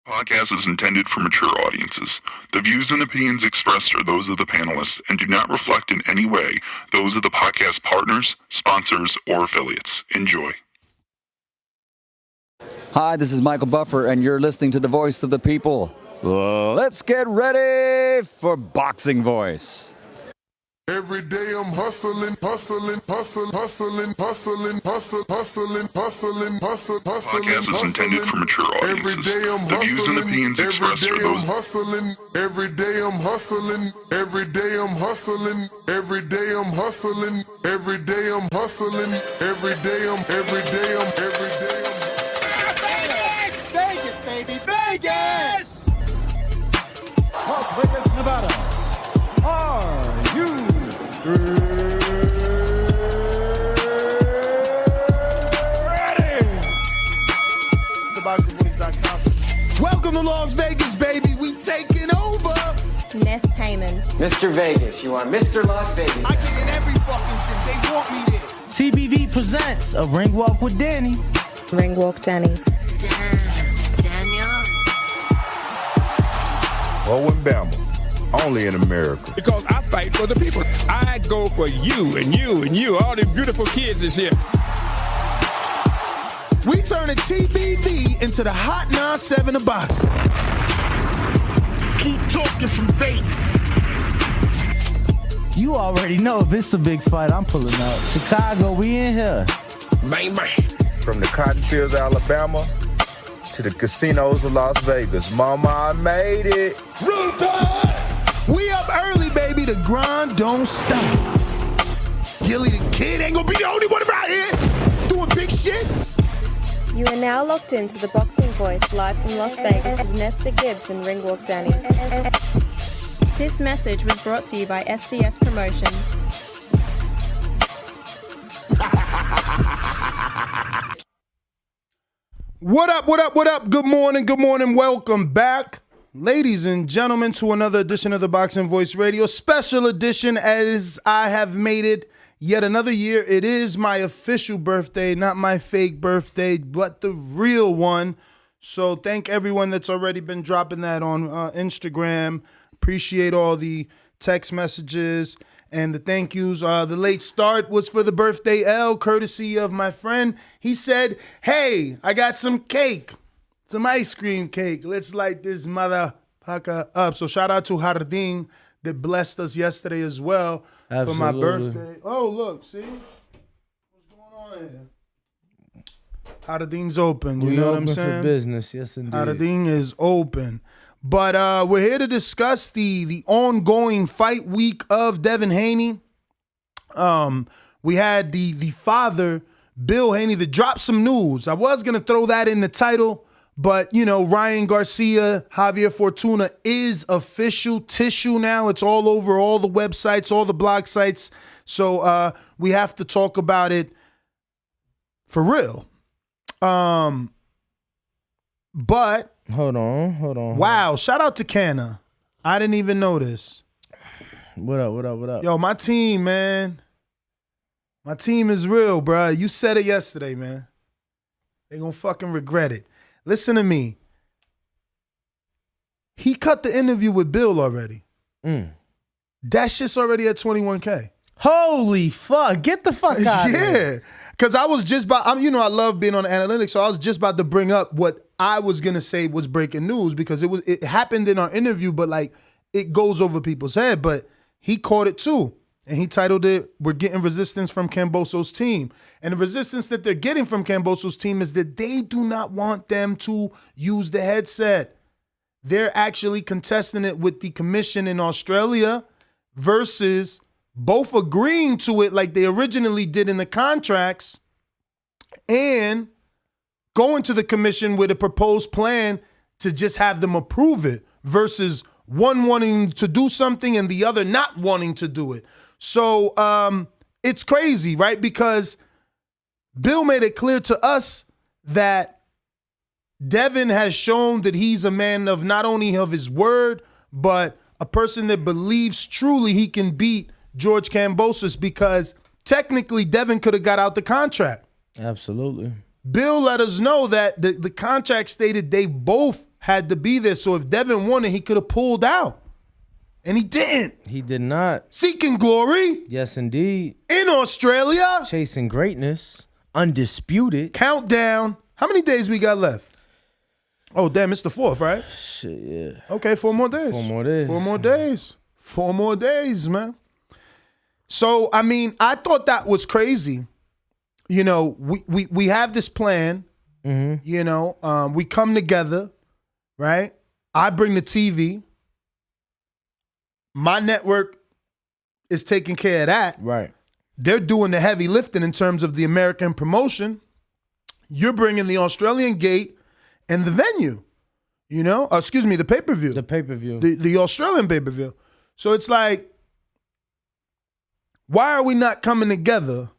Podcast is intended for mature audiences. The views and opinions expressed are those of the panelists and do not reflect in any way those of the podcast partners, sponsors, or affiliates. Enjoy. Hi, this is Michael Buffer, and you're listening to the Voice of the People. Let's get ready for Boxing Voice. Every day I'm hustling. Podcast is intended for mature audiences. Every day I'm the views and opinions expressed are those. Every day I'm hustling. Every day I'm hustling. Every day I'm hustling. Every day I'm hustling. Every day I'm. Vegas, baby, Vegas! Las Vegas, Nevada. Are you ready? TheBoxingVoice.com. Welcome to Las Vegas, baby. We taking over. Ness Heyman. Mr. Vegas, you are Mr. Las Vegas. I get in every fucking gym. They want me there. TBV presents a ring walk with Danny. Ring Walk Danny. Daniel. Owen Bama, only in America. Because I fight for the people. I go for you and you and you. All these beautiful kids is here. We turning TBV into the Hot 9-7 of boxing. Keep talking from Vegas. You already know if it's a big fight, I'm pulling out. Chicago, we in here. Man. From the cotton fields of Alabama to the casinos of Las Vegas. Mama, I made it. We up early, baby. The grind don't stop. Gilly the Kid ain't gonna be the only one around here doing big shit. You are now locked into the Boxing Voice live from Las Vegas with Nesta Gibbs and Ring Walk Danny. This message was brought to you by SDS Promotions. What up? Good morning. Welcome back, ladies and gentlemen, to another edition of the Boxing Voice Radio. Special edition, as I have made it yet another year. It is my official birthday, not my fake birthday, but the real one. So thank everyone that's already been dropping that on Instagram. Appreciate all the text messages and the thank yous. The late start was for the birthday L, courtesy of my friend. He said, hey, I got some cake, some ice cream cake. Let's light this motherfucker up. So shout out to Jardín that blessed us yesterday as well. Absolutely. For my birthday. Oh, look, see? What's going on here? Jardín's open, you know what I'm saying? For business, yes indeed. Jardín is open. But we're here to discuss the ongoing fight week of Devin Haney. We had the father, Bill Haney, that dropped some news. I was going to throw that in the title, but, you know, Ryan Garcia, Javier Fortuna is official tissue now. It's all over all the websites, all the blog sites. So we have to talk about it for real. But Hold on. wow, shout out to Canna. I didn't even notice. What up? Yo, my team, man. My team is real, bro. You said it yesterday, man. They gonna fucking regret it. Listen to me. He cut the interview with Bill already. That shit's already at 21K. Holy fuck. Get the fuck out of here. Yeah. Because I was just about, I love being on analytics, so I was just about to bring up what I was going to say was breaking news because it happened in our interview, but like it goes over people's head. But he caught it too. And he titled it, "We're Getting Resistance from Kambosos' Team." And the resistance that they're getting from Kambosos' team is that they do not want them to use the headset. They're actually contesting it with the commission in Australia versus both agreeing to it like they originally did in the contracts and going to the commission with a proposed plan to just have them approve it versus one wanting to do something and the other not wanting to do it. So it's crazy, right? Because Bill made it clear to us that Devin has shown that he's a man of not only of his word, but a person that believes truly he can beat George Kambosos because technically Devin could have got out the contract. Absolutely. Bill let us know that the contract stated they both had to be there. So if Devin wanted, he could have pulled out. And he didn't. He did not. Seeking glory. Yes, indeed. In Australia. Chasing greatness. Undisputed. Countdown. How many days we got left? Oh, damn, it's the 4th, right? Shit, yeah. Okay, 4 more days. 4 more days. 4 more days. 4 more days, man. So, I mean, I thought that was crazy. You know, we have this plan. Mm-hmm. You know, we come together, right? I bring the TV. My network is taking care of that. Right. They're doing the heavy lifting in terms of the American promotion. You're bringing the Australian gate and the venue, you know? Excuse me, the pay-per-view. The pay-per-view. The Australian pay-per-view. So it's like, why are we not coming together?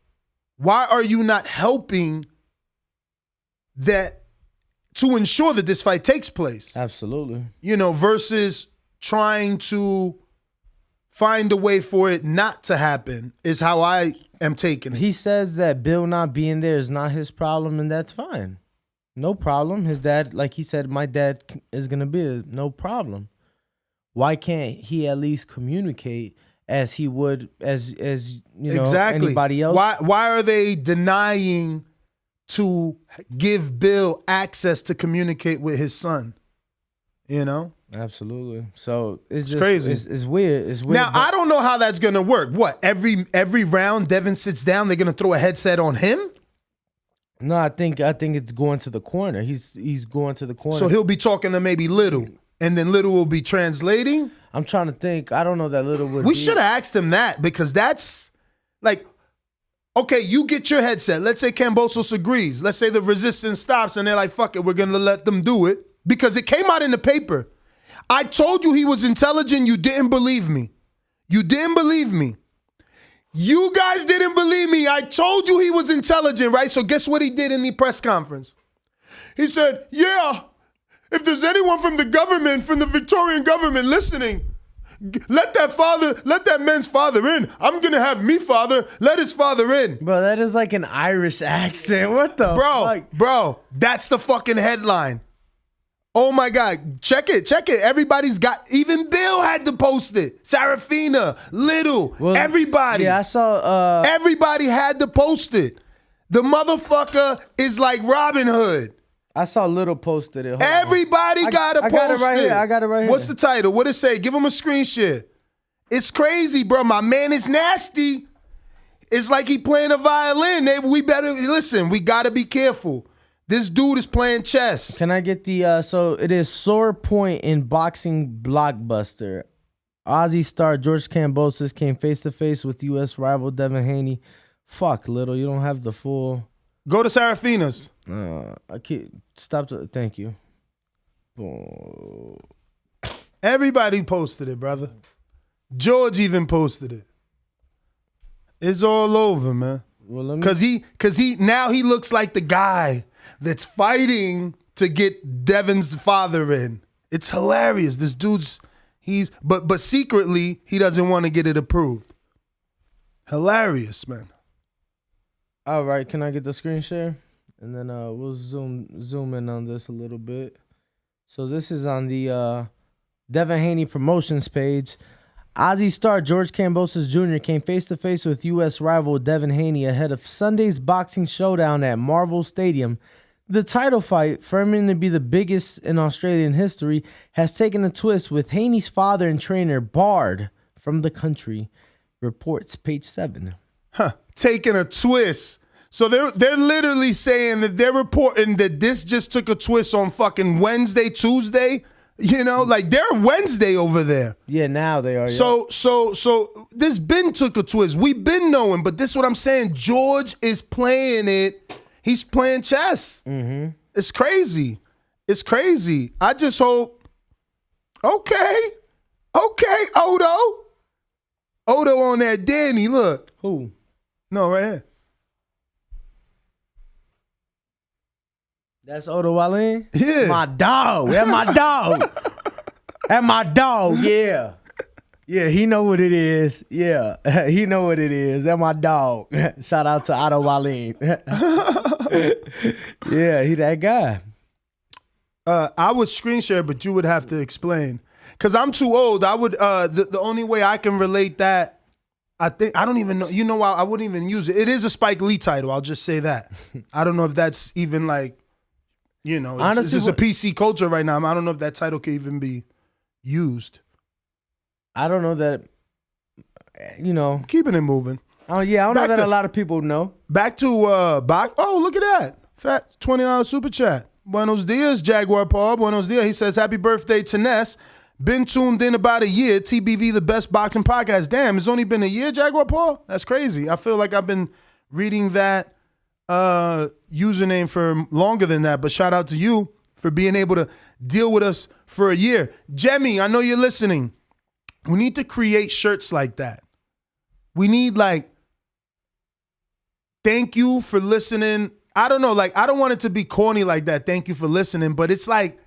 Why are you not helping that to ensure that this fight takes place? Absolutely. You know, versus trying to find a way for it not to happen is how I am taking it. He says that Bill not being there is not his problem, and that's fine. No problem. His dad, like he said, my dad is going to be there. No problem. Why can't he at least communicate as he would, as you know, anybody else? Why are they denying to give Bill access to communicate with his son? You know? Absolutely. So it's just crazy. It's weird. It's weird. Now, I don't know how that's going to work. What, every round Devin sits down, they're going to throw a headset on him? No, I think it's going to the corner. He's going to the corner. So he'll be talking to maybe Little, and then Little will be translating? I'm trying to think. I don't know that Little would We should have asked him that, because that's like, okay, you get your headset. Let's say Kambosos agrees. Let's say the resistance stops and they're like, fuck it, we're going to let them do it. Because it came out in the paper. I told you he was intelligent. You didn't believe me. You didn't believe me. You guys didn't believe me. I told you he was intelligent, right? So guess what he did in the press conference? He said, yeah, if there's anyone from the government, from the Victorian government listening, let that man's father in. I'm going to have me father. Let his father in. Bro, that is like an Irish accent. What the fuck? Bro, that's the fucking headline. Oh my God, check it. Everybody's got, even Bill had to post it. Sarafina, Little, everybody. Yeah, I saw. Everybody had to post it. The motherfucker is like Robin Hood. I saw Little posted it. Everybody gotta post it. I got it right here. I got it right here. What's the title? What it say? Give him a screen share. It's crazy, bro. My man is nasty. It's like he playing a violin. We better, listen, we gotta be careful. This dude is playing chess. Can I get the, so it is sore point in boxing blockbuster. Aussie star George Kambosos came face-to-face with U.S. rival Devin Haney. Fuck, Little, you don't have the full. Go to Sarafina's. I can't, stop, thank you. Oh. Everybody posted it, brother. George even posted it. It's all over, man. Well, Cause he now he looks like the guy that's fighting to get Devin's father in. It's hilarious. This dude's but secretly he doesn't want to get it approved. Hilarious, man. All right, can I get the screen share? And then we'll zoom in on this a little bit. So this is on the Devin Haney promotions page. Aussie star George Kambosos Jr. came face-to-face with U.S. rival Devin Haney ahead of Sunday's boxing showdown at Marvel Stadium. The title fight, firming to be the biggest in Australian history, has taken a twist with Haney's father and trainer barred from the country, reports page 7. Taking a twist. So they're literally saying that they're reporting that this just took a twist on fucking Wednesday, Tuesday. You know, like they're Wednesday over there. Yeah, now they are. So this been took a twist. We've been knowing, but this is what I'm saying. George is playing it. He's playing chess. Mm-hmm. It's crazy. It's crazy. I just hope. Okay, Odo on that Danny. Look. Who? No, right here. That's Odo Wallin? Yeah. My dog. That's my dog. That's my dog, yeah. Yeah, he know what it is. Yeah, he know what it is. That's my dog. Shout out to Odo Wallin. Yeah, he that guy. I would screen share, but you would have to explain. Because I'm too old. I would the only way I can relate that, I don't even know. You know, I wouldn't even use it. It is a Spike Lee title. I'll just say that. I don't know if that's even like, you know, it's just a PC culture right now. I don't know if that title can even be used. I don't know that, you know. Keeping it moving. Oh, yeah, I don't know that a lot of people know. Back to, oh, look at that. Fat $20 super chat. Buenos dias, Jaguar Paul. Buenos dias. He says, happy birthday to Ness. Been tuned in about a year. TBV, the best boxing podcast. Damn, it's only been a year, Jaguar Paul? That's crazy. I feel like I've been reading that username for longer than that. But shout out to you for being able to deal with us for a year. Jemmy, I know you're listening. We need to create shirts like that. We need like, thank you for listening. I don't know, like, I don't want it to be corny like that. Thank you for listening. But it's like,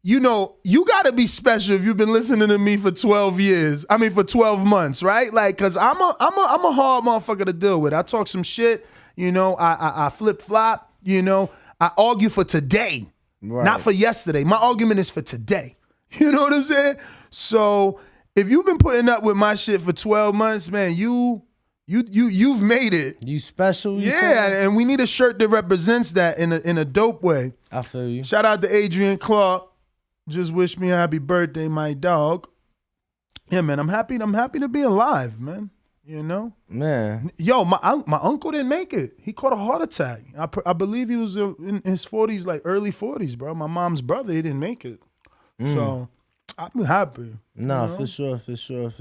you know, you got to be special if you've been listening to me for 12 years. I mean, for 12 months, right? Like, because I'm a hard motherfucker to deal with. I talk some shit, you know, I flip-flop, you know. I argue for today, not for yesterday. My argument is for today. You know what I'm saying? So if you've been putting up with my shit for 12 months, man, you've made it. You special? And we need a shirt that represents that in a dope way. I feel you. Shout out to Adrian Clark. Just wish me a happy birthday, my dog. Yeah, man, I'm happy to be alive, man. You know? Man. Yo, my uncle didn't make it. He caught a heart attack. I believe he was in his 40s, like early 40s, bro. My mom's brother, he didn't make it. So I'm happy. No, you know? for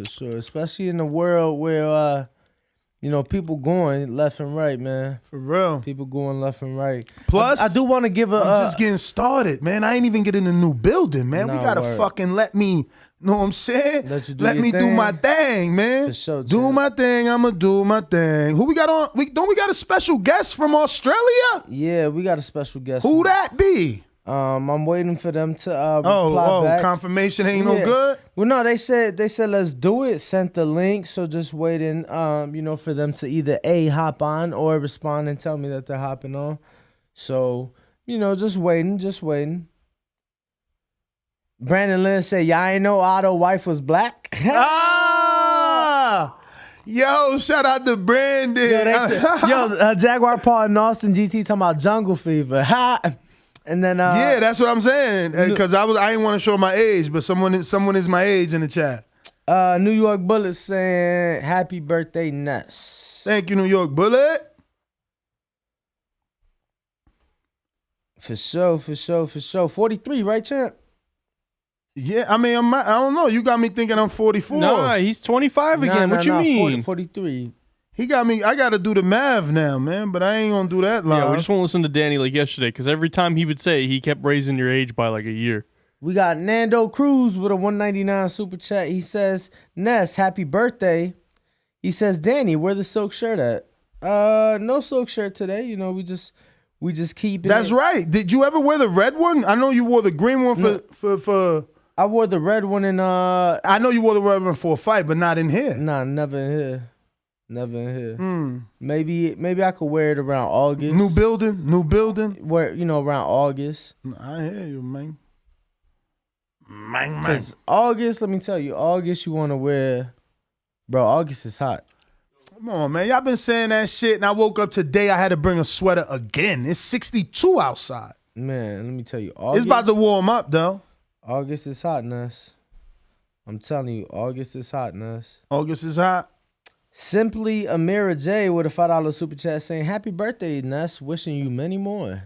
sure. Especially in the world where you know, people going left and right, man. For real. People going left and right. Plus, I do want to give I'm just getting started, man. I ain't even getting a new building, man. We gotta fucking let me, know what I'm saying? Let me do my thing, man. For sure, do my thing, I'ma do my thing. Who we got on? Don't we got a special guest from Australia? Yeah, we got a special guest. Who that be? I'm waiting for them to reply back. Confirmation ain't no good? Well, no, they said let's do it. Sent the link, so just waiting, you know, for them to either hop on or respond and tell me that they're hopping on. So, you know, just waiting. Brandon Lynn said, "Y'all ain't know Otto's wife was black." Yo, shout out to Brandon. Jaguar Paul and Austin GT talking about Jungle Fever. And then yeah, that's what I'm saying. Because I didn't want to show my age, but someone is my age in the chat. New York Bullet saying happy birthday, Ness. Thank you, New York Bullet. For sure. 43, right, champ? Yeah, I mean, I don't know. You got me thinking I'm 44. Nah, he's 25 again. What you mean? 43. He got me. I got to do the math now, man. But I ain't gonna do that live. Yeah, we just won't listen to Danny like yesterday because every time he would say, he kept raising your age by like a year. We got Nando Cruz with a $1.99 super chat. He says, "Ness, happy birthday." He says, "Danny, where the silk shirt at?" No silk shirt today. You know, we just keep it. That's right. Did you ever wear the red one? I know you wore the green one for. I wore the red one in. I know you wore the red one for a fight, but not in here. Nah, never in here. Never in here. Maybe I could wear it around August. New building. Where, you know, around August. I hear you, man. Because August, let me tell you, August you want to wear, bro, August is hot. Come on, man. Y'all been saying that shit, and I woke up today, I had to bring a sweater again. It's 62 outside. Man, let me tell you, August. It's about to warm up, though. August is hot, Ness. I'm telling you, August is hot, Ness. August is hot. Simply Amira J with a $5 super chat saying, "Happy birthday, Ness. Wishing you many more."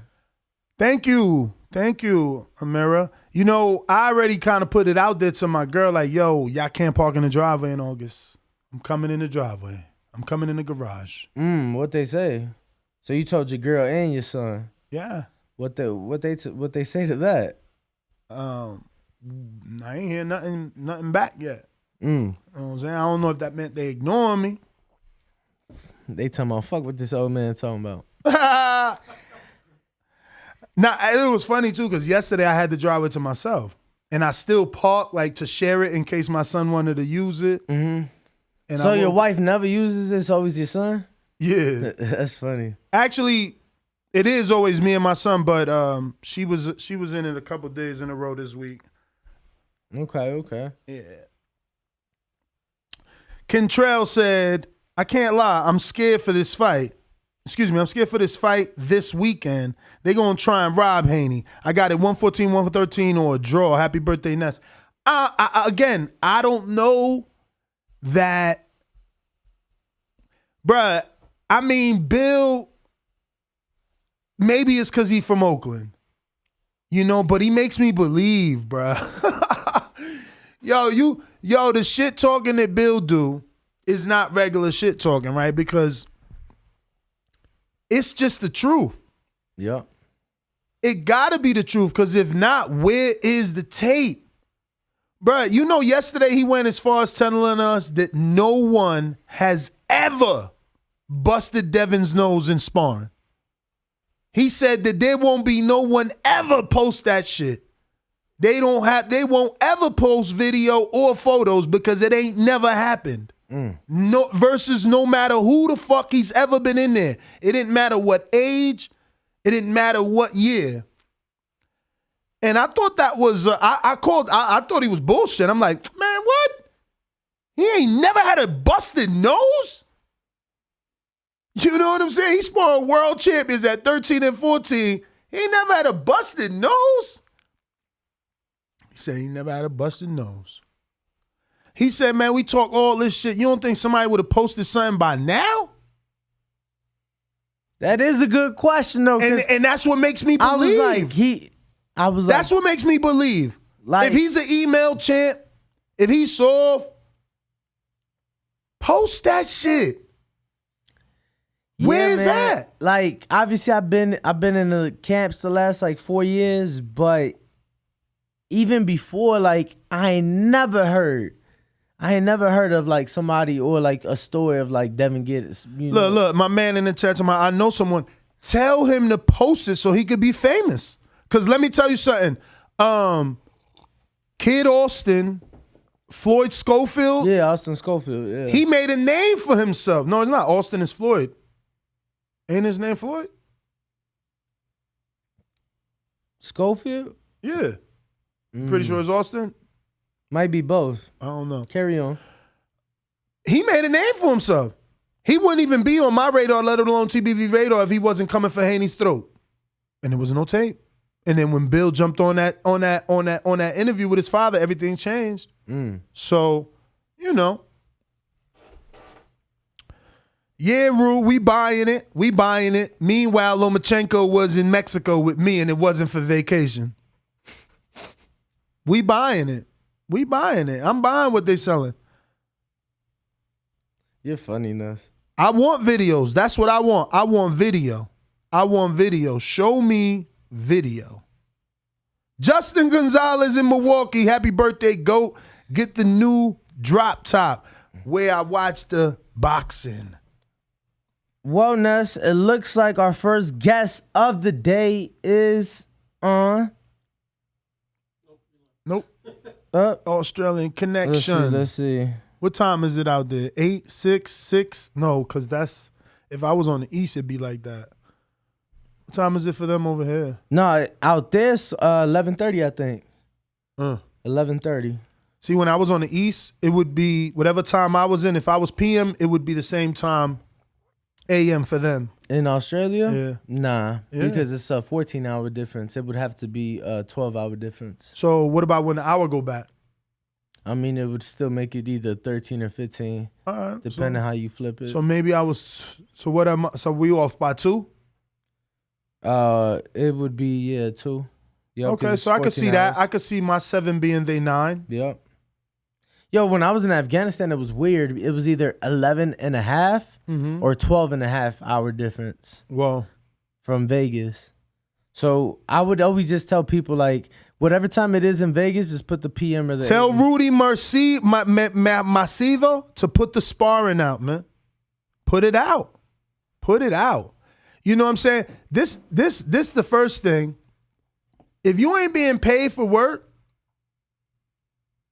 Thank you, Amira. You know, I already kind of put it out there to my girl, like, yo, y'all can't park in the driveway in August. I'm coming in the driveway. I'm coming in the garage. What they say? So you told your girl and your son? Yeah. What they say to that? I ain't hear nothing back yet. You know what I'm saying? I don't know if that meant they ignoring me. They talking about, fuck what this old man talking about. Now, it was funny too, because yesterday I had to drive it to myself. And I still parked like to share it in case my son wanted to use it. And so your wife never uses it, it's always your son? Yeah. That's funny. Actually, It is always me and my son, but she was in it a couple days in a row this week. Okay. Yeah. Kentrell said, I can't lie, I'm scared for this fight. I'm scared for this fight this weekend. They're going to try and rob Haney. I got it 114, 113 or a draw. Happy birthday, Ness. Again, I don't know that. Bruh, I mean, Bill, maybe it's because he's from Oakland. But he makes me believe, bruh. The shit talking that Bill do is not regular shit talking, right? Because it's just the truth. Yeah. It gotta be the truth, because if not, where is the tape? Bruh, yesterday he went as far as telling us that no one has ever busted Devin's nose in sparring. He said that there won't be no one ever post that shit. They won't ever post video or photos because it ain't never happened. No, versus no matter who the fuck he's ever been in there. It didn't matter what age. It didn't matter what year. And I thought that was, I thought he was bullshit. I'm like, man, what? He ain't never had a busted nose? You know what I'm saying? He sparring world champions at 13 and 14. He ain't never had a busted nose. He said he never had a busted nose. He said, man, we talk all this shit. You don't think somebody would have posted something by now? That is a good question, though. And that's what makes me believe. That's what makes me believe. If he's an email champ, if he's soft, post that shit. Where is that? Like, obviously, I've been in the camps the last 4 years, but even before, I ain't never heard of somebody or a story of Devin Giddens. Look, my man in the chat, I know someone. Tell him to post it so he could be famous. Cause let me tell you something. Kid Austin, Floyd Schofield. Yeah, Austin Schofield. Yeah, he made a name for himself. No, it's not. Austin is Floyd. Ain't his name Floyd? Schofield? Yeah. Pretty sure it's Austin. Might be both. I don't know. Carry on. He made a name for himself. He wouldn't even be on my radar, let alone TBV radar, if he wasn't coming for Haney's throat. And there was no tape. And then when Bill jumped on that interview with his father, everything changed. So, Yeah, Rue, we buying it. Meanwhile, Lomachenko was in Mexico with me and it wasn't for vacation. We buying it. I'm buying what they selling. You're funny, Ness. I want videos. That's what I want. I want video. Show me video. Justin Gonzalez in Milwaukee. Happy birthday, GOAT. Get the new drop top where I watch the boxing. Well, Ness, it looks like our first guest of the day is on. Nope. Australian connection. Let's see. What time is it out there? 8, 6, 6? No, because that's, if I was on the East, it'd be like that. What time is it for them over here? No, out there's 11:30, I think. 11:30. See, when I was on the East, it would be whatever time I was in. If I was PM, it would be the same time AM for them. In Australia? Yeah. Nah, because it's a 14-hour difference. It would have to be a 12-hour difference. So what about when the hour go back? I mean, it would still make it either 13 or 15, all right, depending how you flip it. So maybe I was. So what am I? So we off by 2? It would be 2. Yep, okay, so I could see that. I could see my 7 being they 9. Yep. Yo, when I was in Afghanistan, it was weird. It was either 11 and a half or 12 and a half hour difference. Well, from Vegas. So I would always just tell people, like, whatever time it is in Vegas, just put the PM or the Tell AM. Rudy Macedo to put the sparring out, man. Put it out. You know what I'm saying? This the first thing. If you ain't being paid for work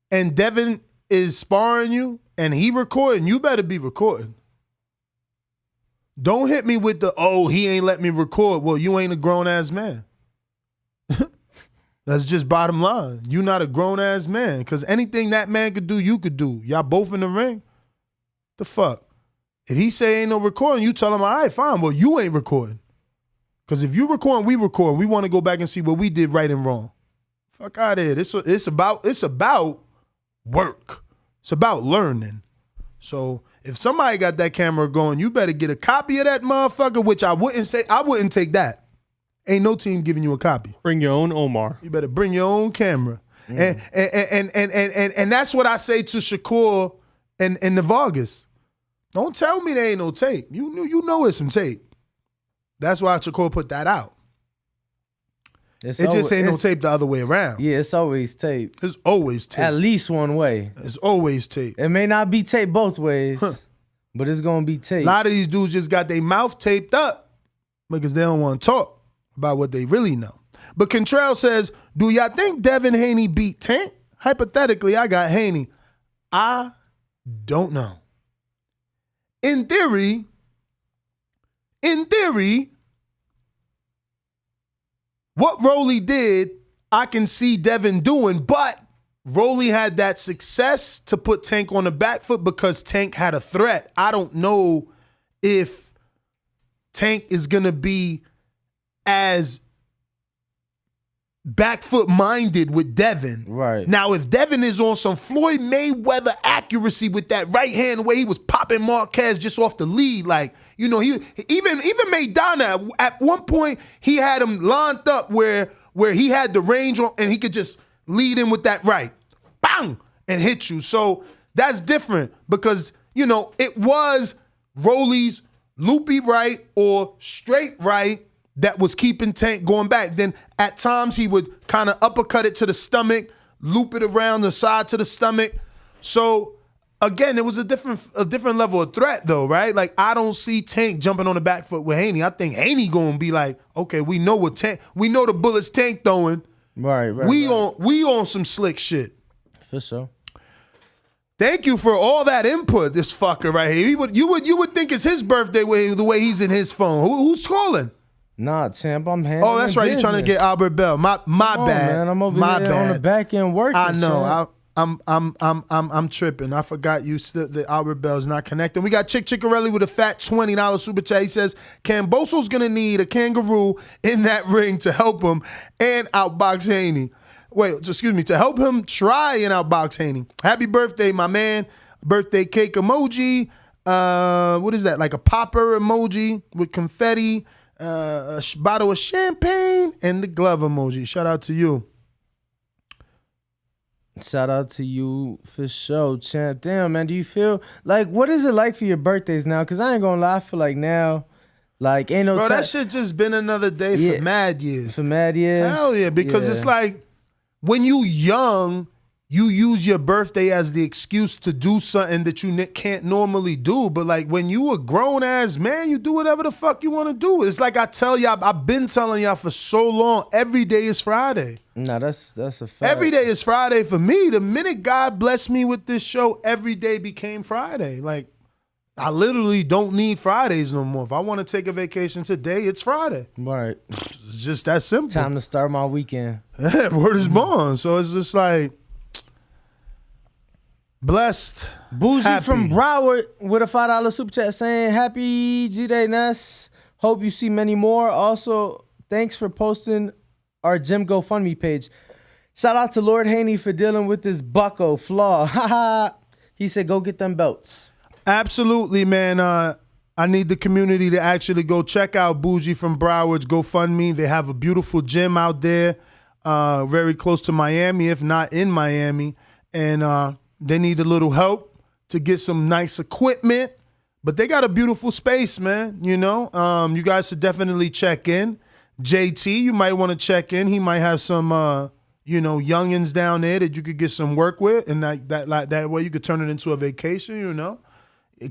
and Devin is sparring you and he recording, you better be recording. Don't hit me with the, he ain't let me record. Well, you ain't a grown-ass man. That's just bottom line. You not a grown-ass man. Because anything that man could do, you could do. Y'all both in the ring? The fuck? If he say ain't no recording, you tell him, all right, fine. Well, you ain't recording. Because if you record, we record. We want to go back and see what we did right and wrong. Fuck out of here. It's about work. It's about learning. So if somebody got that camera going, you better get a copy of that motherfucker, which I wouldn't take that. Ain't no team giving you a copy. Bring your own Omar. You better bring your own camera. And that's what I say to Shakur and the Vargas. Don't tell me there ain't no tape. You know it's some tape. That's why Shakur put that out. It just ain't no tape the other way around. Yeah, it's always tape. It's always tape. At least one way. It's always tape. It may not be tape both ways, but it's going to be tape. A lot of these dudes just got their mouth taped up because they don't want to talk about what they really know. But Contrell says, do y'all think Devin Haney beat Tank? Hypothetically, I got Haney. I don't know. In theory, what Rolly did, I can see Devin doing, but Rolly had that success to put Tank on the back foot because Tank had a threat. I don't know if Tank is going to be as back foot minded with Devin. Right. Now, if Devin is on some Floyd Mayweather accuracy with that right hand, the way he was popping Marquez just off the lead, like, he even Maidana, at one point, he had him lined up where he had the range on and he could just lead in with that right. Bang! And hit you. So that's different because, it was Rolly's loopy right or straight right that was keeping Tank going back. Then at times he would kind of uppercut it to the stomach, loop it around the side to the stomach. So again, it was a different level of threat though, right? Like I don't see Tank jumping on the back foot with Haney. I think Haney gonna be like, okay, we know the bullets Tank throwing. Right. We on some slick shit. For sure. Thank you for all that input, this fucker right here. You would think it's his birthday the way he's in his phone. Who's calling? Nah, champ, I'm handling. Oh, that's right. You're trying to get Albert Bell. My bad, man. I'm over here on the back end working. I know. Champ. I'm tripping. I forgot the Albert Bell's not connecting. We got Chick Chickarelli with a fat $20 super chat. He says Kambosos gonna need a kangaroo in that ring to help him and outbox Haney. To help him try and outbox Haney. Happy birthday, my man. Birthday cake emoji. What is that? Like a popper emoji with confetti. A bottle of champagne and the glove emoji. Shout out to you. Shout out to you for sure, champ. Damn, man, do you feel like what is it like for your birthdays now? Because I ain't gonna lie, I feel like now, like ain't no bro, that shit just been another day for mad years. For mad years? Hell yeah, because it's like when you young, you use your birthday as the excuse to do something that you can't normally do. But like when you a grown ass man, you do whatever the fuck you want to do. It's like I tell y'all, I've been telling y'all for so long, every day is Friday. Nah, that's a fact. Every day is Friday for me. The minute God blessed me with this show, every day became Friday. Like I literally don't need Fridays no more. If I want to take a vacation today, it's Friday. Right. It's just that simple. Time to start my weekend. Word is born. So it's just like blessed. Bougie from Broward with a $5 super chat saying, happy G-Day, Ness. Hope you see many more. Also, thanks for posting our gym GoFundMe page. Shout out to Lord Haney for dealing with this bucko flaw. He said, go get them belts. Absolutely, man. I need the community to actually go check out Bougie from Broward's GoFundMe. They have a beautiful gym out there, very close to Miami, if not in Miami. And they need a little help to get some nice equipment. But they got a beautiful space, man. You guys should definitely check in. JT, you might want to check in. He might have some, youngins down there that you could get some work with. And that way you could turn it into a vacation,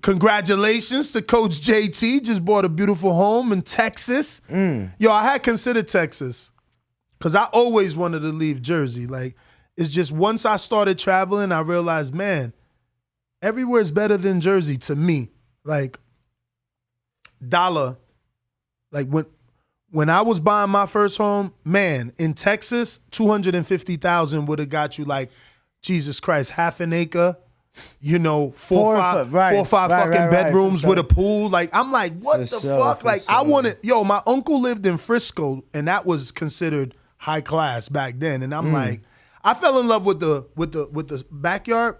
Congratulations to Coach JT. Just bought a beautiful home in Texas. Yo, I had considered Texas because I always wanted to leave Jersey. Like, it's just once I started traveling, I realized, man, everywhere's better than Jersey to me. Like, dollar. Like when I was buying my first home, man, in Texas, 250,000 would have got you like, Jesus Christ, half an acre. You know, four or five fucking bedrooms with a pool. Like, I'm like, what the fuck? Like, I wanted, my uncle lived in Frisco, and that was considered high class back then. And I'm like, I fell in love with the backyard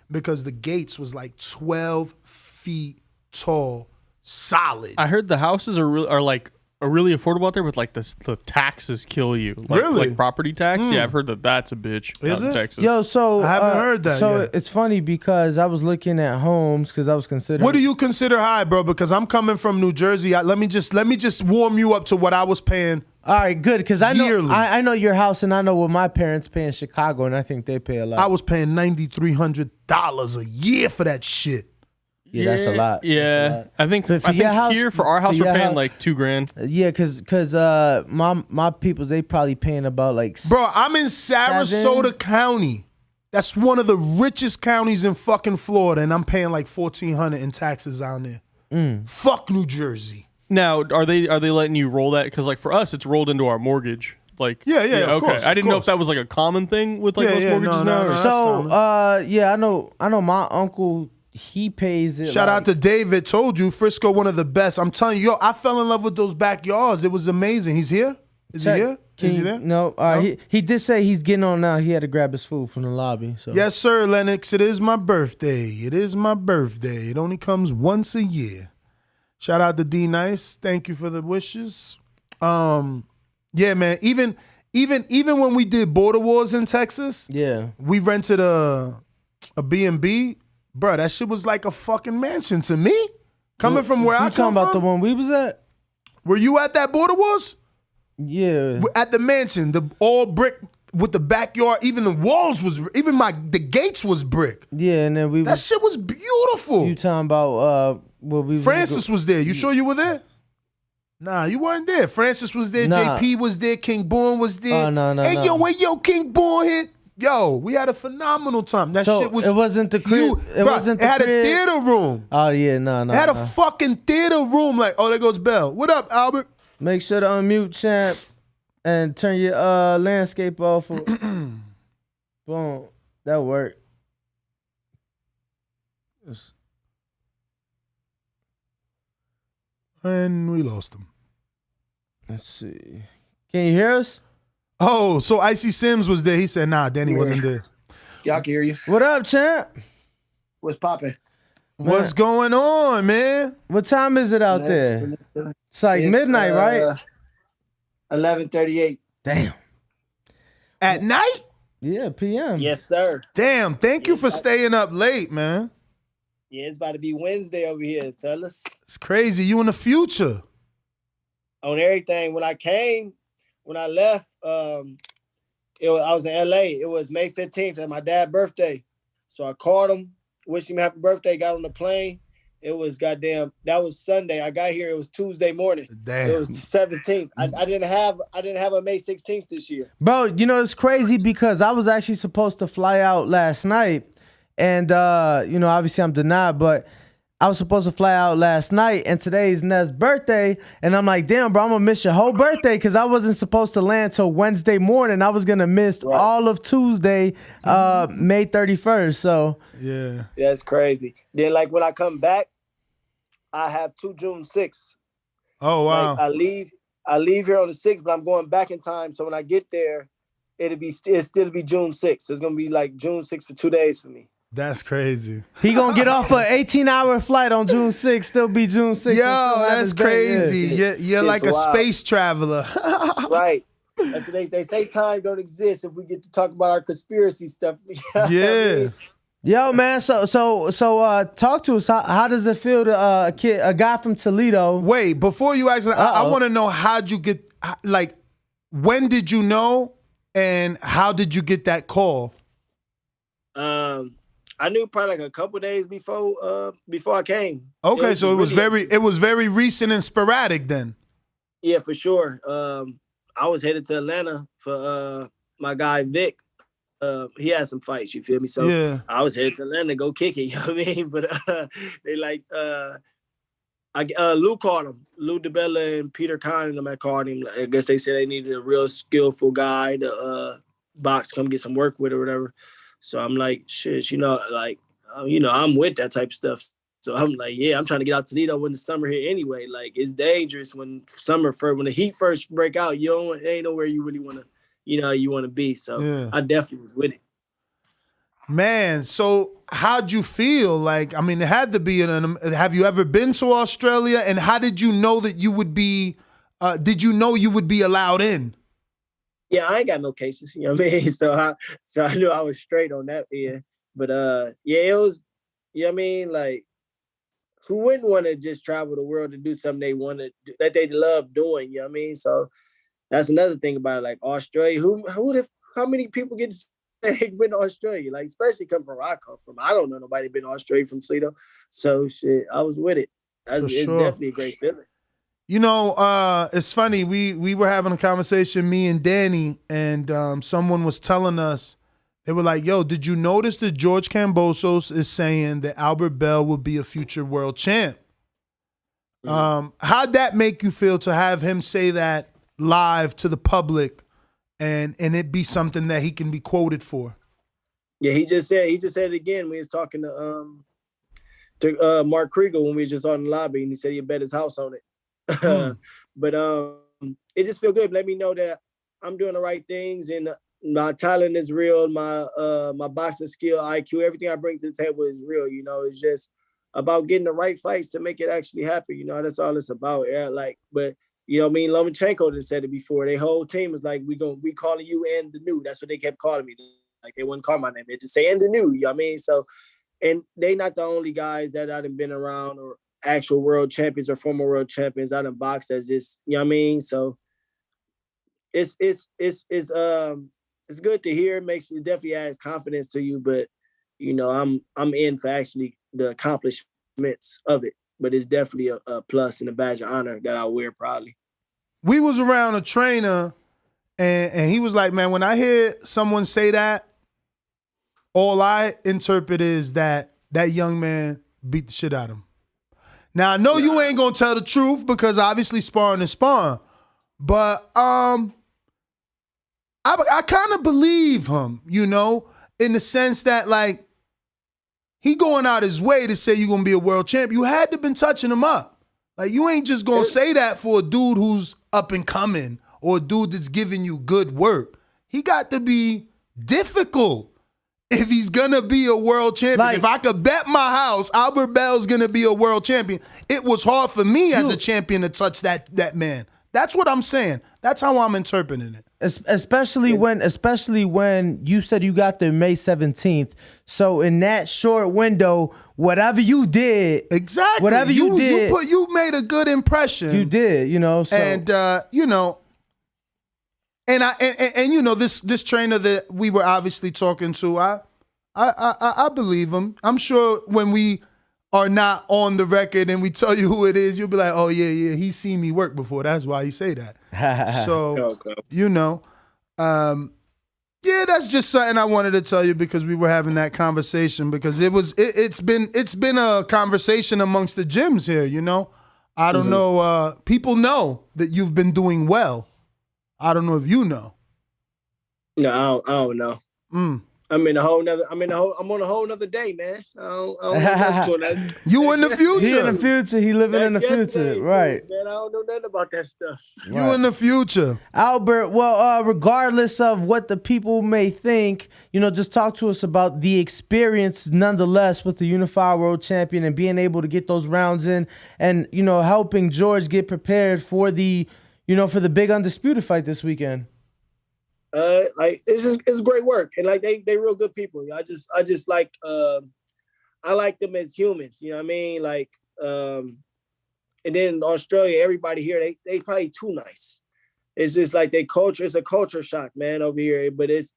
because the gates was like 12 feet tall, solid. I heard the houses are really affordable out there, but like the taxes kill you. Really? Like property tax? Yeah, I've heard that's a bitch out in Texas. Yo, so I haven't heard that So yet. it's funny because I was looking at homes because I was considering. What do you consider high, bro? Because I'm coming from New Jersey. Let me just warm you up to what I was paying. All right, good, because I know yearly. I know your house, and I know what my parents pay in Chicago, and I think they pay a lot. I was paying $9,300 a year for that shit. Yeah, that's a lot. Yeah, That's a lot. I think here for our house we're paying like $2,000. Yeah, because my peoples, they probably paying about like. Bro, I'm in Sarasota County. That's one of the richest counties in fucking Florida, and I'm paying like $1,400 in taxes down there. Fuck New Jersey. Now, are they letting you roll that? Because like for us, it's rolled into our mortgage. Like yeah, okay. Of course, I didn't know if that was like a common thing with like most mortgages now. No, so yeah, I know my uncle. He pays it. Shout out to David. Told you, Frisco, one of the best. I'm telling you, I fell in love with those backyards. It was amazing. He's here? Is he here? Is he there? No. He did say he's getting on now. He had to grab his food from the lobby. So. Yes, sir, Lennox. It is my birthday. It is my birthday. It only comes once a year. Shout out to D Nice. Thank you for the wishes. Yeah, man. Even when we did Border Wars in Texas, we rented a B&B. Bro, that shit was like a fucking mansion to me. Coming from where I come from. You talking about the one we was at? Were you at that Border Wars? Yeah. At the mansion, the all brick with the backyard. Even the walls was, the gates was brick. Yeah, and then that shit was beautiful. You talking about Francis was there. You sure you were there? Nah, you weren't there. Francis was there. Nah. JP was there. King Boone was there. Oh, no. Hey, yo, King Boone hit. Yo, we had a phenomenal time. That shit was. It wasn't the crib. It wasn't the crib. It had crib. a theater room. Oh yeah, no. It had a fucking theater room. Like, oh, there goes Bell. What up, Albert? Make sure to unmute, champ, and turn your landscape off. Boom, that worked. And we lost him. Let's see. Can you hear us? Oh, so Icy Sims was there. He said, nah, Danny wasn't there. Y'all can hear you. What up, champ? What's popping? What's going on, man? What time is it out there? It's like midnight, right? 11:38. Damn. At night? Yeah, PM. Yes, sir. Damn, thank you for staying up late, man. Yeah, it's about to be Wednesday over here, fellas. It's crazy. You in the future. On everything. When I left, I was in LA. It was May 15th, and my dad's birthday. So I called him, wished him happy birthday, got on the plane. It was that was Sunday. I got here, it was Tuesday morning. Damn. It was the 17th. I didn't have a May 16th this year. Bro, you know, it's crazy because I was actually supposed to fly out last night. And obviously I'm denied, but I was supposed to fly out last night, and today's Ned's birthday, and I'm like, damn, bro, I'm gonna miss your whole birthday because I wasn't supposed to land till Wednesday morning. I was gonna miss all of Tuesday, May 31st. So yeah, that's crazy. Then like when I come back, I have 2 June 6th. Oh wow! Like, I leave here on the 6th, but I'm going back in time. So when I get there, it'll still be June 6th. So it's gonna be like June 6th for 2 days for me. That's crazy. He gonna get off an 18-hour flight on June 6th, still be June 6th. Yo, that's crazy. You're like a space traveler. Right. That's what they say time don't exist if we get to talk about our conspiracy stuff. Yeah. Yo, man, so talk to us. How does it feel to a guy from Toledo? Wait, before you ask, I want to know how'd you get, like, when did you know and how did you get that call? I knew probably like a couple days before I came. Okay, so it was very recent and sporadic then. Yeah, for sure. I was headed to Atlanta for my guy Vic. He had some fights, you feel me? So yeah. I was headed to Atlanta to go kick it, you know what I mean? But they like Lou called him. Lou DeBella and Peter Kahn and them had called him. I guess they said they needed a real skillful guy to box, come get some work with or whatever. So I'm like, shit, I'm with that type of stuff. So I'm like, yeah, I'm trying to get out to Toledo when the summer here anyway. Like, it's dangerous when the heat first break out. Ain't nowhere you really want to, you want to be. So yeah. I definitely was with it. Man, so how'd you feel? Like, I mean, it had to be have you ever been to Australia? And how did you know that you would be, did you know you would be allowed in? Yeah, I ain't got no cases, you know what I mean? So I knew I was straight on that end. But yeah, it was, you know what I mean? Like, who wouldn't want to just travel the world to do something they want to do, that they love doing, you know what I mean? So that's another thing about it. Like Australia, how many people get to say been to Australia? Like, especially come from where I come from. I don't know nobody been to Australia from Toledo. So shit, I was with it. It's definitely a great feeling. You know, it's funny. We were having a conversation, me and Danny, and someone was telling us, they were like, yo, did you notice that George Kambosos is saying that Albert Bell will be a future world champ? Mm-hmm. How'd that make you feel to have him say that live to the public and it be something that he can be quoted for? Yeah, he just said it again. We was talking to Mark Kriegel when we was just on the lobby, and he said he bet his house on it. But it just feel good. Let me know that I'm doing the right things, and my talent is real. My boxing skill, IQ, everything I bring to the table is real. You know, it's just about getting the right fights to make it actually happen. You know, that's all it's about. Yeah, but you know what I mean? Lomachenko just said it before. Their whole team was like, we calling you and the new. That's what they kept calling me. Like, they wouldn't call my name. They just say and the new. You know what I mean? So, and they not the only guys that I've been around or actual world champions or former world champions out in box that's just, you know what I mean? So it's good to hear. It definitely adds confidence to you, but you know, I'm in for actually the accomplishments of it. But it's definitely a plus and a badge of honor that I'll wear proudly. We was around a trainer and he was like, man, when I hear someone say that, all I interpret is that young man beat the shit out of him. Now, I know you ain't going to tell the truth because obviously sparring is sparring. But I kind of believe him, you know, in the sense that, like, he going out his way to say you're going to be a world champ. You had to been touching him up. Like, you ain't just going to say that for a dude who's up and coming or a dude that's giving you good work. He got to be difficult if he's going to be a world champion. Like, if I could bet my house Albert Bell's going to be a world champion, it was hard for me as a champion to touch that man. That's what I'm saying. That's how I'm interpreting it. Especially when you said you got there May 17th. So in that short window, whatever you did, exactly, whatever you did, you made a good impression. You did, you know. So. And you know, and you know, this trainer that we were obviously talking to, I believe him. I'm sure when we are not on the record and we tell you who it is, you'll be like, oh yeah, he's seen me work before. That's why he say that. So you know, yeah, that's just something I wanted to tell you because we were having that conversation because it's been a conversation amongst the gyms here. You know, I don't know. People know that you've been doing well. I don't know if you know. No, I don't know. I'm on a whole nother day, man. I don't know what's you in the future. He in the future. He living in the future. Right. Man, I don't know nothing about that stuff. You in the future. Albert, well, regardless of what the people may think, you know, just talk to us about the experience nonetheless with the unified world champion and being able to get those rounds in and, you know, helping George get prepared for the big undisputed fight this weekend. Like it's great work, and like they real good people. I just like I like them as humans. You know what I mean? Like and then in Australia, everybody here they probably too nice. It's just like they culture. It's a culture shock, man, over here. But it's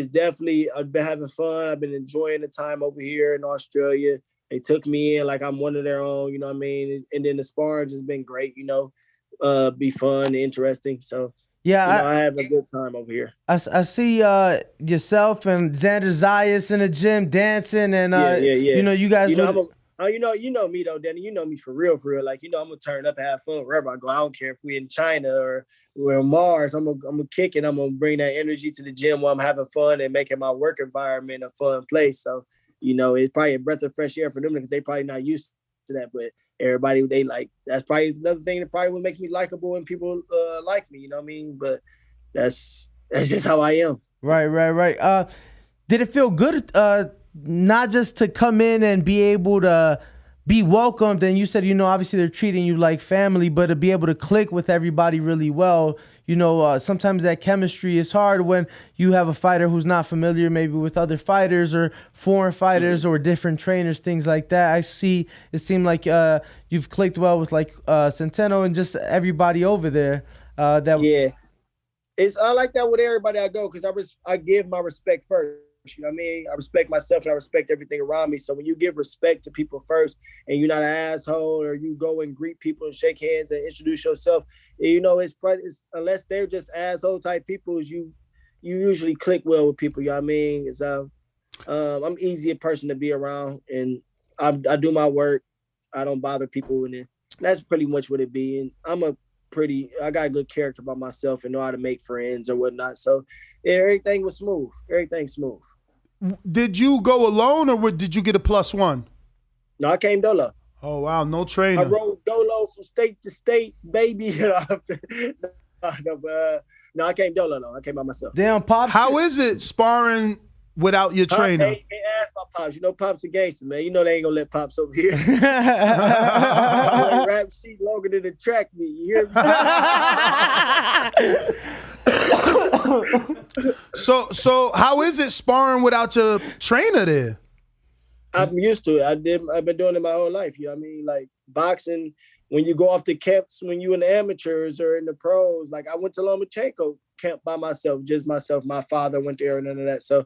definitely I've been having fun. I've been enjoying the time over here in Australia. They took me in like I'm one of their own. You know what I mean? And then the sparring just been great. You know, be fun, interesting. So. Yeah, I have a good time over here. I see yourself and Xander Zayas in the gym dancing, and yeah. you know, you guys. You know, Oh, you know me though, Danny. You know me for real. Like, I'm gonna turn up, have fun wherever I go. I don't care if we in China or we're on Mars. I'm gonna kick it. I'm gonna bring that energy to the gym while I'm having fun and making my work environment a fun place. So, it's probably a breath of fresh air for them because they probably not used to that. But everybody, they like, that's probably another thing that probably would make me likable and people like me. You know what I mean? But that's just how I am. Right. Did it feel good? Not just to come in and be able to be welcomed, and you said, obviously they're treating you like family, but to be able to click with everybody really well. Sometimes that chemistry is hard when you have a fighter who's not familiar maybe with other fighters or foreign fighters or different trainers, things like that. It seemed like you've clicked well with like Centeno and just everybody over there. Yeah, it's I like that with everybody I go because I give my respect first. You know what I mean? I respect myself and I respect everything around me. So when you give respect to people first and you're not an asshole or you go and greet people and shake hands and introduce yourself, it's unless they're just asshole type people, you usually click well with people. You know what I mean? It's I'm easy a person to be around and I do my work. I don't bother people and that's pretty much what it be. And I got a good character about myself and know how to make friends or whatnot. So everything was smooth. Everything's smooth. Did you go alone or did you get a +1? No, I came dolo. Oh, wow. No trainer. I rode dolo from state to state, baby. No, I came dolo. No, I came by myself. Damn, Pops. How is it sparring without your trainer? Hey, ask my Pops. Pops a gangster, man. They ain't going to let Pops over here. Rap sheet longer than the track me. You hear me? So how is it sparring without your trainer there? I'm used to it. I've been doing it my whole life. You know what I mean? Like boxing, when you go off the camps, when you in the amateurs or in the pros, like I went to Lomachenko camp by myself, just myself. My father went there and none of that. So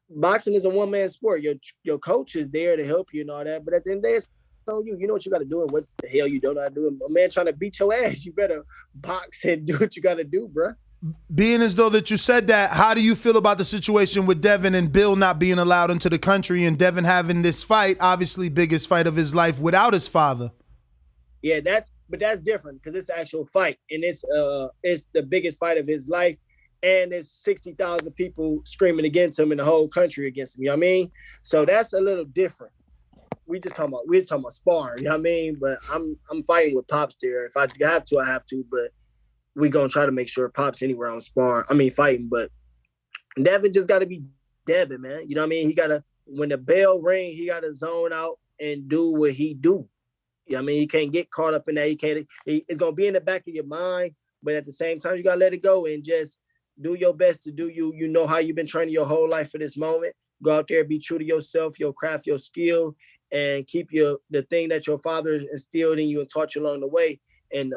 boxing is a one-man sport. Your coach is there to help you and all that. But at the end of the day, it's on you. You know what you got to do and what the hell you don't know how to do. A man trying to beat your ass, you better box and do what you got to do, bro. Being as though that you said that, how do you feel about the situation with Devin and Bill not being allowed into the country and Devin having this fight, obviously biggest fight of his life without his father? Yeah, that's different because it's an actual fight and it's the biggest fight of his life and there's 60,000 people screaming against him in the whole country against him. You know what I mean? So that's a little different. We just talking about sparring. You know what I mean? But I'm fighting with Pops there. If I have to, I have to. But we gonna try to make sure Pops anywhere on fighting. But Devin just got to be Devin, man. You know what I mean? He gotta, when the bell ring, he gotta zone out and do what he do. You know what I mean? He can't get caught up in that. It's gonna be in the back of your mind, but at the same time, you gotta let it go and just do your best to do you. You know how you've been training your whole life for this moment. Go out there, be true to yourself, your craft, your skill, and keep the thing that your father instilled in you and taught you along the way, and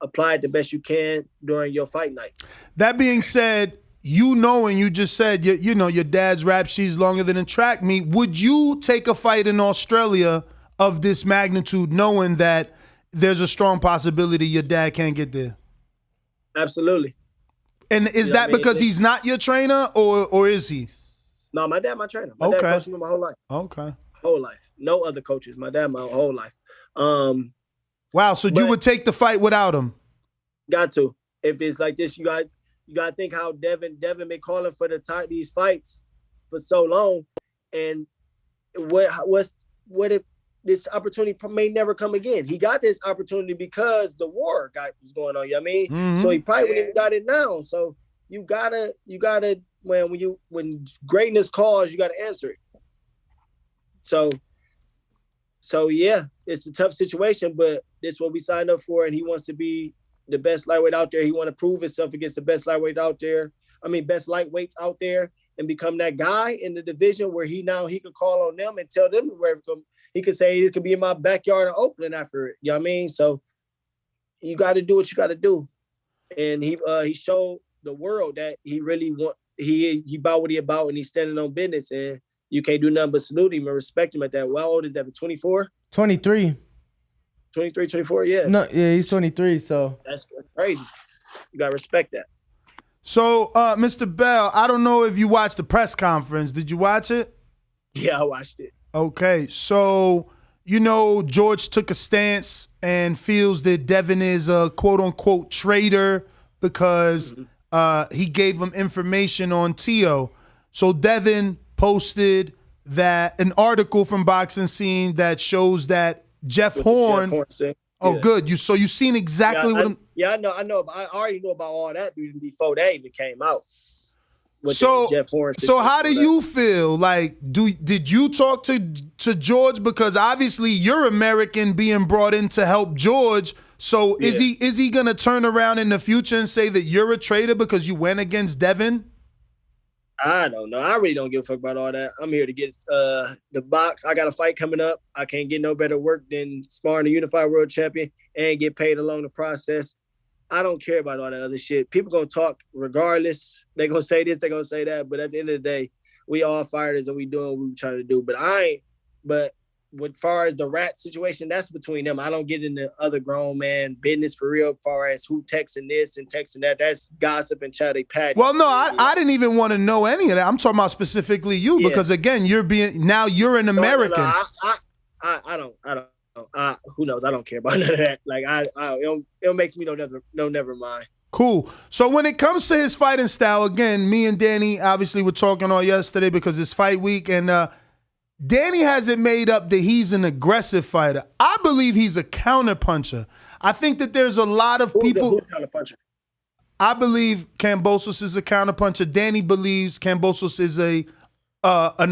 apply it the best you can during your fight night. That being said, and you just said, your dad's rap sheet's longer than a track meet. Would you take a fight in Australia of this magnitude knowing that there's a strong possibility your dad can't get there? Absolutely. And is that because he's not your trainer or is he? No, my dad, my trainer. My dad coached me my whole life. Okay. Whole life. No other coaches. My dad, my whole life. Wow. So you would take the fight without him? Got to. If it's like this, you got to think how Devin been calling for these fights for so long, and what if this opportunity may never come again? He got this opportunity because the war was going on. You know what I mean? Mm-hmm. So he probably wouldn't even got it now. So you gotta when greatness calls, you gotta answer it. So yeah, it's a tough situation, but this is what we signed up for, and he wants to be the best lightweight out there. He want to prove himself against the best lightweight out there. Best lightweights out there, and become that guy in the division where he could call on them and tell them where he could say it could be in my backyard in Oakland after it. You know what I mean? So you got to do what you got to do, and he showed the world that he really he about what he about, and he's standing on business, and you can't do nothing but salute him and respect him at that. How old is that? 24? 23. 23, 24, yeah. No, yeah, he's 23, so. That's crazy. You got to respect that. So, Mr. Bell, I don't know if you watched the press conference. Did you watch it? Yeah, I watched it. Okay, so George took a stance and feels that Devin is a quote-unquote traitor because he gave him information on Tio. So Devin posted an article from Boxing Scene that shows that Jeff Horn said. Oh, good. You seen exactly what? I know. I already know about all that before that even came out. So how do you feel? Like, did you talk to George? Because obviously you're American being brought in to help George. So is he gonna turn around in the future and say that you're a traitor because you went against Devin? I don't know. I really don't give a fuck about all that. I'm here to get the box. I got a fight coming up. I can't get no better work than sparring a unified world champion and get paid along the process. I don't care about all that other shit. People gonna talk regardless. They gonna say this, they gonna say that. But at the end of the day, we all fighters and we doing what we trying to do. But as far as the rat situation, that's between them. I don't get into other grown man business for real. As far as who texting this and texting that, that's gossip and chatty patty. Well, no, I didn't even want to know any of that. I'm talking about specifically you because again, you're an American. No, I don't. Who knows? I don't care about none of that. Like it makes me never mind. Cool. So when it comes to his fighting style, again, me and Danny obviously were talking all yesterday because it's fight week, and Danny has it made up that he's an aggressive fighter. I believe he's a counterpuncher. I think that there's a lot of people. Who's a counterpuncher? I believe Kambosos is a counterpuncher. Danny believes Kambosos is an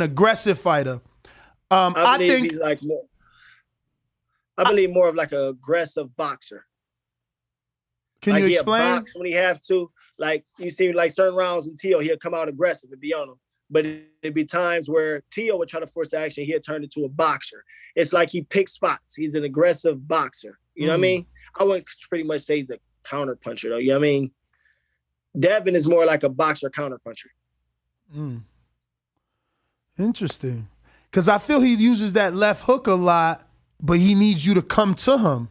aggressive fighter. I think he's like more. I believe more of like an aggressive boxer. Can you explain? He'll box when he have to. Like you see, like certain rounds in Tio, he'll come out aggressive and be on him. But it'd be times where Tio would try to force the action, he'll turn into a boxer. It's like he picks spots. He's an aggressive boxer. You know what I mean? I wouldn't pretty much say he's a counter puncher though. You know what I mean? Devin is more like a boxer counter puncher. Interesting. Because I feel he uses that left hook a lot, but he needs you to come to him.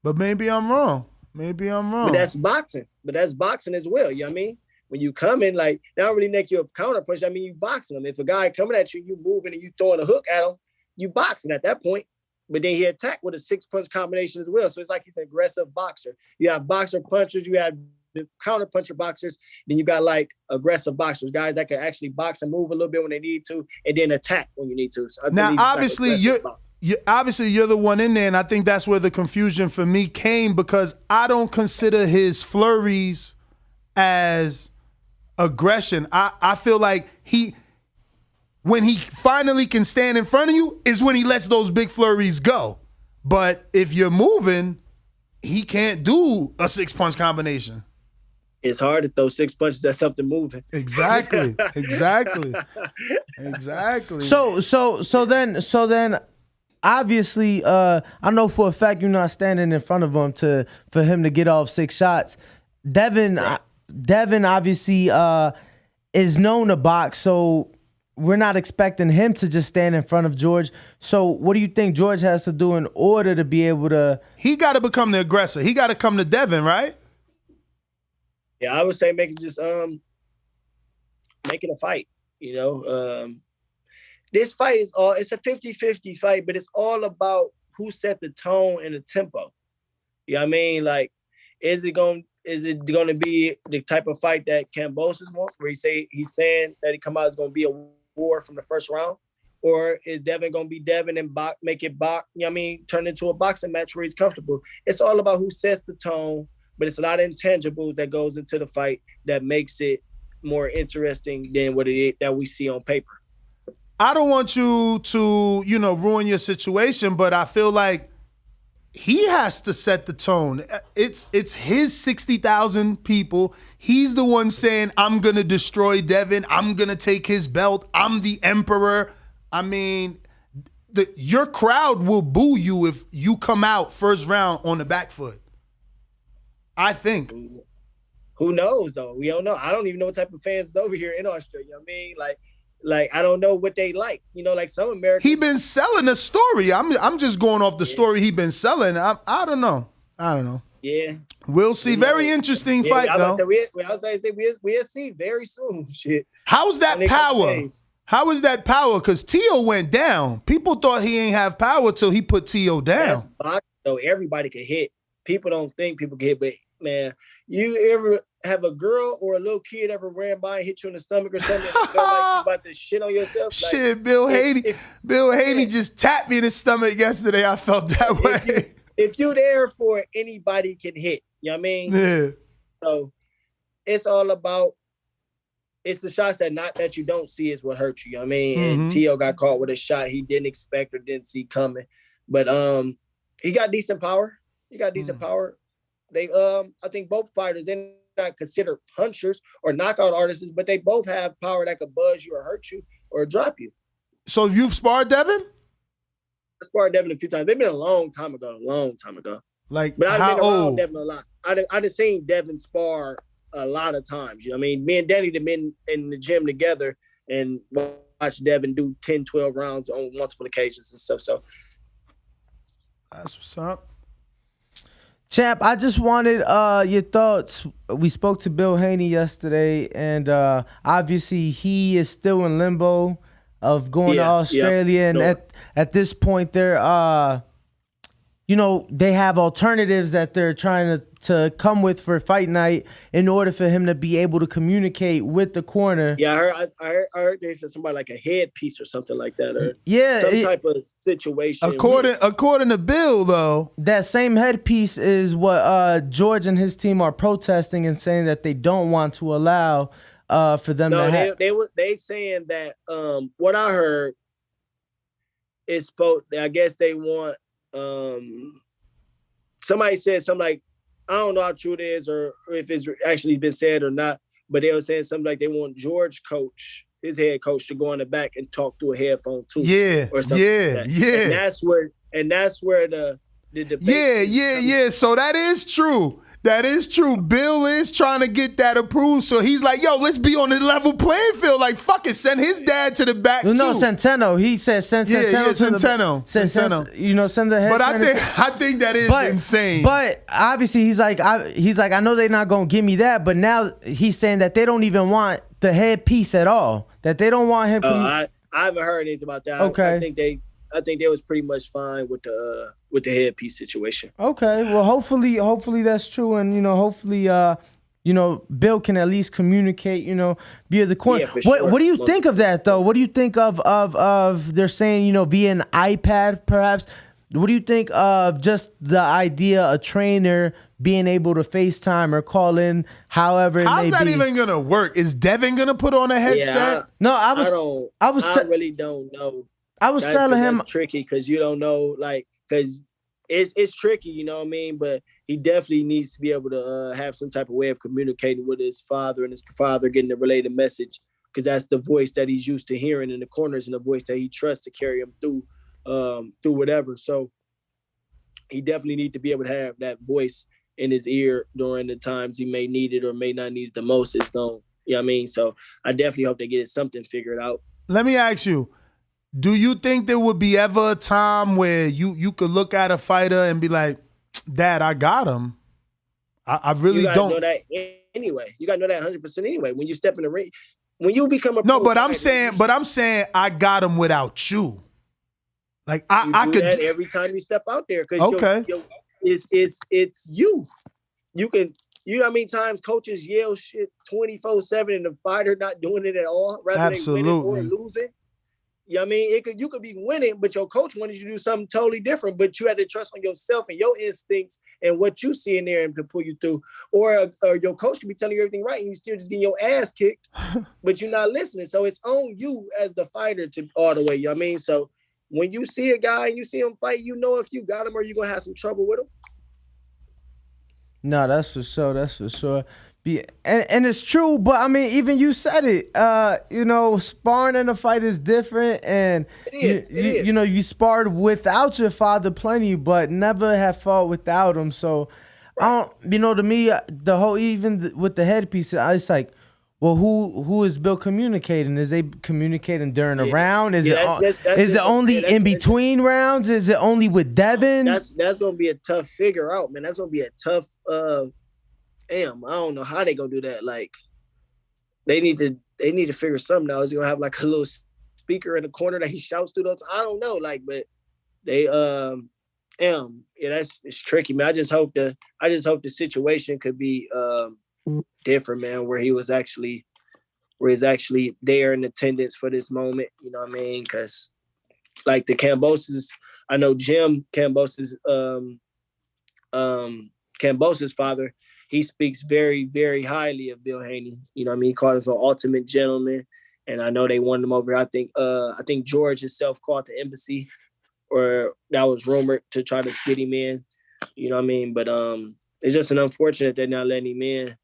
But maybe I'm wrong. But that's boxing. But that's boxing as well. You know what I mean? When you come in, like, they don't really make you a counter punch. I mean, you boxing them. If a guy coming at you, you moving and you throwing a hook at him, you boxing at that point. But then he attack with a 6-punch combination as well. So it's like he's an aggressive boxer. You have boxer punchers, you have the counter puncher boxers, then you got like aggressive boxers, guys that can actually box and move a little bit when they need to, and then attack when you need to. So now, obviously, you're the one in there, and I think that's where the confusion for me came because I don't consider his flurries as aggression. I feel like when he finally can stand in front of you is when he lets those big flurries go. But if you're moving, he can't do a 6-punch combination. It's hard to throw 6 punches at something moving. Exactly. So then obviously, I know for a fact you're not standing in front of him for him to get off 6 shots. Devin obviously is known to box, so we're not expecting him to just stand in front of George. So what do you think George has to do in order to be able to? He got to become the aggressor. He got to come to Devin, right? Yeah, I would say making a fight. You know, this fight it's a 50-50 fight, but it's all about who set the tone and the tempo. You know what I mean? Like, is it going to be the type of fight that Kambosos wants, where he's saying that he come out is going to be a war from the first round? Or is Devin going to be Devin and make it box, you know what I mean, turn into a boxing match where he's comfortable? It's all about who sets the tone, but it's a lot of intangibles that goes into the fight that makes it more interesting than what it is that we see on paper. I don't want you to, ruin your situation, but I feel like he has to set the tone. It's his 60,000 people. He's the one saying, I'm going to destroy Devin. I'm going to take his belt. I'm the emperor. I mean, your crowd will boo you if you come out first round on the back foot. I think. Who knows, though? We don't know. I don't even know what type of fans is over here in Australia. You know what I mean? Like I don't know what they like. Like some Americans. He been selling a story. I'm just going off the story he been selling. I don't know. Yeah. We'll see. Very interesting fight, though. We'll see very soon. Shit. How's that power? How is that power? Because T.O. went down. People thought he ain't have power till he put T.O. down. That's boxing, though. Everybody can hit. People don't think people can hit, but man, you ever have a girl or a little kid ever ran by and hit you in the stomach or something and felt like you about to shit on yourself? Shit, like, Bill Haney just tapped me in the stomach yesterday. I felt that way. If you're there for it, anybody can hit. You know what I mean? Yeah. So it's all about, it's the shots that you don't see is what hurts you. You know what I mean? Mm-hmm. And T.O. got caught with a shot he didn't expect or didn't see coming. But he got decent power. Power. They I think both fighters, they're not considered punchers or knockout artists, but they both have power that could buzz you or hurt you or drop you. So you've sparred Devin? I sparred Devin a few times. They've been a long time ago. Like, but I've how been around old? Devin a lot. I just seen Devin spar a lot of times. You know what I mean? Me and Danny have been in the gym together and watched Devin do 10, 12 rounds on multiple occasions and stuff. So that's what's up. Champ, I just wanted your thoughts. We spoke to Bill Haney yesterday, and obviously he is still in limbo of going to Australia. And at this point, they're, they have alternatives that they're trying to come with for fight night in order for him to be able to communicate with the corner. Yeah, I heard they said somebody like a headpiece or something like that, or some type of situation. According to Bill, though, that same headpiece is what George and his team are protesting and saying that they don't want to allow for them to have. They saying that what I heard is I guess they want somebody said something like, I don't know how true it is or if it's actually been said or not, but they were saying something like they want George coach, his head coach, to go in the back and talk through a headphone too. Yeah, or something like that. And that's where the debate. Yeah. So that is true. Bill is trying to get that approved. So he's like, yo, let's be on the level playing field. Like, fuck it, send his dad to the back too. No, Centeno. He said send Centeno to Centeno. Send the head. But I think that is insane. But obviously he's like, I know they're not gonna give me that. But now he's saying that they don't even want the headpiece at all. That they don't want him. I haven't heard anything about that. Okay. I think they was pretty much fine with the headpiece situation. Okay, well, hopefully that's true, and hopefully, Bill can at least communicate, via the corner. Yeah, sure. What do you think of that, though? What do you think of they're saying, via an iPad, perhaps? What do you think of just the idea of a trainer being able to FaceTime or call in, however it may be? How's that even gonna work? Is Devin gonna put on a headset? I really don't know. I was telling him it's tricky because you don't know, because it's tricky, you know what I mean? But he definitely needs to be able to have some type of way of communicating with his father and his father getting to relay the message, because that's the voice that he's used to hearing in the corners and the voice that he trusts to carry him through whatever. So he definitely need to be able to have that voice in his ear during the times he may need it or may not need it the most. It's going, you know what I mean? So I definitely hope they get something figured out. Let me ask you, do you think there would be ever a time where you could look at a fighter and be like, Dad, I got him? I really don't. You got to know that anyway. You got to know that 100% anyway. When you step in the ring, when you become a no, but I'm saying I got him without you. Like I could do that every time you step out there, because okay, it's you. You can. You know how many times coaches yell shit 24/7 and the fighter not doing it at all, rather than winning or losing. You know what I mean? You could be winning, but your coach wanted you to do something totally different, but you had to trust on yourself and your instincts and what you see in there and to pull you through. Or your coach could be telling you everything right and you still just getting your ass kicked, but you're not listening. So it's on you as the fighter to all the way. You know what I mean? So when you see a guy and you see him fight, you know if you got him or you're going to have some trouble with him. No, that's for sure. That's for sure. And it's true, but I mean, even you said it. Sparring in a fight is different, and it is. You sparred without your father plenty, but never have fought without him. So, right. To me, the whole, even with the headpiece, it's like, well, who is Bill communicating? Is they communicating during a round? Is it only in between rounds? Is it only with Devin? That's gonna be a tough figure out, man. That's gonna be a tough. Damn, I don't know how they gonna do that. Like, they need to figure something out. Is gonna have like a little speaker in the corner that he shouts through those. I don't know, like, but they yeah, it's tricky, man. I just hope the situation could be different, man, where he's actually there in attendance for this moment. You know what I mean? Because like the Kambosos, I know Jim Kambosos, Kambosos' father, he speaks very, very highly of Bill Haney. You know what I mean? He called him an ultimate gentleman. And I know they wanted him over. I think George himself called the embassy, or that was rumored, to try to get him in. You know what I mean? But it's just an unfortunate they're not letting him in.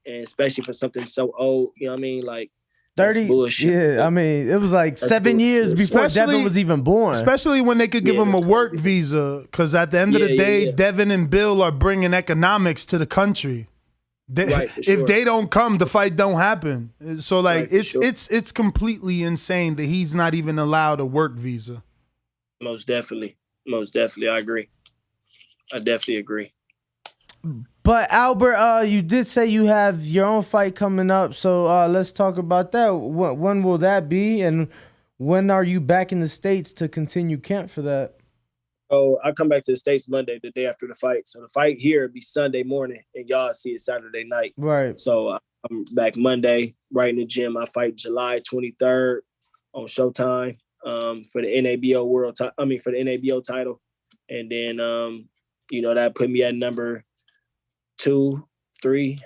And especially for something so old, you know what I mean? Like 30 bullshit. Yeah, I mean, it was like 7 years before Devin was even born. Especially when they could give him a work visa, because at the end of the day, Devin and Bill are bringing economics to the country. If they don't come, the fight don't happen. So like it's completely insane that he's not even allowed a work visa. Most definitely, I agree. I definitely agree. But Albert, you did say you have your own fight coming up, so let's talk about that. When will that be, and when are you back in the States to continue camp for that? Oh, I come back to the States Monday, the day after the fight. So the fight here will be Sunday morning, and y'all see it Saturday night. Right. So I'm back Monday, right in the gym. I fight July 23rd on Showtime for the NABO for the NABO title, and then that put me at number 2, 3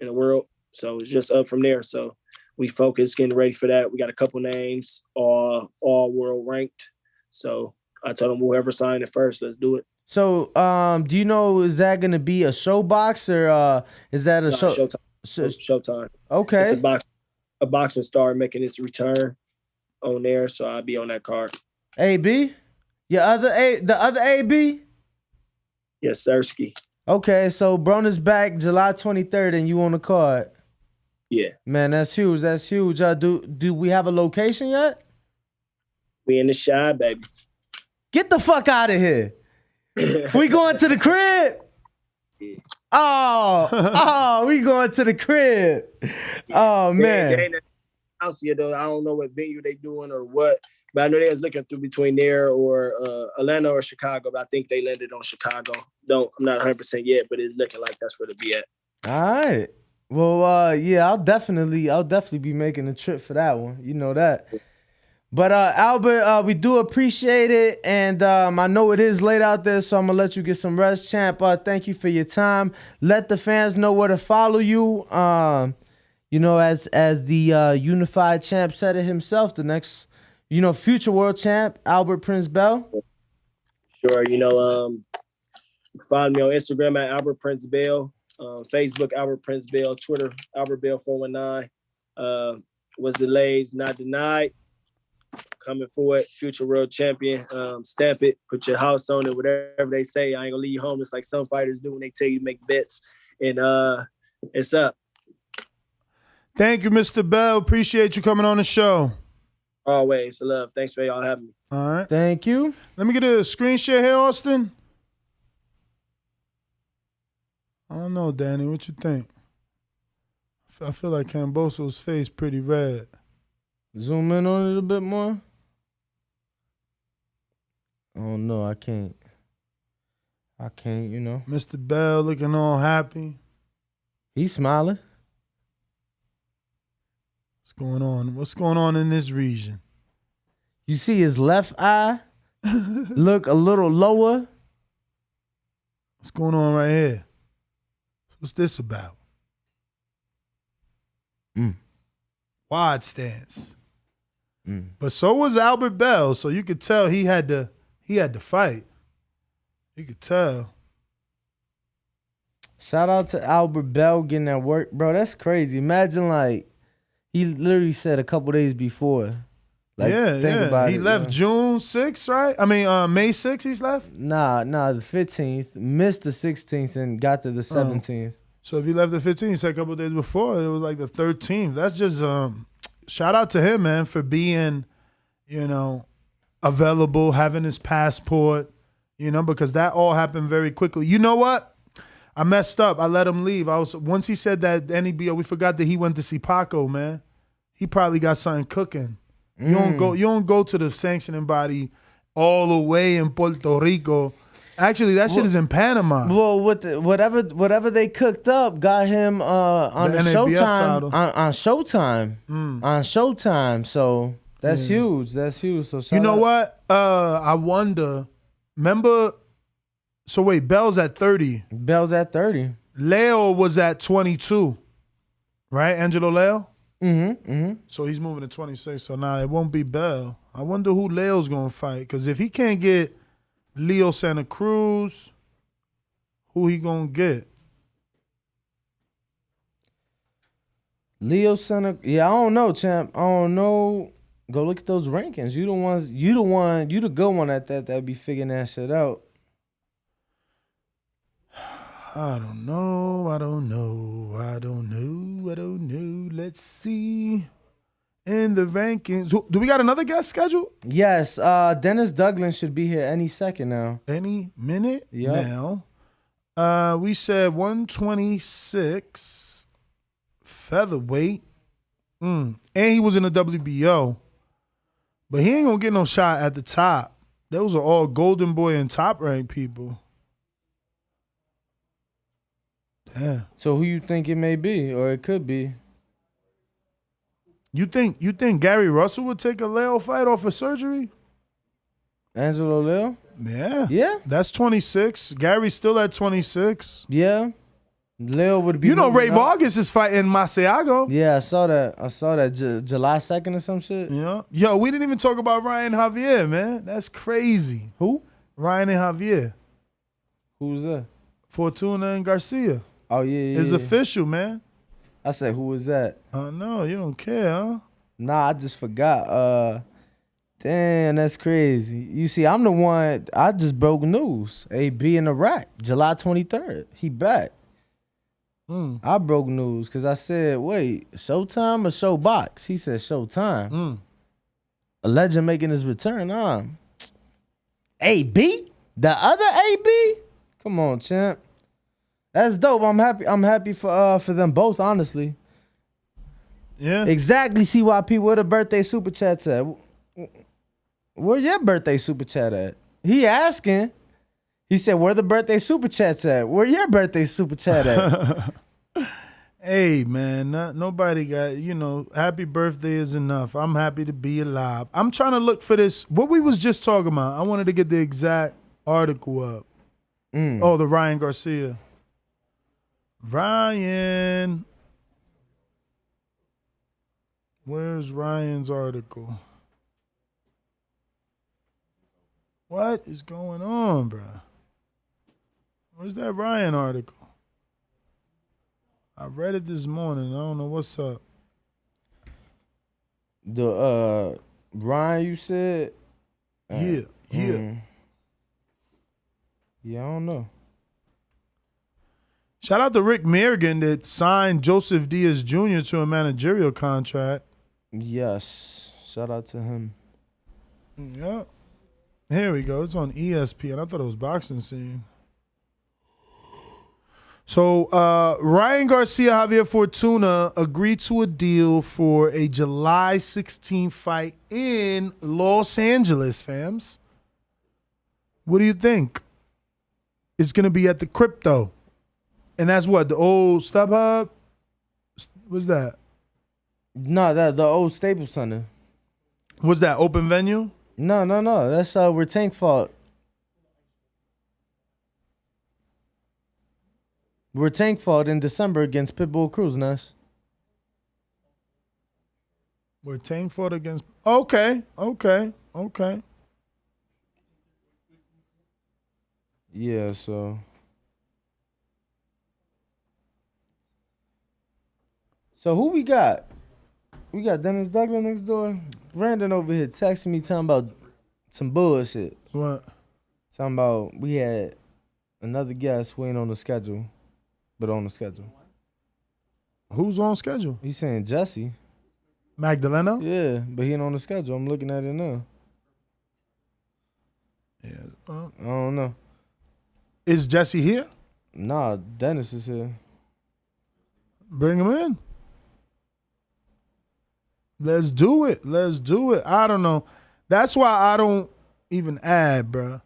in the world. So it's just up from there. So we focus getting ready for that. We got a couple names, all world ranked. So I told them whoever signed it first, let's do it. So do you know, is that going to be a show box, or is that a show? Showtime. Showtime. Okay. It's a boxing star making its return on there. So I'll be on that card. AB? The other AB? Yes, Sirski. Okay, so Broner's back July 23rd, and you on the card. Yeah. Man, that's huge. That's huge. Do we have a location yet? We in the shy, baby. Get the fuck out of here. We going to the crib? Yeah. Oh, we going to the crib. Oh, man. They ain't house yet, though. I don't know what venue they doing or what, but I know they was looking through between there or Atlanta or Chicago, but I think they landed on Chicago. I'm not 100% yet, but it's looking like that's where to be at. All right. Well, yeah, I'll definitely be making a trip for that one. You know that. But Albert, we do appreciate it, and I know it is late out there, so I'm gonna let you get some rest, champ. Thank you for your time. Let the fans know where to follow you. As the unified champ said it himself, the next, future world champ, Albert Prince Bell. Sure, follow me on Instagram at Albert Prince Bell, Facebook Albert Prince Bell, Twitter Albert Bell 419. Was delayed, not denied. Coming for it, future world champion. Stamp it, put your house on it, whatever they say. I ain't gonna leave you homeless like some fighters do when they tell you to make bets. And it's up. Thank you, Mr. Bell. Appreciate you coming on the show. Always. Love. Thanks for y'all having me. All right. Thank you. Let me get a screen share here, Austin. I don't know, Danny. What you think? I feel like Kambosos' face pretty red. Zoom in on it a bit more. Oh no, I can't. Mr. Bell looking all happy. He's smiling. What's going on? What's going on in this region? You see his left eye look a little lower. What's going on right here? What's this about? Wide stance. But so was Albert Bell, so you could tell he had to fight. You could tell. Shout out to Albert Bell getting that work, bro. That's crazy. Imagine, like, he literally said a couple days before. Like, think about it. He left June 6th, right? I mean, May 6th he's left? Nah, the 15th. Missed the 16th and got to the 17th. So if he left the 15th, he said a couple days before, it was like the 13th. That's just shout out to him, man, for being, available, having his passport, because that all happened very quickly. You know what? I messed up. I let him leave. Once he said that NEBO, we forgot that he went to see Paco, man. He probably got something cooking. You don't go to the sanctioning body all the way in Puerto Rico. Actually, that shit is in Panama. Well, whatever they cooked up got him on the Showtime on Showtime on Showtime. So that's huge. That's huge. So you know what? I wonder. Remember? So wait, Bell's at 30. Bell's at 30. Leo was at 22, right? Angelo Leo. Mm-hmm. So he's moving to 26. So now it won't be Bell. I wonder who Leo's gonna fight. Because if he can't get Leo Santa Cruz, who he gonna get? Leo Santa. Yeah, I don't know, champ. I don't know. Go look at those rankings. You the good one at that be figuring that shit out. I don't know. Let's see. In the rankings. Do we got another guest scheduled? Yes. Denis Douglin should be here any second now. Any minute Yep. now. We said 126 featherweight. And he was in the WBO. But he ain't gonna get no shot at the top. Those are all Golden Boy and top ranked people. Damn. So who you think it may be, or it could be? You think Gary Russell would take a Leo fight off of surgery? Angelo Leo? Yeah. Yeah. That's 26. Gary's still at 26. Yeah. Leo would be. You know Ray moving up. Vargas is fighting Maciago. Yeah, I saw that. July 2nd or some shit. Yeah. Yo, we didn't even talk about Ryan Javier, man. That's crazy. Who? Ryan and Javier. Who's that? Fortuna and Garcia. Oh, yeah. It's official, man. I said, who was that? No, you don't care, huh? Nah, I just forgot. Damn, that's crazy. You see, I'm the one, I just broke news. AB in Iraq, July 23rd. He back. I broke news because I said, wait, Showtime or Showbox? He said Showtime. A legend making his return. AB? The other AB? Come on, champ. That's dope. I'm happy for them both, honestly. Yeah. Exactly. See why people, where the birthday super chats at? Where your birthday super chat at? He asking. He said, where the birthday super chats at? Where your birthday super chat at? Hey, man, nobody got, happy birthday is enough. I'm happy to be alive. I'm trying to look for this. What we was just talking about. I wanted to get the exact article up. Oh, the Ryan Garcia. Ryan. Where's Ryan's article? What is going on, bro? Where's that Ryan article? I read it this morning. I don't know what's up. The Ryan, you said? Yeah. Yeah, I don't know. Shout out to Rick Merrigan that signed Joseph Diaz Jr. to a managerial contract. Yes. Shout out to him. Yep. Here we go. It's on ESPN. I thought it was boxing scene. So Ryan Garcia, Javier Fortuna agreed to a deal for a July 16th fight in Los Angeles, fams. What do you think? It's going to be at the Crypto. And that's what, the old StubHub? What's that? No, the old Staples Center. What's that, open venue? No. That's where Tank fought. Where Tank fought in December against Pitbull Cruz, Ness. Where Tank fought against... Okay. Yeah, so... So who we got? We got Denis Douglin next door. Brandon over here texting me talking about some bullshit. What? Talking about we had another guest who ain't on the schedule, but on the schedule. Who's on schedule? He's saying Jesse. Magdaleno? Yeah, but he ain't on the schedule. I'm looking at it now. Yeah. I don't know. Is Jesse here? Nah, Dennis is here. Bring him in. Let's do it. Let's do it. I don't know. That's why I don't even add, bro.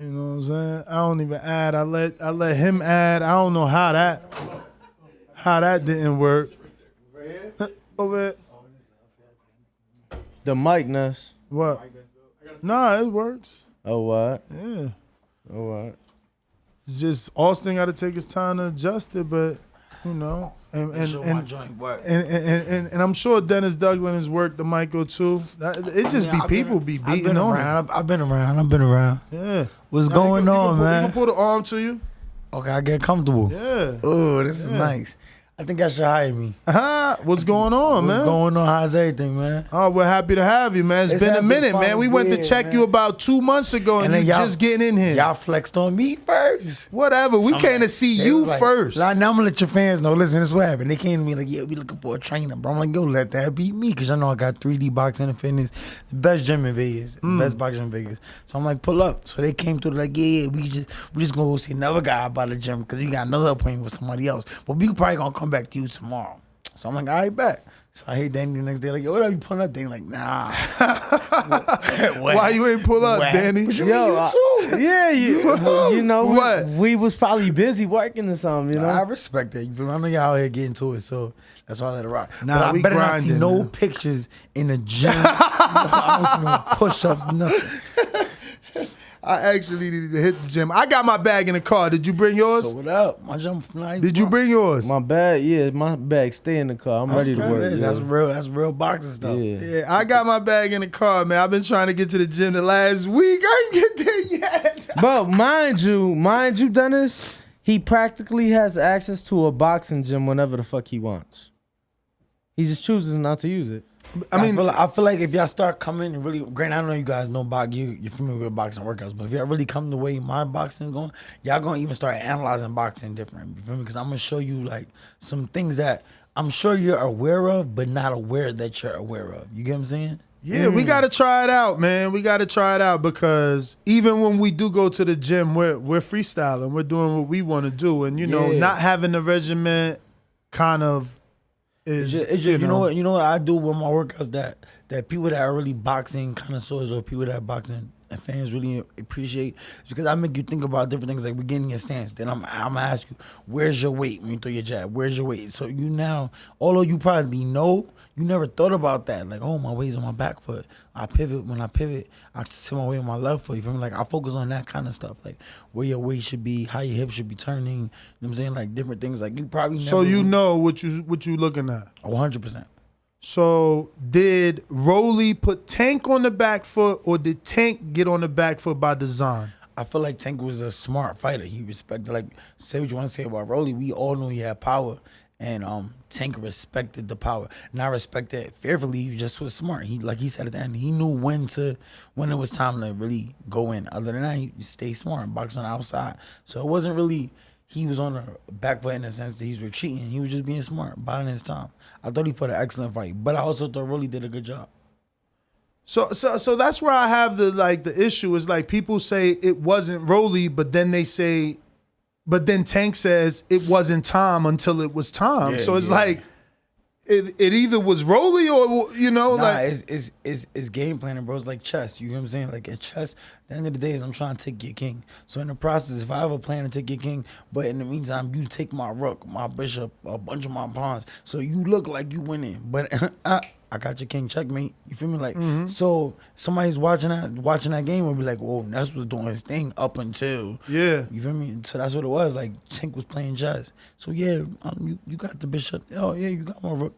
You know what I'm saying? I don't even add. I let him add. I don't know how that didn't work. Over there. The mic, Ness. What? Nah, it works. Oh, what? Yeah. Oh, what? It's just Austin got to take his time to adjust it, but you know, and I'm sure Denis Douglin has worked the Michael too. It just be people be beating on it. I've been around. Yeah. What's going on, man? You can pull the arm to you. Okay, I get comfortable. Yeah. Oh, this is nice. I think I should hire me. What's going on, man? What's going on? How's everything, man? Oh, we're happy to have you, man. It's been a minute, man. We went to check you about 2 months ago, and you just getting in here. Y'all flexed on me first. Whatever. We came to see you first. Now I'm gonna let your fans know. Listen, this is what happened. They came to me like, yeah, we looking for a trainer, bro. I'm like, yo, let that beat me, because I know I got 3D boxing and fitness, the best gym in Vegas, the best boxing in Vegas. So I'm like, pull up. So they came through like, yeah, we just gonna go see another guy about the gym because you got another appointment with somebody else. But we probably gonna come back to you tomorrow. So I'm like, all right, bet. So I hit Danny the next day, like, yo, what are you pulling up? Danny like, nah. Why you ain't pull up, Danny? Yo, you know, what? We was probably busy working or something, you know? I respect that. I know y'all out here getting to it, so that's why I let it rock. Nah, but I we better not see grinding, no man. pictures in the gym. I don't see no push-ups, nothing. I actually needed to hit the gym. I got my bag in the car. Did you bring yours? So what up? My gym flying. Did you bring yours? My bag stay in the car. I'm ready to work. That's real boxing stuff. Yeah, I got my bag in the car, man. I've been trying to get to the gym the last week. I ain't get there yet. But mind you, Dennis, he practically has access to a boxing gym whenever the fuck he wants. He just chooses not to use it. I feel like if y'all start coming and really, granted, I know you guys know you're familiar with boxing workouts, but if y'all really come the way my boxing is going, y'all gonna even start analyzing boxing different. You feel me? Because I'm gonna show you like some things that I'm sure you're aware of, but not aware that you're aware of. You get what I'm saying? Yeah, we got to try it out, man. We got to try it out because even when we do go to the gym, we're freestyling. We're doing what we want to do. And, you know, not having the regiment kind of is, you know what I do with my workouts that people that are really boxing connoisseurs or people that are boxing and fans really appreciate, because I make you think about different things, like we're getting your stance. Then I'm gonna ask you, where's your weight when you throw your jab? Where's your weight? So you now, although you probably know, you never thought about that. Like, oh, my weight's on my back foot. I pivot. When I pivot, I sit my weight on my left foot. You feel me? Like, I focus on that kind of stuff. Like, where your weight should be, how your hips should be turning. You know what I'm saying? Like, different things. Like, you probably never. So you know what you looking at? 100%. So did Rolly put Tank on the back foot, or did Tank get on the back foot by design? I feel like Tank was a smart fighter. He respected, like, say what you want to say about Rolly. We all know he had power. And Tank respected the power. Not respected it fearfully, he just was smart. He, like he said at the end, he knew when it was time to really go in. Other than that, he stayed smart and boxed on the outside. So it wasn't really he was on the back foot in the sense that he's retreating. He was just being smart, biding his time. I thought he fought an excellent fight, but I also thought Rolly did a good job. So that's where I have the issue is, like, people say it wasn't Rolly, but then Tank says it wasn't time until it was time. So it's like it either was Rolly or, you know, it's game planning, bro. It's like chess. You know what I'm saying? Like at chess, at the end of the day is I'm trying to take your king. So in the process, if I have a plan to take your king, but in the meantime you take my rook, my bishop, a bunch of my pawns, so you look like you winning, but I got your king, checkmate. You feel me? Like, so somebody's watching that game will be like, whoa, Ness was doing his thing up until. Yeah. You feel me? So that's what it was. Like, Tank was playing chess. So, yeah, you got the bishop. Oh, yeah, you got my rook.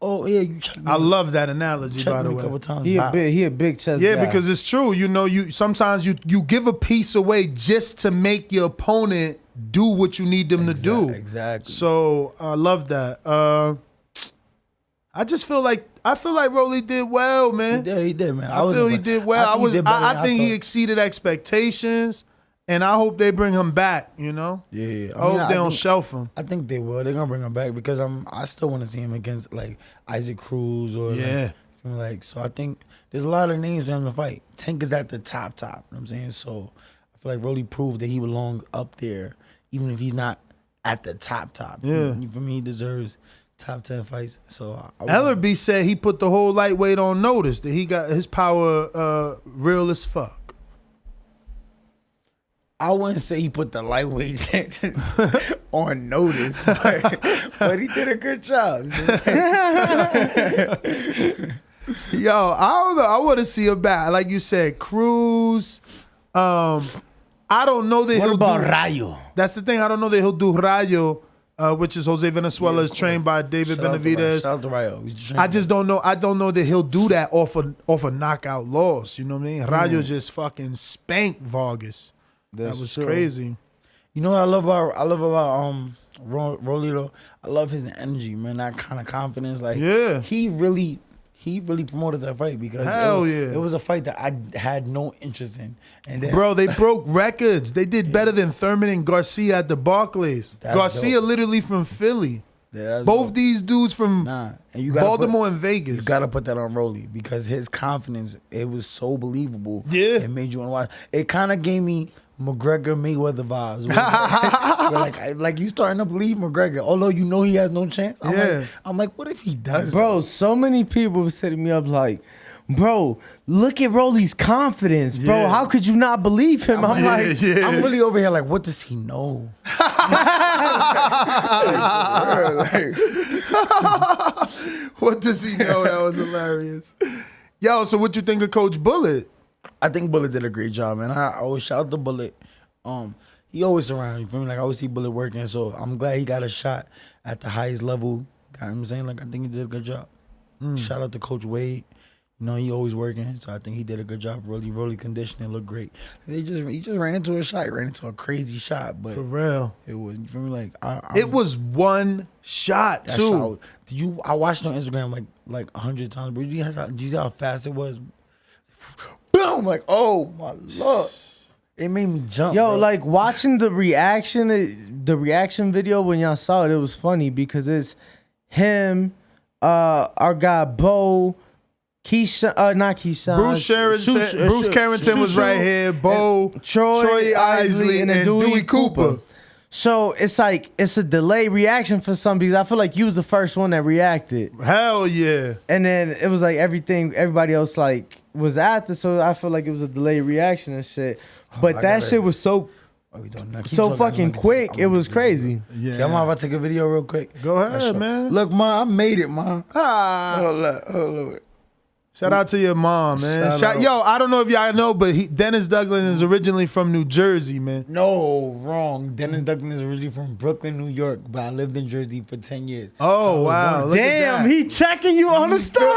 Oh, yeah, you checked me. I love that analogy, by the way. A couple times. He a big chess guy. Yeah, because it's true. You know, sometimes you give a piece away just to make your opponent do what you need them to do. Exactly. So, I love that. I feel like Rolly did well, man. He did, man. I feel he did well. I think he exceeded expectations, and I hope they bring him back. You know. Yeah. I hope they don't shelf him. I think they will. They're gonna bring him back because I still want to see him against like Isaac Cruz or so I think there's a lot of names for him to fight. Tank is at the top. You know what I'm saying? So I feel like Rolly proved that he belongs up there, even if he's not at the top. Yeah. For me, he deserves top 10 fights. So Ellerby said he put the whole lightweight on notice, that he got his power real as fuck. I wouldn't say he put the lightweight on notice, but he did a good job. Yo, I don't know. I want to see him back. Like you said, Cruz. I don't know that What he'll about do Rayo? That's the thing. I don't know that he'll do Rayo, which is Jose Venezuela, is trained by David Benavidez. Shout out to Rayo. I just don't know. I don't know that he'll do that off a knockout loss. You know what I mean? Rayo just fucking spanked Vargas. That was crazy. You know what I love about Rolito? I love his energy, man. That kind of confidence. Like, he really promoted that fight because it was a fight that I had no interest in. And then, bro, they broke records. They did better than Thurman and Garcia at the Barclays. Garcia literally from Philly. Both these dudes from Baltimore and Vegas. You gotta put that on Rolly because his confidence, it was so believable. Yeah. It made you want to watch. It kind of gave me McGregor Mayweather vibes. like you starting to believe McGregor, although you know he has no chance. I'm like, what if he does? Bro, so many people were setting me up like, bro, look at Rolly's confidence, bro. Yeah. How could you not believe him? I'm like, I'm really over here like, what does he know? What does he know? That was hilarious. Yo, so what you think of Coach Bullet? I think Bullet did a great job, man. I always shout out to Bullet. He always around. You feel me? Like I always see Bullet working, so I'm glad he got a shot at the highest level. You know what I'm saying? Like I think he did a good job. Shout out to Coach Wade. You know, he always working, so I think he did a good job. Really conditioning, looked great. He just ran into a shot, ran into a crazy shot, but for real, it was. You feel me? Like it was one shot too. I watched it on Instagram like 100 times, but did you see how fast it was? Boom! Like, oh my Lord. It made me jump. yo, bro. like watching the reaction video when y'all saw it, it was funny because it's him, our guy Bo, Keyshawn, not Keyshawn. Bruce Carrington was right here. Bo, Troy Isley, and then Dewey Cooper. So it's like it's a delayed reaction for some because I feel like you was the first one that reacted. Hell yeah! And then it was like everybody else like was after, so I feel like it was a delayed reaction and shit. But that shit was so fucking quick. It was crazy. Yeah, I'm about to take a video real quick. Go ahead, man. Look, ma, I made it, ma. Hold up. Shout out to your mom, man. Yo, I don't know if y'all know, but Denis Douglin is originally from New Jersey, man. No, wrong. Dennis Douglin is originally from Brooklyn, New York, but I lived in Jersey for 10 years. Oh, wow. Damn, he checking you on the story.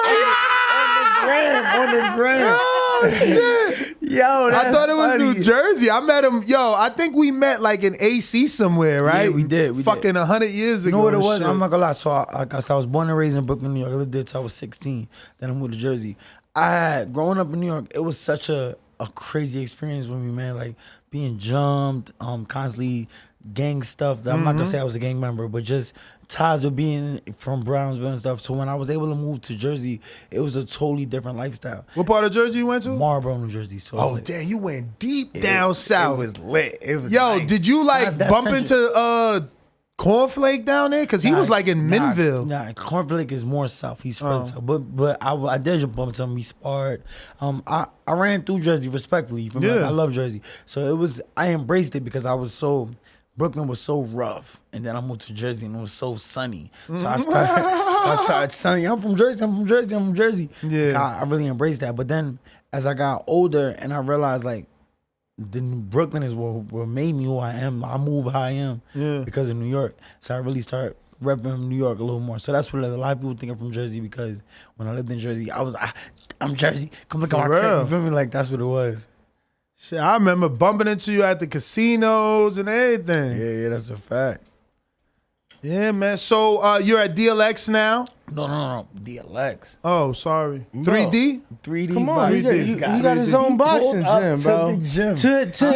On the gram. Oh, shit. Yo, I thought it was New Jersey. I met him. Yo, I think we met like in AC somewhere, right? Yeah, we did. Fucking 100 years ago. You know what it was? Shit. I'm not gonna lie. So I was born and raised in Brooklyn, New York. I lived there till I was 16. Then I moved to Jersey. Growing up in New York, it was such a crazy experience with me, man. Like being jumped, constantly gang stuff. I'm not gonna say I was a gang member, but just ties with being from Brownsville and stuff. So when I was able to move to Jersey, it was a totally different lifestyle. What part of Jersey you went to? Marlboro, New Jersey. So damn, you went deep down south. It was lit. It was Yo, nice. did you like bump into Cornflake down there? Because he was like in Minville. Nah, Cornflake is more south. He's further south. But I did bump into him. We sparred. I ran through Jersey respectfully. You feel me? Like, I love Jersey. So I embraced it because Brooklyn was so rough, and then I moved to Jersey and it was so sunny. So I started sunny. I'm from Jersey. Yeah, I really embraced that. But then as I got older and I realized like Brooklyn is what made me who I am. I move how I am because of New York. So I really started repping New York a little more. So that's what a lot of people think I'm from Jersey because when I lived in Jersey, I'm Jersey. Come look at my crib. You feel me? Like that's what it was. Shit, I remember bumping into you at the casinos and everything. Yeah, that's a fact. Yeah, man. So you're at DLX now? No. DLX. Oh, sorry. 3D? 3D. Come on, he got his own boxing gym, bro.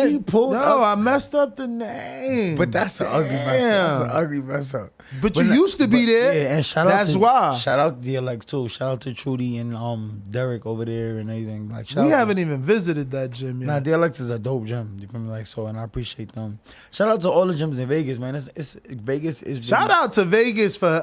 He pulled up. No, I messed up the name. But that's an ugly mess up. That's an ugly mess up. But you used to be there. Yeah, and shout out to DLX too. Shout out to Trudy and Derek over there and everything. Like we haven't even visited that gym yet. Nah, DLX is a dope gym. You feel me? Like so, and I appreciate them. Shout out to all the gyms in Vegas, man. Vegas is. Shout out to Vegas for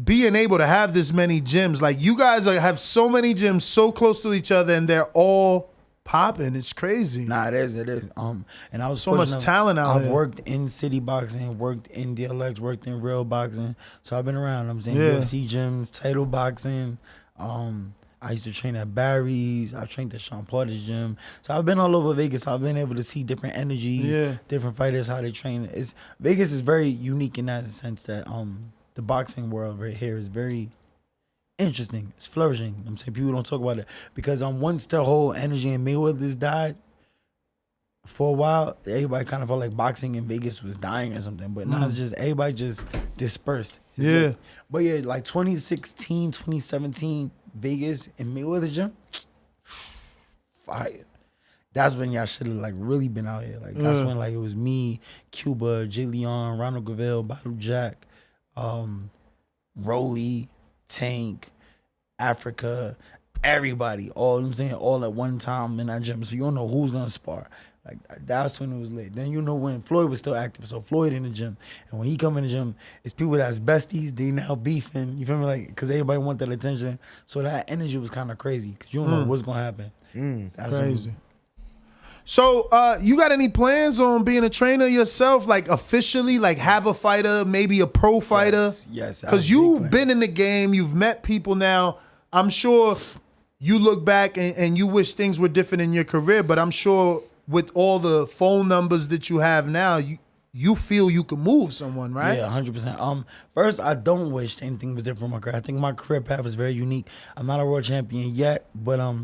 being able to have this many gyms, like you guys have so many gyms so close to each other, and they're all popping. It's crazy. Nah, it is. And I was so much talent out here. I've worked in city boxing, worked in DLX, worked in real boxing. So I've been around. I'm saying UFC gyms, title boxing. I used to train at Barry's. I trained at Sean Porter's gym. So I've been all over Vegas. I've been able to see different energies, different fighters, how they train. Vegas is very unique in that sense that the boxing world right here is very interesting. It's flourishing. I'm saying people don't talk about it because once the whole energy in Mayweather's died, for a while, everybody kind of felt like boxing in Vegas was dying or something. But now it's just everybody just dispersed. But like 2016, 2017, Vegas and Mayweather gym, fire. That's when y'all should have like really been out here. Like that's when like it was me, Cuba, Jay Leon, Ronald Gravel, Badu Jack, Rolly, Tank, Africa, everybody, all at one time in that gym. So you don't know who's gonna spar. Like that's when it was lit. Then you know when Floyd was still active. So Floyd in the gym, and when he come in the gym, it's people that's besties. They now beefing. You feel me? Like because everybody want that attention. So that energy was kind of crazy because you don't know what's gonna happen. That's crazy. So you got any plans on being a trainer yourself, like officially, like have a fighter, maybe a pro fighter? Yes. Because you've been in the game, you've met people now. I'm sure you look back and you wish things were different in your career, but I'm sure with all the phone numbers that you have now, you feel you can move someone, right? Yeah, 100%. First, I don't wish anything was different from my career. I think my career path is very unique. I'm not a world champion yet, but I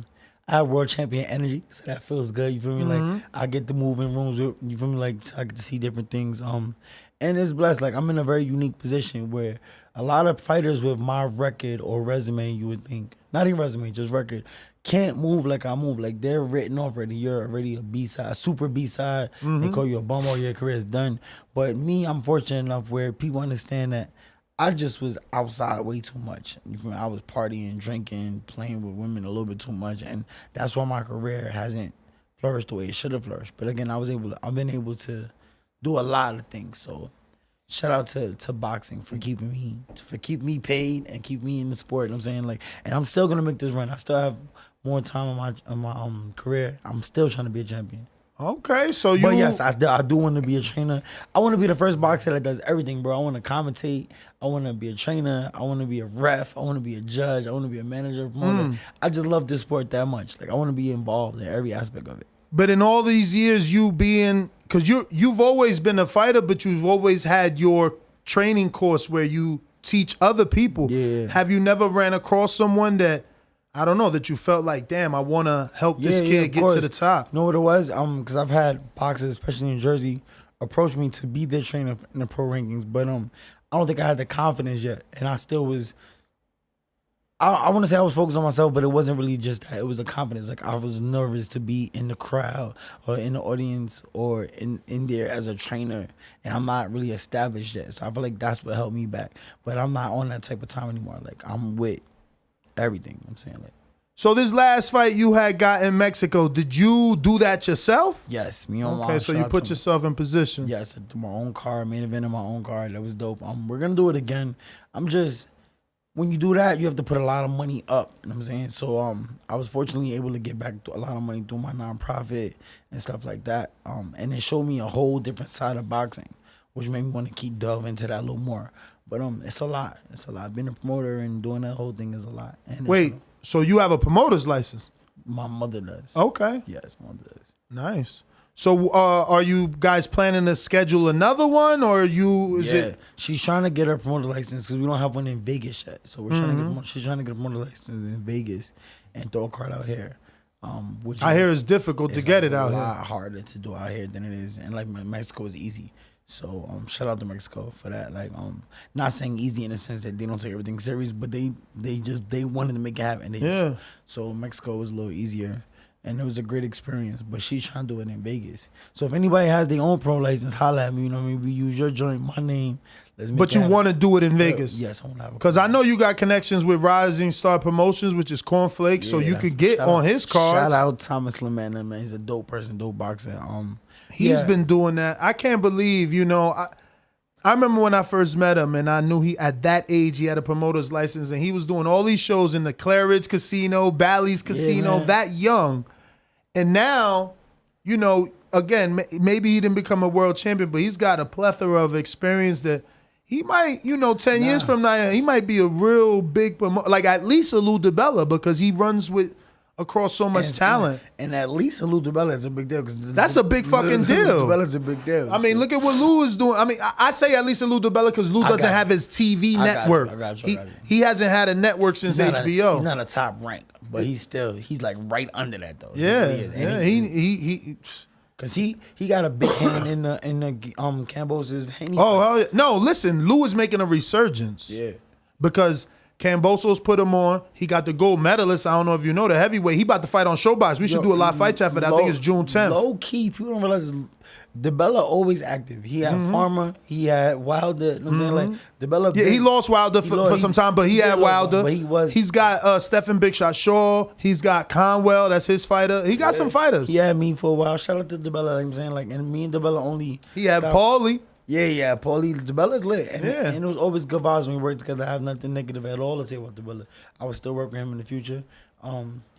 have world champion energy, so that feels good. You feel me? Like I get to move in rooms with, you feel me? Like I get to see different things. And it's blessed. Like I'm in a very unique position where a lot of fighters with my record or resume, you would think, not even resume, just record, can't move like I move. Like they're written off already. You're already a B-side, super B-side. They call you a bum or your career is done. But me, I'm fortunate enough where people understand that I just was outside way too much. I was partying, drinking, playing with women a little bit too much, and that's why my career hasn't flourished the way it should have flourished. But again, I've been able to do a lot of things. So shout out to boxing for keeping me paid and keep me in the sport. You know what I'm saying? Like, and I'm still gonna make this run. I still have more time on my career. I'm still trying to be a champion. Okay, so you. But yes, I do want to be a trainer. I want to be the first boxer that does everything, bro. I want to commentate. I want to be a trainer. I want to be a ref. I want to be a judge. I want to be a manager, promoter. I just love this sport that much. Like I want to be involved in every aspect of it. But in all these years, you being, because you've always been a fighter, but you've always had your training course where you teach other people. Yeah. Have you never ran across someone that, I don't know, that you felt like, damn, I want to help this kid get to the top? You know what it was? Because I've had boxers, especially in Jersey, approach me to be their trainer in the pro rankings, but I don't think I had the confidence yet, and I still was. I want to say I was focused on myself, but it wasn't really just that. It was the confidence. Like I was nervous to be in the crowd or in the audience or in there as a trainer, and I'm not really established yet. So I feel like that's what held me back. But I'm not on that type of time anymore. Like I'm with everything. I'm saying like. So this last fight you had got in Mexico, did you do that yourself? Yes, me on my Okay, so you put yourself in position. Yes, to my own car, main event in my own car. That was dope. We're gonna do it again. When you do that, you have to put a lot of money up. You know what I'm saying? So I was fortunately able to get back a lot of money through my nonprofit and stuff like that. And it showed me a whole different side of boxing, which made me want to keep delving into that a little more. But it's a lot. It's a lot. Being a promoter and doing that whole thing is a lot. And wait, so you have a promoter's license? My mother does. Okay. Yes, my mother does. Nice. So are you guys planning to schedule another one, or she's trying to get her promoter license because we don't have one in Vegas yet. So we're she's trying to get a promoter license in Vegas and throw a card out here. Which I hear it's difficult to get it out here. It's a lot harder to do out here than it is, and like Mexico is easy. So shout out to Mexico for that. Like not saying easy in the sense that they don't take everything serious, but they wanted to make it happen. So Mexico was a little easier. And it was a great experience, but she's trying to do it in Vegas. So if anybody has their own pro license, holla at me. You know what I mean? We use your joint, my name. But you want to do it in Vegas? Yes, I want to have it. Because I know you got connections with Rising Star Promotions, which is Cornflake, so you could get on his cards. Shout out Thomas Lamana, man. He's a dope person, dope boxer. He's been doing that. I can't believe, I remember when I first met him, and I knew he at that age he had a promoter's license, and he was doing all these shows in the Claridge Casino, Bally's Casino, that young. And now, you know, again, maybe he didn't become a world champion, but he's got a plethora of experience that he might, you know, 10 years from now, he might be a real big promoter, like at least a Lou DiBella, because he runs with across so much talent. And at least a Lou DiBella is a big deal. That's a big fucking deal. Lou DiBella's a big deal. I mean, look at what Lou is doing. I mean, I say at least a Lou DiBella because Lou doesn't have his TV network. I got you. He hasn't had a network since HBO. He's not a top rank, but he's like right under that though. Yeah, he Cause he got a big hand in the Kambosos. Oh hell yeah. No, listen, Lou is making a resurgence. Yeah, because Kambosos put him on. He got the gold medalist. I don't know if you know the heavyweight. He about to fight on Showbox. We should do a live fight chat for that. I think it's June 10th. Low key, people don't realize DiBella always active. He had Farmer. He had Wilder. You know what I'm saying? Like DiBella. Yeah, he lost Wilder for some time, but he had Wilder. But he's got Stephen Big Shot Shaw. He's got Conwell. That's his fighter. He got some fighters. He had me for a while. Shout out to DiBella. Like I'm saying, like, and me and DiBella only. He had Paulie. Yeah, Paulie. DiBella's lit. And it was always good vibes when we worked together. I have nothing negative at all to say about DiBella. I would still work with him in the future.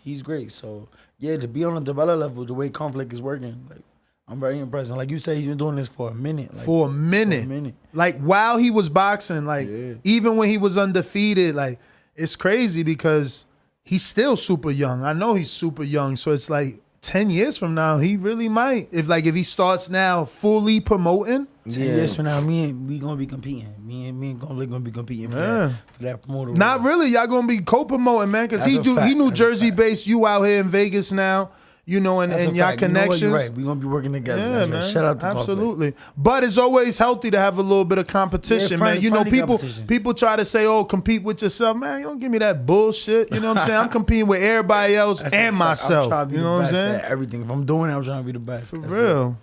He's great. So, yeah, to be on the DiBella level, the way Conflict is working, like, I'm very impressed. And like you said, he's been doing this for a minute. Like, for a minute. Like, while he was boxing, like, even when he was undefeated, like, it's crazy because he's still super young. I know he's super young. So it's like 10 years from now, he really might. If he starts now fully promoting. 10 years from now, we gonna be competing. Me and Conflict gonna be competing for that promoter. Not really. Y'all gonna be co-promoting, man, because he New Jersey based. You out here in Vegas now. You know, and y'all connections. You know what, you're right. We're going to be working together. Yeah, that's man. Right. Shout out to Absolutely. Conflict. But it's always healthy to have a little bit of competition, man. You know, people try to say, oh, compete with yourself. Man, you don't give me that bullshit. You know what I'm saying? I'm competing with everybody else and myself. I'm trying to be you know the what I'm best saying? at everything. If I'm doing it, I'm trying to be the best. For real.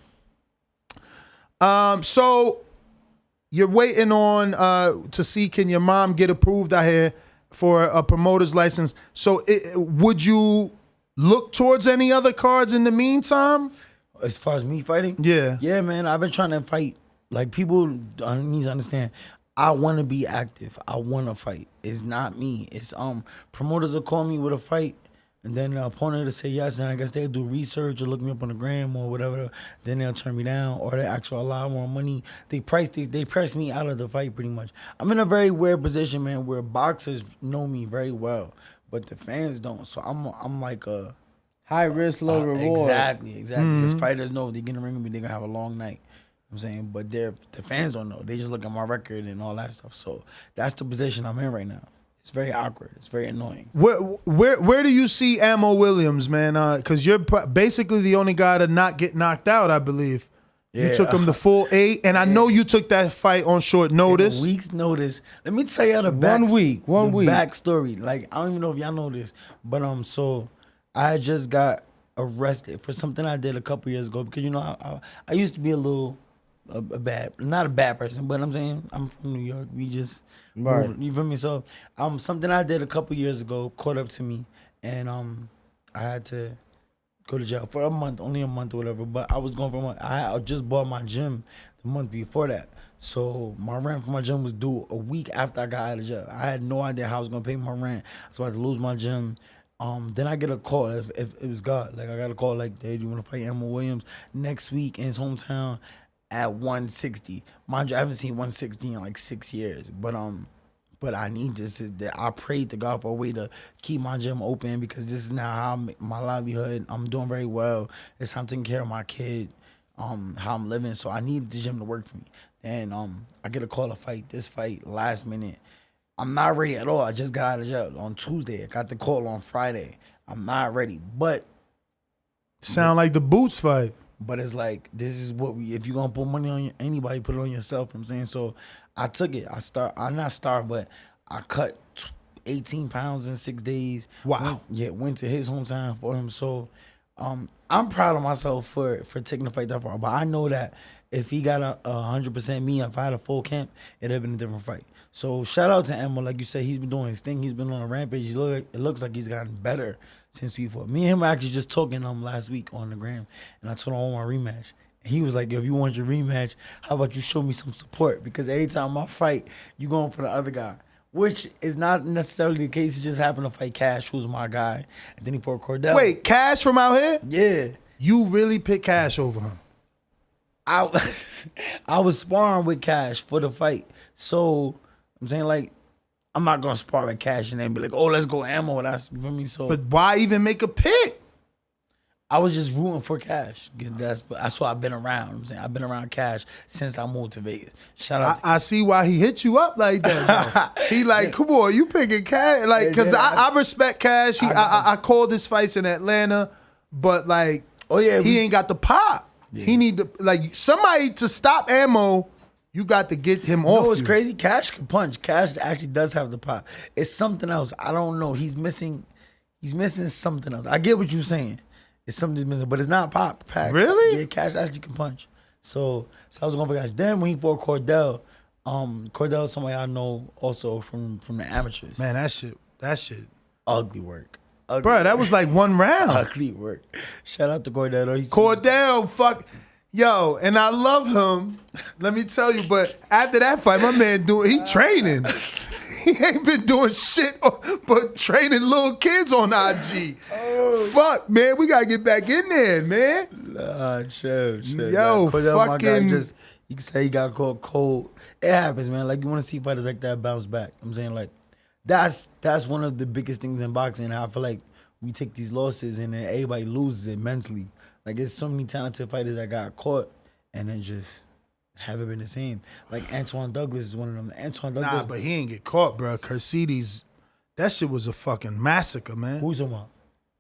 So you're waiting on to see can your mom get approved out here for a promoter's license. So would you look towards any other cards in the meantime? As far as me fighting? Yeah. Yeah, man. I've been trying to fight. Like, people need to understand. I want to be active. I want to fight. It's not me. It's promoters will call me with a fight, and then the opponent will say yes, and I guess they'll do research or look me up on the gram or whatever. Then they'll turn me down, or they ask for a lot more money. They press me out of the fight pretty much. I'm in a very weird position, man, where boxers know me very well, but the fans don't. So I'm like a high risk, low reward. Exactly. Because fighters know if they get in the ring with me, they're gonna have a long night. You know what I'm saying, but the fans don't know. They just look at my record and all that stuff. So that's the position I'm in right now. It's very awkward. It's very annoying. Where do you see Ammo Williams, man? Because you're basically the only guy to not get knocked out, I believe. Yeah. You took him the full 8, and I know you took that fight on short notice. A week's notice. Let me tell you the backstory. Like, I don't even know if y'all know this, but so I just got arrested for something I did a couple years ago because, you know, I used to be not a bad person, but I'm saying I'm from New York. We just moved, you feel me? So something I did a couple years ago caught up to me, and I had to go to jail for a month, only a month or whatever. But I was going for a month. I just bought my gym the month before that. So my rent for my gym was due a week after I got out of jail. I had no idea how I was gonna pay my rent. So I had to lose my gym. Then I get a call, if it was God. Like, I got a call like, hey, do you want to fight Ammo Williams next week in his hometown at 160? Mind you, I haven't seen 160 in like 6 years. But I need this. I prayed to God for a way to keep my gym open because this is now how my livelihood. I'm doing very well. It's how I'm taking care of my kid, how I'm living. So I need the gym to work for me. And I get a call to fight this fight last minute. I'm not ready at all. I just got out of jail on Tuesday. I got the call on Friday. I'm not ready. But sound like the Boots fight. But it's like, this is what if you're going to put money on anybody, put it on yourself. You know what I'm saying? So I took it. I cut 18 pounds in 6 days. Wow. Went to his hometown for him. So I'm proud of myself for taking the fight that far. But I know that if he got 100% me, if I had a full camp, it'd have been a different fight. So shout out to Emma. Like you said, he's been doing his thing. He's been on a rampage. It looks like he's gotten better since we fought. Me and him were actually just talking last week on the gram, and I told him I want my rematch. He was like, if you want your rematch, how about you show me some support? Because every time I fight, you going for the other guy. Which is not necessarily the case. He just happened to fight Cash, who's my guy. And then he fought Cordell. Wait, Cash from out here? Yeah. You really picked Cash over him? I was sparring with Cash for the fight. So, I'm saying, like, I'm not going to spar with Cash and then be like, oh, let's go ammo. That's, you feel me? So, but why even make a pick? I was just rooting for Cash. That's what I've been around. I'm saying I've been around Cash since I moved to Vegas. Shout out. I see why he hit you up like that. He like, come on, you picking Cash? Like, cause I respect Cash. I called his fights in Atlanta, but like, he ain't got the pop. Yeah. He need to like somebody to stop ammo. You got to get him off. No, it's crazy. Cash can punch. Cash actually does have the pop. It's something else. I don't know. He's missing something else. I get what you're saying. It's something missing, but it's not pop. Pack. Really? Yeah, Cash actually can punch. So I was going for Cash. Then when he fought Cordell, Cordell is somebody I know also from the amateurs. Man, that shit ugly work. Bro, that was like one round. Ugly work. Shout out to Cordell. Cordell, fuck. Yo, and I love him. Let me tell you, but after that fight, my man he training. He ain't been doing shit but training little kids on IG. Fuck, man. We got to get back in there, man. Nah, chill. Yo, Cordell, fucking. You can say he got caught cold. It happens, man. Like, you want to see fighters like that bounce back. I'm saying, like, that's one of the biggest things in boxing. I feel like we take these losses and then everybody loses it mentally. Like, there's so many talented fighters that got caught and then just haven't been the same. Like, Antoine Douglas is one of them. Antoine Douglas. Nah, but he ain't get caught, bro. Curcides, that shit was a fucking massacre, man. Who's the one?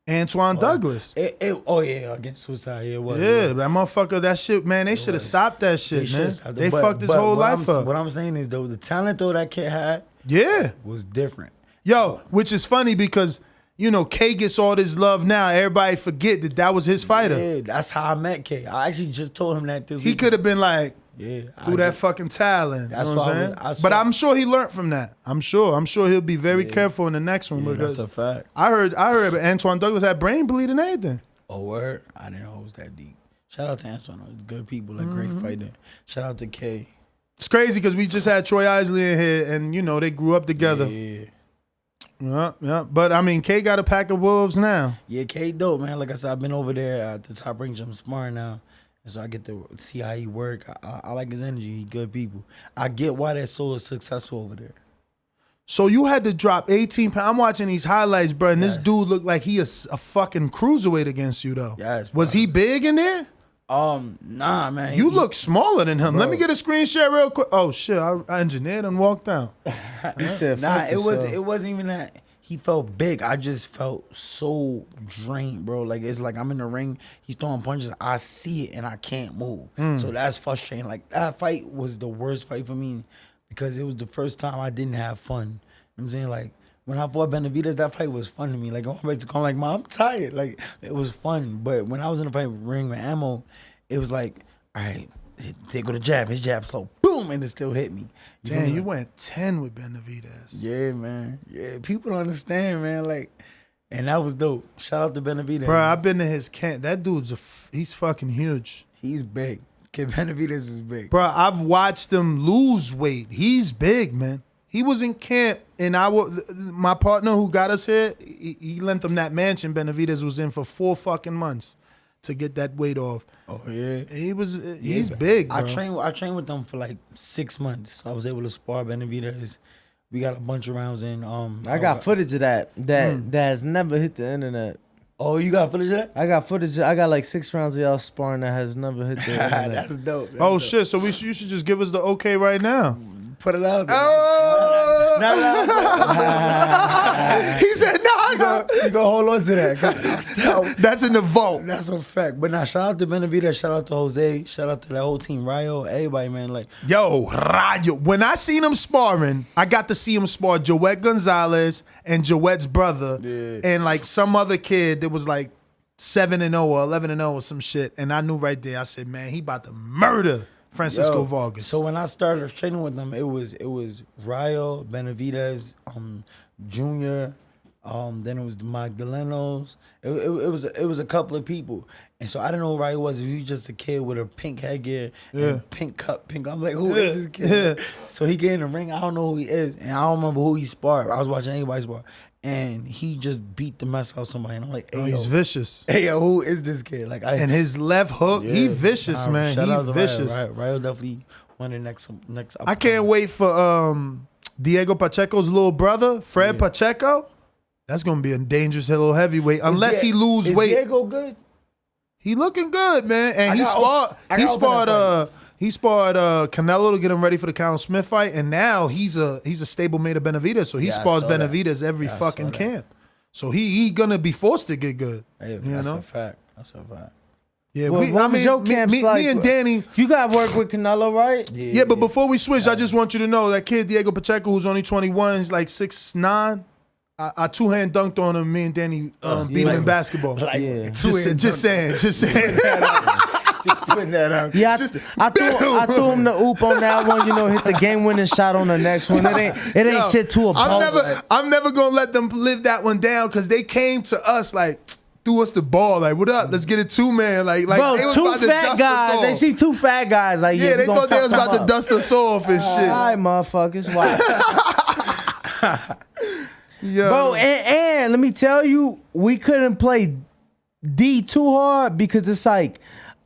Antoine Douglas. Against Suicide. Yeah, it was. Yeah, that motherfucker, that shit, man, they should have stopped that shit, man. They fucked his whole life up. What I'm saying is, though, the talent, though, that kid had was different. Yo, which is funny because, you know, K gets all this love now. Everybody forget that was his fighter. Yeah, that's how I met K. I actually just told him that this week. He could have been like, through that fucking talent. That's you know what I'm saying? But I'm sure he learned from that. I'm sure he'll be very careful in the next one. Because that's a fact. I heard Antoine Douglas had brain bleed and everything. Oh, word? I didn't know it was that deep. Shout out to Antoine. It's good people, like great fighter. Shout out to K. It's crazy because we just had Troy Isley in here and, you know, they grew up together. Yeah. But, I mean, K got a pack of wolves now. Yeah, K dope, man. Like I said, I've been over there at the Top Range. I'm sparring now. And so I get to see how he work. I like his energy. He good people. I get why they're so successful over there. So you had to drop 18 pounds. I'm watching these highlights, bro, and this dude looked like he is a fucking cruiserweight against you, though. Yes. Was he big in there? Nah, man. You look smaller than him. Bro. Let me get a screen share real quick. Oh shit, I engineered and walked out. He said, it wasn't even that he felt big. I just felt so drained, bro. Like, it's like I'm in the ring, he's throwing punches, I see it and I can't move. So that's frustrating. Like, that fight was the worst fight for me because it was the first time I didn't have fun. You know what I'm saying? Like, when I fought Benavidez, that fight was fun to me. Like, I'm like, Mom, I'm tired. Like, it was fun. But when I was in the fight ring with Ammo, it was like, all right, they go to jab. His jab slow. Boom, and it still hit me. Damn, you went 10 with Benavidez. Yeah, man. Yeah, people don't understand, man. Like, and that was dope. Shout out to Benavidez. Bro, I've been to his camp. That dude's he's fucking huge. He's big. Kid Benavidez is big. Bro, I've watched him lose weight. He's big, man. He was in camp, and my partner who got us here, he lent him that mansion Benavidez was in for 4 fucking months to get that weight off. Oh yeah, he's big. Bro. I trained with them for like 6 months. I was able to spar Benavidez. We got a bunch of rounds in. I got footage of that has never hit the internet. Oh, you got footage of that? I got footage. I got like 6 rounds of y'all sparring that has never hit the internet. That's dope. That's dope. Shit! So you should just give us the okay right now. Put it out there. Oh! He said, no. You go hold on to that. That's in the vault. That's a fact. But shout out to Benavidez, shout out to Jose, shout out to that whole team, Rayo, everybody, man. Like, yo, Rayo. When I seen him sparring, I got to see him spar Joet Gonzalez and Joet's brother and like some other kid that was like 7-0 or 11-0 or some shit. And I knew right there, I said, man, he about to murder Francisco Vargas. So when I started training with them, it was Rayo, Benavidez, Junior, Then it was the Magdalenos. It was a couple of people, and so I didn't know who it was. If he was just a kid with a pink headgear, and pink cup, pink. I'm like, who is this kid? So he get in the ring. I don't know who he is, and I don't remember who he sparred. I was watching anybody spar, and he just beat the mess out of somebody. And I'm like, hey, he's vicious. Hey, yo, who is this kid? Like, and his left hook, he vicious, man. Shout out He to vicious. Ryo definitely won the next. I can't wait for Diego Pacheco's little brother, Fred Pacheco. That's gonna be a dangerous little heavyweight unless he lose weight. Is Diego good? He looking good, man. And he sparred Canelo to get him ready for the Callum Smith fight, and now he's a stablemate of Benavidez, so he spars Benavidez every fucking camp. So he gonna be forced to get good. Hey, that's a fact. That's a fact. Yeah, well, what was your camp like? Me and Danny, you got work with Canelo, right? Yeah, but before we switch, I just want you to know that kid Diego Pacheco, who's only 21, is like 6'9". I two-hand dunked on him. Me and Danny beat him in basketball. Just saying. Just putting that out. Yeah, I threw him the oop on that one. You know, hit the game-winning shot on the next one. It ain't shit to a boss. I'm never gonna let them live that one down because they came to us like. Threw us the ball, like, what up? Let's get it 2-man. Like bro, they was two about to fat dust guys. us off. They see two fat guys. Like, they thought they was about to dust us off and shit. All right, motherfuckers. Wow. Yo. Bro, and let me tell you, we couldn't play D too hard because it's like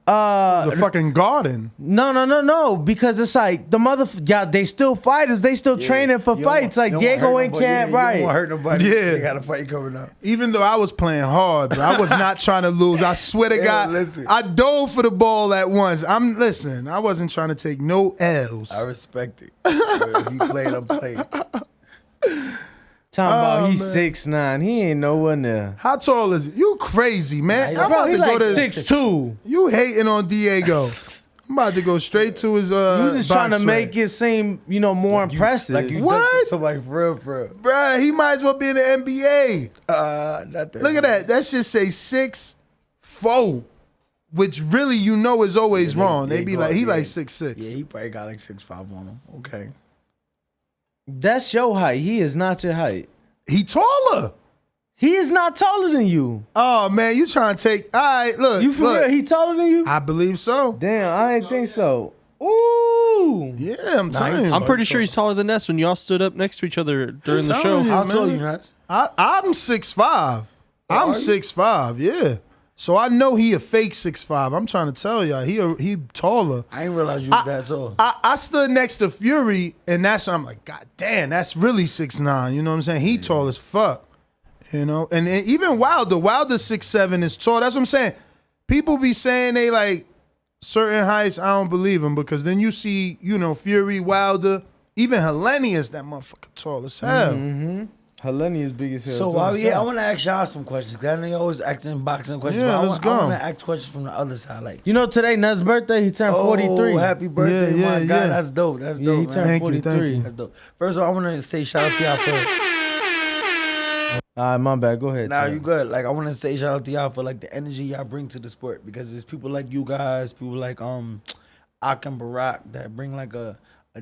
the fucking garden. No, because it's like the they still fighters, they still training for fights. Like Diego ain't can't right. You don't hurt nobody. Yeah, they got a fight coming up. Even though I was playing hard, bro, I was not trying to lose. I swear to God, listen. I dove for the ball at once. I wasn't trying to take no L's. I respect it. If you played, I'm playing. Talking about he's 6'9". He ain't nowhere near. How tall is he? You crazy, man. I'm about he to like go to 6'2". You hating on Diego. I'm about to go straight to his You just trying to make it seem, more impressive. Like you what? Somebody for real. Bruh, he might as well be in the NBA. Look at that. That shit say 6'4", which really is always wrong. They be like, he like 6'6". Yeah, he probably got like 6'5" on him. Okay. That's your height. He is not your height. He taller. He is not taller than you. Oh, man, you trying to take... All right, look. You for real? He taller than you? I believe so. Damn, I didn't think so. Ooh. Yeah, I'm telling you. I'm pretty sure he's taller than Ness when y'all stood up next to each other during the show. How tall are you, Ness? I'm 6'5". I'm 6'5", yeah. So I know he a fake 6'5". I'm trying to tell y'all, he taller. I didn't realize you was that tall. I stood next to Fury, and that's when I'm like, God damn, that's really 6'9". You know what I'm saying? He tall as fuck. And even Wilder 6'7" is tall. That's what I'm saying. People be saying they like certain heights. I don't believe them because then you see, Fury, Wilder, even Hellenius, that motherfucker tall as hell. Mm-hmm. Helene is big as hell. So while I want to ask y'all some questions. Cause I know you always asking boxing questions. Yeah, but let's go. I want to ask questions from the other side. Like, today Nut's birthday. He turned 43. Happy birthday, Yeah, my yeah, God. yeah. That's dope. That's Yeah, dope. he man. turned Thank you, 43. thank you. That's dope. First of all, I want to say shout out to y'all for. All right, my bad. Go ahead. Nah, Tim. you good. Like, I want to say shout out to y'all for like the energy y'all bring to the sport because there's people like you guys, people like Ak and Barack that bring like a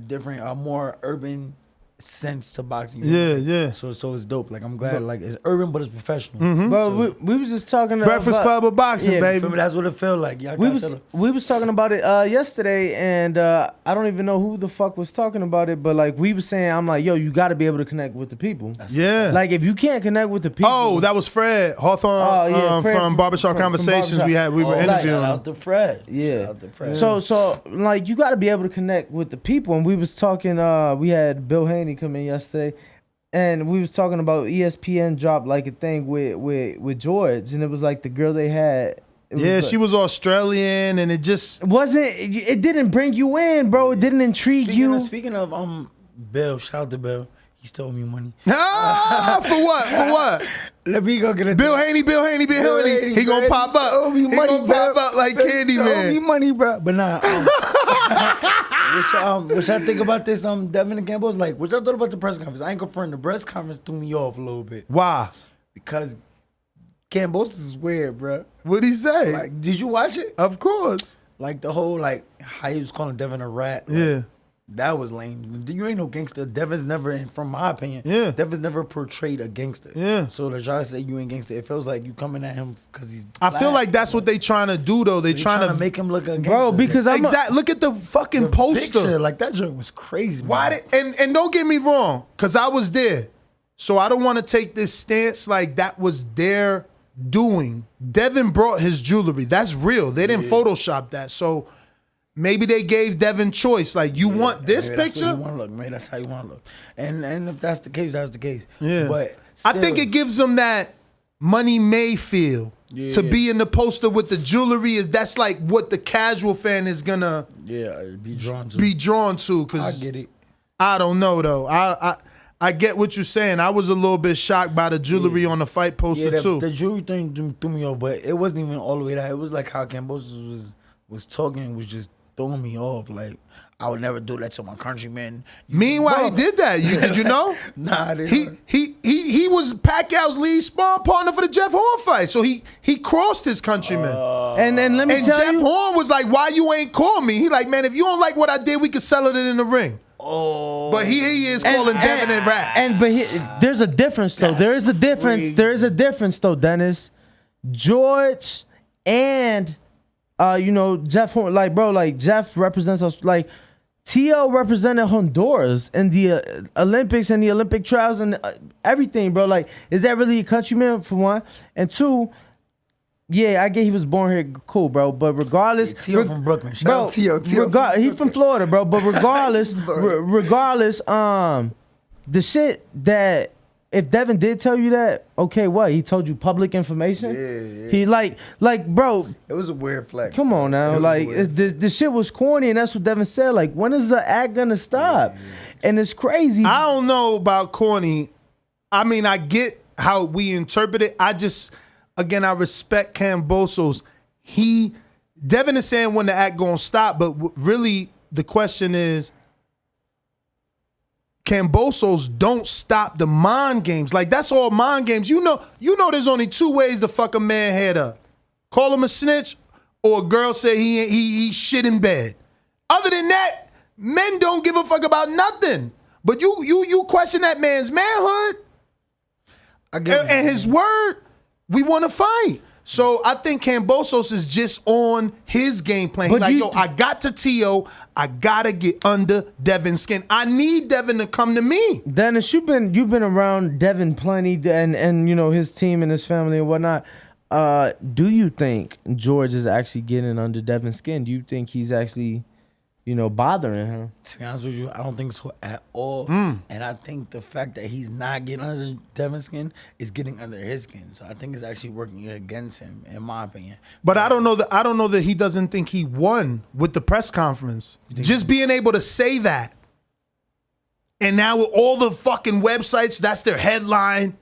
different, a more urban sense to boxing. Yeah. So it's dope. Like, I'm glad. Like, it's urban, but it's professional. Mm-hmm. Bro, So, we was just talking Breakfast Club of Boxing, baby. feel me? That's what it felt like. Y'all We was talking about it yesterday, and I don't even know who the fuck was talking about it, but like we was saying, I'm like, yo, you got to be able to connect with the people. Yeah. Like if you can't connect with the people. Oh, that was Fred Hawthorne Fred from Barbershop Conversations. Barbershop. We were interviewing Shout him. out to Fred. Yeah. Shout out to Fred. So like you got to be able to connect with the people, and we was talking. We had Bill Haney come in yesterday. And we was talking about ESPN dropped like a thing with George, and it was like the girl they had. She was Australian, and it just wasn't. It didn't bring you in, bro. It didn't intrigue you. Speaking of Bill, shout out to Bill. He stole me money. For what? For what? Let me go get it. Bill Haney. He gonna pop up. He gonna pop up like Candyman. Me money, bro. But nah. What y'all think about this? Devin and Kambosos, like, what y'all thought about the press conference? I ain't confirmed. The press conference threw me off a little bit. Why? Because Kambosos is weird, bro. What'd he say? Like, did you watch it? Of course. Like the whole how he was calling Devin a rat. Like, yeah. That was lame. You ain't no gangster. Devin's never, from my opinion, Devin's never portrayed a gangster. Yeah. So to try to say you ain't gangster, it feels like you coming at him because he's black. I feel like that's what they trying to do though. They trying to make him look a gangster. Bro, because I'm exactly. Look at the fucking poster. Picture, like that joke was crazy. Why and don't get me wrong, because I was there. So I don't want to take this stance like that was their doing. Devin brought his jewelry. That's real. They didn't Photoshop that. So maybe they gave Devin choice. Like, you want this maybe picture? That's what you want to look. Maybe that's how you want to look. And if that's the case, that's the case. Yeah. But I think it gives them that Money May feel. To be in the poster with the jewelry, that's like what the casual fan is gonna be drawn to. Cause I get it. I don't know though. I get what you're saying. I was a little bit shocked by the jewelry on the fight poster too. The jewelry thing threw me off, but it wasn't even all the way that. It was like how Kambosos was talking, was just throwing me off. Like, I would never do that to my countrymen. Meanwhile, he did that. Did you know? Nah, I didn't. He was Pacquiao's lead sparring partner for the Jeff Horn fight. So he crossed his countrymen. And let me tell Jeff you, Horn was like, "Why you ain't call me?" He like, "Man, if you don't like what I did, we could settle it in the ring." Oh, but he is calling Devin and rap. There's a difference though. There is a difference. There is a difference though, Dennis. George and Jeff Horn, like, bro, like Jeff represents us. Like, T.O. represented Honduras in the Olympics and the Olympic trials and everything, bro. Like, is that really a countryman, for one? And two, yeah, I get he was born here, cool, bro. But regardless, T.O. from Brooklyn. Shout out T.O. He's from Florida, bro. But regardless, the shit that, if Devin did tell you that, okay, what? He told you public information? Yeah. He like, bro. It was a weird flex. Come on now. Like, the shit was corny, and that's what Devin said. Like, when is the act gonna stop? And it's crazy. I don't know about corny. I mean, I get how we interpret it. I just, again, I respect Kambosos. Devin is saying when the act gonna stop, but really the question is, Kambosos don't stop the mind games. Like, that's all mind games. You know there's only two ways to fuck a man head up. Call him a snitch, or a girl say he shit in bed. Other than that, men don't give a fuck about nothing. But you question that man's manhood and his word, we want to fight. So I think Kambosos is just on his game plan. He's like, I got to T.O. I gotta get under Devin's skin. I need Devin to come to me. Dennis, you've been around Devin plenty, and his team and his family and whatnot. Do you think George is actually getting under Devin's skin? Do you think he's actually, bothering him? To be honest with you, I don't think so at all. And I think the fact that he's not getting under Devin's skin is getting under his skin. So I think it's actually working against him, in my opinion. But I don't know that he doesn't think he won with the press conference. Just being able to say that. And now with all the fucking websites, that's their headline.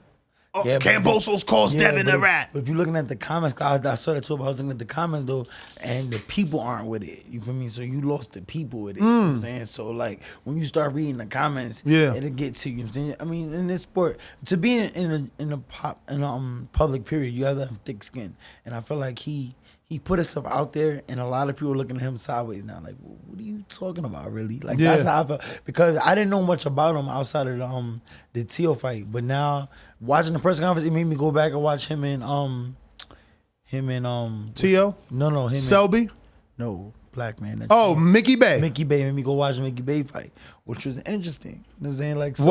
Kambosos calls Devin a rat. But if you're looking at the comments, I saw that too, but I was looking at the comments though, and the people aren't with it. You feel me? So you lost the people with it. You know what I'm saying? So like when you start reading the comments, it'll get to you. You know what I'm saying? I mean, in this sport, to be in a public period, you have to have thick skin. And I feel like he put himself out there, and a lot of people are looking at him sideways now. Like, what are you talking about, really? Like, that's how I felt. Because I didn't know much about him outside of the T.O. fight. But now, watching the press conference, it made me go back and watch him and T.O.? No, him Selby? No, black man. Mickey Bay. Mickey Bay made me go watch the Mickey Bay fight, which was interesting. You know what I'm saying? Like, so,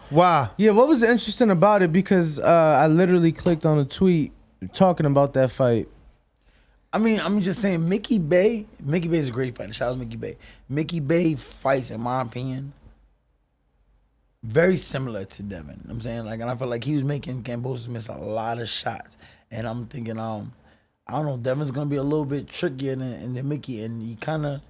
Wow. Yeah, what was interesting about it? Because I literally clicked on a tweet talking about that fight. I mean, I'm just saying, Mickey Bay is a great fighter. Shout out to Mickey Bay. Mickey Bay fights, in my opinion, very similar to Devin. You know what I'm saying? Like, and I feel like he was making Kambosos miss a lot of shots. And I'm thinking, I don't know, Devin's gonna be a little bit trickier than Mickey, and he kind of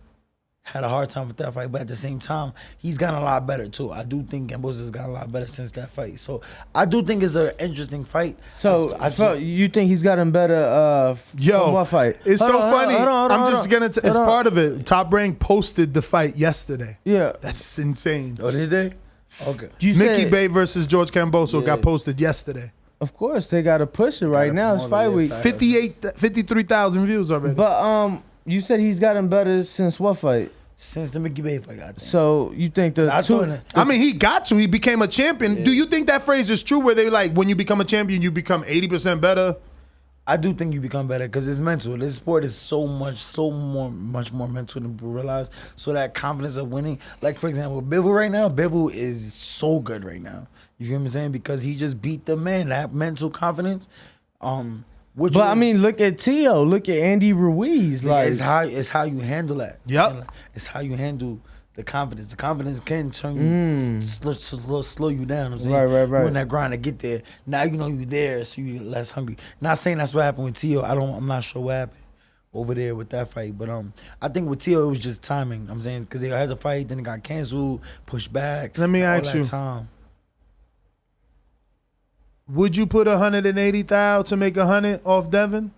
had a hard time with that fight. But at the same time, he's gotten a lot better too. I do think Kambosos has gotten a lot better since that fight. So I do think it's an interesting fight. So you think he's gotten better? From what fight? It's funny. I'm just gonna. It's part of it. Top Rank posted the fight yesterday. Yeah, that's insane. Oh, did they? Okay. Mickey Bay versus George Kambosos got posted yesterday. Of course, they got to push it right now. It's fight week. 53,000 views already. But you said he's gotten better since what fight? Since the Mickey Bay fight, I think. So you think I mean, he got to. He became a champion. Yeah. Do you think that phrase is true where they like, when you become a champion, you become 80% better? I do think you become better because it's mental. This sport is much more mental than people realize. So that confidence of winning, like for example, Bivol right now, Bivol is so good right now. You feel what I'm saying? Because he just beat the man. That mental confidence. But I mean, look at Tio. Look at Andy Ruiz. Like it's how you handle that. Yep. It's how you handle the confidence. The confidence can turn you, slow you down. I'm saying? Right. You're in that grind to get there. Now you know you're there, so you're less hungry. Not saying that's what happened with Tio. I'm not sure what happened over there with that fight. But I think with Tio it was just timing. I'm saying because they had the fight, then it got canceled, pushed back. Let me ask you. Would you put 180,000 to make 100 off Devin?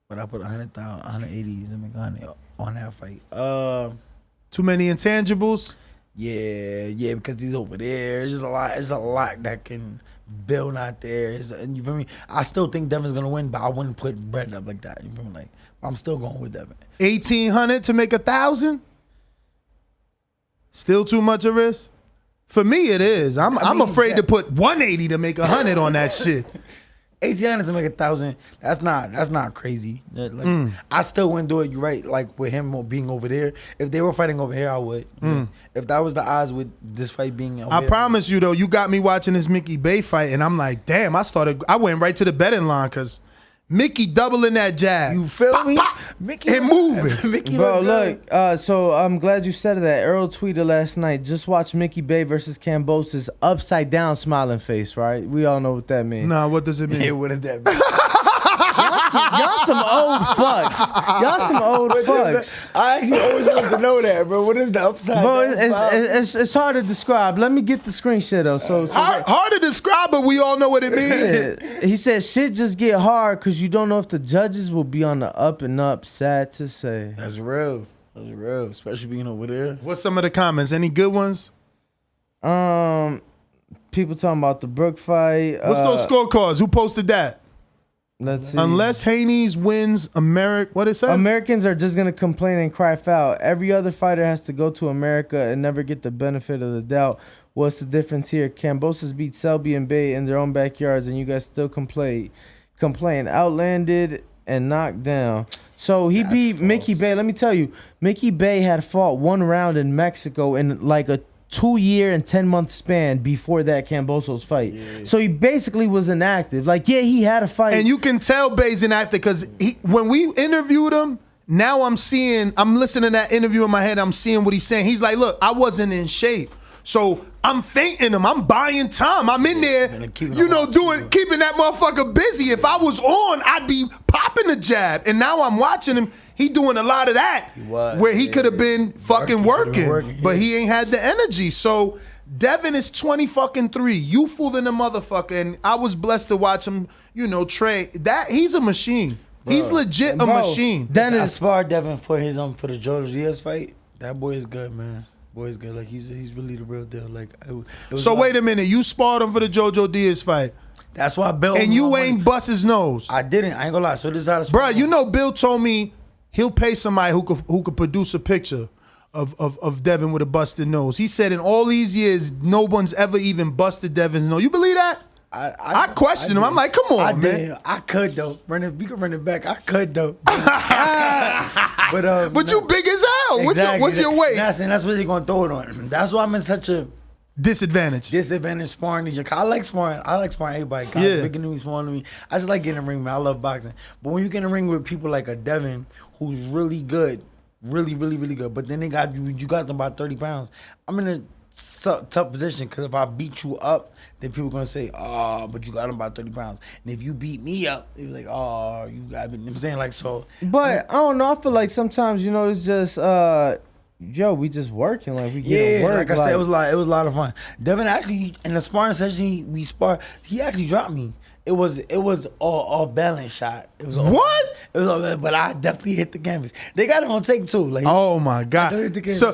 But I put 100,000, 180 to make 100 on that fight. Too many intangibles? Yeah, because he's over there. It's just a lot. It's a lot that can build out there. And you feel me? I still think Devin's gonna win, but I wouldn't put bread up like that. You feel me? Like I'm still going with Devin. 1,800 to make 1,000? Still too much of risk? For me, it is. I'm afraid to put 180 to make 100 on that shit. 1,800 to make 1,000. That's not crazy. Like, I still wouldn't do it. You're right. Like with him being over there. If they were fighting over here, I would. If that was the odds with this fight being over I promise you though, you got me watching this Mickey Bay fight, and I'm like, damn. I went right to the betting line because Mickey doubling that jab. You feel me? Mickey and moving. Mickey bro, look. So I'm glad you said that. Earl tweeted last night. Just watch Mickey Bay versus Kambosos upside down smiling face. Right? We all know what that means. Nah, what does it mean? Yeah, what does that mean? Y'all some old fucks. Y'all some old fucks. I actually always wanted to know that, bro. What is the upside down? It's hard to describe. Let me get the screenshot though. So hard to describe, but we all know what it means. Yeah. He said shit just get hard because you don't know if the judges will be on the up and up. Sad to say. That's real. That's real. Especially being over there. What's some of the comments? Any good ones? People talking about the Brook fight. What's those scorecards? Who posted that? Let's see. Unless Haney's wins, what it say? Americans are just gonna complain and cry foul. Every other fighter has to go to America and never get the benefit of the doubt. What's the difference here? Kambosos beat Selby and Bay in their own backyards, and you guys still complain. Outlanded and knocked down. So he beat false. Mickey Bay. Let me tell you, Mickey Bay had fought one round in Mexico in like a 2-year and 10-month span before that Kambosos fight. Yeah. So he basically was inactive. Like, yeah, he had a fight. And you can tell Bay's inactive because when we interviewed him, now I'm listening to that interview in my head, I'm seeing what he's saying. He's like, look, I wasn't in shape. So I'm fainting him. I'm buying time. I'm in there, keeping that motherfucker busy. If I was on, I'd be popping the jab. And now I'm watching him. He doing a lot of that where he could have been fucking working, but he ain't had the energy. So Devin is 20-3, youthful than a motherfucker, and I was blessed to watch him, train. That he's a machine. Bro. He's legit a machine. I sparred Devin for his for the Jojo Diaz fight. That boy is good, man. Boy's good. Like he's really the real deal. Like so wait a minute, you sparred him for the Jojo Diaz fight. That's why Bill and you ain't bust his nose. I didn't. I ain't gonna lie. So this is how to bro. Bill told me he'll pay somebody who could produce a picture of Devin with a busted nose. He said in all these years, no one's ever even busted Devin's nose. You believe that? I questioned him. I'm like, come on, man. I could though. We could run it back. I could though. But you big as hell. Exactly. What's your weight? That's what they're gonna throw it on. That's why I'm in such a disadvantage sparring. I like sparring. Everybody. Guys bigger than me, smaller than me. I just like getting in the ring, man. I love boxing. But when you get in the ring with people like a Devin, who's really good, really, really, really good, but then they got you got them by 30 pounds. I'm in a tough position because if I beat you up, then people gonna say, "Oh, but you got them by 30 pounds." And if you beat me up, they be like, "Oh, you got me." You know what I'm saying, like, so. But I don't know. I feel like sometimes it's just we just working, like we get work. Like I said, it was a lot of fun. Devin actually in the sparring session we spar. He actually dropped me, It was all off balance shot. It was What? It was all, but I definitely hit the canvas. They got it on take too. Like, oh my God! So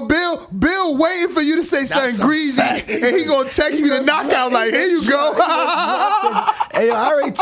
Bill waiting for you to say something greasy, and he gonna text me the knockout. Like, here you go. Hey, I already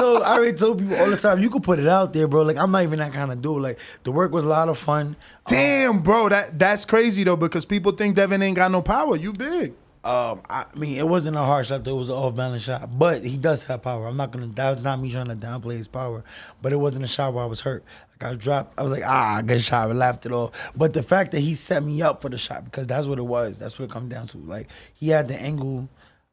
told people all the time. You could put it out there, bro. Like, I'm not even that kind of dude. Like, the work was a lot of fun. Damn, bro, that's crazy though, because people think Devin ain't got no power. You big. I mean, it wasn't a hard shot, though. It was an off-balance shot. But he does have power. That's not me trying to downplay his power. But it wasn't a shot where I was hurt. Like, I dropped. I was like, good shot. I laughed it off. But the fact that he set me up for the shot, because that's what it was. That's what it comes down to. Like, he had the angle.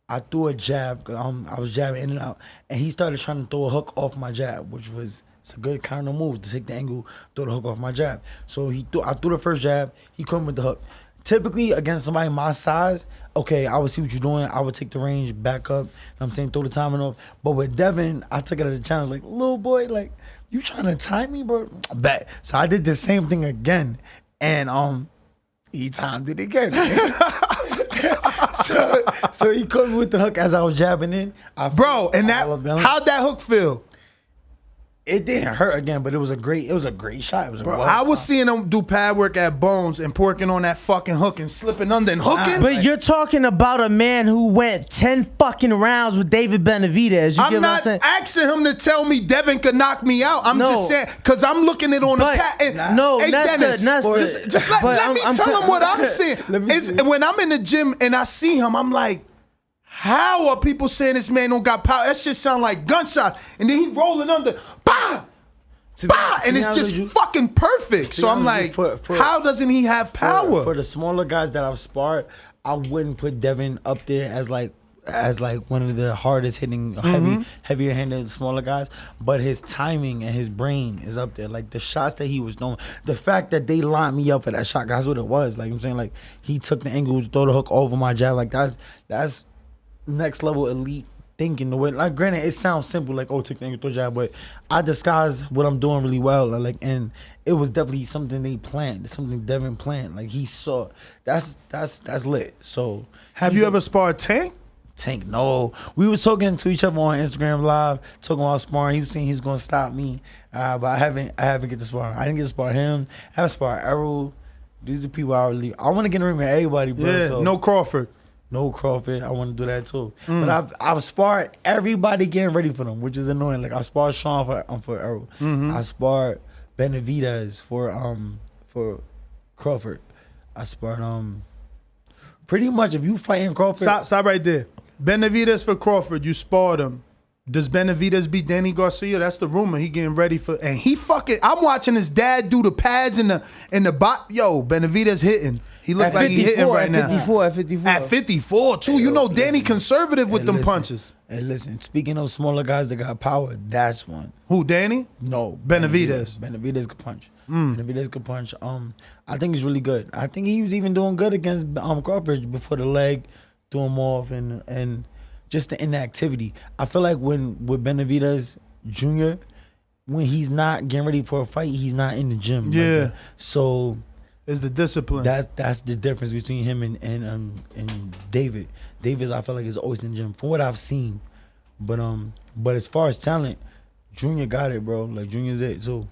I threw a jab. I was jabbing in and out. And he started trying to throw a hook off my jab, which was... It's a good counter move to take the angle, throw the hook off my jab. So I threw the first jab. He couldn't with the hook. Typically, against somebody my size, okay, I would see what you're doing. I would take the range back up. You know what I'm saying? Throw the timing off. But with Devin, I took it as a challenge. Like, little boy, like, you trying to time me, bro? Bet. So I did the same thing again. And he timed it again. so he caught me with the hook as I was jabbing in. How'd that hook feel? It didn't hurt again, but it was a great shot. It was I was seeing him do pad work at Bones and porking on that fucking hook and slipping under and hooking. But you're talking about a man who went 10 fucking rounds with David Benavidez. I'm not asking him to tell me Devin could knock me out. I'm just saying, because I'm looking it on the pad. Hey, Dennis, just let me tell him what I'm saying. When I'm in the gym and I see him, I'm like, how are people saying this man don't got power? That shit sound like gunshots. And then he rolling under, bah, bah, and it's just fucking perfect. So I'm like, how doesn't he have power? For the smaller guys that I've sparred, I wouldn't put Devin up there as like one of the hardest hitting, heavier handed smaller guys. But his timing and his brain is up there. Like the shots that he was throwing, the fact that they lined me up for that shot, that's what it was. Like I'm saying, like he took the angle to throw the hook over my jab. Like that's next level elite thinking. The way, like, granted, it sounds simple, like, take the angle, throw jab, but I disguise what I'm doing really well. Like, and it was definitely something they planned, something Devin planned. Like, he saw. That's lit. So, have you ever sparred Tank? Tank, no. We was talking to each other on Instagram Live, talking about sparring. He was saying he's gonna stop me, but I haven't get to spar. I didn't get to spar him. I haven't sparred Errol. These are people I want to get in the ring with everybody, bro. Yeah, so. No Crawford. No Crawford, I want to do that too. But I've sparred everybody getting ready for them, which is annoying. Like I sparred Sean for Errol. I sparred Benavidez for Crawford. I sparred pretty much if you fighting Crawford. Stop right there. Benavidez for Crawford, you sparred him. Does Benavidez beat Danny Garcia? That's the rumor. He getting ready for, and he fucking. I'm watching his dad do the pads in the bot. Yo, Benavidez hitting. He look like he hitting right now. At 54 too. You know, Danny conservative with them punches. Hey, listen. Speaking of smaller guys that got power, that's one. Who, Danny? No, Benavidez. Benavidez could punch. Benavidez could punch. I think he's really good. I think he was even doing good against Crawford before the leg threw him off and just the inactivity. I feel like with Benavidez Jr., when he's not getting ready for a fight, he's not in the gym. Yeah. Like so it's the discipline. That's the difference between him and David. David, I feel like, is always in the gym from what I've seen. But as far as talent, Junior got it, bro. Like Junior's it too.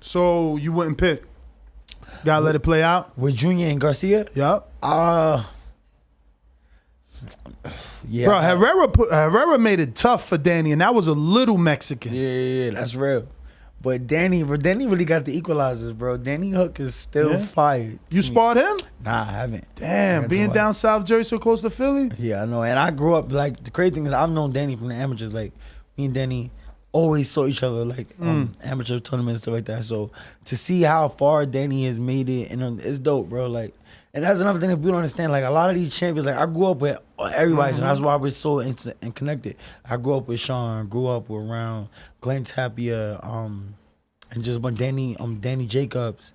So you wouldn't pick? Gotta let it play out with Junior and Garcia. Yep. Yeah, bro. Herrera made it tough for Danny, and that was a little Mexican. Yeah, that's real. But Danny really got the equalizers, bro. Danny Hook is still fired. You sparred him? Nah, I haven't. Damn, being down South Jersey so close to Philly? Yeah, I know. And I grew up, like, the crazy thing is I've known Danny from the amateurs. Like, me and Danny always saw each other, like, amateur tournaments, stuff like that. So, to see how far Danny has made it, and it's dope, bro. Like, and that's another thing that people don't understand. Like, a lot of these champions, like, I grew up with everybody, so that's why we're so and connected. I grew up with Sean, grew up with Round, Glenn Tapia, and just Danny Jacobs,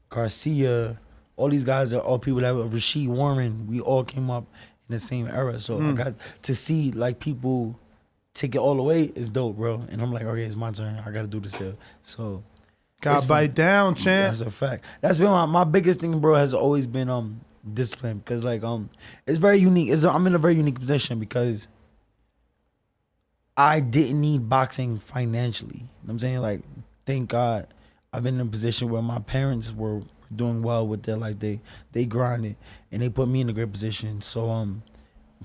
Garcia, all these guys are all people that were Rasheed Warren. We all came up in the same era. So I got to see, like, people take it all away is dope, bro. And I'm like, okay, it's my turn. I got to do this still. So gotta bite down, champ. That's a fact. That's been my biggest thing, bro, has always been discipline. Because, like, it's very unique. I'm in a very unique position because I didn't need boxing financially. You know what I'm saying? Like, thank God I've been in a position where my parents were doing well with their life. They grinded and they put me in a great position. So I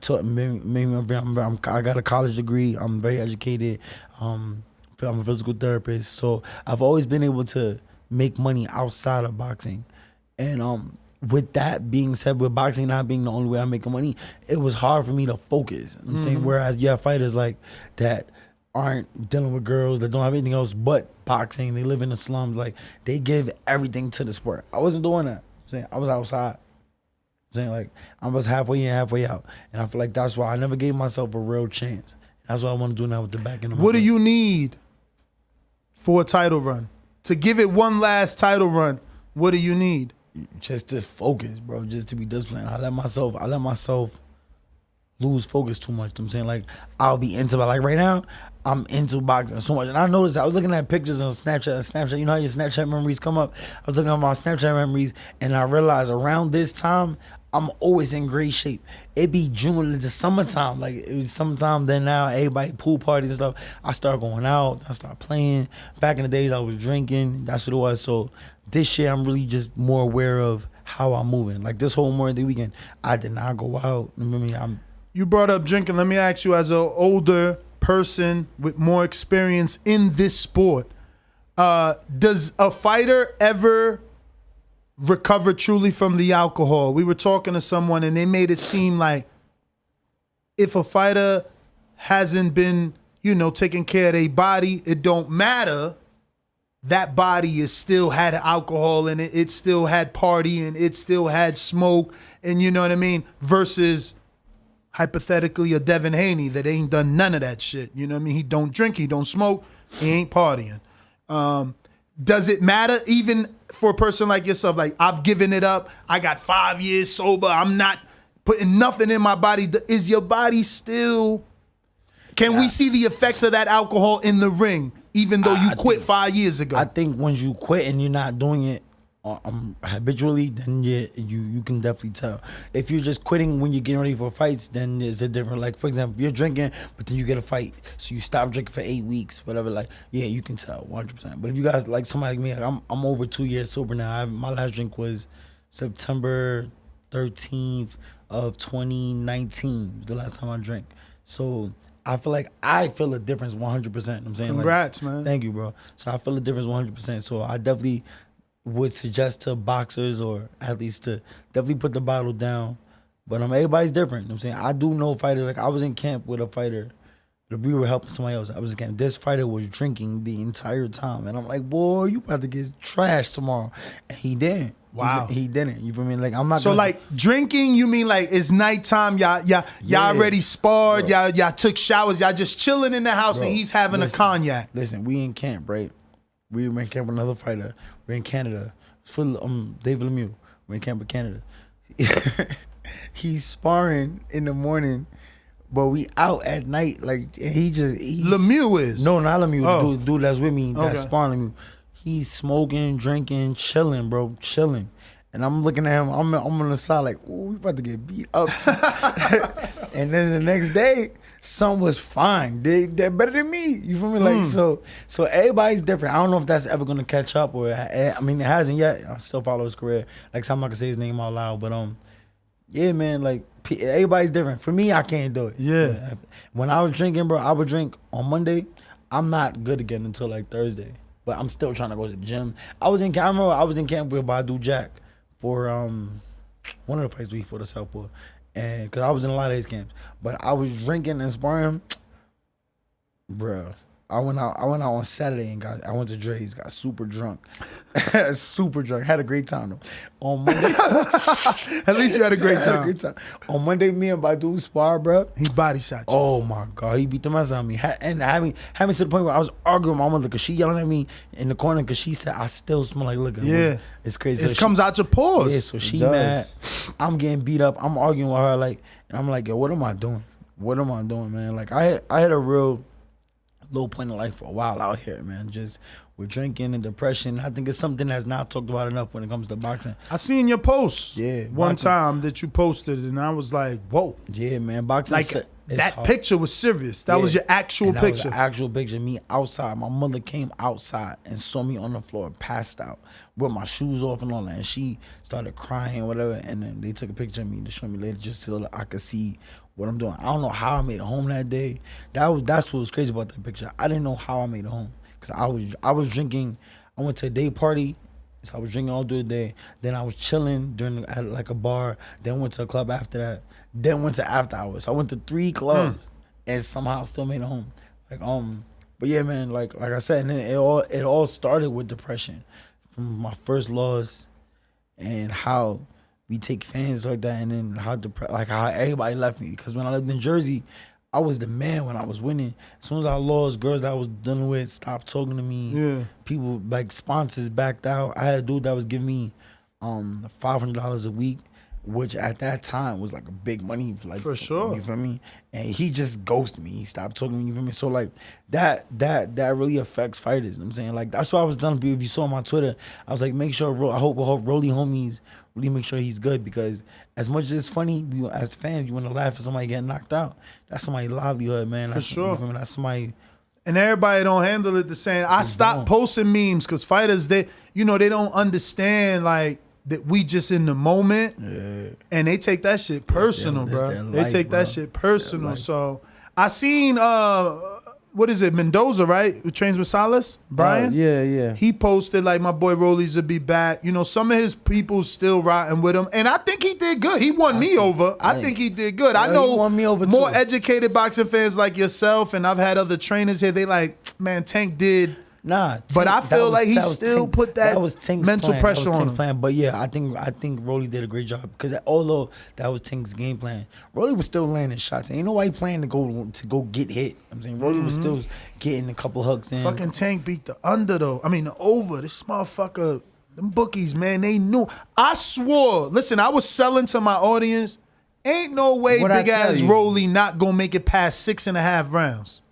got a college degree. I'm very educated. I'm a physical therapist. So I've always been able to make money outside of boxing. And with that being said, with boxing not being the only way I'm making money, it was hard for me to focus. You know what I'm saying? Whereas you have fighters like that aren't dealing with girls, that don't have anything else but boxing. They live in the slums. Like, they give everything to the sport. I wasn't doing that. I'm saying I was outside. I'm saying, like, I was halfway in, halfway out. And I feel like that's why I never gave myself a real chance. That's what I want to do now with the back end of my What do life. you need for a title run? To give it one last title run, what do you need? Just to focus, bro. Just to be disciplined. I let myself lose focus too much. You know what I'm saying? Like, I'll be into it. Like, right now, I'm into boxing so much. And I noticed, I was looking at pictures on Snapchat. You know how your Snapchat memories come up? I was looking at my Snapchat memories, and I realized around this time, I'm always in great shape. It be June, it's the summertime. Like, it was summertime, then now everybody pool parties and stuff. I start going out, I start playing. Back in the days, I was drinking. That's what it was. So this year, I'm really just more aware of how I'm moving. Like, this whole Memorial Day weekend, I did not go out. I mean, You brought up drinking. Let me ask you, as an older person with more experience in this sport, does a fighter ever recover truly from the alcohol? We were talking to someone and they made it seem like if a fighter hasn't been, taking care of their body, it don't matter. That body is still had alcohol in it. It still had party and it still had smoke. And you know what I mean? Versus hypothetically a Devin Haney that ain't done none of that shit. You know what I mean? He don't drink, he don't smoke, he ain't partying. Does it matter even for a person like yourself? Like, I've given it up. I got 5 years sober. I'm not putting nothing in my body. Is your body still... Can we see the effects of that alcohol in the ring, even though you quit 5 years ago? I think once you quit and you're not doing it habitually, then you can definitely tell. If you're just quitting when you're getting ready for fights, then it's a different, like, for example, if you're drinking but then you get a fight, so you stop drinking for 8 weeks, whatever, like, yeah, you can tell 100%. But if you guys, like somebody like me, like, I'm over 2 years sober now. My last drink was September 13th of 2019, the last time I drank. So I feel like I feel a difference 100%. I'm saying, congrats, like, man. Thank you, bro. So I feel a difference 100%. So I definitely would suggest to boxers or athletes to definitely put the bottle down. But everybody's different. You know what I'm saying? I do know fighters. Like, I was in camp with a fighter. We were helping somebody else. I was in camp. This fighter was drinking the entire time. And I'm like, boy, you about to get trashed tomorrow. And he didn't. Wow. He didn't. You feel me? Like, I'm not So, like, drinking, you mean like it's nighttime, y'all already sparred, y'all took showers, y'all just chilling in the house, Bro, and he's having a cognac. Listen, we in camp, right? We were in camp with another fighter. We're in Canada. For David Lemieux. We're in camp with Canada. He's sparring in the morning, but we out at night. Like, he's Lemieux is? No, not Lemieux. Oh. The dude that's with me, that's Okay. sparring Lemieux. He's smoking, drinking, chilling, bro, chilling. And I'm looking at him. I'm on the side like, ooh, we about to get beat up. And then the next day, some was fine. They're better than me. You feel me? Like, so everybody's different. I don't know if that's ever gonna catch up, or I mean, it hasn't yet. I still follow his career. Like, so I'm not gonna say his name out loud, but yeah, man. Like, everybody's different. For me, I can't do it. Yeah. When I was drinking, bro, I would drink on Monday. I'm not good again until like Thursday. But I'm still trying to go to the gym. I was in camp with Badu Jack for one of the fights we for the Southpaw, and because I was in a lot of his camps. But I was drinking and sparring, bro. I went out on Saturday and I went to Dre's, got super drunk. Super drunk. Had a great time though. On Monday. At least you had a great Had time. a great time. On Monday, me and Badu sparred, bro. He body shot you. Oh my God, he beat the mess out of me. And having to the point where I was arguing with my mother because she yelling at me in the corner because she said I still smell like liquor. Yeah. It's crazy. It comes out your pores. Yeah, so she mad. I'm getting beat up. I'm arguing with her, like, and I'm like, yo, what am I doing? What am I doing, man? Like, I had a real low point in life for a while out here, man. Just with drinking and depression. I think it's something that's not talked about enough when it comes to boxing. I seen your post one boxing. time that you posted, and I was like, whoa. Yeah, man, boxing. Like, that hard. Picture was serious. That was your actual picture. That was an actual picture. Me outside. My mother came outside and saw me on the floor, passed out, with my shoes off and all that. And she started crying, whatever. And then they took a picture of me to show me later, just so I could see what I'm doing. I don't know how I made it home that day. That's what was crazy about that picture. I didn't know how I made it home because I was drinking. I went to a day party. So I was drinking all through the day. Then I was chilling at like a bar. Then went to a club after that. Then went to after hours. So I went to 3 clubs and somehow still made it home. But yeah, man, like I said, and then it all started with depression from my first loss and how we take fans like that, and then how everybody left me. Because when I lived in Jersey, I was the man when I was winning. As soon as I lost, girls that I was dealing with stopped talking to me. Yeah. People, like sponsors, backed out. I had a dude that was giving me $500 a week, which at that time was like a big money. Like, for sure. You feel me? And he just ghosted me. He stopped talking to me, you feel me? So like that really affects fighters. You know what I'm saying? Like that's why I was telling people, if you saw my Twitter, I was like, make sure, I hope Rolly homies really make sure he's good, because as much as it's funny, as fans, you want to laugh at somebody getting knocked out. That's somebody's livelihood, man. For sure. You feel me? That's somebody. And everybody don't handle it the same. I stopped posting memes because fighters, they don't understand like that we just in the moment, and they take that shit personal, bro. They take that shit personal. So I seen what is it, Mendoza, right? Who trains with Salas? Brian? Yeah. He posted like, my boy Rollies will be back. You know, some of his people still riding with him. And I think he did good. He won me over. I think he did good. I know he won me over more too. Educated boxing fans like yourself, and I've had other trainers here. They like, man, Tank did. Nah, but I feel like he still put that mental pressure on him. Plan. But yeah, I think Rolly did a great job, because although that was Tank's game plan, Rolly was still landing shots. And you know why he planned to go get hit? I'm saying Rolly was still getting a couple hooks in. Fucking Tank beat the under though. I mean the over. This motherfucker, them bookies, man, they knew. I swore. Listen, I was selling to my audience. Ain't no way big ass Rolly not gonna make it past 6.5 rounds.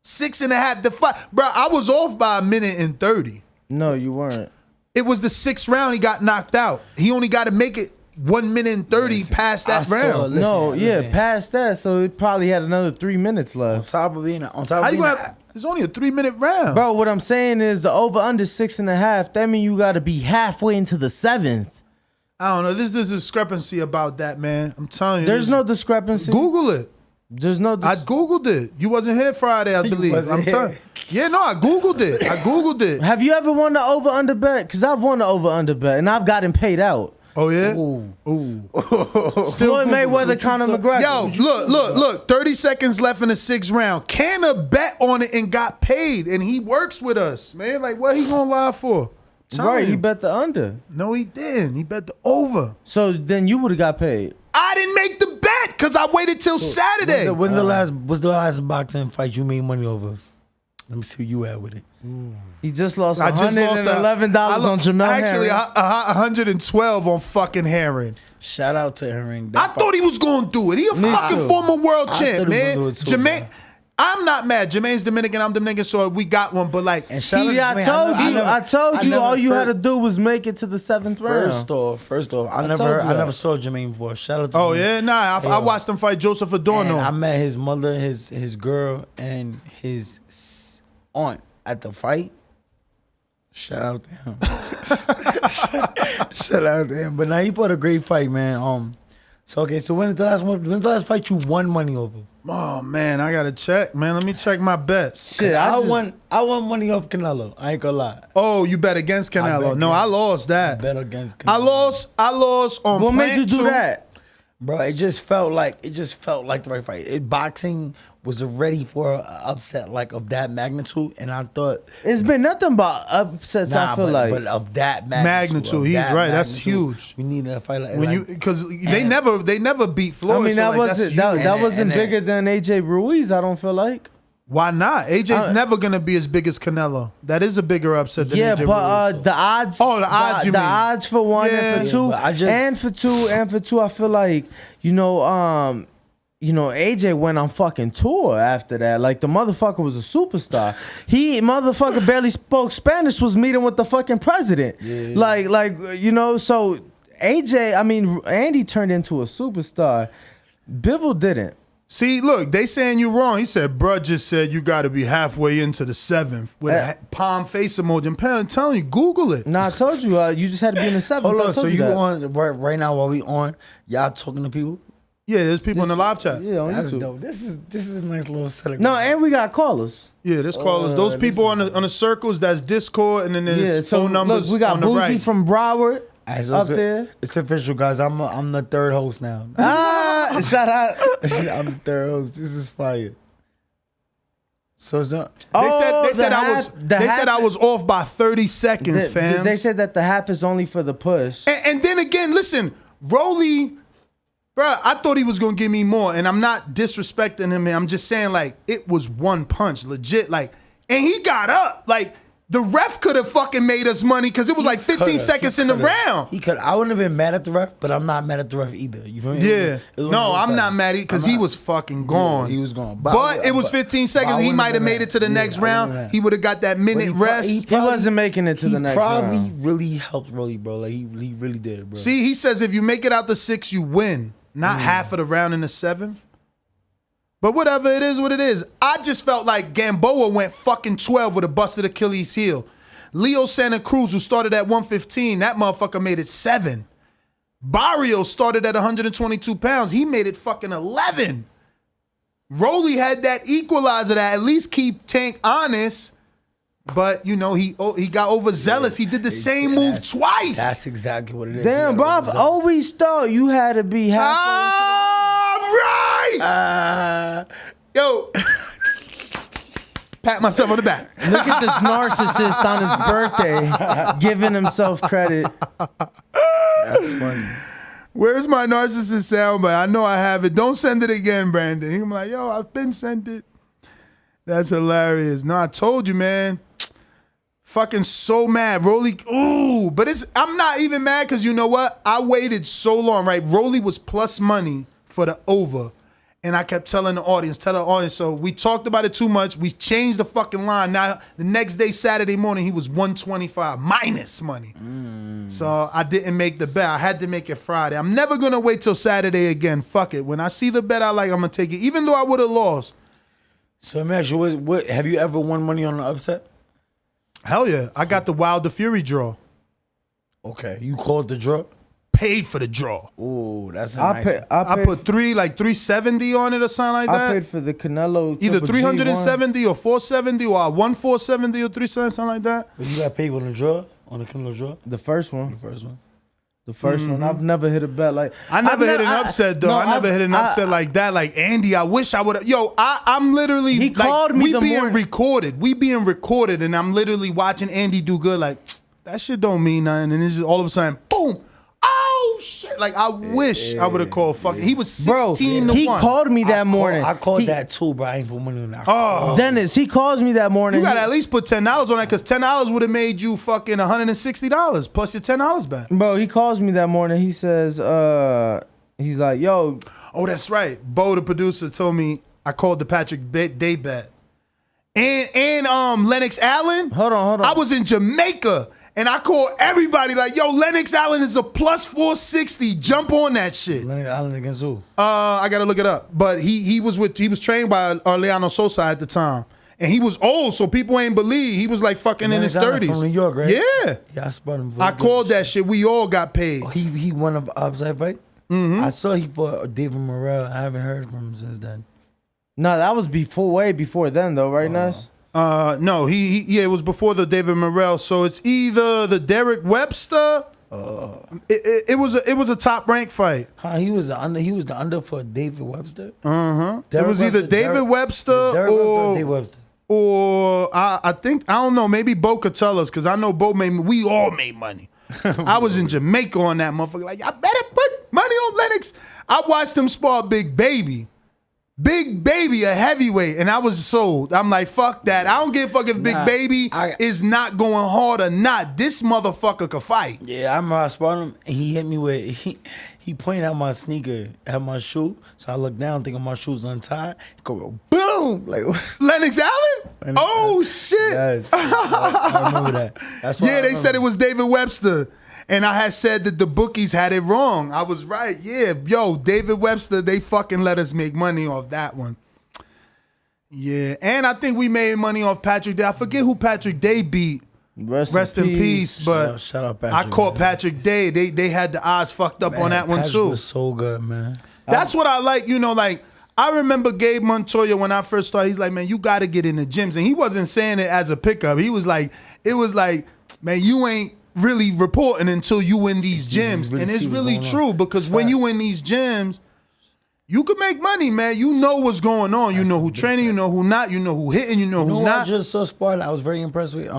6.5. The fight, bro. I was off by 1:30. No, you weren't. It was the 6th round. He got knocked out. He only got to make it 1:30 past that round. Past that. So it probably had another 3 minutes left. It's only a 3-minute round, bro. What I'm saying is the over under 6.5. That means you got to be halfway into the 7th. I don't know. There's discrepancy about that, man. I'm telling you. There's no discrepancy. Google it. There's no. I Googled it. You wasn't here Friday, I believe. I'm telling. Yeah, no, I Googled it. Have you ever won the over under bet? Because I've won the over under bet and I've gotten paid out. Oh yeah. Ooh. Floyd Mayweather, Conor McGregor. Yo, look. 30 seconds left in the 6th round. Canna bet on it and got paid, and he works with us, man. Like, what he gonna lie for? Right, he bet the under. No, he didn't. He bet the over. So then you would have got paid. I didn't make the bet because I waited till Saturday. When's the last boxing fight you made money over? Let me see who you at with it. He just lost $111 on Jamel Actually, Herring. 112 on fucking Herring. Shout out to Herring. I thought he was going to do it. He a fucking former world champ, man. Jermaine, I'm not mad. Jermaine's Dominican, I'm Dominican, so we got one. But like, I told you, all you had to do was make it to the 7th round. First off, I never saw Jermaine before. Shout out to Oh yeah, nah, I watched him fight Joseph Adorno. I met his mother, his girl, and his aunt at the fight. Shout out to him. Shout out to him. But now he put a great fight, man. So when's the last fight you won money over? Oh man, I gotta check, man. Let me check my bets. Shit, I won money off Canelo. I ain't gonna lie. Oh, you bet against Canelo? I lost that. I bet against Canelo. I lost on. What made you do that? Bro, it just felt like the right fight. Boxing was ready for an upset like of that magnitude, and I thought it's been nothing but upsets. I feel but of that magnitude. He's right. That's huge. We needed a fight like because they never beat Floyd. I mean, that wasn't bigger than AJ Ruiz. I don't feel like. Why not? AJ's never gonna be as big as Canelo. That is a bigger upset than AJ Ruiz. The odds. Oh, the odds. The odds for one and for two, and for two. I feel like you know, AJ went on fucking tour after that. Like, the motherfucker was a superstar. Motherfucker barely spoke Spanish, was meeting with the fucking president. Yeah. Like, you know, so Andy turned into a superstar. Bivol didn't. See, look, they saying you wrong. He said, bruh just said you got to be halfway into the 7th with a palm face emoji. I'm telling you, Google it. Nah, I told you. You just had to be in the 7th. Hold on, so you on right now while we on, y'all talking to people? Yeah, there's people in the live chat. Yeah, on That's YouTube. dope. This is a nice little celebration. No, and we got callers. Yeah, there's callers. Those people on the circles, that's Discord, and then there's phone numbers look, we got on the Bougie right. from Broward So up there. It's official, guys. I'm the third host now. Shout out. I'm the third host. This is fire. So it's not. They said I was off by 30 seconds, fam. They said that the half is only for the push. And then again, listen, Rolly, bro, I thought he was gonna give me more, and I'm not disrespecting him. I'm just saying, like, it was one punch, legit, like, and he got up, like. The ref could have fucking made us money because it was like 15 seconds in the round. He could. I wouldn't have been mad at the ref, but I'm not mad at the ref either. You feel me? Yeah. No, I'm not mad because he was fucking gone. Yeah, he was gone. But it was 15 seconds. He might have made it to the next round. He would have got that minute rest. He wasn't making it to the next round. He probably really helped Rolly, bro. Like he really did, bro. See, he says if you make it out the 6, you win. Not half of the round in the 7th. But whatever, it is what it is. I just felt like Gamboa went fucking 12 with a busted Achilles heel. Leo Santa Cruz, who started at 115, that motherfucker made it 7. Barrio started at 122 pounds. He made it fucking 11. Rolly had that equalizer that at least keep Tank honest. But, you know, he got overzealous. He did the same move twice. That's exactly what it is. Damn, bro, I've always thought you had to be halfway. Right! Yo. Pat myself on the back. Look at this narcissist on his birthday giving himself credit. That's funny. Where's my narcissist soundbite? I know I have it. Don't send it again, Brandon. I'm like, yo, I've been sent it. That's hilarious. No, I told you, man. Fucking so mad. Rolly, ooh. But I'm not even mad because you know what? I waited so long, right? Rolly was plus money for the over. And I kept telling the audience, so we talked about it too much. We changed the fucking line. Now, the next day, Saturday morning, he was 125 minus money. So I didn't make the bet. I had to make it Friday. I'm never going to wait till Saturday again. Fuck it. When I see the bet I like, I'm going to take it, even though I would have lost. So let me ask you, what have you ever won money on an upset? Hell yeah. I got the Wilder Fury draw. Okay. You called the draw? Paid for the draw. Ooh, that's a nice one. I put 370 on it or something like that. I paid for the Canelo. Either 370 or 470 or I won 470 or 370, something like that. But you got paid on the draw? On the Canelo draw? The first one. The first one. I've never hit a bet like. I never hit an upset though. No, I never hit an upset like that. Like Andy, I wish I would have. Yo, I'm literally. He called me the morning. Recorded. We being recorded, and I'm literally watching Andy do good. Like that shit don't mean nothing, and it's just all of a sudden, boom. Oh shit! Like I wish I would have called fucking. He was 16 to 1. He called me that morning. I called that too, bro. I ain't put money on that. Oh, Dennis, he calls me that morning. You got to at least put $10 on that because $10 would have made you fucking $160 plus your $10 back. Bro, he calls me that morning. He says, he's like, yo. Oh, that's right. Bo, the producer, told me I called the Patrick Day bet. And Lennox Allen. Hold on. I was in Jamaica. And I called everybody like, yo, Lennox Allen is a plus 460. Jump on that shit. Lennox Allen against who? I gotta look it up. But he was trained by Orleano Sosa at the time. And he was old, so people ain't believe. He was like fucking Lennox in his Allen 30s. from New York, right? Yeah. Yeah, I spun him. I called that shit. We all got paid. Oh, he won an upside fight? Mm-hmm. I saw he fought David Morrell. I haven't heard from him since then. No, that was way before then though, right, Ness? No, it was before the David Morrell. So it's either the Derek Webster. It was a top rank fight. He was the under for David Webster. It was either David Webster or David Webster. Or I think I don't know. Maybe Bo could tell us because I know Bo made. We all made money. I was in Jamaica on that motherfucker. Like I better put money on Lennox. I watched him spar Big Baby. Big Baby a heavyweight, and I was sold. I'm like, fuck that. I don't give a fuck if Big Baby is not going hard or not. This motherfucker could fight. Yeah, I remember I sparred him, and he hit me with he pointed at my sneaker, at my shoe. So I looked down, thinking my shoe's untied. He go boom, like Lennox Allen. Oh shit! Yes, I remember that. That's why they said it was David Webster. And I had said that the bookies had it wrong. I was right. Yeah, yo, David Webster, they fucking let us make money off that one. Yeah, and I think we made money off Patrick Day. I forget who Patrick Day beat. Rest in peace. But shout out Patrick, I caught Patrick Day. They had the odds fucked up on that one Patrick too. Was so good, man. That's what I like. You know, like I remember Gabe Montoya when I first started. He's like, man, you got to get in the gyms, and he wasn't saying it as a pickup. He was like, it was like, man, you ain't really reporting until you in these gyms. And it's really true because when you in these gyms, you can make money, man. You know what's going on. You know who training, you know who not, you know who hitting, you know who not. I just saw Sparring. I was very impressed with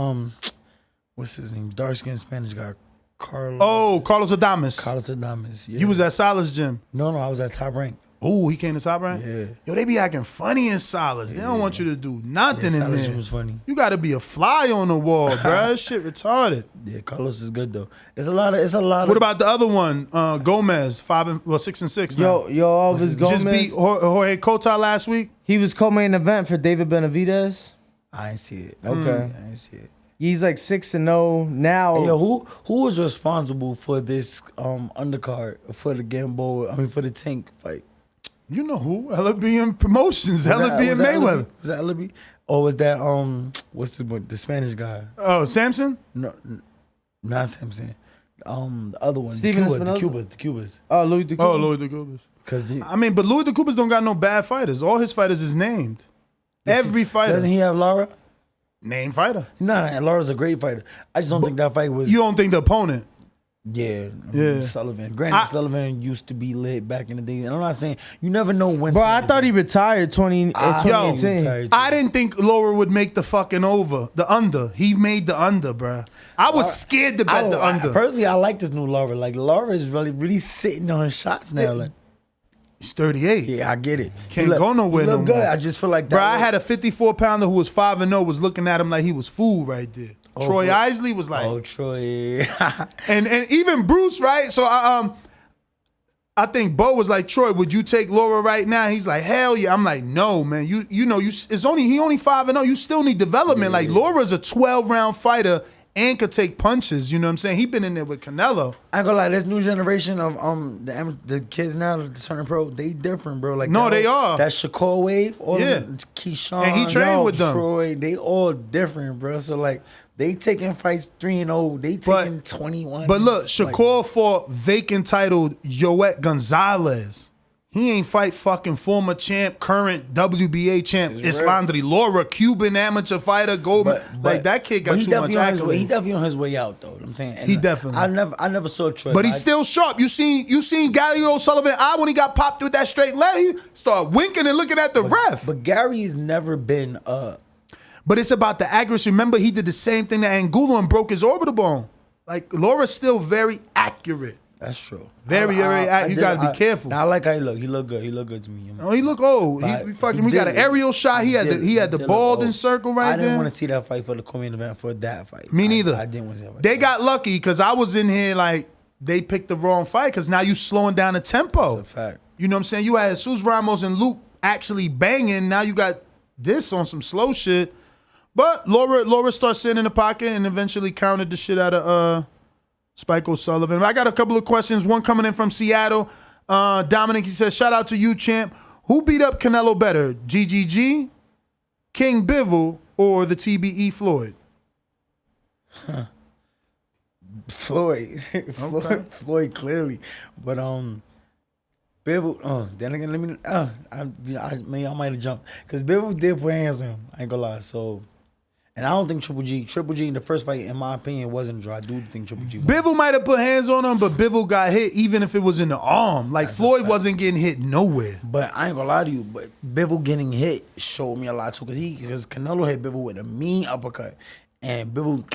what's his name? Dark-skinned Spanish guy. Carlos Adames. Carlos Adames. Yeah. You was at Salas gym. No, I was at Top Rank. Oh, he came to Top Rank? Yeah. Yo, they be acting funny in Salas. They don't want you to do nothing in Salas there. was funny. You got to be a fly on the wall, bro. That shit retarded. Yeah, Carlos is good though. It's a lot of. What about the other one, Gomez? 6-6 now. Yo, Alvis Gomez just beat Jorge Cota last week. He was co-main event for David Benavidez. I ain't see it. Okay, I ain't see it. He's like 6-0 now. Hey, yo, who was responsible for this undercard for the Gambo? I mean, for the Tank fight? You know who? LB Promotions. LB and Mayweather. Was that LB? Or was that what's the Spanish guy? Oh, Samson? No, not Samson. The other one. Steven the Cubas. Oh, Louis the Cubas. Oh, Louis the Cubas. But Louis the Cubas don't got no bad fighters. All his fighters is named. Every fighter. Doesn't he have Lara? Named fighter. No, Lara's a great fighter. I just don't think that fight was. You don't think the opponent? Yeah, Sullivan. Granted, Sullivan used to be lit back in the day. And I'm not saying you never know when. Bro, I thought he retired 2018. I didn't think Laura would make the fucking the under. He made the under, bro. I was scared to bet the under. Personally, I like this new Laura. Like Laura is really sitting on his shots now. Like he's 38. Yeah, I get it. Can't go nowhere no good. more. I just feel like that. Bro, I had a 54-pounder who was 5-0 was looking at him like he was fool right there. Troy Isley was like, oh, Troy. and even Bruce, right? So I think Bo was like, Troy, would you take Laura right now? He's like, hell yeah. I'm like, no, man. He only 5-0. You still need development. Like Laura's a 12-round fighter and could take punches. You know what I'm saying? He been in there with Canelo. I ain't gonna lie, this new generation of the kids now, the turning pro, they different, bro. Like they are. That Shakur Wave, Keyshawn, and he trained with them. Troy, they all different, bro. So like they taking fights 3-0, they taking 21. But look, Shakur fought vacant titled Yoet Gonzalez. He ain't fight fucking former champ, current WBA champ, Islandri Laura, Cuban amateur fighter, Goldman. Like that kid got too much accolades. He definitely on his way out, though. I'm saying he definitely. I never saw Troy, but he's still sharp. You seen Gary O'Sullivan eye when he got popped with that straight left. He started winking and looking at the ref. But Gary's never been. But it's about the accuracy. Remember, he did the same thing to Angulo and broke his orbital bone. Like Laura's still very accurate. That's true. Very accurate. You gotta be careful. I like how he look. He look good. He look good to me. Oh, he look old. We got an aerial shot. He had the bald circle right there. I didn't want to see that fight for the co-main event for that fight. Me neither. I didn't want to see that fight. They got lucky because I was in here like they picked the wrong fight because now you slowing down the tempo. That's a fact. You know what I'm saying? You had Jesus Ramos and Luke actually banging. Now you got this on some slow shit. But Laura started sitting in the pocket and eventually counted the shit out of Spike O'Sullivan. I got a couple of questions. One coming in from Seattle. Dominic, he says, shout out to you, champ. Who beat up Canelo better, GGG, King Bivol, or the TBE Floyd? Floyd. Floyd clearly. But Bivol, then again, let me I might have jumped. Because Bivol did put hands on him. I ain't gonna lie. So and I don't think Triple G in the first fight, in my opinion, wasn't dry. I do think Triple G won. Bivol might have put hands on him, but Bivol got hit even if it was in the arm. Like Floyd wasn't getting hit nowhere. But I ain't gonna lie to you, but Bivol getting hit showed me a lot too, because Canelo hit Bivol with a mean uppercut. And Bivol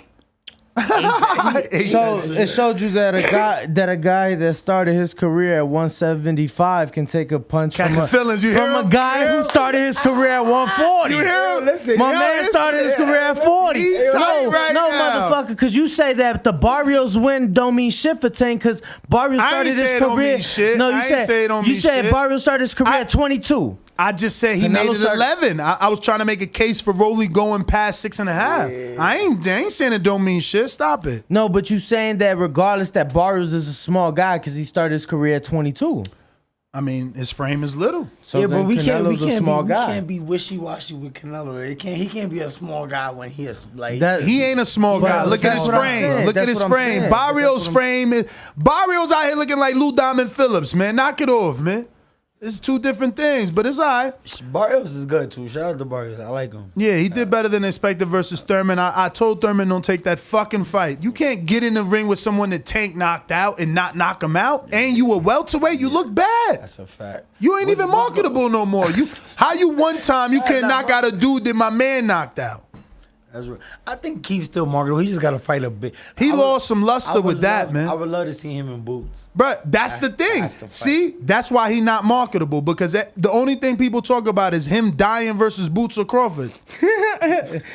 So it showed you that a guy that started his career at 175 can take a punch from a guy who started his career at 140. You hear him? Listen, My man started his career at 40. No, motherfucker, because you say that the Barrios win don't mean shit for Tank because Barrios started his career. No, you said Barrios started his career at 22. I just said he made it 11. I was trying to make a case for Rolly going past 6.5. Yeah. I ain't saying it don't mean shit. Stop it. No, but you saying that regardless that Barrios is a small guy because he started his career at 22. I mean, his frame is little. So yeah, but we Canelo's can't be wishy-washy with Canelo. He can't be a small guy when he is like he ain't a small guy. Look at his frame. Look at his frame. Barrios' frame is Barrios out here looking like Lou Diamond Phillips, man. Knock it off, man. It's two different things, but it's all right. Barrios is good too. Shout out to Barrios. I like him. Yeah, he did better than expected versus Thurman. I told Thurman don't take that fucking fight. You can't get in the ring with someone that Tank knocked out and not knock him out. And you a welterweight. You look bad. That's a fact. You ain't even marketable no more. How you one time you can't knock out a dude that my man knocked out. That's right. I think Keith's still marketable. He just got to fight a bit. He lost some luster with that, man. I would love to see him in boots. But that's the thing. See, that's why he not marketable because the only thing people talk about is him dying versus Boots or Crawford.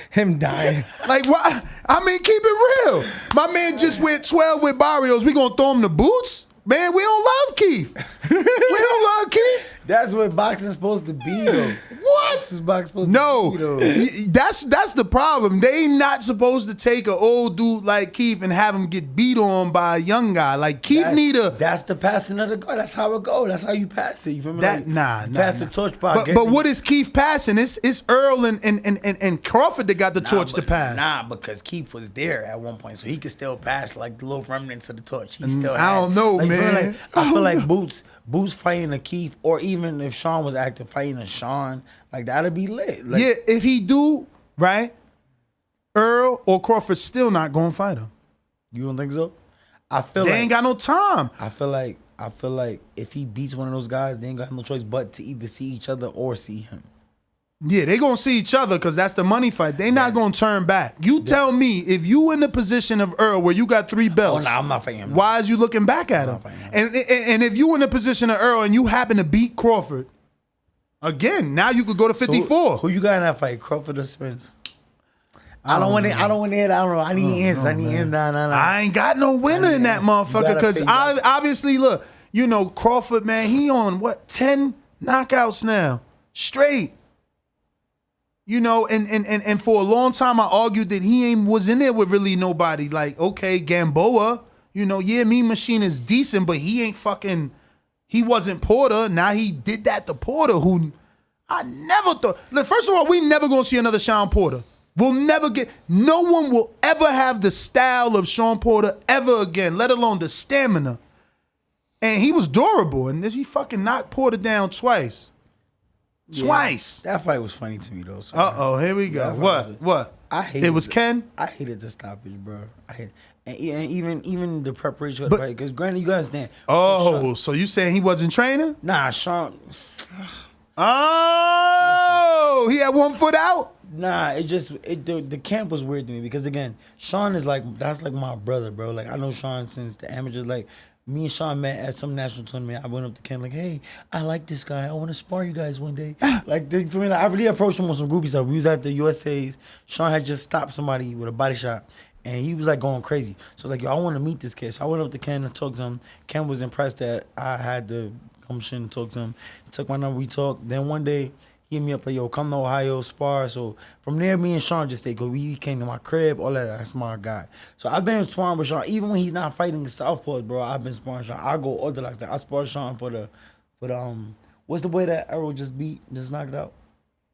Him dying. Like, what? I mean, keep it real. My man just went 12 with Barrios. We gonna throw him the Boots? Man, we don't love Keith. We don't love Keith. That's what boxing's supposed to be, though. What? That's what boxing's supposed no, to be, though. That's the problem. They not supposed to take an old dude like Keith and have him get beat on by a young guy. Like Keith That's the passing of the guard. That's how it go. That's how you pass it. You feel me? Pass the torch. But what is Keith passing? It's Earl and Crawford that got the torch to pass. Nah, because Keith was there at one point, so he could still pass like the little remnants of the torch. He still. I don't know, man. I feel like Boots fighting a Keith, or even if Sean was active fighting a Sean, like that'd be lit. Like, yeah, if he do, right, Earl or Crawford still not gonna fight him. You don't think so? I feel they ain't got no time. I feel like if he beats one of those guys, they ain't got no choice but to either see each other or see him. Yeah, they gonna see each other because that's the money fight. They not gonna turn back. You tell me if you in the position of Earl where you got 3 belts. Oh, no, I'm not fighting him. Why is you looking back at him? And if you in the position of Earl and you happen to beat Crawford, again, now you could go to 54. Who you got in that fight, Crawford or Spence? I don't want to hear that. I don't know. I need answers. I need answers. Nah. I ain't got no winner in that motherfucker because obviously, look, you know, Crawford, man, he on what, 10 knockouts now, straight. You know, and for a long time I argued that he was in there with really nobody. Like, okay, Gamboa, you know, yeah, Mean Machine is decent, but he ain't fucking, he wasn't Porter. Now he did that to Porter, who I never thought. Look, first of all, we never gonna see another Sean Porter. We'll never no one will ever have the style of Sean Porter ever again, let alone the stamina. And he was durable, and he fucking knocked Porter down twice. Twice. That fight was funny to me though. So Here we go. What? I hated it. Was Ken? I hated the stoppage, bro. I hate, and even the preparation of the fight. Because granted, you gotta understand. Oh, so you saying he wasn't training? Nah, Sean. Oh, he had 1 foot out. Nah, the camp was weird to me because again, Sean is that's like my brother, bro. Like I know Sean since the amateurs. Like me and Sean met at some national tournament. I went up to Ken like, hey, I like this guy. I want to spar you guys one day. For me, I really approached him on some groupie stuff. We was at the USA's. Sean had just stopped somebody with a body shot. And he was like going crazy. So I was like, yo, I want to meet this kid. So I went up to Ken and talked to him. Ken was impressed that I had the gumption to talk to him. He took my number, we talked. Then one day, he hit me up like, yo, come to Ohio, spar. So from there, me and Sean just stayed. Cause we came to my crib, all that. That's my guy. So I've been sparring with Sean. Even when he's not fighting the southpaws, bro, I've been sparring Sean. I go orthodox. I spar Sean for the what's the boy that Errol just beat, just knocked out?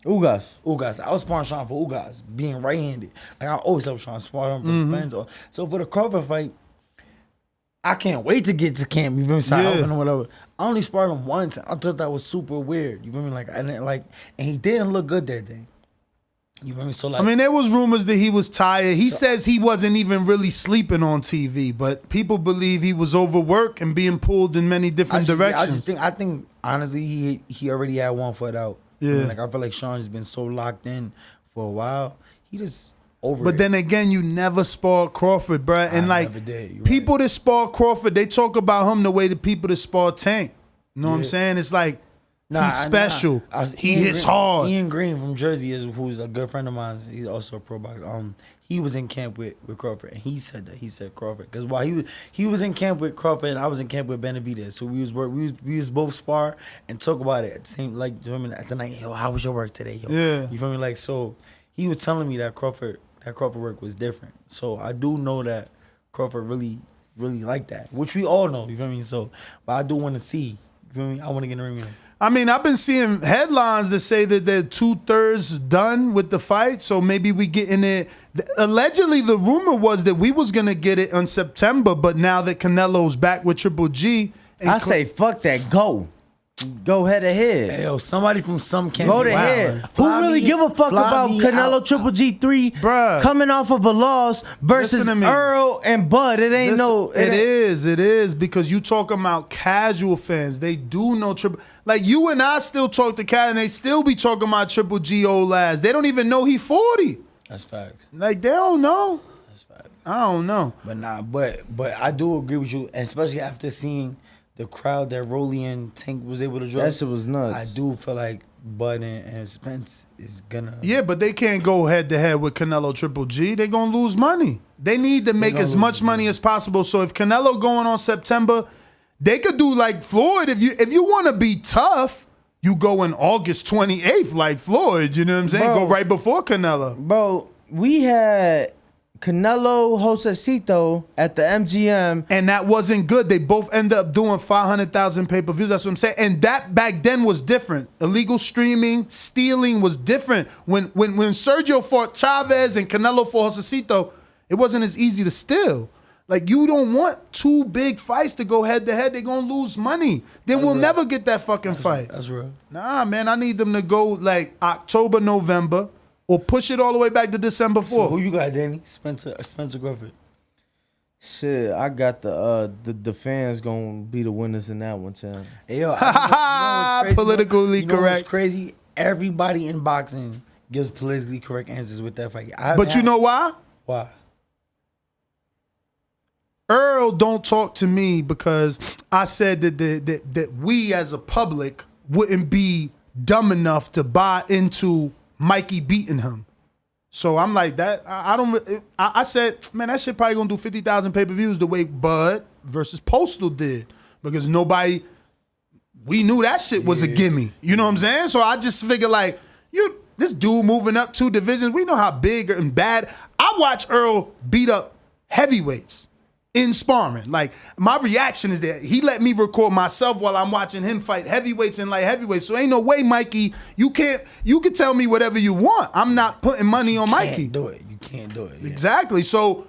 Ugas. I was sparring Sean for Ugas, being right-handed. Like I always help Sean spar him for Spence. So for the Crawford fight, I can't wait to get to camp. You feel me? Or whatever. I only sparred him once. I thought that was super weird. You feel me? And he didn't look good that day. You feel me? So I mean, there was rumors that he was tired. He says he wasn't even really sleeping on TV, but people believe he was overworked and being pulled in many different directions. I think honestly, he already had 1 foot out. Yeah. I feel like Sean's been so locked in for a while. He just over. But then again, you never sparred Crawford, bruh. And I like never did. You're people that spar Crawford, they talk about him the way the people that spar Tank. You know what I'm saying? It's like he's special. He hits hard. Ian Green from Jersey who's a good friend of mine. He's also a pro boxer. He was in camp with Crawford, and he said that. He said Crawford, because while he was in camp with Crawford, and I was in camp with Benavidez, so we was both spar and talk about it at the same, like, you know what I mean, at the night. Yo, how was your work today? Yo? Yeah. You feel me? Like, so he was telling me that Crawford work was different. So I do know that Crawford really liked that, which we all know. You feel me? So, but I do want to see. You feel me? I want to get in the ring with him. I mean, I've been seeing headlines that say that they're 2/3 done with the fight, so maybe we get in it. Allegedly, the rumor was that we was gonna get it in September, but now that Canelo's back with Triple G, I say fuck that. Go head to head. Hey, yo, somebody from some camp. Go to head. Who really give a fuck about Canelo Triple G3 coming off of a loss versus Earl and Bud? It ain't It is because you talking about casual fans. They do know Triple. Like you and I still talk to Cat, and they still be talking about Triple G old ass. They don't even know he 40. That's facts. Like they don't know. That's facts. I don't know. But I do agree with you, and especially after seeing the crowd that Rolly and Tank was able to draw. That shit was nuts. I do feel like Bud and Spence is gonna. Yeah, but they can't go head to head with Canelo Triple G. They're gonna lose money. They need to make as much money as possible. So if Canelo going on September, they could do like Floyd. If you want to be tough, you go in August 28th like Floyd. You know what I'm saying? Go right before Canelo. Bro, we had Canelo Josecito at the MGM. And that wasn't good. They both ended up doing 500,000 pay-per-views. That's what I'm saying. And that back then was different. Illegal streaming, stealing was different. When Sergio fought Chavez and Canelo fought Josecito, it wasn't as easy to steal. Like, you don't want two big fights to go head-to-head. They're going to lose money. Then we'll never get that fucking fight. That's real. Nah, man, I need them to go, like, October, November, or push it all the way back to December 4th. So who you got, Danny? Spencer Griffith. Shit, I got the fans gonna be the winners in that one, Tim. Hey, yo, crazy, politically correct. What's crazy? Everybody in boxing gives politically correct answers with that fight. But you know why? Why? Earl don't talk to me because I said that we as a public wouldn't be dumb enough to buy into Mikey beating him. So I'm like that. I said, man, that shit probably gonna do 50,000 pay-per-views the way Bud versus Postal did, because we knew that shit was a gimme. You know what I'm saying? So I just figured like, this dude moving up 2 divisions, we know how big and bad. I watch Earl beat up heavyweights in sparring. Like, my reaction is that he let me record myself while I'm watching him fight heavyweights and light heavyweights. So ain't no way, Mikey, you can tell me whatever you want. I'm not putting money on Mikey. You can't do it. Yeah. Exactly. So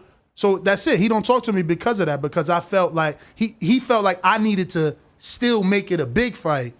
that's it. He don't talk to me because of that, because I felt like he felt like I needed to still make it a big fight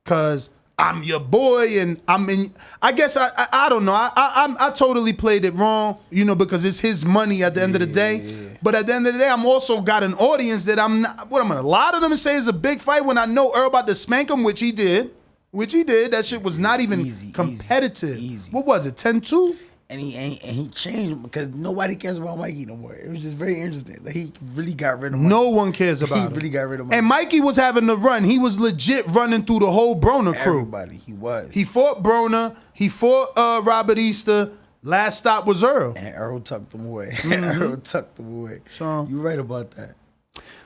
because I'm your boy, and I guess I don't know. I totally played it wrong, because it's his money at the end of the day. Yeah. But at the end of the day, I'm also got an audience that I'm not. What I'm gonna lie to them and say is a big fight when I know Earl about to spank him, which he did. That shit was not even competitive. Easy. What was it? 10-2? And he changed because nobody cares about Mikey no more. It was just very interesting. Like, he really got rid of Mikey. No one cares about him. He really got rid of Mikey. And Mikey was having the run. He was legit running through the whole Broner crew. Everybody, he was. He fought Broner. He fought Robert Easter. Last stop was Earl. And Earl tucked him away. Earl tucked him away. So you're right about that.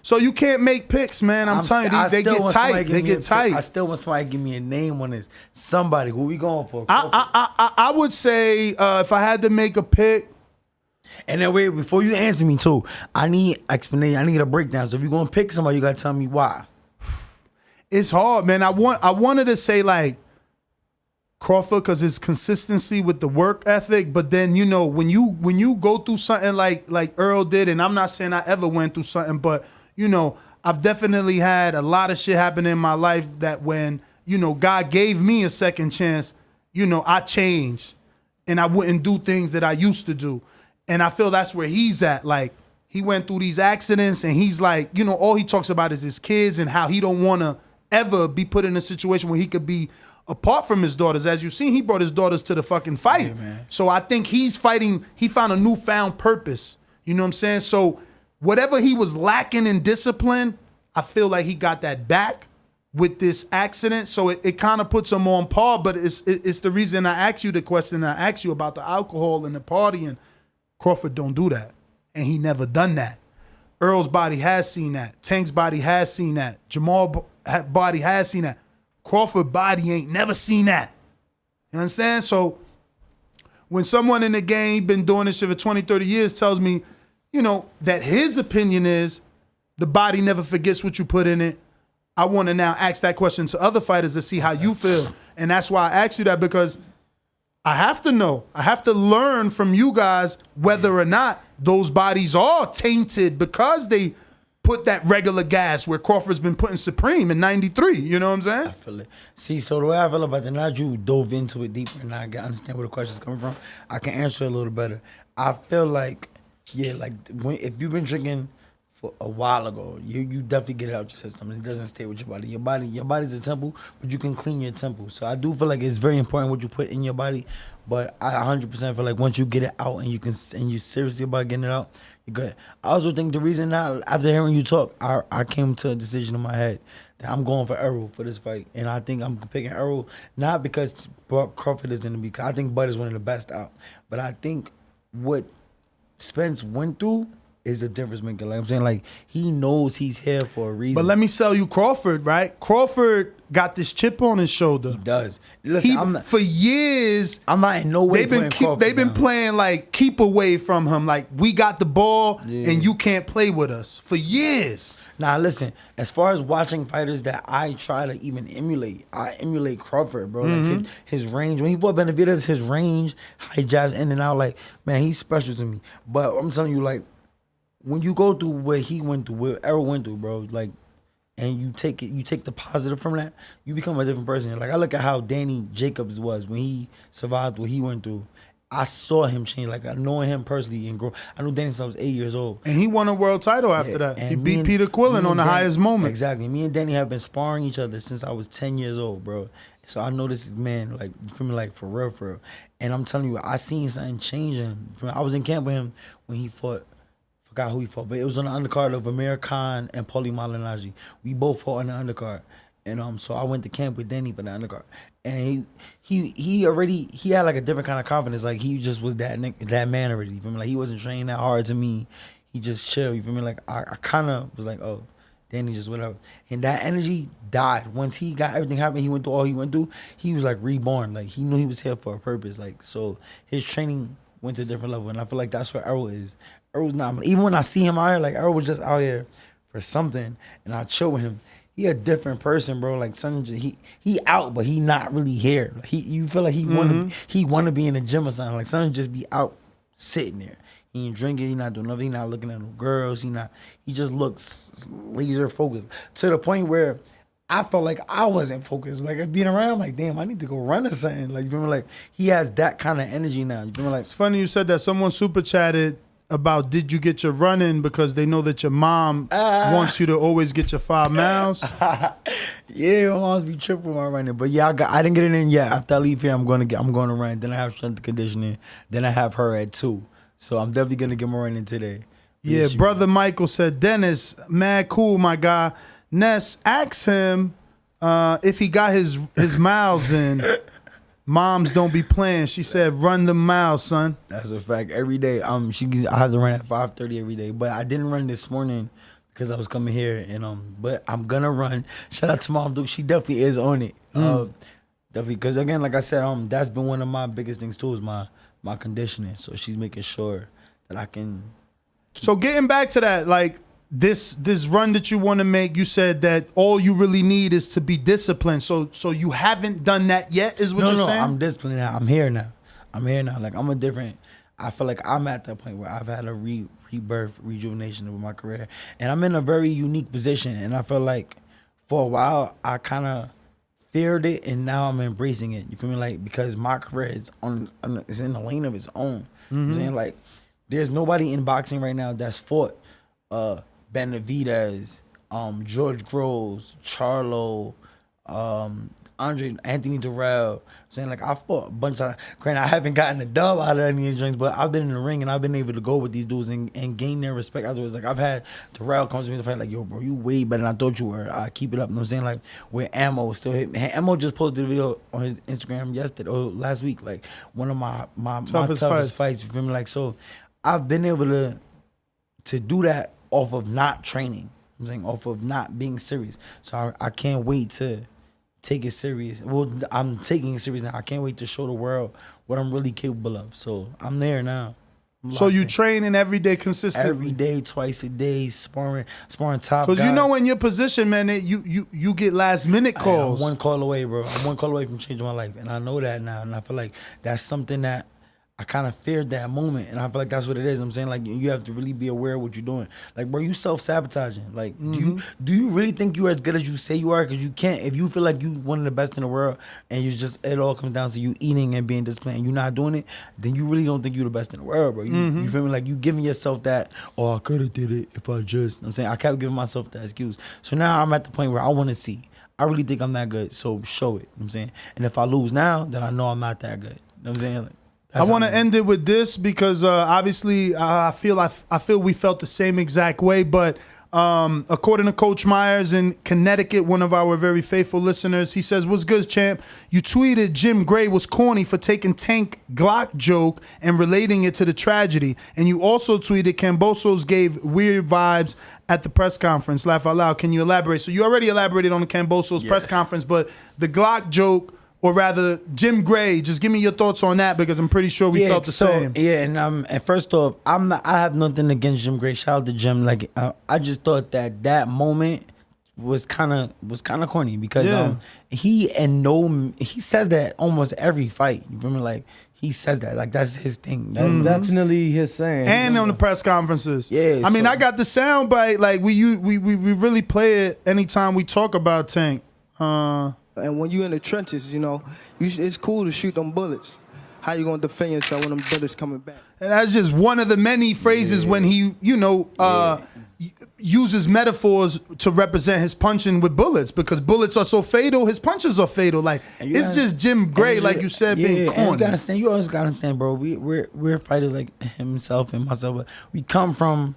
So you can't make picks, man. I'm telling you, they get tight. They get tight. I still want somebody to give me a name on this. Somebody. Who we going for? I would say if I had to make a pick. And then wait, before you answer me too, I need explanation. I need a breakdown. So if you're gonna pick somebody, you gotta tell me why. It's hard, man. I wanted to say like Crawford because his consistency with the work ethic, but then when you go through something like Earl did, and I'm not saying I ever went through something, but I've definitely had a lot of shit happen in my life that when God gave me a second chance, I changed and I wouldn't do things that I used to do, and I feel that's where he's at. Like, he went through these accidents and he's like, all he talks about is his kids and how he don't want to ever be put in a situation where he could be apart from his daughters. As you've seen, he brought his daughters to the fucking fight. So I think he's fighting, he found a newfound purpose. You know what I'm saying? So whatever he was lacking in discipline, I feel like he got that back with this accident. So it kind of puts him on par, but it's the reason I asked you the question I asked you about the alcohol and the partying. Crawford don't do that. And he never done that. Earl's body has seen that. Tank's body has seen that. Jamal body has seen that. Crawford body ain't never seen that. You understand? So when someone in the game been doing this shit for 20, 30 years tells me, you know, that his opinion is the body never forgets what you put in it, I want to now ask that question to other fighters to see how you feel. And that's why I asked you that, because I have to know. I have to learn from you guys whether or not those bodies are tainted because they put that regular gas where Crawford's been putting Supreme in 93. You know what I'm saying? I feel it. See, so the way I feel about that, now you dove into it deeper and I understand where the question's coming from. I can answer it a little better. I feel like, yeah, like if you've been drinking for a while ago, you definitely get it out your system. It doesn't stay with your body. Your body's a temple, but you can clean your temple. So I do feel like it's very important what you put in your body. But I 100% feel like once you get it out and you seriously about getting it out, you're good. I also think the reason now, after hearing you talk, I came to a decision in my head that I'm going for Errol for this fight. And I think I'm picking Errol not because Crawford is in the because I think Bud is one of the best out. But I think what Spence went through is the difference maker. Like I'm saying, like he knows he's here for a reason. But let me sell you Crawford, right? Crawford got this chip on his shoulder. He does. Listen, for years, I'm not in no way they've been playing like keep away from him. Like we got the ball and you can't play with us for years. Nah, listen, as far as watching fighters that I try to even emulate, I emulate Crawford, bro. Like his range. When he fought Benavidez, his range, high jabs in and out, like, man, he's special to me. But I'm telling you, like, when you go through what he went through, what Errol went through, bro, like, and you take the positive from that, you become a different person. Like, I look at how Danny Jacobs was when he survived what he went through. I saw him change. Like, I knowing him personally and grow. I knew Danny since I was 8 years old. And he won a world title after that. He beat Peter Quillen on the highest moment. Exactly. Me and Danny have been sparring each other since I was 10 years old, bro. So I know this man, like, you feel me, like, for real, for real. And I'm telling you, I seen something changing. I was in camp with him when he fought. Forgot who he fought, but it was on the undercard of Amir Khan and Paulie Malignaggi. We both fought on the undercard. And so I went to camp with Danny for the undercard. And he had like a different kind of confidence. Like he just was that man already. You feel me? Like he wasn't training that hard to me. He just chill. You feel me? Like I kind of was like, oh, Danny just whatever. And that energy died. Once he got everything happened, he went through all he went through, he was like reborn. Like he knew he was here for a purpose. Like so his training went to a different level. And I feel like that's where Errol is. Errol's not, even when I see him out here, like Errol was just out here for something and I chill with him. He a different person, bro. Like son, he out, but he not really here. Like you feel like he wanna be in the gym or something. Like son just be out sitting there. He ain't drinking. He not doing nothing. He not looking at no girls. He just looks laser focused to the point where I felt like I wasn't focused. Like being around, like damn, I need to go run or something. Like you feel me? Like he has that kind of energy now. You feel me? Like it's funny you said that. Someone super chatted about did you get your run in because they know that your mom wants you to always get your 5 miles. Yeah, my mom's be tripping my running, but yeah, I didn't get it in yet. After I leave here, I'm going to run. Then I have strength and conditioning. Then I have her at 2, so I'm definitely gonna get my run in today. Yeah, brother Michael said, Dennis, mad cool, my guy. Ness, ask him if he got his miles in. Moms don't be playing. She said, run the miles, son. That's a fact. Every day, I have to run at 5:30 every day. But I didn't run this morning because I was coming here, and but I'm gonna run. Shout out to Mom Duke. She definitely is on it. Definitely, because again, like I said, that's been one of my biggest things too is my conditioning. So she's making sure that I can. So getting back to that, like this run that you want to make, you said that all you really need is to be disciplined. So you haven't done that yet, is what you're saying? No, I'm disciplined now. I'm here now. Like I feel like I'm at that point where I've had a rebirth, rejuvenation of my career. And I'm in a very unique position. And I feel like for a while, I kind of feared it and now I'm embracing it. You feel me? Like, because my career is is in the lane of its own. You know what I'm saying? Like, there's nobody in boxing right now that's fought Benavidez, George Groves, Charlo, Anthony Durrell. I'm saying, like, I fought a bunch of, granted, I haven't gotten a dub out of any of these joints, but I've been in the ring and I've been able to go with these dudes and gain their respect afterwards. Like, I've had Durrell come to me to fight, like, yo, bro, you way better than I thought you were. I keep it up. You know what I'm saying? Like, where Ammo still hit me. Ammo just posted a video on his Instagram yesterday or last week, like, one of my toughest fights. You feel me? Like, so I've been able to do that off of not training. I'm saying off of not being serious. So I can't wait to take it serious. Well, I'm taking it serious now. I can't wait to show the world what I'm really capable of. So I'm there now. So you training every day consistently? Every day, twice a day, sparring top. Because you know in your position, man, you get last minute calls. I'm one call away, bro. I'm one call away from changing my life. And I know that now. And I feel like that's something that I kind of feared that moment, and I feel like that's what it is. I'm saying, like, you have to really be aware of what you're doing. Like, bro, you self-sabotaging. Like, do you really think you're as good as you say you are? Because you can't. If you feel like you one of the best in the world, and it all comes down to you eating and being disciplined, and you're not doing it, then you really don't think you're the best in the world, bro. You feel me? Like, you giving yourself that, I could have did it if I just. I'm saying, I kept giving myself that excuse. So now I'm at the point where I want to see. I really think I'm that good, so show it. You know what I'm saying? And if I lose now, then I know I'm not that good. You know what I'm saying? Like, I want to end it with this because obviously I feel we felt the same exact way. But according to Coach Myers in Connecticut, one of our very faithful listeners, he says, "What's good, champ? You tweeted Jim Gray was corny for taking Tank Glock joke and relating it to the tragedy. And you also tweeted Kambosos gave weird vibes at the press conference. Laugh out loud. Can you elaborate?" So you already elaborated on the Kambosos press conference, but the Glock joke, or rather, Jim Gray, just give me your thoughts on that because I'm pretty sure we felt the same. Yeah, and first off, I have nothing against Jim Gray. Shout out to Jim. Like, I just thought that moment was kind of corny because he says that almost every fight. You feel me? Like, he says that, like, that's his thing. That's definitely his saying. And on the press conferences. Yeah. I mean, I got the sound bite. Like, we really play it anytime we talk about Tank. And when you in the trenches, it's cool to shoot them bullets. How you gonna defend yourself when them bullets coming back? And that's just one of the many phrases when he, uses metaphors to represent his punching with bullets because bullets are so fatal. His punches are fatal. Like, it's just Jim Gray, like you said, being corny. You always gotta understand, bro. We're fighters like himself and myself. But we come from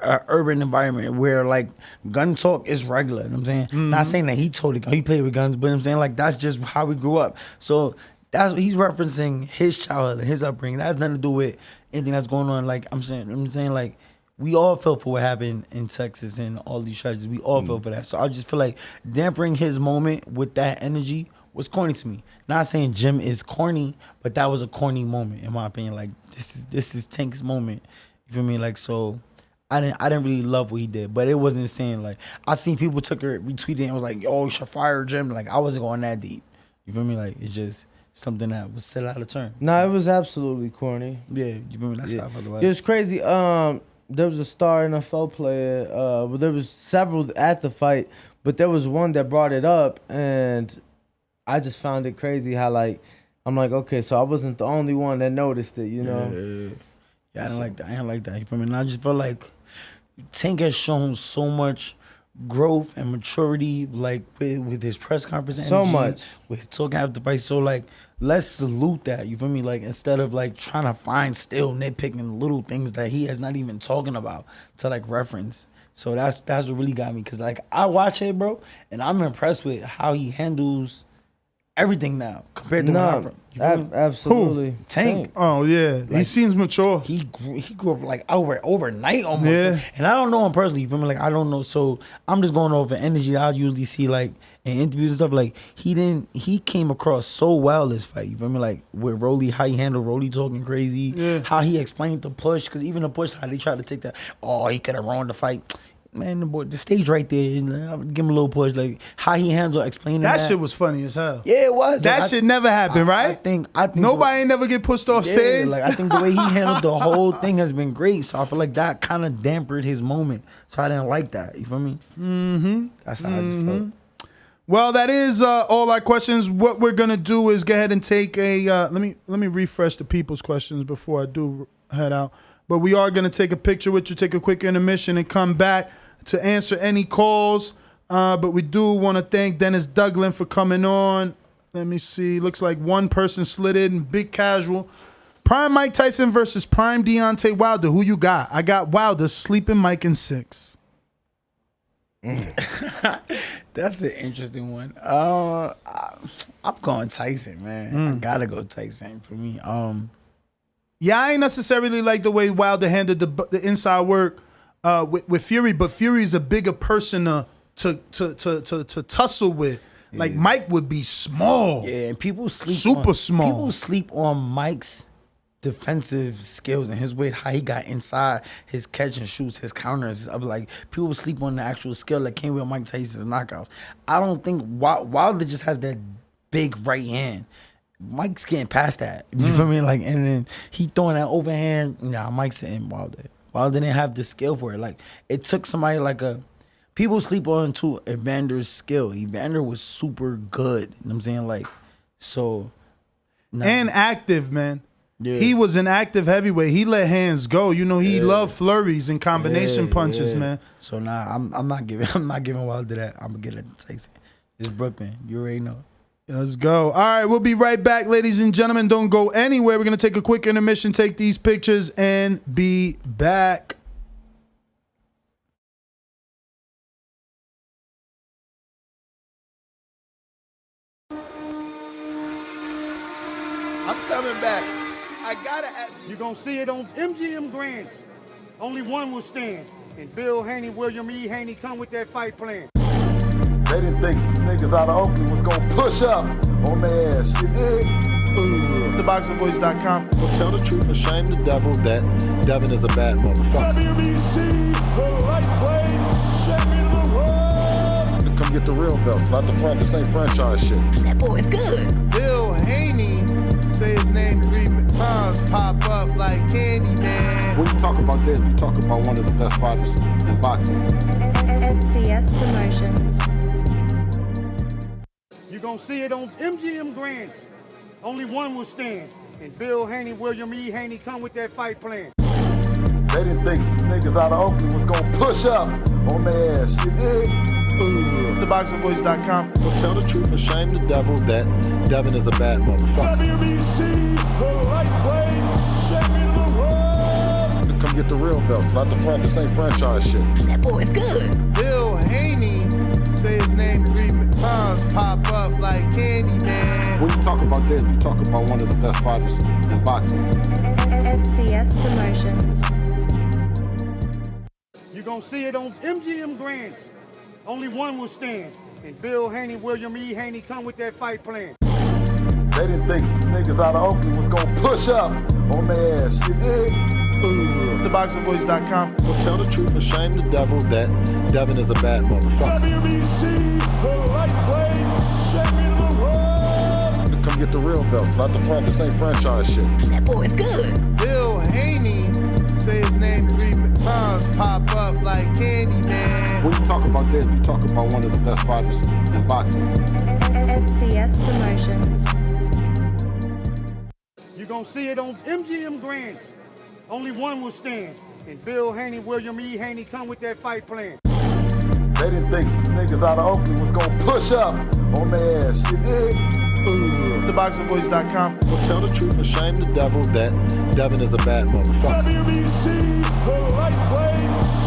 an urban environment where, like, gun talk is regular. You know what I'm saying? Not saying that he played with guns, but I'm saying, like, that's just how we grew up. So he's referencing his childhood and his upbringing. That has nothing to do with anything that's going on. Like, I'm saying, like, we all fell for what happened in Texas and all these tragedies. We all fell for that. So I just feel like dampering his moment with that energy was corny to me. Not saying Jim is corny, but that was a corny moment in my opinion. Like, this is Tank's moment. You feel me? Like, so I didn't really love what he did, but it wasn't saying, like, I seen people took it, retweeted it, and was like, yo, you should fire Jim. Like, I wasn't going that deep. You feel me? Like, it's just something that was set out of turn. No, it was absolutely corny. Yeah, you feel me? That's how I felt about it. It was crazy. There was a star NFL player, but there was several at the fight, but there was one that brought it up, and I just found it crazy how, like, I'm like, okay, so I wasn't the only one that noticed it, you know? Yeah, I didn't like that. I didn't like that. You feel me? And I just felt like Tank has shown so much growth and maturity, like, with his press conference. So energy, much. with his talking after the fight. So, like, let's salute that. You feel me? Like, instead of, like, trying to find still nitpicking little things that he is not even talking about to, like, reference. So that's what really got me. Because, like, I watch it, bro, and I'm impressed with how he handles everything now compared to when I'm from. Absolutely. Tank. Oh yeah, Like, he seems mature. He grew up like overnight almost. Yeah. And I don't know him personally. You feel me? Like, I don't know. So I'm just going over energy that I usually see, like, in interviews and stuff. Like, he came across so well this fight. You feel me? Like, with Rolly, how he handled Rolly talking crazy. Yeah. How he explained the push. Because even the push, how they tried to take that. Oh, he could have ruined the fight. Man, the stage right there, I'll give him a little push. Like, how he handled explaining that. That shit was funny as hell. Yeah, it was. That like, shit never happened, right? I think nobody ain't never get pushed off stage. Like, I think the way he handled the whole thing has been great. So I feel like that kind of dampened his moment. So I didn't like that. You feel me? Mm-hmm. That's how I just felt. Well, that is all our questions. What we're gonna do is go ahead and take a let me refresh the people's questions before I do head out. But we are gonna take a picture with you, take a quick intermission, and come back to answer any calls. But we do want to thank Denis Douglin for coming on. Let me see. Looks like one person slid in. Big casual. Prime Mike Tyson versus Prime Deontay Wilder. Who you got? I got Wilder sleeping Mike in 6. That's an interesting one. I'm going Tyson, man. I gotta go Tyson for me. Yeah, I ain't necessarily like the way Wilder handled the inside work with Fury, but Fury is a bigger person to tussle with. Like Mike would be small. Yeah, and people sleep super small. People sleep on Mike's defensive skills and his weight, how he got inside his catch and shoots, his counters. I'm like, people sleep on the actual skill that came with Mike Tyson's knockouts. I don't think Wilder just has that big right hand. Mike's getting past that. You feel me? Like, and then he throwing that overhand. Nah, Mike's in Wilder. Wilder didn't have the skill for it. Like, it took somebody like people sleep on to Evander's skill. Evander was super good. You know what I'm saying? Like, so. Nah. And active, man. Yeah. He was an active heavyweight. He let hands go. You know, he loved flurries and combination punches, man. So I'm not giving Wilder that. I'm gonna get it to Tyson. It's Brooklyn. You already know. Let's go. All right, we'll be right back, ladies and gentlemen. Don't go anywhere. We're gonna take a quick intermission, take these pictures, and be back. I'm coming back. I gotta ask. You're gonna see it on MGM Grand. Only one will stand. And Bill Haney, William E. Haney come with that fight plan. They didn't think niggas out of Oakland was gonna push up on their ass. You dig? TheBoxingVoice.com. Well, tell the truth and shame the devil that Devin is a bad motherfucker. WBC, the lightweight champion of the world. Come get the real belts, not the same franchise shit. That boy is good. Bill Haney, say his name 3 times, pop up like candy, man. When you talk about that, you talk about one of the best fighters in boxing. SDS Promotions. You're gonna see it on MGM Grand. Only one will stand. And Bill Haney, William E. Haney come with that fight plan. They didn't think niggas out of Oakland was gonna push up on their ass. You dig? TheBoxingVoice.com. Well, tell the truth and shame the devil that Devin is a bad motherfucker. WBC, the lightweight champion of the world. Come get the real belts, not the same franchise shit. That boy is good. Bill Haney, say his name 3 times, pop up like candy, man. When you talk about that, you talk about one of the best fighters in boxing. SDS Promotions. You're gonna see it on MGM Grand. Only one will stand. And Bill Haney, William E. Haney come with that fight plan. They didn't think niggas out of Oakland was gonna push up on their ass. You dig? TheBoxingVoice.com. Well, tell the truth and shame the devil that Devin is a bad motherfucker. WBC, the lightweight champion of the world. Come get the real belts, not the same franchise shit. That boy is good. Bill Haney, say his name 3 times, pop up like candy, man. When you talk about that, you talk about one of the best fighters in boxing. SDS Promotions. You're gonna see it on MGM Grand. Only one will stand. And Bill Haney, William E. Haney come with that fight plan. They didn't think niggas out of Oakland was gonna push up on their ass. You dig? TheBoxingVoice.com. Well, tell the truth and shame the devil that Devin is a bad motherfucker. WBC, the lightweight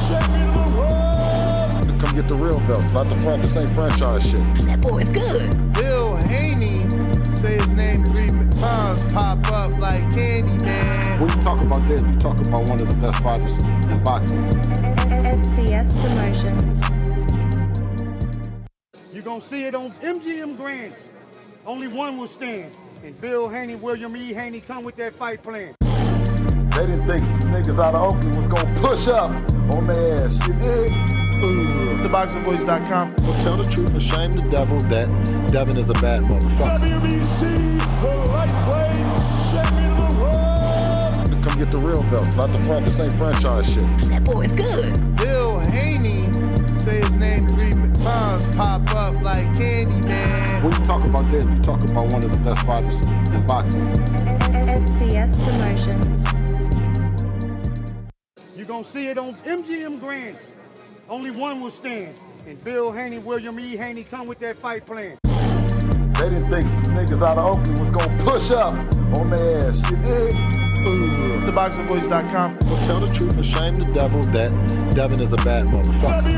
champion of the world. Come get the real belts, not the same franchise shit. That boy is good. Bill Haney, say his name 3 times, pop up like candy, man. When you talk about that, you talk about one of the best fighters in boxing. SDS Promotions. You're gonna see it on MGM Grand. Only one will stand. And Bill Haney, William E. Haney come with that fight plan. They didn't think niggas out of Oakland was gonna push up on their ass. You dig? TheBoxingVoice.com. Well, tell the truth and shame the devil that Devin is a bad motherfucker. WBC, the lightweight champion of the world. Come get the real belts, not the same franchise shit. That boy is good. Bill Haney, say his name 3 times, pop up like candy, man. When you talk about that, you talk about one of the best fighters in boxing. SDS Promotions. You're gonna see it on MGM Grand. Only one will stand. And Bill Haney, William E. Haney come with that fight plan. They didn't think niggas out of Oakland was gonna push up on their ass. You dig? TheBoxingVoice.com. Well, tell the truth and shame the devil that Devin is a bad motherfucker.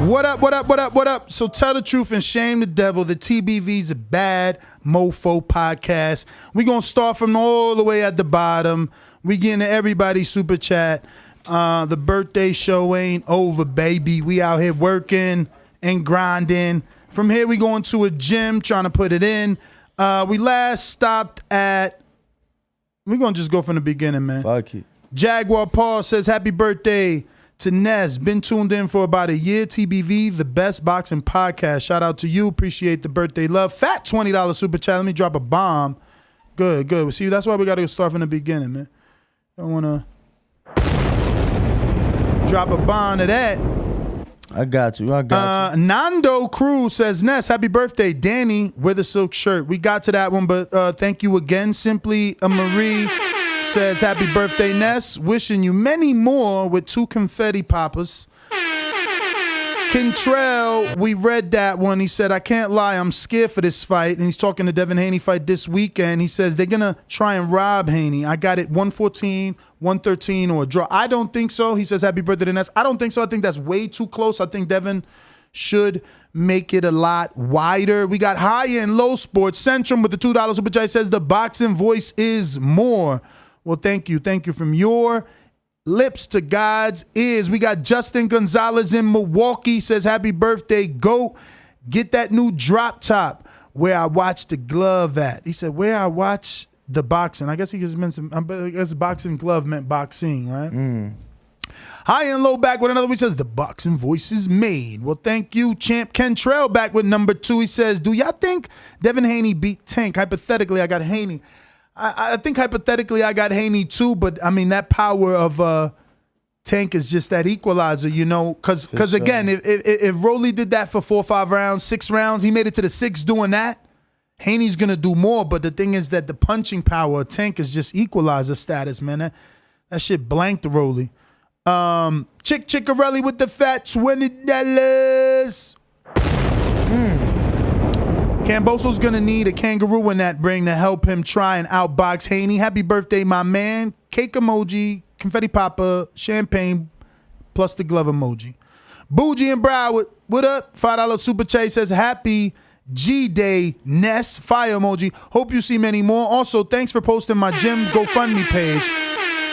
What up, what up, what up, what up? So tell the truth and shame the devil. The TBV's a bad mofo podcast. We gonna start from all the way at the bottom. We getting to everybody's super chat. The birthday show ain't over, baby. We out here working and grinding. From here, we going to a gym, trying to put it in. We last stopped at... We're going to just go from the beginning, man. Fuck it. Jaguar Paul says, happy birthday to Nez. Been tuned in for about a year. TBV, the best boxing podcast. Shout out to you. Appreciate the birthday love. Fat $20 super chat. Let me drop a bomb. Good, good. See, that's why we got to start from the beginning, man. I want to drop a bomb to that. I got you. Nando Cruz says, Ness, happy birthday. Danny with a silk shirt. We got to that one, but thank you again. Simply Marie says, happy birthday, Ness. Wishing you many more with 2 confetti poppers. Kentrell, we read that one. He said, I can't lie, I'm scared for this fight. And he's talking to Devin Haney fight this weekend. He says, they're going to try and rob Haney. I got it 114, 113 or a draw. I don't think so. He says, happy birthday to Ness. I don't think so. I think that's way too close. I think Devin should make it a lot wider. We got High and Low Sports. Centrum with the $2 super chat says, the boxing voice is more. Well, thank you. Thank you from your lips to God's ears. We got Justin Gonzalez in Milwaukee. Says, happy birthday, GOAT. Get that new drop top where I watch the glove at. He said, where I watch the boxing. I guess he just meant I guess boxing glove meant boxing, right? High and Low back with another one. He says, the boxing voice is made. Well, thank you, champ. Kentrell back with number 2. He says, do y'all think Devin Haney beat Tank? Hypothetically, I got Haney. I think hypothetically I got Haney too, but I mean that power of Tank is just that equalizer, you know, because again, if Rolly did that for 4 or 5 rounds, 6 rounds, he made it to the 6 doing that, Haney's gonna do more. But the thing is that the punching power of Tank is just equalizer status, man. That shit blanked Rolly. Chickarelli with the fat $20. Kambosos gonna need a kangaroo in that ring to help him try and outbox Haney. Happy birthday, my man. Cake emoji, confetti popper, champagne, plus the glove emoji. Bougie and Broward, what up? $5 super chat says, happy G-Day, Ness, fire emoji. Hope you see many more. Also, thanks for posting my gym GoFundMe page.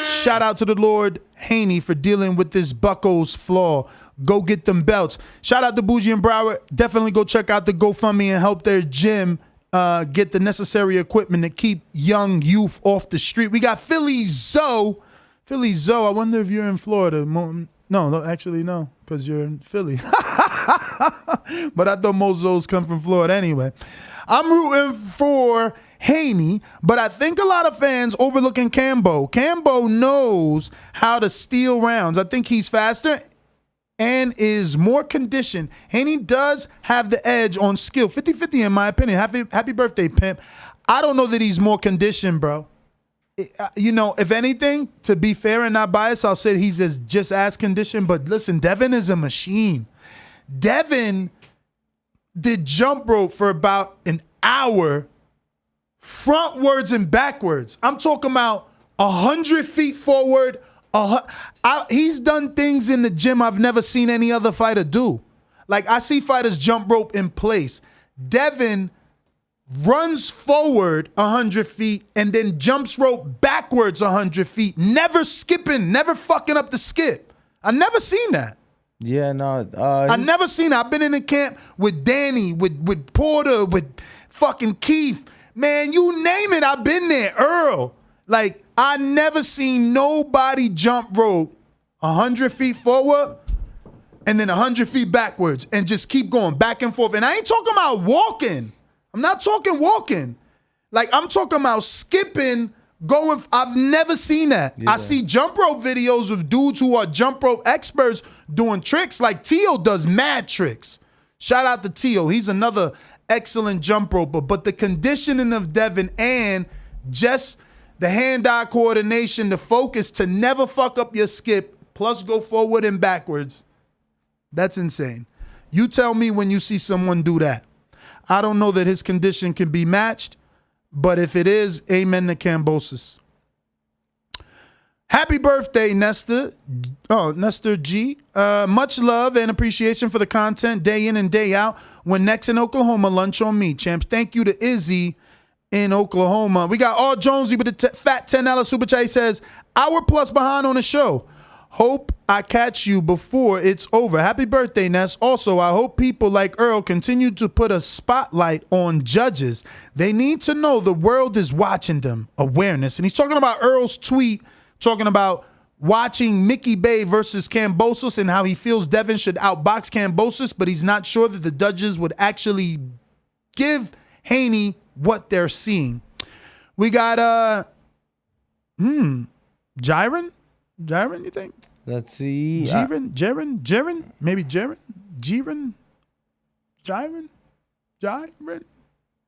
Shout out to the Lord Haney for dealing with this bucko's flaw. Go get them belts. Shout out to Bougie and Broward. Definitely go check out the GoFundMe and help their gym get the necessary equipment to keep young youth off the street. We got Philly Zoe. Philly Zoe, I wonder if you're in Florida. No, actually no, because you're in Philly. But I thought most Zoes come from Florida anyway. I'm rooting for Haney, but I think a lot of fans overlooking Cambo. Cambo knows how to steal rounds. I think he's faster and is more conditioned. Haney does have the edge on skill. 50-50 in my opinion. Happy birthday, pimp. I don't know that he's more conditioned, bro. You know, if anything, to be fair and not biased, I'll say he's just as conditioned. But listen, Devin is a machine. Devin did jump rope for about an hour, frontwards and backwards. I'm talking about 100 feet forward. He's done things in the gym I've never seen any other fighter do. Like, I see fighters jump rope in place. Devin runs forward 100 feet and then jumps rope backwards 100 feet, never skipping, never fucking up the skip. I never seen that. Yeah, no. I never seen that. I've been in the camp with Danny, with Porter, with fucking Keith. Man, you name it, I've been there. Earl. Like, I never seen nobody jump rope 100 feet forward and then 100 feet backwards and just keep going back and forth. And I ain't talking about walking. I'm not talking walking. Like, I'm talking about skipping, going. I've never seen that. Yeah. I see jump rope videos of dudes who are jump rope experts doing tricks. Like, Tio does mad tricks. Shout out to Tio. He's another excellent jump roper. But the conditioning of Devin and just the hand-eye coordination, the focus to never fuck up your skip, plus go forward and backwards. That's insane. You tell me when you see someone do that. I don't know that his condition can be matched, but if it is, amen to Kambosos. Happy birthday, Nestor. Oh, Nestor G. Much love and appreciation for the content day in and day out. When next in Oklahoma, lunch on me, champs. Thank you to Izzy in Oklahoma. We got All Jonesy with the fat $10 super chat. He says, hour plus behind on the show. Hope I catch you before it's over. Happy birthday, Ness. Also, I hope people like Earl continue to put a spotlight on judges. They need to know the world is watching them. Awareness. And he's talking about Earl's tweet, talking about watching Mickey Bay versus Kambosos and how he feels Devin should outbox Kambosos, but he's not sure that the judges would actually give Haney what they're seeing. We got Jiren? Jiren, you think? Let's see. Jiren? Maybe Jiren? Jiren?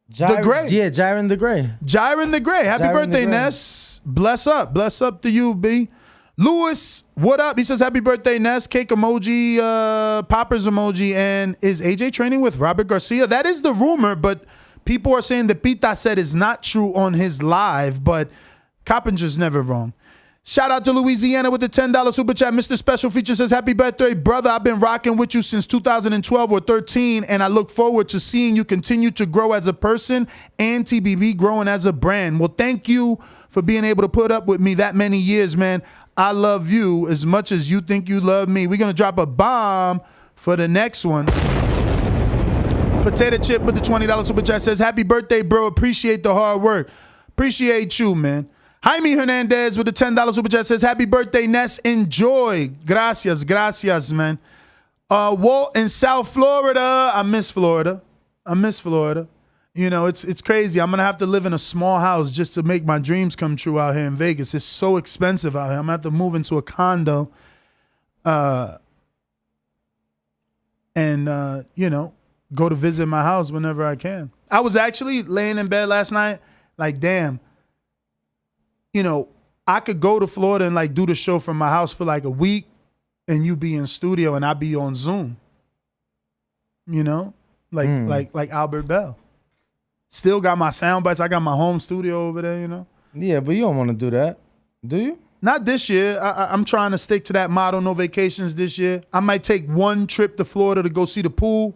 The Gray. Yeah, Jiren the Gray. Jiren the Gray. Happy Jiren birthday, the Gray. Ness. Bless up. Bless up to you, B. Lewis, what up? He says, happy birthday, Ness. Cake emoji, poppers emoji. And is AJ training with Robert Garcia? That is the rumor, but people are saying that Pita said is not true on his live, but Coppinger's never wrong. Shout out to Louisiana with the $10 super chat. Mr. Special Feature says, happy birthday, brother. I've been rocking with you since 2012 or 13, and I look forward to seeing you continue to grow as a person and TBV growing as a brand. Well, thank you for being able to put up with me that many years, man. I love you as much as you think you love me. We're going to drop a bomb for the next one. Potato Chip with the $20 super chat says, happy birthday, bro. Appreciate the hard work. Appreciate you, man. Jaime Hernandez with the $10 super chat says, happy birthday, Ness. Enjoy. Gracias, man. Walt in South Florida. I miss Florida. You know, it's crazy. I'm going to have to live in a small house just to make my dreams come true out here in Vegas. It's so expensive out here. I'm going to have to move into a condo and, you know, go to visit my house whenever I can. I was actually laying in bed last night like, damn. You know, I could go to Florida and like do the show from my house for like a week and you be in studio and I be on Zoom. You know, like Albert Bell. Still got my sound bites. I got my home studio over there, you know. Yeah, but you don't want to do that, do you? Not this year. I'm trying to stick to that motto, no vacations this year. I might take one trip to Florida to go see the pool.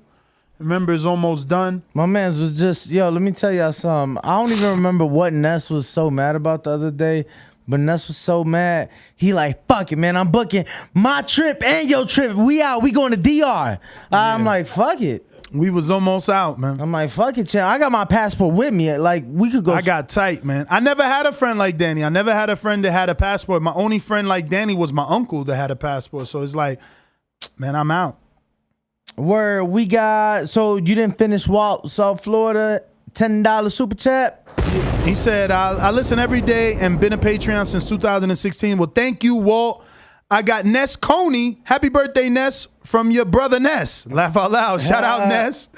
Remember, it's almost done. My man's was just, yo, let me tell y'all something. I don't even remember what Ness was so mad about the other day, but Ness was so mad. He like, fuck it, man. I'm booking my trip and your trip. We out. We going to DR. I'm like, fuck it. We was almost out, man. I'm like, fuck it, champ. I got my passport with me. Like, we could go. I got tight, man. I never had a friend like Danny. I never had a friend that had a passport. My only friend like Danny was my uncle that had a passport. So it's like, man, I'm out. Where we got, so you didn't finish Walt, South Florida, $10 super chat? He said, I listen every day and been a Patreon since 2016. Well, thank you, Walt. I got Ness Coney. Happy birthday, Ness, from your brother Ness. Laugh out loud. Shout out, Ness.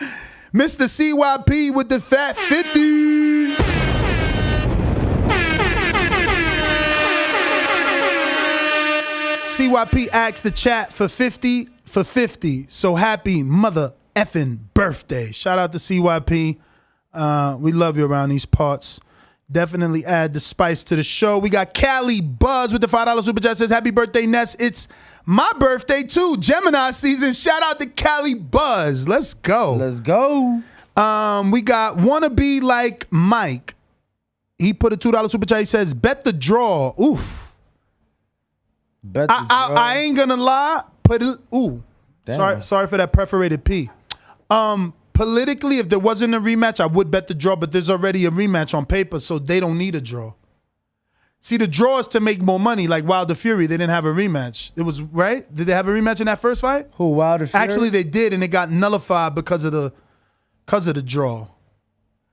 Mr. CYP with the fat 50. CYP asked the chat for 50 for 50. So happy mother effing birthday. Shout out to CYP. We love you around these parts. Definitely add the spice to the show. We got Cali Buzz with the $5 super chat says, happy birthday, Ness. It's my birthday too. Gemini season. Shout out to Cali Buzz. Let's go. Let's go. We got Wanna Be Like Mike. He put a $2 super chat. He says, bet the draw. Oof. Bet the draw. I ain't gonna lie. Ooh. Damn. Sorry for that perforated P. Politically, if there wasn't a rematch, I would bet the draw, but there's already a rematch on paper, so they don't need a draw. See, the draw is to make more money, like Wilder Fury. They didn't have a rematch. It was, right? Did they have a rematch in that first fight? Who, Wilder Fury? Actually, they did, and it got nullified because of the draw.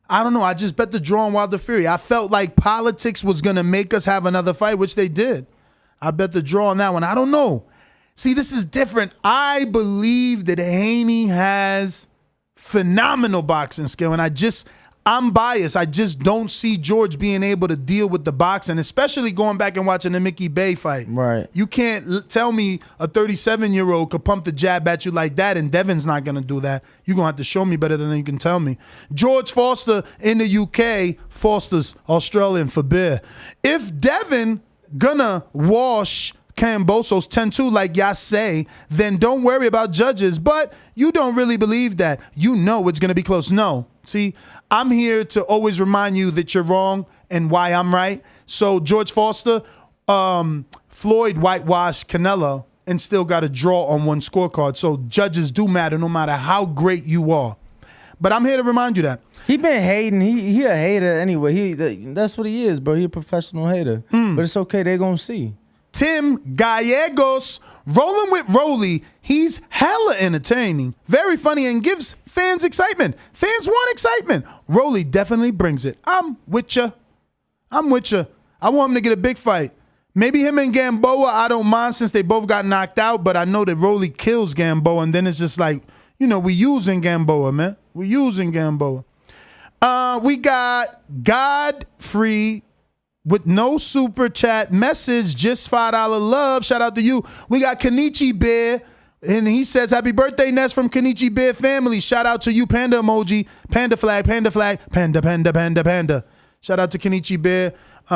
I don't know. I just bet the draw on Wilder Fury. I felt like politics was going to make us have another fight, which they did. I bet the draw on that one. I don't know. See, this is different. I believe that Haney has phenomenal boxing skill, and I'm biased. I just don't see George being able to deal with the boxing, especially going back and watching the Mickey Bay fight. Right. You can't tell me a 37-year-old could pump the jab at you like that, and Devin's not going to do that. You're going to have to show me better than you can tell me. George Foster in the UK, Foster's Australian for beer. If Devin gonna wash Kambosos 10-2 like y'all say, then don't worry about judges. But you don't really believe that. You know it's going to be close. No. See, I'm here to always remind you that you're wrong and why I'm right. So George Foster, Floyd whitewashed Canelo and still got a draw on one scorecard. So judges do matter no matter how great you are. But I'm here to remind you that. He been hating. He a hater anyway. That's what he is, bro. He a professional hater. But it's okay. They gonna see. Tim Gallegos, rolling with Rolly. He's hella entertaining, very funny, and gives fans excitement. Fans want excitement. Rolly definitely brings it. I'm with ya. I want him to get a big fight. Maybe him and Gamboa, I don't mind since they both got knocked out, but I know that Rolly kills Gamboa, and then it's just like, we using Gamboa, man. We using Gamboa. We got Godfrey with no super chat message, just $5 love. Shout out to you. We got Kenichi Bear, and he says, happy birthday, Ness from Kenichi Bear family. Shout out to you, panda emoji, panda flag, panda, panda, panda, panda. Shout out to Kenichi Bear.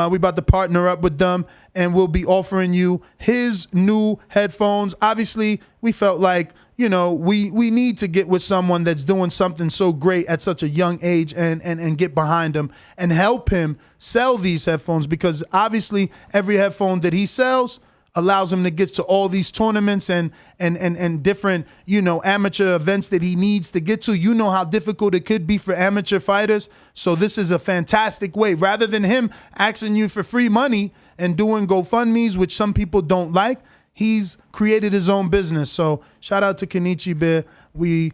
We about to partner up with them, and we'll be offering you his new headphones. Obviously, we felt like, we need to get with someone that's doing something so great at such a young age and get behind him and help him sell these headphones, because obviously every headphone that he sells allows him to get to all these tournaments and different, amateur events that he needs to get to. You know how difficult it could be for amateur fighters. So this is a fantastic way. Rather than him asking you for free money and doing GoFundMes, which some people don't like, he's created his own business. So shout out to Kenichi Bear. We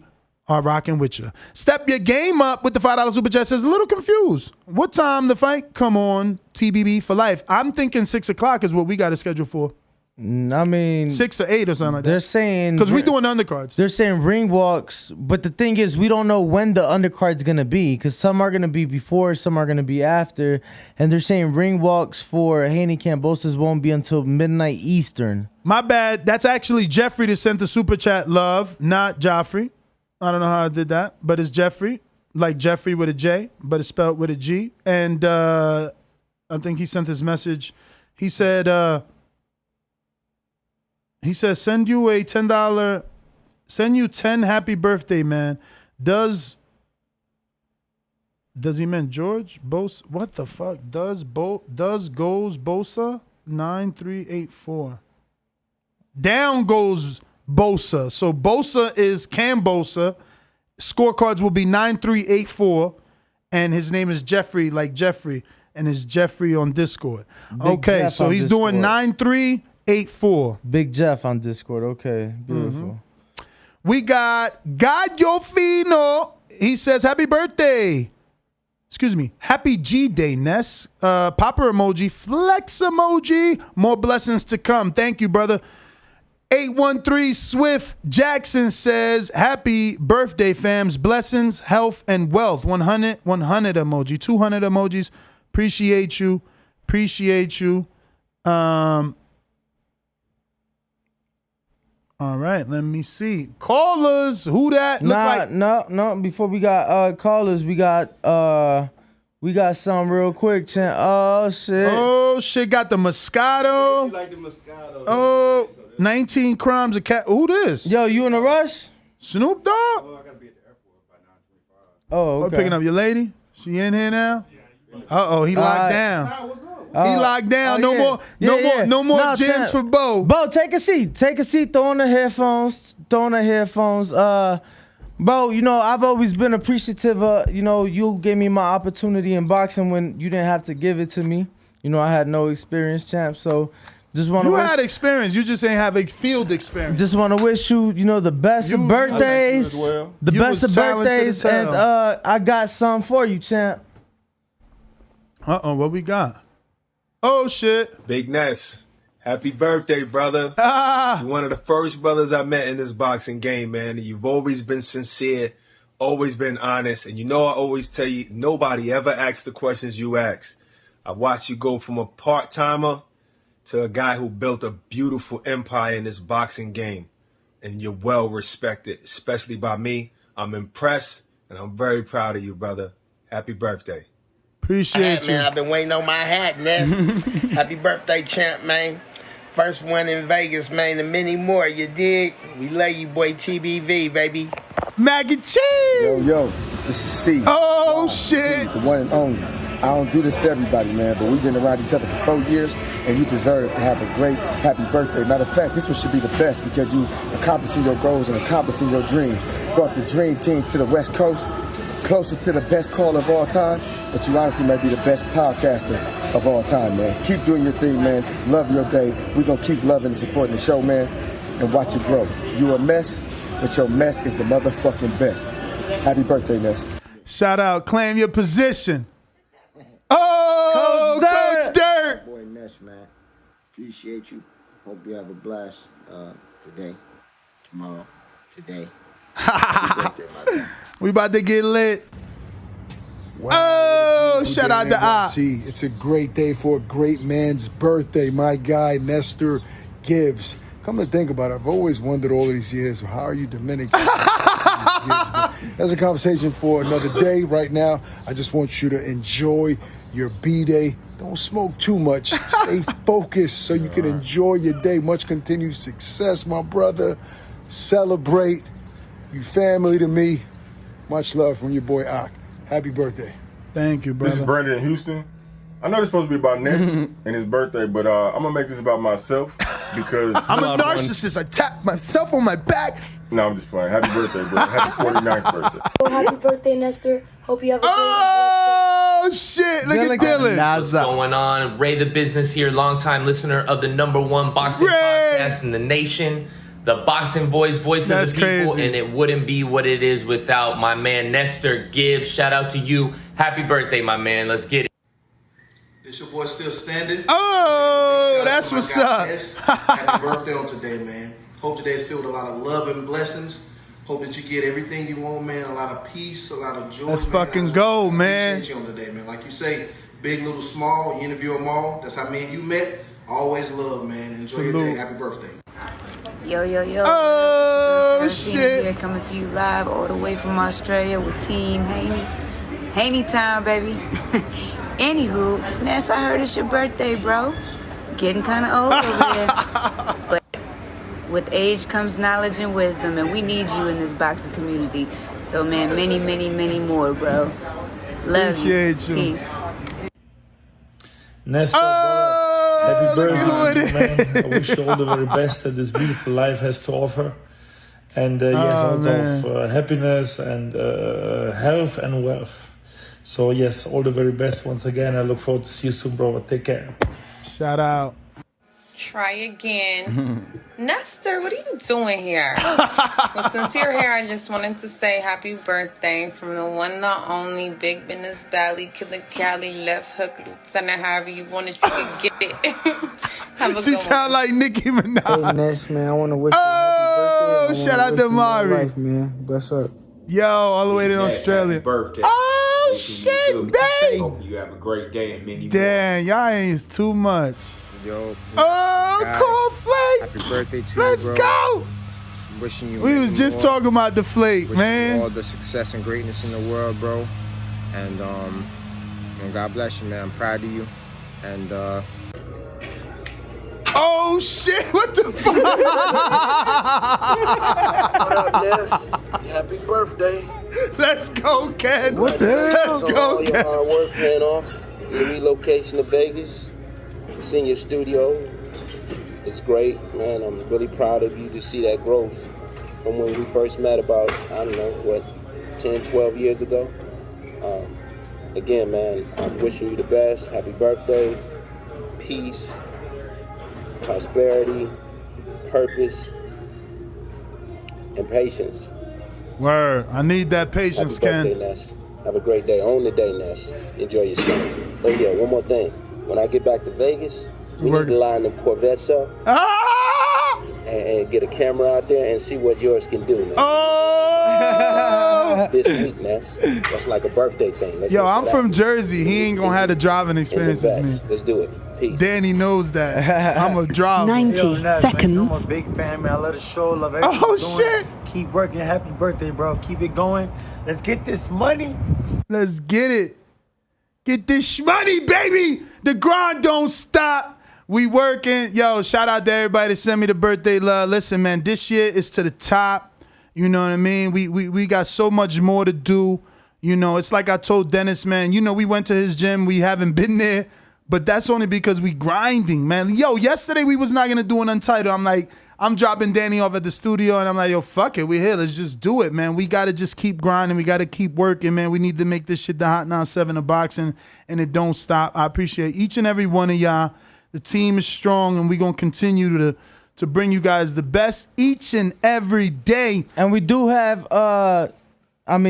are rocking with you. Step your game up with the $5 super chat. Says a little confused. What time the fight? Come on, TBB for life. I'm thinking 6 o'clock is what we got to schedule for. I mean, 6 or 8 or something like that. They're saying, because we're doing undercards. They're saying ring walks, but the thing is, we don't know when the undercard's gonna be, because some are gonna be before, some are gonna be after, and they're saying ring walks for Haney Kambosos won't be until midnight Eastern. My bad. That's actually Jeffrey that sent the super chat, love, not Joffrey. I don't know how I did that, but it's Jeffrey, like Jeffrey with a J, but it's spelled with a G. And I think he sent this message. He said, send you a $10, send you 10 happy birthday, man. Does he mean George? Bosa? What the fuck? Does goes Bosa? 9384. Down goes Bosa. So Bosa is Kambosa. Scorecards will be 9384. And his name is Jeffrey, like Jeffrey. And it's Jeffrey on Discord. Okay, Jeff so on he's Discord. doing 9384. Big Jeff on Discord. Okay, beautiful. We got Gallo Fino. He says, happy birthday. Excuse me. Happy G-Day, Ness. Popper emoji, flex emoji. More blessings to come. Thank you, brother. 813 Swift Jackson says, happy birthday, fams. Blessings, health, and wealth. 100 emoji. 200 emojis. Appreciate you. All right, let me see. Callers, who that? No. Before we got callers, we got some real quick. Oh shit. Got the Moscato. You like the Moscato. Oh, 19 crimes of cat. Who this? Yo, you in a rush? Snoop Dogg? Oh, I gotta be at the airport by 9:25. Oh, okay. Picking up your lady? She in here now? He locked down. He locked down. No more gyms for Bo. Bo, take a seat. Throw on the headphones. Bro, I've always been appreciative of, you gave me my opportunity in boxing when you didn't have to give it to me. I had no experience, champ. So just want to had experience. You just ain't have a field experience. Just want to wish you, the best of birthdays. The best of birthdays. And I got some for you, champ. What we got? Oh, shit. Big Ness, happy birthday, brother. You're one of the first brothers I met in this boxing game, man. You've always been sincere, Always been honest. And you know I always tell you, nobody ever asks the questions you ask. I watched you go from a part-timer to a guy who built a beautiful empire in this boxing game. And you're well respected, especially by me. I'm impressed, and I'm very proud of you, brother. Happy birthday. Appreciate you. Man, I've been waiting on my hat, Ness. Happy birthday, champ, man. First one in Vegas, man, and many more, you dig? We love you, boy, TBV, baby. Mac and cheese. Yo, this is C. Oh, wow. shit. The one and only. I don't do this for everybody, man, but we've been around each other for 4 years, and you deserve to have a great, happy birthday. Matter of fact, this one should be the best because you accomplishing your goals and accomplishing your dreams. Brought the dream team to the West Coast, closer to the best caller of all time, but you honestly might be the best podcaster of all time, man. Keep doing your thing, man. Love your day. We're going to keep loving and supporting the show, man, and watch it grow. You a mess, but your mess is the motherfucking best. Happy birthday, Ness. Shout out. Claim your position. Oh, Coach Dirt. Boy, Ness, man. Appreciate you. Hope you have a blast today, tomorrow, today. We about to get lit. Wow, shout out to I. It's a great day for a great man's birthday. My guy, Nestor Gibbs. Come to think about it, I've always wondered all these years, how are you Dominican? That's a conversation for another day. Right now, I just want you to enjoy your B-Day. Don't smoke too much. Stay focused so you can enjoy your day. Much continued success, my brother. Celebrate. You family to me. Much love from your boy Ak. Happy birthday. Thank you, brother. This is Brandon in Houston. I know this is supposed to be about Ness and his birthday, but I'm going to make this about myself because... I'm a narcissist. I tap myself on my back. No, I'm just playing. Happy birthday, bro. Happy 49th birthday. Oh, happy birthday, Nestor. Hope you have a Oh, shit. Look at Dylan. What's going on? Ray the Business here, longtime listener of the #1 boxing podcast in the nation. The Boxing Voice, voice of the people, crazy. And it wouldn't be what it is without my man Nestor Gibbs. Shout out to you. Happy birthday, my man. Let's get it. This your boy still standing. Oh, that's what's up. Happy birthday on today, man. Hope today is filled with a lot of love and blessings. Hope that you get everything you want, man. A lot of peace, a lot of joy. Let's fucking go, man. Appreciate you on today, man. Like you say, big, little, small. You interview them all. That's how me and you met. Always love, man. Enjoy your day. Happy birthday. Yo. Oh, shit. Here, coming to you live all the way from Australia with Team Haney. Haney time, baby. Anywho, Ness, I heard it's your birthday, bro. Getting kind of old over there. But with age comes knowledge and wisdom, and we need you in this boxing community. So, man, many, many, many more, bro. Love you. Peace. Nestor, happy birthday, man. I wish you all the very best that this beautiful life has to offer. And yes, a lot of happiness and health and wealth. So yes, all the very best once again. I look forward to see you soon, bro. Take care. Shout out. Try again. Nestor, what are you doing here? Well, since you're here, I just wanted to say happy birthday from the one, the only Big Business Valley, Killer Cali, Left Hook, Lieutenant, however you want it, you can get it. She sound like Nicki Minaj. Hey, Ness, man, I want to wish you a happy birthday. Shout out to Mari. Life, man. Bless up. Yo, all the way to Australia. Happy birthday. Oh, shit, babe. Hope you have a great day and many more. Damn, y'all ain't too much. Yo. Cornflake. Happy birthday to you, Let's bro. go. Wishing you. We was just talking about the flake, wishing man. you all the success and greatness in the world, bro. And God bless you, man. I'm proud of you. And Oh shit! What the fuck? What up, Ness? Happy birthday. Let's go, Ken. What the hell? Let's go, all your Ken. hard work paying off. Your relocation to Vegas. It's in your studio. It's great, man. I'm really proud of you to see that growth from when we first met about, I don't know, 10, 12 years ago. Again, man, I'm wishing you the best. Happy birthday. Peace. Prosperity. Purpose. And patience. Word. I need that patience, Happy birthday, Ken. Ness. Have a great day. Own the day, Ness. Enjoy yourself. Oh, yeah, one more thing. When I get back to Vegas, we need to line them Corvettes up and get a camera out there and see what yours can do, man. Oh, this week, Ness. That's like a birthday thing. Let's Yo, I'm from Jersey. He ain't gonna have the driving experience as me. Let's do it. Peace. Danny knows that. I'm a driver. Yo, Ness, man, you know I'm a big fan, man. I love the show. Love everything Oh, you're doing. shit. Keep working. Happy birthday, bro. Keep it going. Let's get this money. Let's get it. Get this money, baby. The grind don't stop. We working. Yo, shout out to everybody that sent me the birthday love. Listen, man, this year is to the top. You know what I mean? We got so much more to do. You know, it's like I told Dennis, man, you know, we went to his gym. We haven't been there, but that's only because we grinding, man. Yo, yesterday we was not going to do an Untitled. I'm dropping Danny off at the studio, and I'm like, yo, fuck it. We here. Let's just do it, man. We got to just keep grinding. We got to keep working, man. We need to make this shit the Hot 97 of boxing, and it don't stop. I appreciate each and every one of y'all. The team is strong, and we're going to continue to bring you guys the best each and every day. And we do have,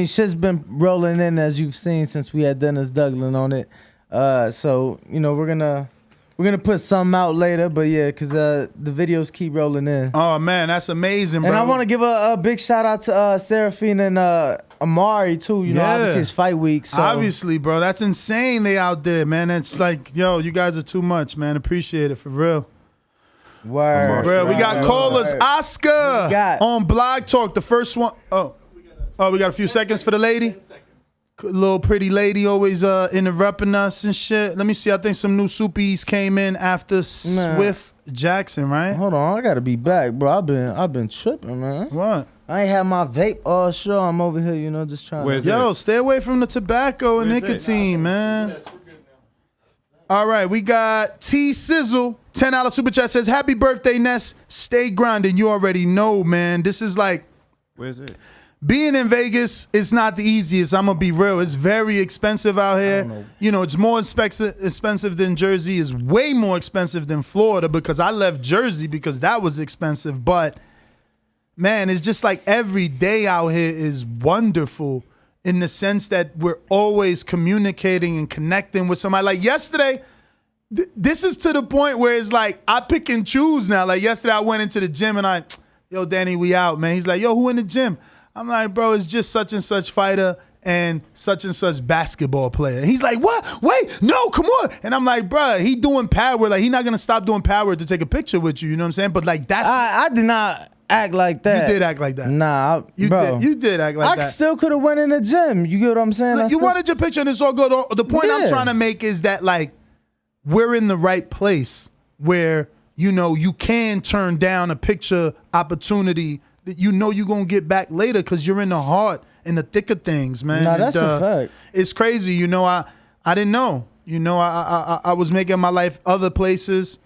shit's been rolling in, as you've seen, since we had Denis Douglin on it. So, you know, we're gonna put some out later, but yeah, because the videos keep rolling in. Oh, man, that's amazing, bro. And I want to give a big shout out to Seraphine and Amari, too. You know, obviously it's fight week. So. Obviously, bro. That's insane they out there, man. It's like, yo, you guys are too much, man. Appreciate it, for real. Word. Bro, we got callers. Oscar on Blog Talk, the first one. Oh, we got a few seconds for the lady? Little pretty lady always interrupting us and shit. Let me see. I think some new soupies came in after Swift Jackson, right? Hold on, I gotta be back, bro. I've been tripping, man. What? I ain't had my vape all show. I'm over here, you know, just trying Yo, stay away from the tobacco and nicotine, man. All right, we got T Sizzle, $10 super chat says, happy birthday, Ness. Stay grinding. You already know, man. This is like, where's it? Being in Vegas is not the easiest. I'm going to be real. It's very expensive out here. You know, it's more expensive than Jersey. It's way more expensive than Florida because I left Jersey because that was expensive. But, man, it's just like every day out here is wonderful in the sense that we're always communicating and connecting with somebody. Like yesterday, this is to the point where it's like I pick and choose now. Like yesterday I went into the gym and yo, Danny, we out, man. He's like, yo, who in the gym? I'm like, bro, it's just such and such fighter and such basketball player. And he's like, what? Wait, no, come on. And I'm like, bro, he doing power. Like, he not going to stop doing power to take a picture with you. You know what I'm saying? But, like, that's... I did not act like that. You did act like that. Nah, bro. You did act like that. I still could have went in the gym. You get what I'm saying? Look, you wanted your picture and it's all good. The point I'm trying to make is that, like, we're in the right place where, you know, you can turn down a picture opportunity that you know you're going to get back later because you're in the heart and the thick of things, man. Nah, that's a fact. It's crazy. You know, I didn't know. You know, I was making my life other places,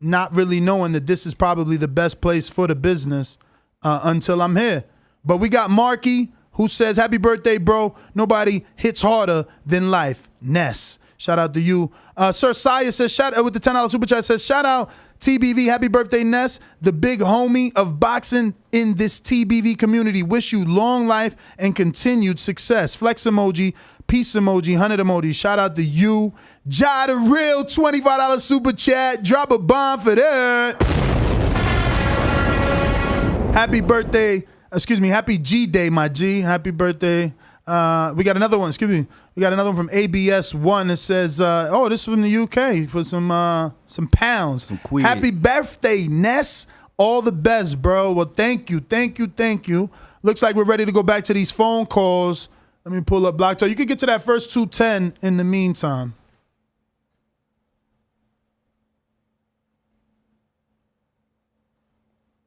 not really knowing that this is probably the best place for the business until I'm here. But we got Marky who says, happy birthday, bro. Nobody hits harder than life. Ness. Shout out to you. Sir Saya says, shout out with the $10 super chat, says, shout out TBV, happy birthday, Ness, the big homie of boxing in this TBV community. Wish you long life and continued success. Flex emoji, peace emoji, 100 emoji. Shout out to you. Ja the Real, $25 super chat. Drop a bomb for that. Happy birthday. Happy G-Day, my G. Happy birthday. We got another one, We got another one from ABS1 that says, this is from the UK for some pounds. Some quid. Happy birthday, Ness. All the best, bro. Well, thank you. Looks like we're ready to go back to these phone calls. Let me pull up Block Talk. You could get to that first 210 in the meantime.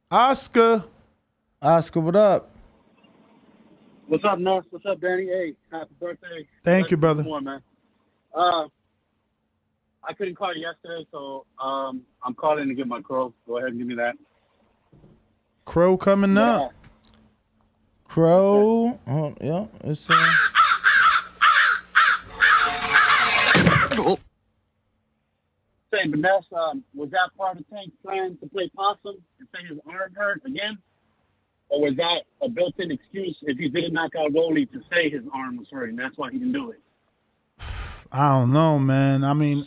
Oscar, what up? What's up, Ness? What's up, Danny? Hey, happy birthday. Thank you, brother. More, man. I couldn't call you yesterday, so I'm calling to get my crow. Go ahead and give me that. Crow coming up. Crow. Oh, yeah. It's Say, but Ness, was that part of Tank's plan to play possum and say his arm hurt again? Or was that a built-in excuse if he didn't knock out Rolly to say his arm was hurting? That's why he didn't do it. I don't know, man. I mean,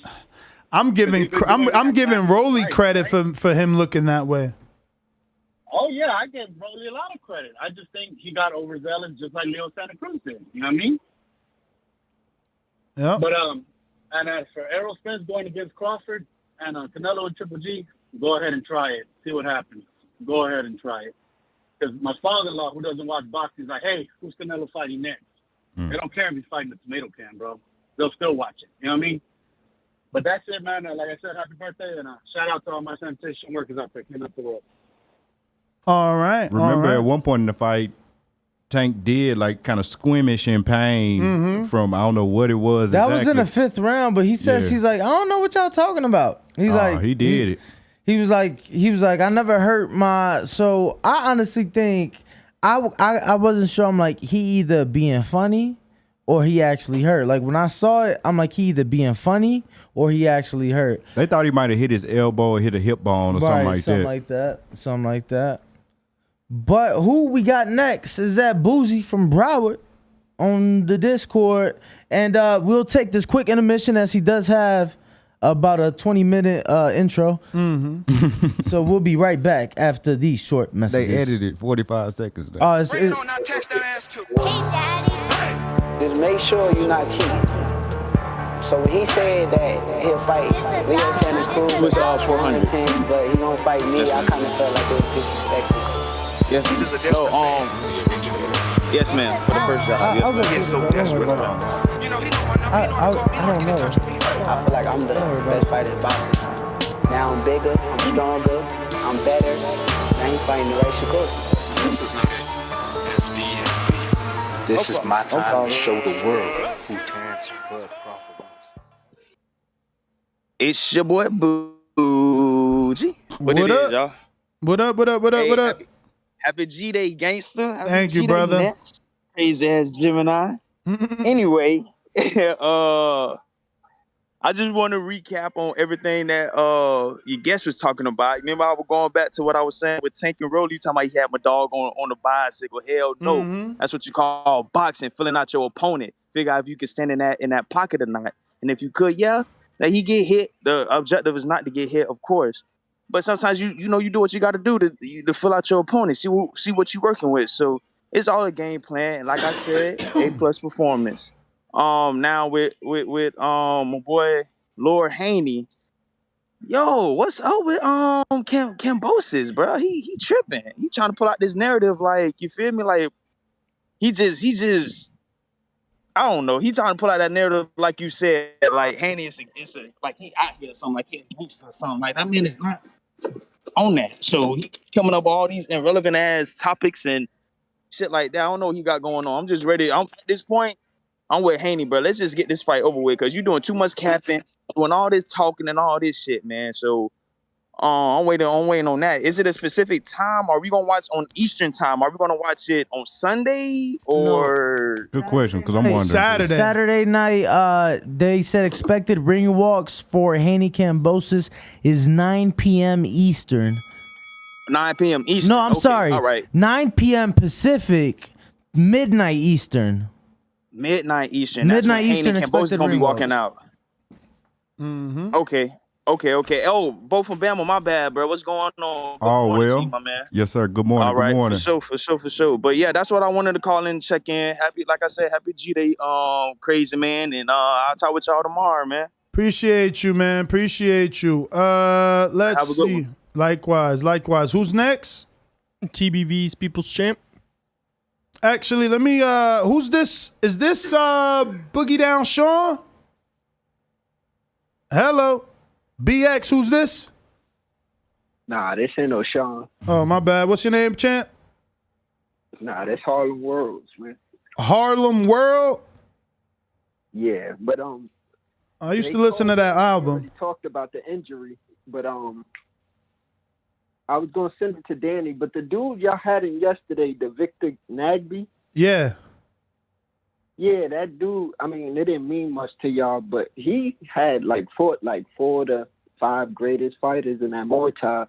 I'm giving Rolly credit for him looking that way. Oh yeah, I give Broly a lot of credit. I just think he got overzealous, just like Leo Santa Cruz did. You know what I mean? Yeah. But and as for Errol Spence going against Crawford and Canelo and Triple G, go ahead and try it. See what happens. Go ahead and try it. Because my father-in-law, who doesn't watch boxing, is like, hey, who's Canelo fighting next? They don't care if he's fighting the tomato can, bro. They'll still watch it. You know what I mean? But that's it, man. Like I said, happy birthday, and shout out to all my sensation workers out there cleaning up the world. All right. Remember all right. at one point in the fight, Tank did like kind of squeamish in pain from I don't know what it was. That exactly. was in the 5th round, but he says he's like, I don't know what y'all talking about. He's like, he did it. He was like, I never hurt my. So I honestly think I wasn't sure. I'm like, he either being funny or he actually hurt. Like when I saw it, I'm like, he either being funny or he actually hurt. They thought he might have hit his elbow or hit a hip bone or something like that. Something like that. But who we got next is that Boozy from Broward on the Discord. And we'll take this quick intermission as he does have about a 20-minute intro. So we'll be right back after these short messages. They edited 45 seconds. Just make sure you're not cheating. So when he said that he'll fight Leo Santa Cruz, What's all 400? but he gonna fight me, I kind of felt like it was disrespectful. Yes. Yes, ma'am. For the first shot. I'm getting so desperate. I don't know. I feel like I'm the best fighter in boxing. Now I'm bigger, I'm stronger, I'm better. I ain't fighting the right Shakur. This is my time to show the world who Terrence Bud Crawford was. It's your boy Boozy. What it up? is, y'all? What up? Happy G-Day, gangster. Happy Thank you, G-Day, brother. Nets. Crazy ass Gemini. Anyway, I just want to recap on everything that your guest was talking about. Remember, I was going back to what I was saying with Tank and Rolly. You talking about he had my dog on the bicycle. Hell no. That's what you call boxing, filling out your opponent. Figure out if you can stand in that pocket or not. And if you could, that he get hit. The objective is not to get hit, of course. But sometimes you do what you got to do to fill out your opponent. See what you're working with. So it's all a game plan. And like I said, A+ performance. Now with my boy Lord Haney, yo, what's up with Kambosos, bro? He tripping. He trying to pull out this narrative, like, you feel me? Like he just I don't know. He trying to pull out that narrative, like you said, like Haney is like he out here or something, like he a gangster or something. Like that man is not on that. So he coming up with all these irrelevant ass topics and shit like that. I don't know what he got going on. I'm just ready. At this point, I'm with Haney, bro. Let's just get this fight over with, because you're doing too much capping, doing all this talking and all this shit, man. So I'm waiting on that. Is it a specific time? Are we gonna watch on Eastern time? Are we gonna watch it on Sunday or? Good question, because I'm wondering. Saturday night. They said expected ring walks for Haney Kambosos is 9 p.m. Eastern. 9 p.m. Eastern. No, I'm sorry. All right. 9 p.m. Pacific, midnight Eastern. Midnight Eastern. Midnight That's Eastern when Haney Kambosos gonna be walking out. Okay. Oh, both from Bama. My bad, bro. What's going on? Good morning to you, my man. Yes, sir. Good morning. All right, Good morning. for sure. But yeah, that's what I wanted to call in and check in. Like I said, happy G-Day, crazy man, and I'll talk with y'all tomorrow, man. Appreciate you, man. Appreciate you. Let's see. One. Likewise. Who's next? TBV's People's Champ. Actually, let me. Who's this? Is this Boogie Down Sean? Hello, BX. Who's this? Nah, this ain't no Sean. Oh, my bad. What's your name, champ? Nah, that's Harlem Worlds, man. Harlem World. Yeah, but I used to listen to that album. We talked about the injury, but I was gonna send it to Danny, but the dude y'all had in yesterday, the Victor Nagby. Yeah. Yeah, that dude. I mean, it didn't mean much to y'all, but he had fought 4 to 5 greatest fighters in that Muay Thai,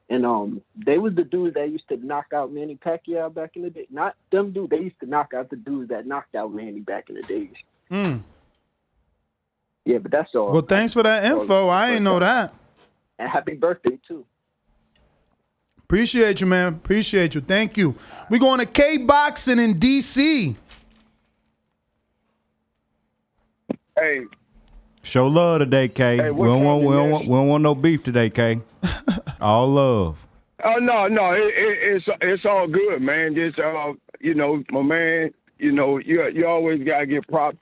and they was the dudes that used to knock out Manny Pacquiao back in the day. Not them dudes. They used to knock out the dudes that knocked out Manny back in the days. Yeah, but that's all. Well, thanks for that info. I ain't know that. And happy birthday too. Appreciate you, man. Appreciate you. Thank you. We going to K-Boxing in D.C. Hey. Show love today, K. Hey, we don't want no beef today, K. All love. Oh no, it's all good, man. Just you know, my man, you know, you always gotta get props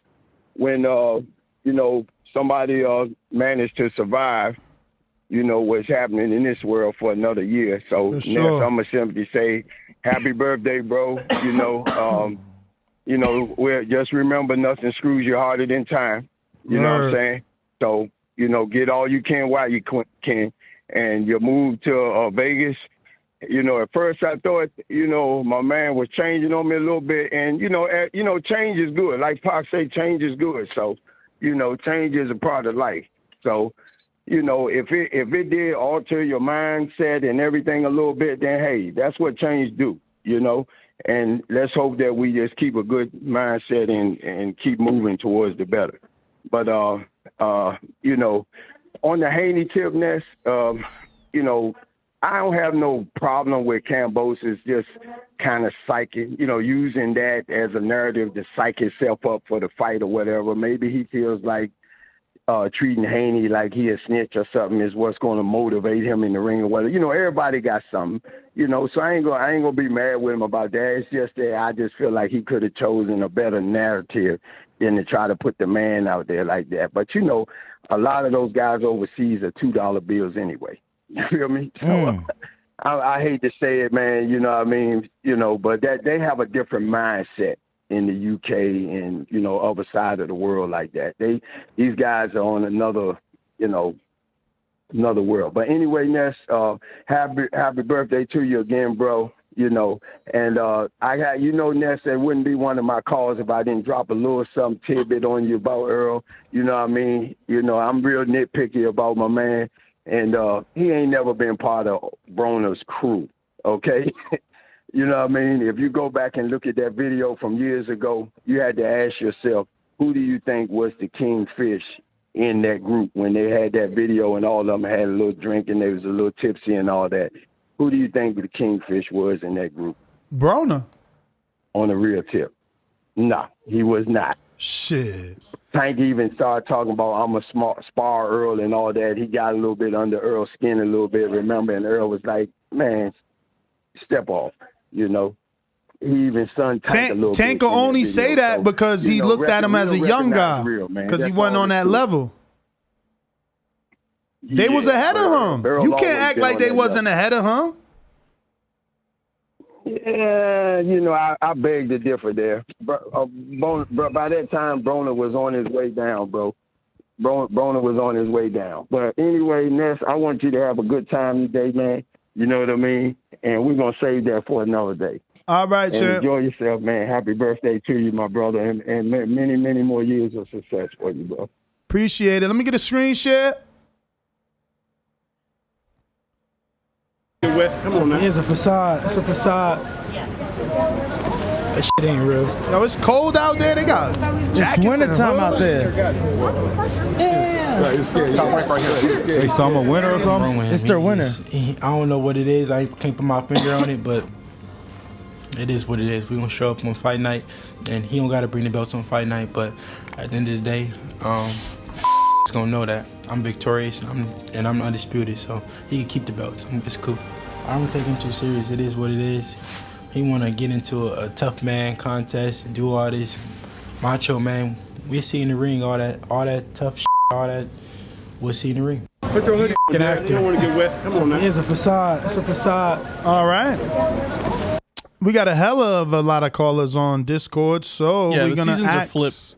when you know, somebody managed to survive, you know, what's happening in this world for another year. So For sure. next, I'm gonna simply say, happy birthday, bro. You know, we'll just remember nothing screws you harder than time. You know what I'm saying? So, you know, get all you can while you can. And your move to Vegas, you know, at first I thought, you know, my man was changing on me a little bit. And, you know, change is good. Like Pac say, change is good. So, you know, change is a part of life. So, you know, if it did alter your mindset and everything a little bit, then, hey, that's what change do, you know. And let's hope that we just keep a good mindset and keep moving towards the better. But, you know, on the Haney tip, Ness, you know, I don't have no problem with Kambosos just kind of psyching, you know, using that as a narrative to psych himself up for the fight or whatever. Maybe he feels like treating Haney like he a snitch or something is what's going to motivate him in the ring or whatever. You know, everybody got something, you know, so I ain't gonna be mad with him about that. It's just that I just feel like he could have chosen a better narrative than to try to put the man out there like that. But, you know, a lot of those guys overseas are $2 bills anyway. You feel me? So I hate to say it, man, you know what I mean? You know, but that they have a different mindset in the UK and, you know, other side of the world like that. These guys are on another, you know, another world. But anyway, Ness, happy birthday to you again, bro. You know, and I got, you know, Ness, that wouldn't be one of my calls if I didn't drop a little something tidbit on you about Earl. You know what I mean? You know, I'm real nitpicky about my man, and he ain't never been part of Broner's crew, okay? You know what I mean? If you go back and look at that video from years ago, you had to ask yourself, who do you think was the kingfish in that group when they had that video and all of them had a little drink and they was a little tipsy and all that? Who do you think the kingfish was in that group? Broner. On a real tip. No, he was not. Shit. Tank even started talking about I'm a spar Earl and all that. He got a little bit under Earl's skin a little bit, remember? And Earl was like, man, step off, you know. He even son Tank a little bit. Tank will only say that because he looked at him as a young guy because he wasn't on that level. They was ahead of him. You can't act like they wasn't ahead of him. Yeah, you know, I beg to differ there. Bro, by that time, Broner was on his way down, bro. Broner was on his way down. But anyway, Ness, I want you to have a good time today, man. You know what I mean? And we're going to save that for another day. All right, sir. Enjoy yourself, man. Happy birthday to you, my brother, and many, many more years of success for you, bro. Appreciate it. Let me get a screen share. Come on, man. It's a facade. It's a facade. That shit ain't real. Yo, it's cold out there. They got jackets. It's wintertime out there. Yeah. They summer, winter or something? It's their winter. I don't know what it is. I can't put my finger on it, but it is what it is. We're going to show up on fight night, and he don't got to bring the belts on fight night, but at the end of the day, he's going to know that I'm victorious and I'm undisputed, so he can keep the belts. It's cool. I don't take him too serious. It is what it is. He want to get into a tough man contest and do all this macho man. We see in the ring all that tough shit, all that we'll see in the ring. Put your hoodie on, man. You don't want to get wet. Come on, man. It's a facade. It's a facade. All right. We got a hell of a lot of callers on Discord, so we're going to ask. Flipped.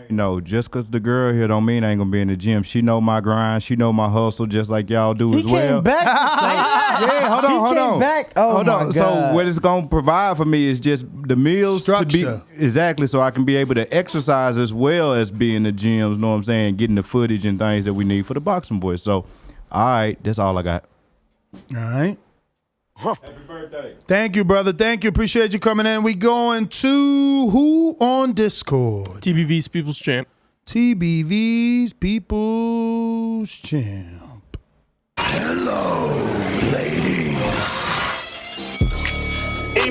You know, just because the girl here don't mean I ain't going to be in the gym. She know my grind. She know my hustle just like y'all do as well. He came back to say yeah, hold on. Back. Oh, hold on. God. So what it's going to provide for me is just the meals. Structure. Exactly, so I can be able to exercise as well as be in the gyms, you know what I'm saying, getting the footage and things that we need for the boxing boys. So, all right, that's all I got. All right. Happy birthday. Thank you, brother. Thank you. Appreciate you coming in. We going to who on Discord? TBV's People's Champ. TBV's People's Champ. Hello, ladies.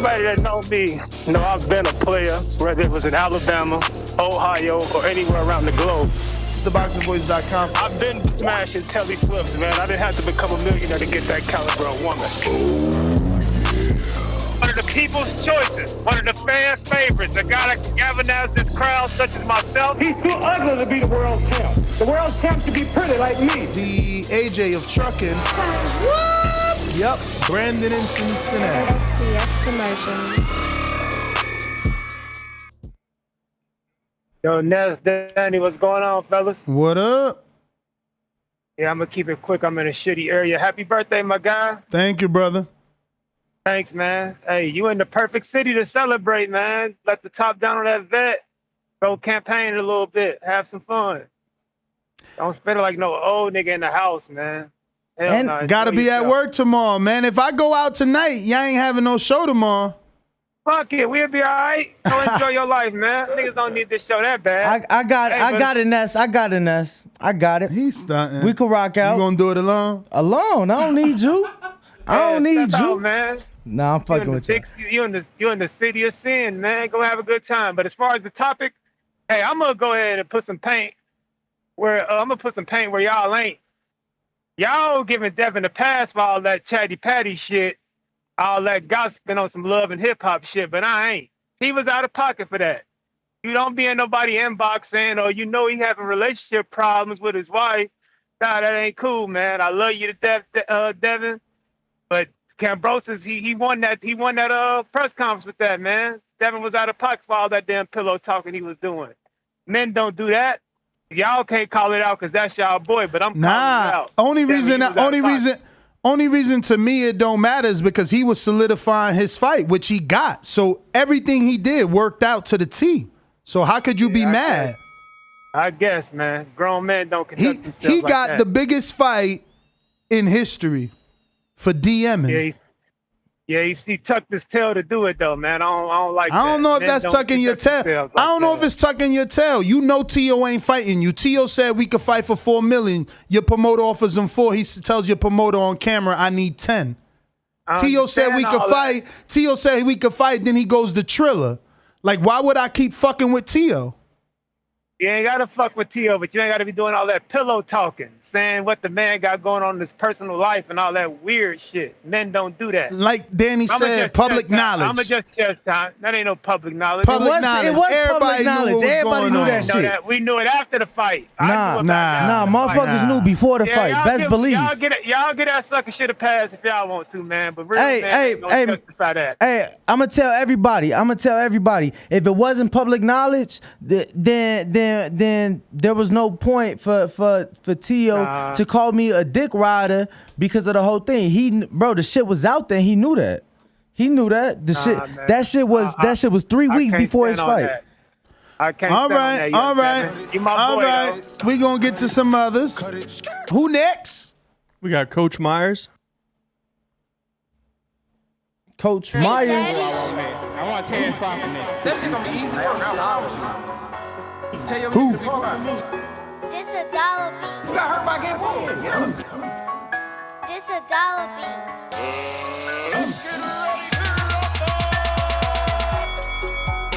Anybody that knows me know I've been a player, whether it was in Alabama, Ohio, or anywhere around the globe. TheBoxingVoice.com. I've been smashing Telly Swifts, man. I didn't have to become a millionaire to get that caliber of woman. One of the people's choices, one of the fan favorites, a guy that can galvanize this crowd such as myself. He's too ugly to be the world champ. The world champ should be pretty like me. The AJ of trucking. Yep, Brandon in Cincinnati. SDS Promotions. Yo, Ness, Danny, what's going on, fellas? What up? Yeah, I'm going to keep it quick. I'm in a shitty area. Happy birthday, my guy. Thank you, brother. Thanks, man. Hey, you in the perfect city to celebrate, man. Let the top down on that vet. Go campaign a little bit. Have some fun. Don't spend it like no old nigga in the house, man. Hell And nah, gotta enjoy be yourself. at work tomorrow, man. If I go out tonight, y'all ain't having no show tomorrow. Fuck it, we'll be all right. Go enjoy your life, man. Niggas don't need this show that bad. I got it, Ness. I got it. He's stunting. We can rock out. You gonna do it alone? Alone. I don't need you. I don't need step you. out, man. Nah, I'm fucking with you. You in the city of sin, man. Go have a good time. But as far as the topic, hey, I'm gonna go ahead and put some paint where y'all ain't. Y'all giving Devin a pass for all that chatty patty shit, all that gossiping on some love and hip hop shit, but I ain't. He was out of pocket for that. You don't be in nobody inbox saying, oh, you know he having relationship problems with his wife. Nah, that ain't cool, man. I love you to death, Devin. But Kambosos, he won that press conference with that, man. Devin was out of pocket for all that damn pillow talking he was doing. Men don't do that. Y'all can't call it out because that's y'all boy, but I'm calling it out. Only reason to me it don't matter is because he was solidifying his fight, which he got. So everything he did worked out to the T. So how could you be mad? I guess, man. Grown men don't conduct themselves He like got that. the biggest fight in history for DMing. Yeah, he tucked his tail to do it though, man. I don't like that. I don't know if Men that's don't tucking your tail. conduct themselves I don't know like if it's tucking your tail. You know T.O. ain't fighting you. T.O. said we could fight for $4 million. Your promoter offers him 4. He tells your promoter on camera, I need 10. T.O. said we could fight. T.O. said we could fight. Then he goes to Triller. Like, why would I keep fucking with T.O.? You ain't gotta fuck with T.O., but you ain't gotta be doing all that pillow talking, saying what the man got going on in his personal life and all that weird shit. Men don't do that. Like Danny said, public knowledge. I'ma just chest time. That ain't no public knowledge. Public knowledge. It was Everybody public knew knowledge. what was Everybody going knew on. that shit. We knew it after the fight. Nah, motherfuckers knew before the fight. Best believe. Y'all get that sucker shit a pass if y'all want to, man. But real men ain't gonna justify that. Hey, I'm gonna tell everybody. If it wasn't public knowledge, then there was no point for T.O. to call me a dick rider because of the whole thing. The shit was out there. He knew that. That shit was 3 weeks before his fight. I can't All stand on right. that, you my boy, though. We gonna get to some others. Who next? We got Coach Myers. Coach Myers. I want 10 from that. That shit gonna be easy. Tell you Who? This a dollar beat. You got hurt by getting bullied. Yeah. This a dollar beat.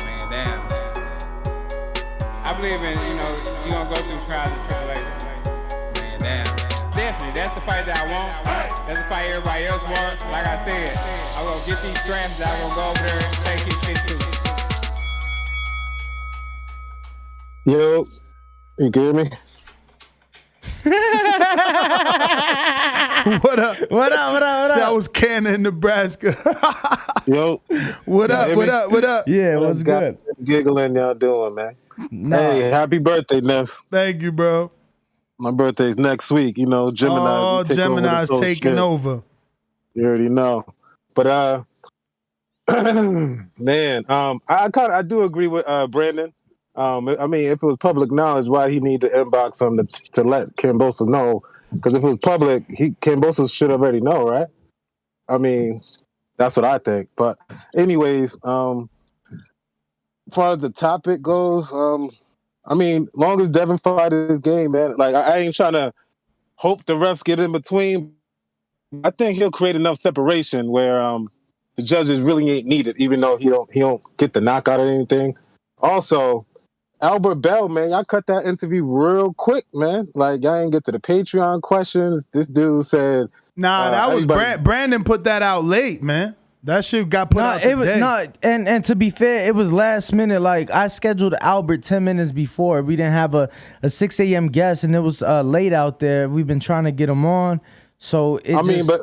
Man, damn. I believe in, you're gonna go through trials and tribulations. Man, damn. Definitely, that's the fight that I want. That's the fight everybody else wants. Like I said, I'm gonna get these straps. I'm gonna go over there and take his shit too. Yo, you get me? What up? That was Cannon in Nebraska. Yo. What up? Yeah, what's good? Giggling y'all doing, man. Hey, happy birthday, Ness. Thank you, bro. My birthday's next week. Gemini. Oh, Gemini's taking over. You already know. But man, I do agree with Brandon. I mean, if it was public knowledge, why he need to inbox him to let Kambosos know? Because if it was public, Kambosos should already know, right? I mean, that's what I think. But anyways, as far as the topic goes, I mean, long as Devin fight his game, man. Like I ain't trying to hope the refs get in between. I think he'll create enough separation where the judges really ain't needed, even though he don't get the knockout or anything. Also, Albert Bell, man, y'all cut that interview real quick, man. Like, y'all ain't get to the Patreon questions. This dude said, Nah, that was Brandon put that out late, man. That shit got put out today. And to be fair, it was last minute. Like, I scheduled Albert 10 minutes before. We didn't have a 6 a.m. guest, and it was late out there. We've been trying to get him on. So but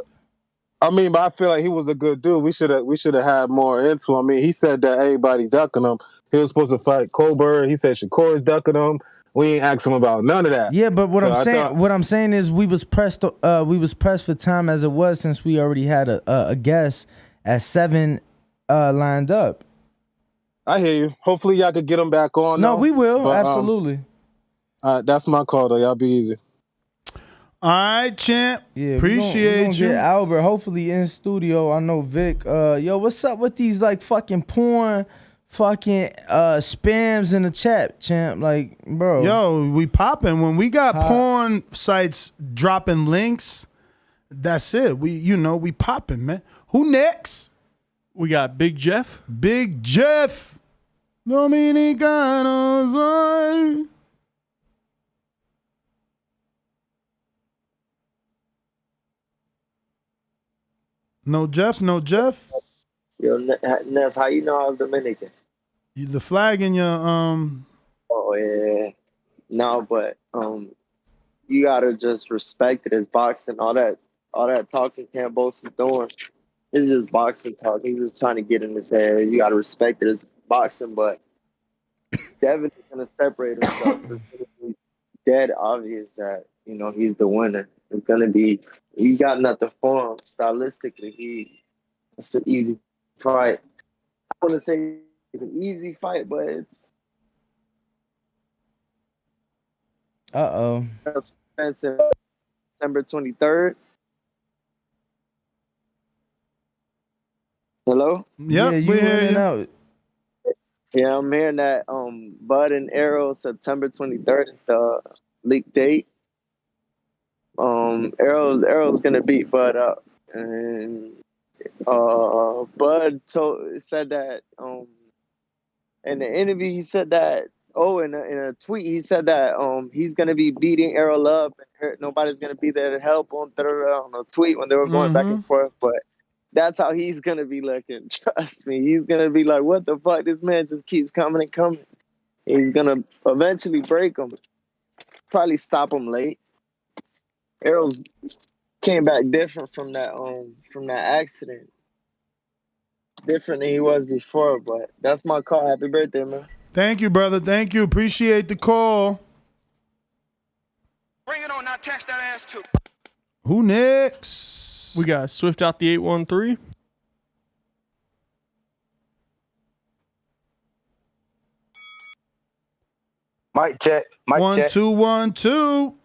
I feel like he was a good dude. We should have had more into him. I mean, he said that everybody ducking him. He was supposed to fight Colbert. He said Shakur's ducking him. We ain't asked him about none of that. Yeah, but what I'm saying is we was pressed for time as it was, since we already had a guest at 7 lined up. I hear you. Hopefully y'all could get him back on. No, we will. Absolutely. That's my call though. Y'all be easy. All right, champ. Yeah, appreciate you. Get Albert hopefully in studio. I know Vic. Yo, what's up with these like fucking porn fucking spams in the chat, champ? Like, bro. Yo, we popping. When we got porn sites dropping links, that's it. We popping, man. Who next? We got Big Jeff. Big Jeff. Dominicanos. No Jeff. Yo, Ness, how you know I was Dominican? The flag in your Oh yeah. No, but you gotta just respect it as boxing. All that talking Kambosos doing, it's just boxing talk. He's just trying to get in his head. You gotta respect it as boxing, but Devin is gonna separate himself. It's gonna be dead obvious that he's the winner. It's gonna be you got nothing for him stylistically. It's an easy fight. I want to say it's an easy fight, but it's expensive. December 23rd. Hello? Yep, yeah, you hearing out. Yeah, I'm hearing that Bud and Arrow September 23rd is the leak date. Arrow's gonna beat Bud up, and Bud said that in the interview he said that in a tweet he said that he's gonna be beating Arrow up and nobody's gonna be there to help him on a tweet when they were going back and forth, but that's how he's gonna be looking. Trust me, he's gonna be like, what the fuck, this man just keeps coming and coming. He's gonna eventually break him, probably stop him late. Arrows came back different from that accident. Different than he was before, but that's my call. Happy birthday, man. Thank you, brother. Thank you. Appreciate the call. Bring it on, now text that ass too. Who next? We got Swift out the 813. Mic check. Mic check. 1 2 1 2.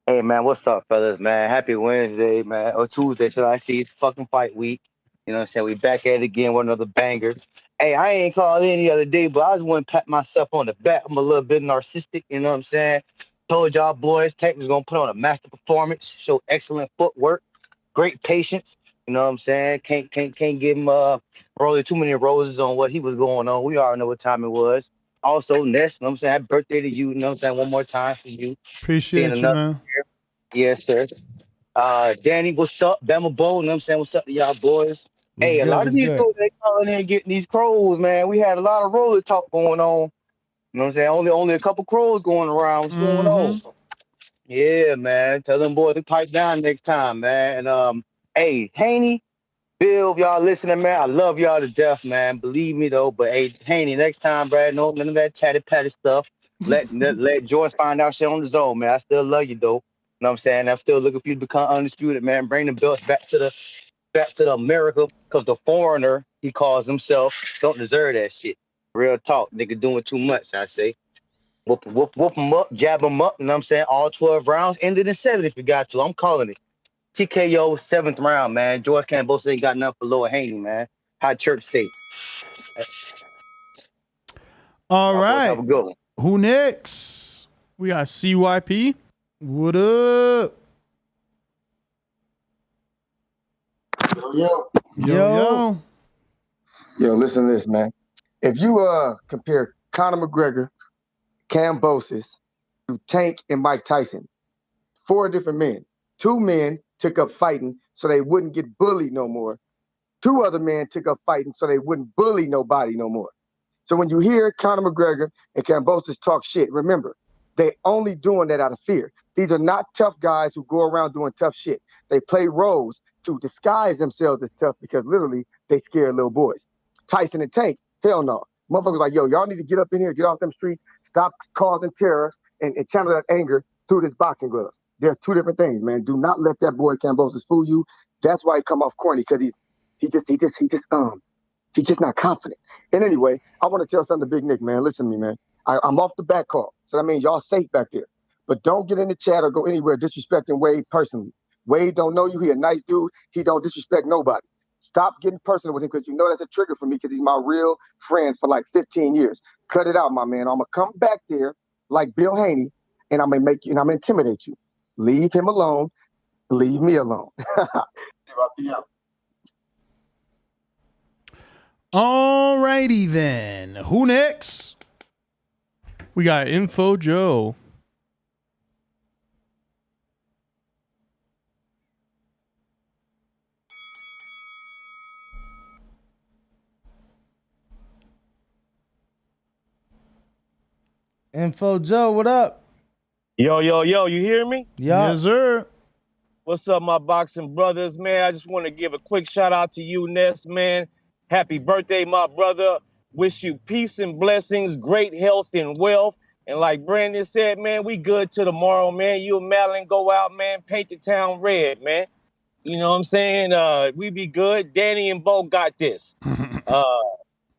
Hey man, what's up, fellas, man? Happy Wednesday, man. Or Tuesday, should I see? It's fucking fight week. You know what I'm saying? We back at it again with another banger. Hey, I ain't called in the other day, but I just want to pat myself on the back. I'm a little bit narcissistic, you know what I'm saying? Told y'all boys, Tank was gonna put on a master performance, show excellent footwork, great patience. You know what I'm saying? Can't give him Rolly too many roses on what he was going on. We already know what time it was. Also, Ness, you know what I'm saying? Happy birthday to you, you know what I'm saying? One more time for you. Appreciate you, man. Year. Yes, sir. Danny, what's up? Bama Bowl, you know what I'm saying? What's up to y'all boys? Hey, a lot of these dudes, they calling in getting these crows, man. We had a lot of roller talk going on. You know what I'm saying? Only a couple crows going around. What's going on? Yeah, man. Tell them boys to pipe down next time, man. And hey, Haney, Bill, if y'all listening, man, I love y'all to death, man. Believe me though. But hey, Haney, next time, Brad, no none of that chatty patty stuff. Let George find out shit on the zone, man. I still love you though. You know what I'm saying? I'm still looking for you to become undisputed, man. Bring the belts back to the America, because the foreigner, he calls himself, don't deserve that shit. Real talk. Nigga doing too much, I say. Whoop him up, jab him up, you know what I'm saying? All 12 rounds, ended in 7 if you got to. I'm calling it. TKO 7th round, man. George Kambosos ain't got nothing for Lower Haney, man. How church say. All right. Have a good one. Who next? We got CYP. What up? Yo. Yo. Yo, listen to this, man. If you compare Conor McGregor, Kambosos, to Tank and Mike Tyson, 4 different men. 2 men took up fighting so they wouldn't get bullied no more. 2 other men took up fighting so they wouldn't bully nobody no more. So when you hear Conor McGregor and Kambosos talk shit, remember, they only doing that out of fear. These are not tough guys who go around doing tough shit. They play roles to disguise themselves as tough because literally they scare little boys. Tyson and Tank, hell no. Motherfuckers like, yo, y'all need to get up in here, get off them streets, stop causing terror, and channel that anger through this boxing gloves. There's 2 different things, man. Do not let that boy Kambosos fool you. That's why he come off corny, because he's just not confident. And anyway, I want to tell something to Big Nick, man. Listen to me, man. I'm off the back call, so that means y'all safe back there. But don't get in the chat or go anywhere disrespecting Wade personally. Wade don't know you. He a nice dude. He don't disrespect nobody. Stop getting personal with him, because you know that's a trigger for me, because he's my real friend for like 15 years. Cut it out, my man. I'm going to come back there like Bill Haney, and I'm going to make you, and I'm going to intimidate you. Leave him alone. Leave me alone. All righty then. Who next? We got Info Joe. Info Joe, what up? Yo, you hear me? Yeah. Yes, sir. What's up, my boxing brothers, man? I just want to give a quick shout out to you, Ness, man. Happy birthday, my brother. Wish you peace and blessings, great health and wealth. And like Brandon said, man, we good till tomorrow, man. You and Madeline go out, man, paint the town red, man. You know what I'm saying? We be good. Danny and Bo got this.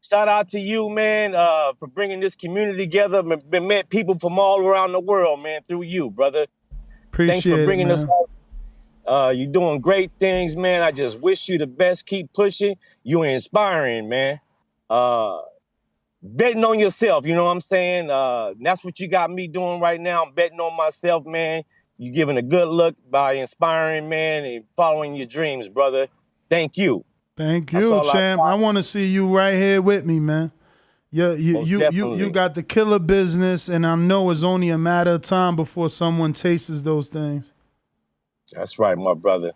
Shout out to you, man, for bringing this community together. Been met people from all around the world, man, through you, brother. Thanks for bringing us out. You're doing great things, man. I just wish you the best. Keep pushing. You're inspiring, man. Betting on yourself, you know what I'm saying? That's what you got me doing right now. I'm betting on myself, man. You're giving a good look by inspiring, man, and following your dreams, brother. Thank you. Thank you, champ. I want to see you right here with me, man. You got the killer business, and I know it's only a matter of time before someone tastes those things. That's right, my brother.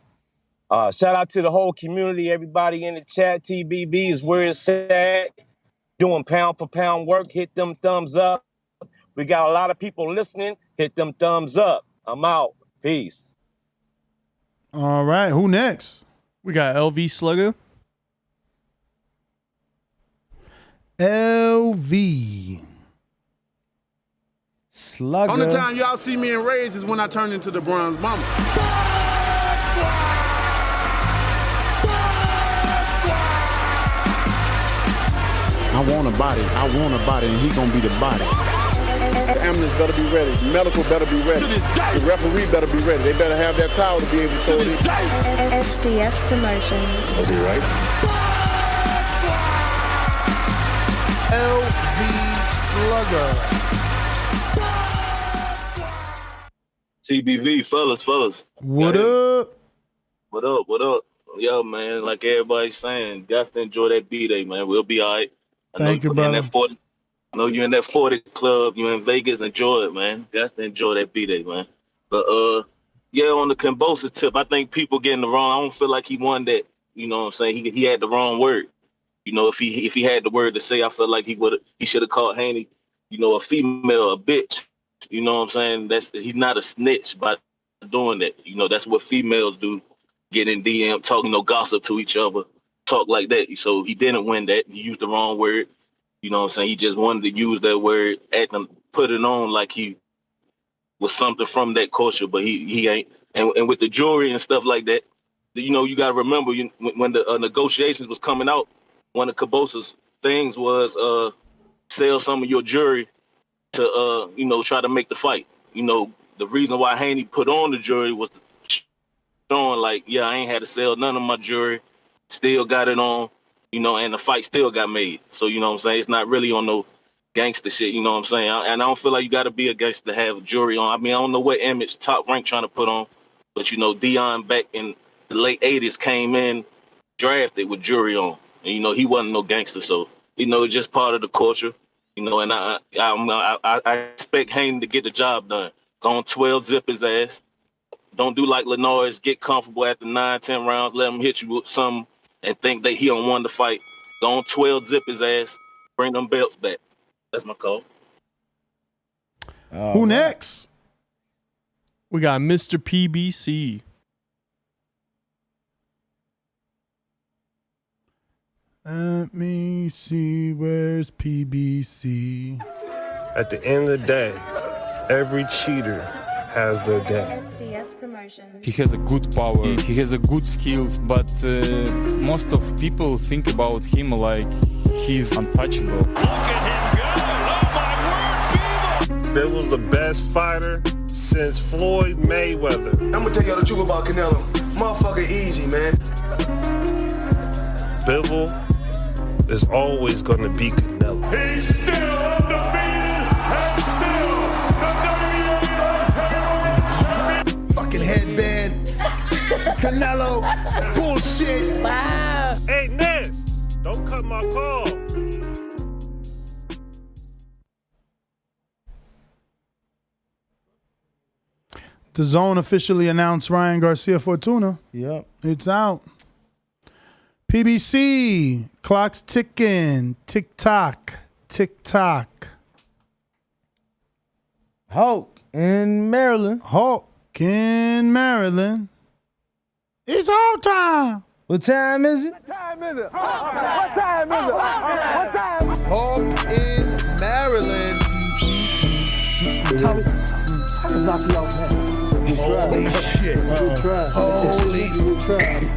Shout out to the whole community, everybody in the chat. TBB is where it's at. Doing pound for pound work. Hit them thumbs up. We got a lot of people listening. Hit them thumbs up. I'm out. Peace. All right. Who next? We got LV Slugger. LV Slugger. Only time y'all see me in Rays is when I turn into the Bronze Mama. I want a body, and he gonna be the body. The ambulance better be ready. The medical better be ready. The referee better be ready. They better have that towel to be able to throw it in. SDS Promotions. Was he right? LV Slugger. TBV, fellas. What up? What up? Yo, man, like everybody's saying, got to enjoy that B-Day, man. We'll be all right. Thank you, brother. I know you're in that 40 club. You're in Vegas. Enjoy it, man. Got to enjoy that B-Day, man. But, yeah, on the Kambosos tip, I think people getting the wrong. I don't feel like he won that. You know what I'm saying? He had the wrong word. You know, if he had the word to say, I feel like he should have called Haney, you know, a female, a bitch. You know what I'm saying? He's not a snitch by doing that. You know, that's what females do. Get in DM, talking no gossip to each other, talk like that. So he didn't win that. He used the wrong word. You know what I'm saying? He just wanted to use that word, put it on like he was something from that culture, but he ain't. And with the jewelry and stuff like that, you know, you got to remember when the negotiations was coming out, one of Kambosos' things was sell some of your jewelry to, you know, try to make the fight. You know, the reason why Haney put on the jewelry was showing like, yeah, I ain't had to sell none of my jewelry, still got it on, you know, and the fight still got made. So, you know what I'm saying? It's not really on no gangster shit, you know what I'm saying? And I don't feel like you got to be a gangster to have jewelry on. I mean, I don't know what image Top Rank trying to put on, but, you know, Dion back in the late 80s came in drafted with jury on. And, you know, he wasn't no gangster. So, you know, it's just part of the culture. You know, and I expect Haney to get the job done. Go on 12, zip his ass. Don't do like Lenore's, get comfortable after 9, 10 rounds, let him hit you with something and think that he don't want to fight. Go on 12, zip his ass, bring them belts back. That's my call. Who next? We got Mr. PBC. Let me see, where's PBC? At the end of the day, every cheater has their day. SDS Promotions. He has a good power, he has a good skills, but most of people think about him like he's untouchable. Bivol's the best fighter since Floyd Mayweather. I'm gonna tell y'all the truth about Canelo. Motherfucker easy, man. Bivol is always gonna be Canelo. He's still undefeated and still the WWE Fucking headband. Canelo. Bullshit. Wow. Hey, Ness, don't cut my call. The Zone officially announced Ryan Garcia Fortuna. Yep. It's out. PBC. Clock's ticking. Tick-tock. Tick-tock. Hulk in Maryland. Hulk in Maryland. It's all time. What time is it? What time is it? What time is it? What time? Hulk in Maryland. Tommy, I can knock you out, man. Holy shit. Holy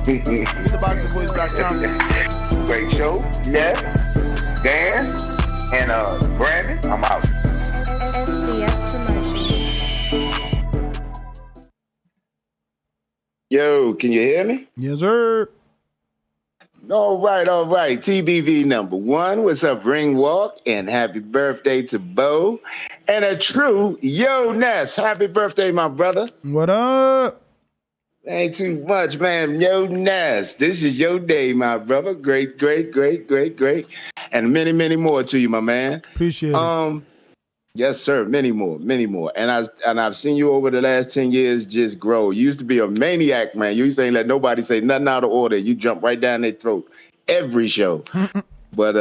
TheBoxingVoice.com. Great show. Yes. Dan and Brandon. I'm out. SDS Promotions. Yo, can you hear me? Yes, sir. All right. TBV number 1. What's up, Ring Walk? And happy birthday to Bo. And a true Yo Ness. Happy birthday, my brother. What up? Ain't too much, man. Yo Ness. This is your day, my brother. Great. And many, many more to you, my man. Appreciate it. Yes, sir. Many more. And I've seen you over the last 10 years just grow. You used to be a maniac, man. You used to ain't let nobody say nothing out of order. You jump right down their throat every show. But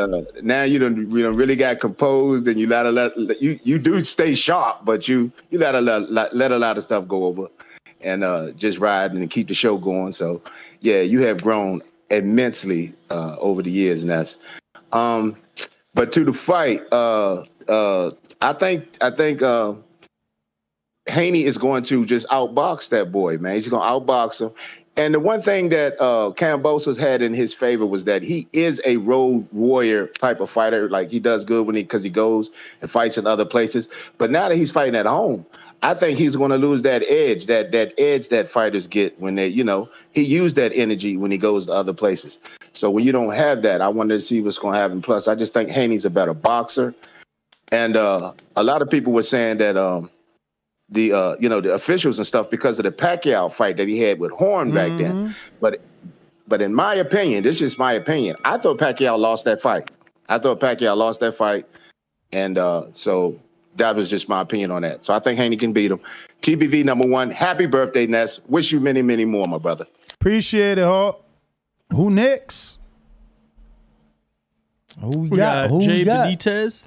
now you done really got composed, and you do stay sharp, but you let a lot of stuff go over, and just ride and keep the show going. So yeah, you have grown immensely over the years, and that's. But to the fight, I think Haney is going to just outbox that boy, man. He's going to outbox him. And the one thing that Kambosos had in his favor was that he is a road warrior type of fighter. Like, he does good because he goes and fights in other places. But now that he's fighting at home, I think he's going to lose that edge, that edge that fighters get when they, he used that energy when he goes to other places. So when you don't have that, I wanted to see what's going to happen. Plus, I just think Haney's a better boxer. And a lot of people were saying that the officials and stuff, because of the Pacquiao fight that he had with Horn back then. But in my opinion, this is my opinion, I thought Pacquiao lost that fight. And so that was just my opinion on that. So I think Haney can beat him. TBV number 1. Happy birthday, Ness. Wish you many, many more, my brother. Appreciate it, Hawk. Who next? We got Jay Benitez.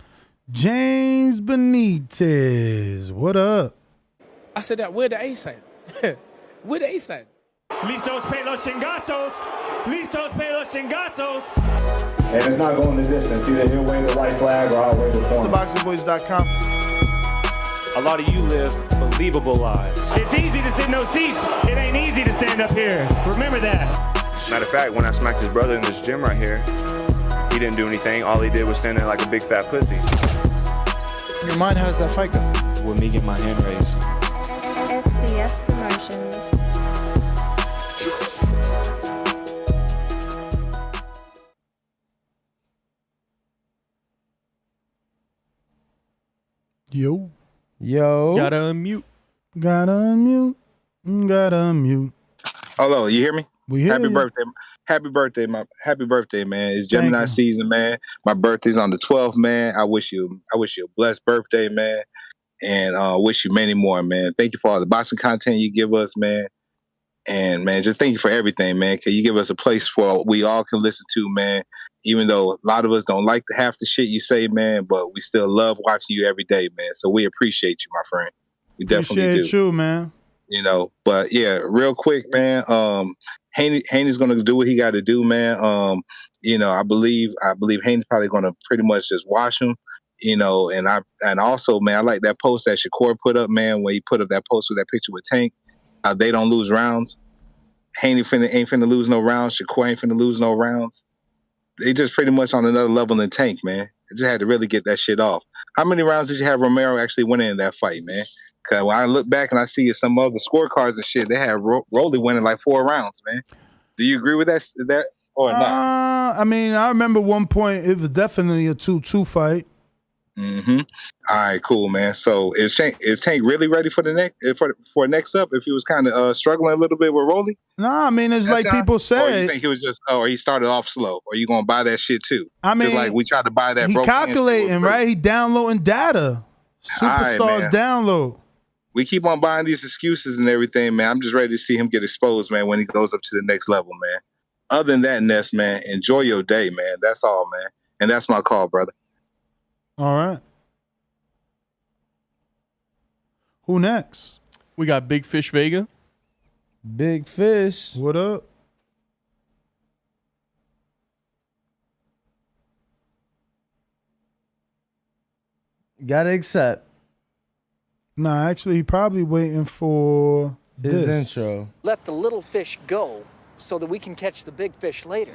James Benitez. What up? I said that. Where the ace at? Where the ace at? Listos pelos chingazos. Listos pelos chingazos. And it's not going the distance. Either he'll wave the white flag or I'll wave it for him. TheBoxingVoice.com. A lot of you live believable lives. It's easy to sit in those seats. It ain't easy to stand up here. Remember that. Matter of fact, when I smacked his brother in this gym right here, he didn't do anything. All he did was stand there like a big fat pussy. In your mind, how does that fight go? With me getting my hand raised. SDS Promotions. Yo. Gotta unmute. Hello, you hear me? We hear Happy you. birthday. happy birthday, man. It's Gemini season, man. My birthday's on the 12th, man. I wish you a blessed birthday, man. And wish you many more, man. Thank you for all the boxing content you give us, man. And man, just thank you for everything, man. Cause you give us a place for we all can listen to, man. Even though a lot of us don't like half the shit you say, man, but we still love watching you every day, man. So we appreciate you, my friend. We definitely do. Appreciate you, man. You know, but yeah, real quick, man. Haney's gonna do what he got to do, man. You know, I believe Haney's probably gonna pretty much just wash him. You know, and also, man, I like that post that Shakur put up, man, where he put up that post with that picture with Tank. They don't lose rounds. Haney ain't finna lose no rounds. Shakur ain't finna lose no rounds. They just pretty much on another level than Tank, man. They just had to really get that shit off. How many rounds did you have Romero actually winning in that fight, man? Because when I look back and I see some other scorecards and shit, they had Rolly winning like 4 rounds, man. Do you agree with that or not? I mean, I remember one point it was definitely a 2-2 fight. Mm-hmm. All right, cool, man. So is Tank really ready for the next up? If he was kind of struggling a little bit with Rolly? Nah, I mean it's like people Or say. you think he was just or he started off slow? Or you gonna buy that shit too? I mean, just like we tried to buy that. He calculating, right? He downloading data. Superstars download. We keep on buying these excuses and everything, man. I'm just ready to see him get exposed, man, when he goes up to the next level, man. Other than that, Ness, man, enjoy your day, man. That's all, man. And that's my call, brother. All right. Who next? We got Big Fish Vega. Big Fish. What up? Gotta accept. Nah, actually, he probably waiting for his this intro. Let the little fish go so that we can catch the big fish later.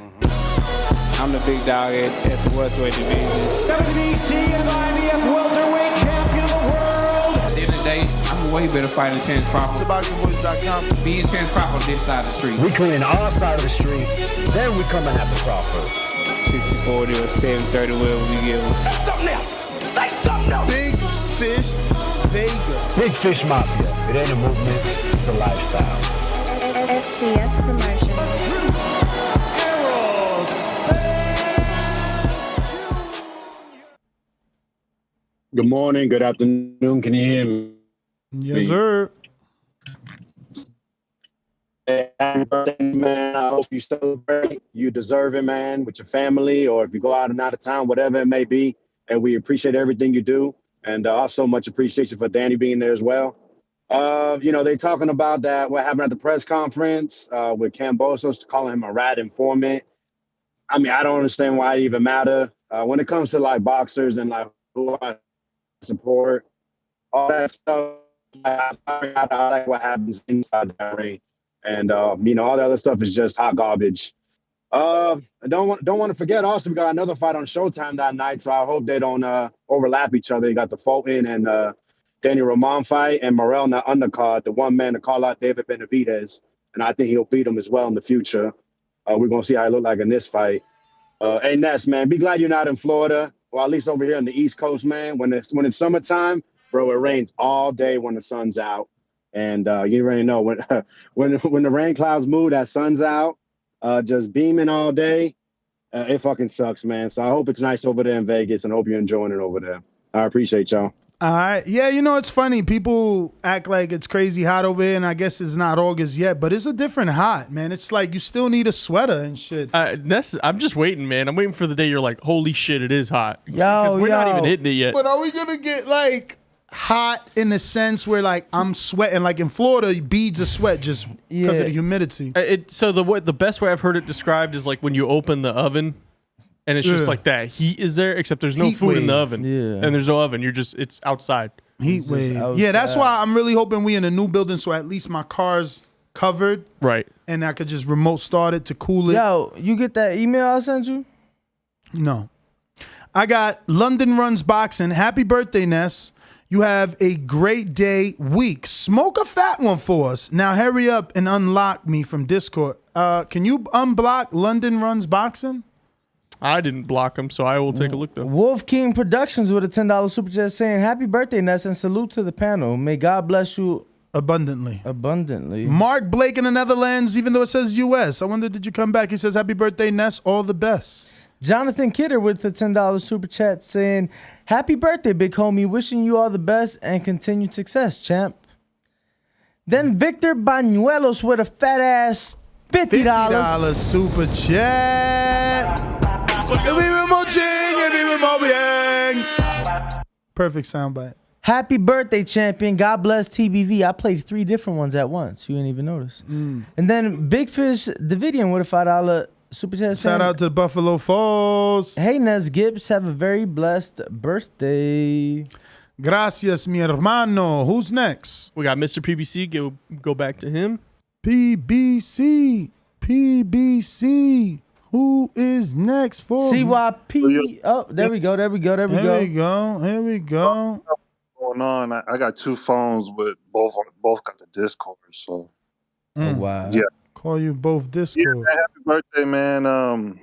I'm the big dog at the welterweight division. WBC and IBF welterweight champion of the world. At the end of the day, I'm a way better fighter than Terrence Crawford. TheBoxingVoice.com. Me and Terrence Crawford on this side of the street. We cleaning our side of the street, then we coming after Crawford. 60-40 or 70-30, whatever we give. Say something else. Say something else. Big Fish Vega. Big Fish Mafia. It ain't a movement, it's a lifestyle. SDS Promotions. Good morning, good afternoon. Can you hear me? Yes, sir. Hey, happy birthday, man. I hope you celebrate. You deserve it, man, with your family, or if you go out and out of town, whatever it may be. And we appreciate everything you do. And also much appreciation for Danny being there as well. You know, they talking about that, what happened at the press conference with Kambosos, calling him a rat informant. I mean, I don't understand why it even matter. When it comes to like boxers and like who I support, all that stuff, I like what happens inside that ring. And, you know, all the other stuff is just hot garbage. I don't want to forget also we got another fight on Showtime that night, so I hope they don't overlap each other. You got the Fulton and Danny Roman fight and Morrell in the undercard, the one man to call out David Benavidez, and I think he'll beat him as well in the future. We're gonna see how he look like in this fight. Hey Ness, man, be glad you're not in Florida, or at least over here on the East Coast, man. When it's summertime, bro, it rains all day when the sun's out, and you already know when the rain clouds move, that sun's out. Just beaming all day. It fucking sucks, man. So I hope it's nice over there in Vegas and I hope you're enjoying it over there. I appreciate y'all. All right. Yeah, you know, it's funny. People act like it's crazy hot over here, and I guess it's not August yet, but it's a different hot, man. It's like you still need a sweater and shit. I'm just waiting, man. I'm waiting for the day you're like, holy shit, it is hot. We're not even hitting it yet. But are we going to get like hot in the sense where like I'm sweating, like in Florida, beads of sweat just because of the humidity? So the best way I've heard it described is like when you open the oven and it's just like that heat is there, except there's no Heat food in the wave. oven. Yeah. And there's no oven. It's outside. Heat wave. Yeah, that's why I'm really hoping we in a new building so at least my car's covered. Right. And I could just remote start it to cool it. Yo, you get that email I sent you? No. I got London Runs Boxing. Happy birthday, Ness. You have a great day, week. Smoke a fat one for us. Now hurry up and unlock me from Discord. Can you unblock London Runs Boxing? I didn't block him, so I will take a look though. Wolf King Productions with a $10 super chat saying, happy birthday, Ness, and salute to the panel. May God bless you Abundantly. Abundantly. Mark Blake in the Netherlands, even though it says U.S. I wonder, did you come back? He says, happy birthday, Ness. All the best. Jonathan Kidder with the $10 super chat saying, happy birthday, big homie. Wishing you all the best and continued success, champ. Then Victor Bañuelos with a fat ass $50 super chat. Perfect soundbite. Happy birthday, champion. God bless TBV. I played 3 different ones at once. You didn't even notice. And then Big Fish Davidian with a $5 super chat. Shout out to Buffalo Falls. Hey, Nes Gibbs. Have a very blessed birthday. Gracias, mi hermano. Who's next? We got Mr. PBC. Go back to him. PBC. Who is next for CYP? Oh, there we go. Here we go. Going on? I got 2 phones, but both got the Discord. So, oh, wow. Yeah, call you both Discord. Yeah, man, happy birthday, man.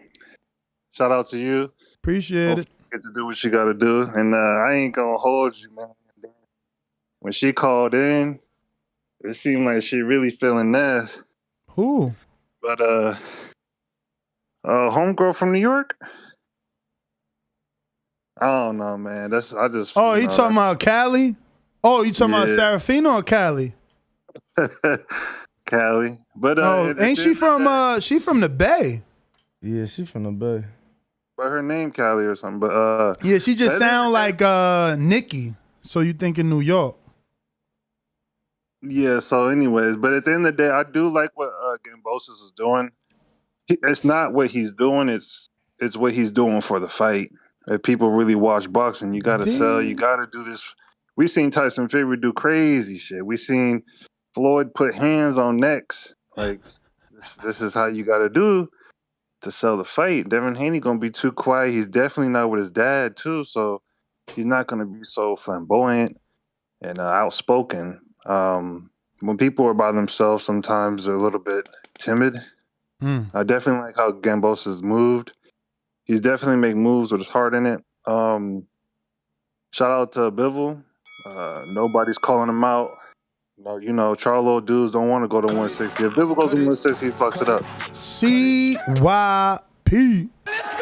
Shout out to you. Appreciate it. Get to do what you got to do, and I ain't gonna hold you, man. When she called in, it seemed like she really feeling Ness. Who? But homegirl from New York. I don't know, man. Oh, you talking about Cali? Oh, you talking about Serafino or Cali? Cali. But ain't she from she from the Bay? Yeah, she from the Bay. But her name Cali or something. But yeah, she just sound like Nikki. So you think in New York? Yeah. So, anyways, but at the end of the day, I do like what Kambosos is doing. It's not what he's doing; it's what he's doing for the fight. If people really watch boxing, you got to sell. You got to do this. We seen Tyson Fury do crazy shit. We seen Floyd put hands on necks. Like this is how you got to do to sell the fight. Devin Haney gonna be too quiet. He's definitely not with his dad too, so he's not gonna be so flamboyant and outspoken. When people are by themselves, sometimes they're a little bit timid. I definitely like how Kambosos moved. He's definitely make moves with his heart in it. Shout out to Bivol. Nobody's calling him out. You know, Charlo dudes don't want to go to 160. If Bivol goes to 160, he fucks it up. CYP. Let's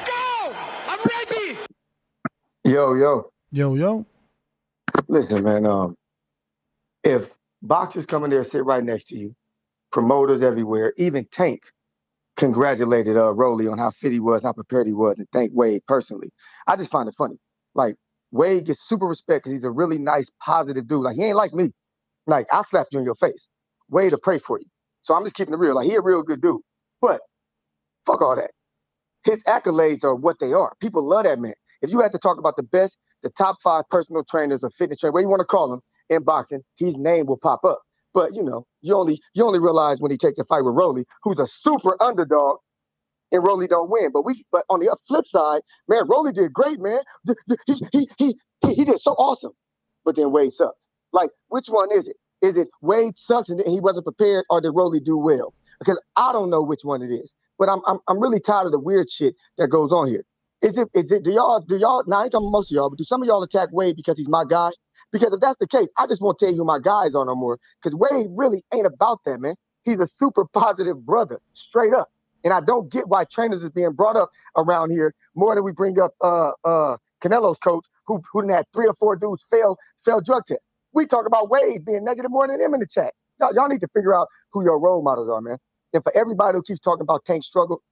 go! I'm ready! Yo. Listen, man, if boxers come in there and sit right next to you, promoters everywhere, even Tank congratulated Rolly on how fit he was, how prepared he was, and thanked Wade personally. I just find it funny. Like, Wade gets super respect because he's a really nice, positive dude. Like, he ain't like me. Like, I slapped you in your face. Wade will pray for you. So I'm just keeping it real. Like, he a real good dude. But fuck all that. His accolades are what they are. People love that man. If you had to talk about the best, the top 5 personal trainers or fitness trainers, whatever you want to call them, in boxing, his name will pop up. But, you know, you only realize when he takes a fight with Rolly, who's a super underdog, and Rolly don't win. But on the flip side, man, Rolly did great, man. He did so awesome. But then Wade sucks. Like, which one is it? Is it Wade sucks and he wasn't prepared, or did Rolly do well? Because I don't know which one it is. But I'm really tired of the weird shit that goes on here. Is it do y'all now I ain't talking most of y'all, but do some of y'all attack Wade because he's my guy? Because if that's the case, I just won't tell you who my guys are no more. Because Wade really ain't about that, man. He's a super positive brother, straight up. And I don't get why trainers is being brought up around here more than we bring up Canelo's coach, who done had 3 or 4 dudes fail drug tests. We talk about Wade being negative more than him in the chat. Y'all need to figure out who your role models are, man. And for everybody who keeps talking about Tank struggle,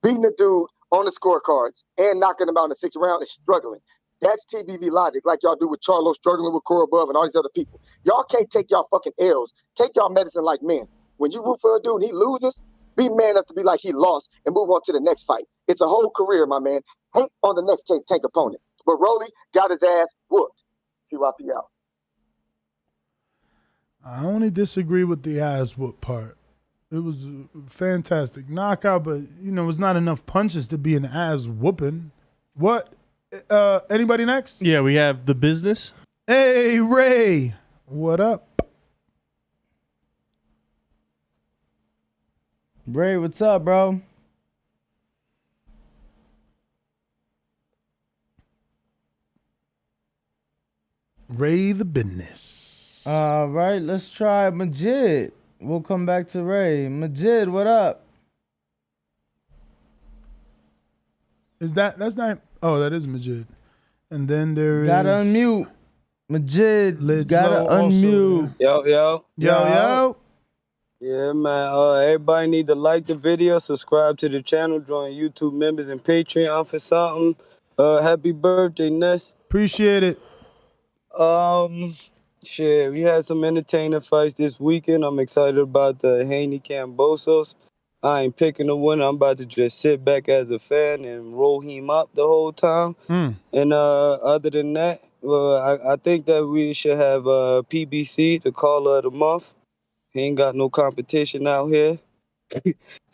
beating the dude on the scorecards and knocking him out in the 6th round is struggling. That's TBV logic, like y'all do with Charlo struggling with Cora Above and all these other people. Y'all can't take y'all fucking L's. Take y'all medicine like men. When you root for a dude and he loses, be man enough to be like he lost and move on to the next fight. It's a whole career, my man. Hate on the next Tank opponent. But Rolly got his ass whooped. CYP out. I only disagree with the ass whoop part. It was a fantastic knockout, but, you know, it's not enough punches to be an ass whooping. What? Anybody next? Yeah, we have The Business. Hey, Ray. What up? Ray, what's up, bro? Ray the business. All right, let's try Majid. We'll come back to Ray. Majid, what up? That's not, oh, that is Majid. And then there Gotta is. unmute. Majid, gotta Low also, unmute. Yo. Yeah, man. Everybody need to like the video, subscribe to the channel, join YouTube members and Patreon for something. Happy birthday, Ness. Appreciate it. Shit, we had some entertaining fights this weekend. I'm excited about the Haney Kambosos. I ain't picking a winner. I'm about to just sit back as a fan and roll him up the whole time. And other than that, I think that we should have PBC, the caller of the month. He ain't got no competition out here.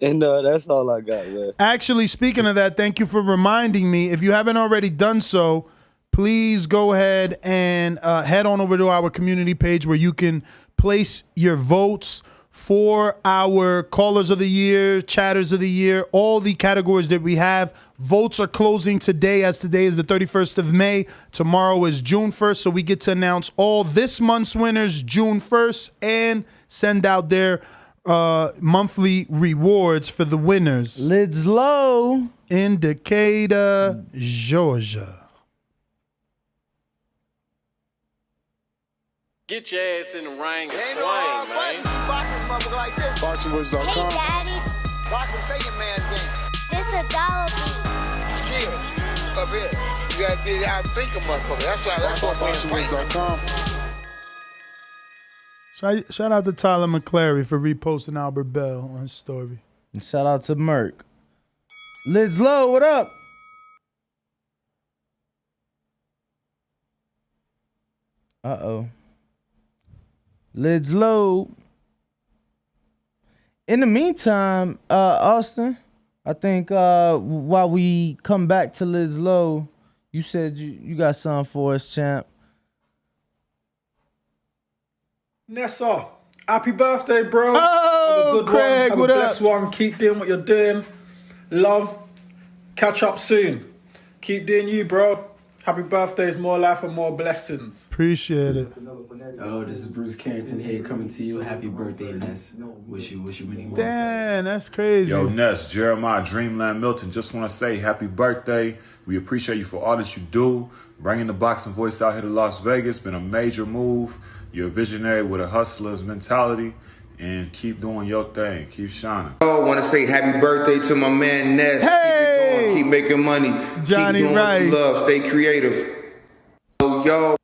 And that's all I got, man. Actually, speaking of that, thank you for reminding me. If you haven't already done so, please go ahead and head on over to our community page where you can place your votes for our Callers of the Year, Chatters of the Year, all the categories that we have. Votes are closing today, as today is the 31st of May. Tomorrow is June 1st, so we get to announce all this month's winners June 1st and send out their monthly rewards for the winners. Lids low. In Decatur, Georgia. Get your ass in the ring and swing, man. BoxingWords.com. Hey, Daddy. Boxing thinking man's game. This is $1 Skill. Up here. You gotta be able to think a motherfucker. That's what BoxingWords.com. Shout out to Tyler McClary for reposting Albert Bell on his story. And shout out to Merk. Lids low, what up? Uh-oh. Lids low. In the meantime, Austin, I think while we come back to Lids low, you said you got something for us, champ. Nessa, happy birthday, bro. Oh, have a good Craig, one. what Have a up? blessed one. Keep doing what you're doing. Love. Catch up soon. Keep doing you, bro. Happy birthdays, more life and more blessings. Appreciate it. Oh, this is Bruce Carrington here coming to you. Happy birthday, Ness. Wish you many more. Damn, that's crazy. Yo, Ness, Jeremiah, Dreamland, Milton, just want to say happy birthday. We appreciate you for all that you do. Bringing the boxing voice out here to Las Vegas. Been a major move. You're a visionary with a hustler's mentality. And keep doing your thing. Keep shining. I want to say happy birthday to my man Ness. Hey! Keep it going. Keep making money. Johnny keep doing Rice. what you love. Stay creative. Yo.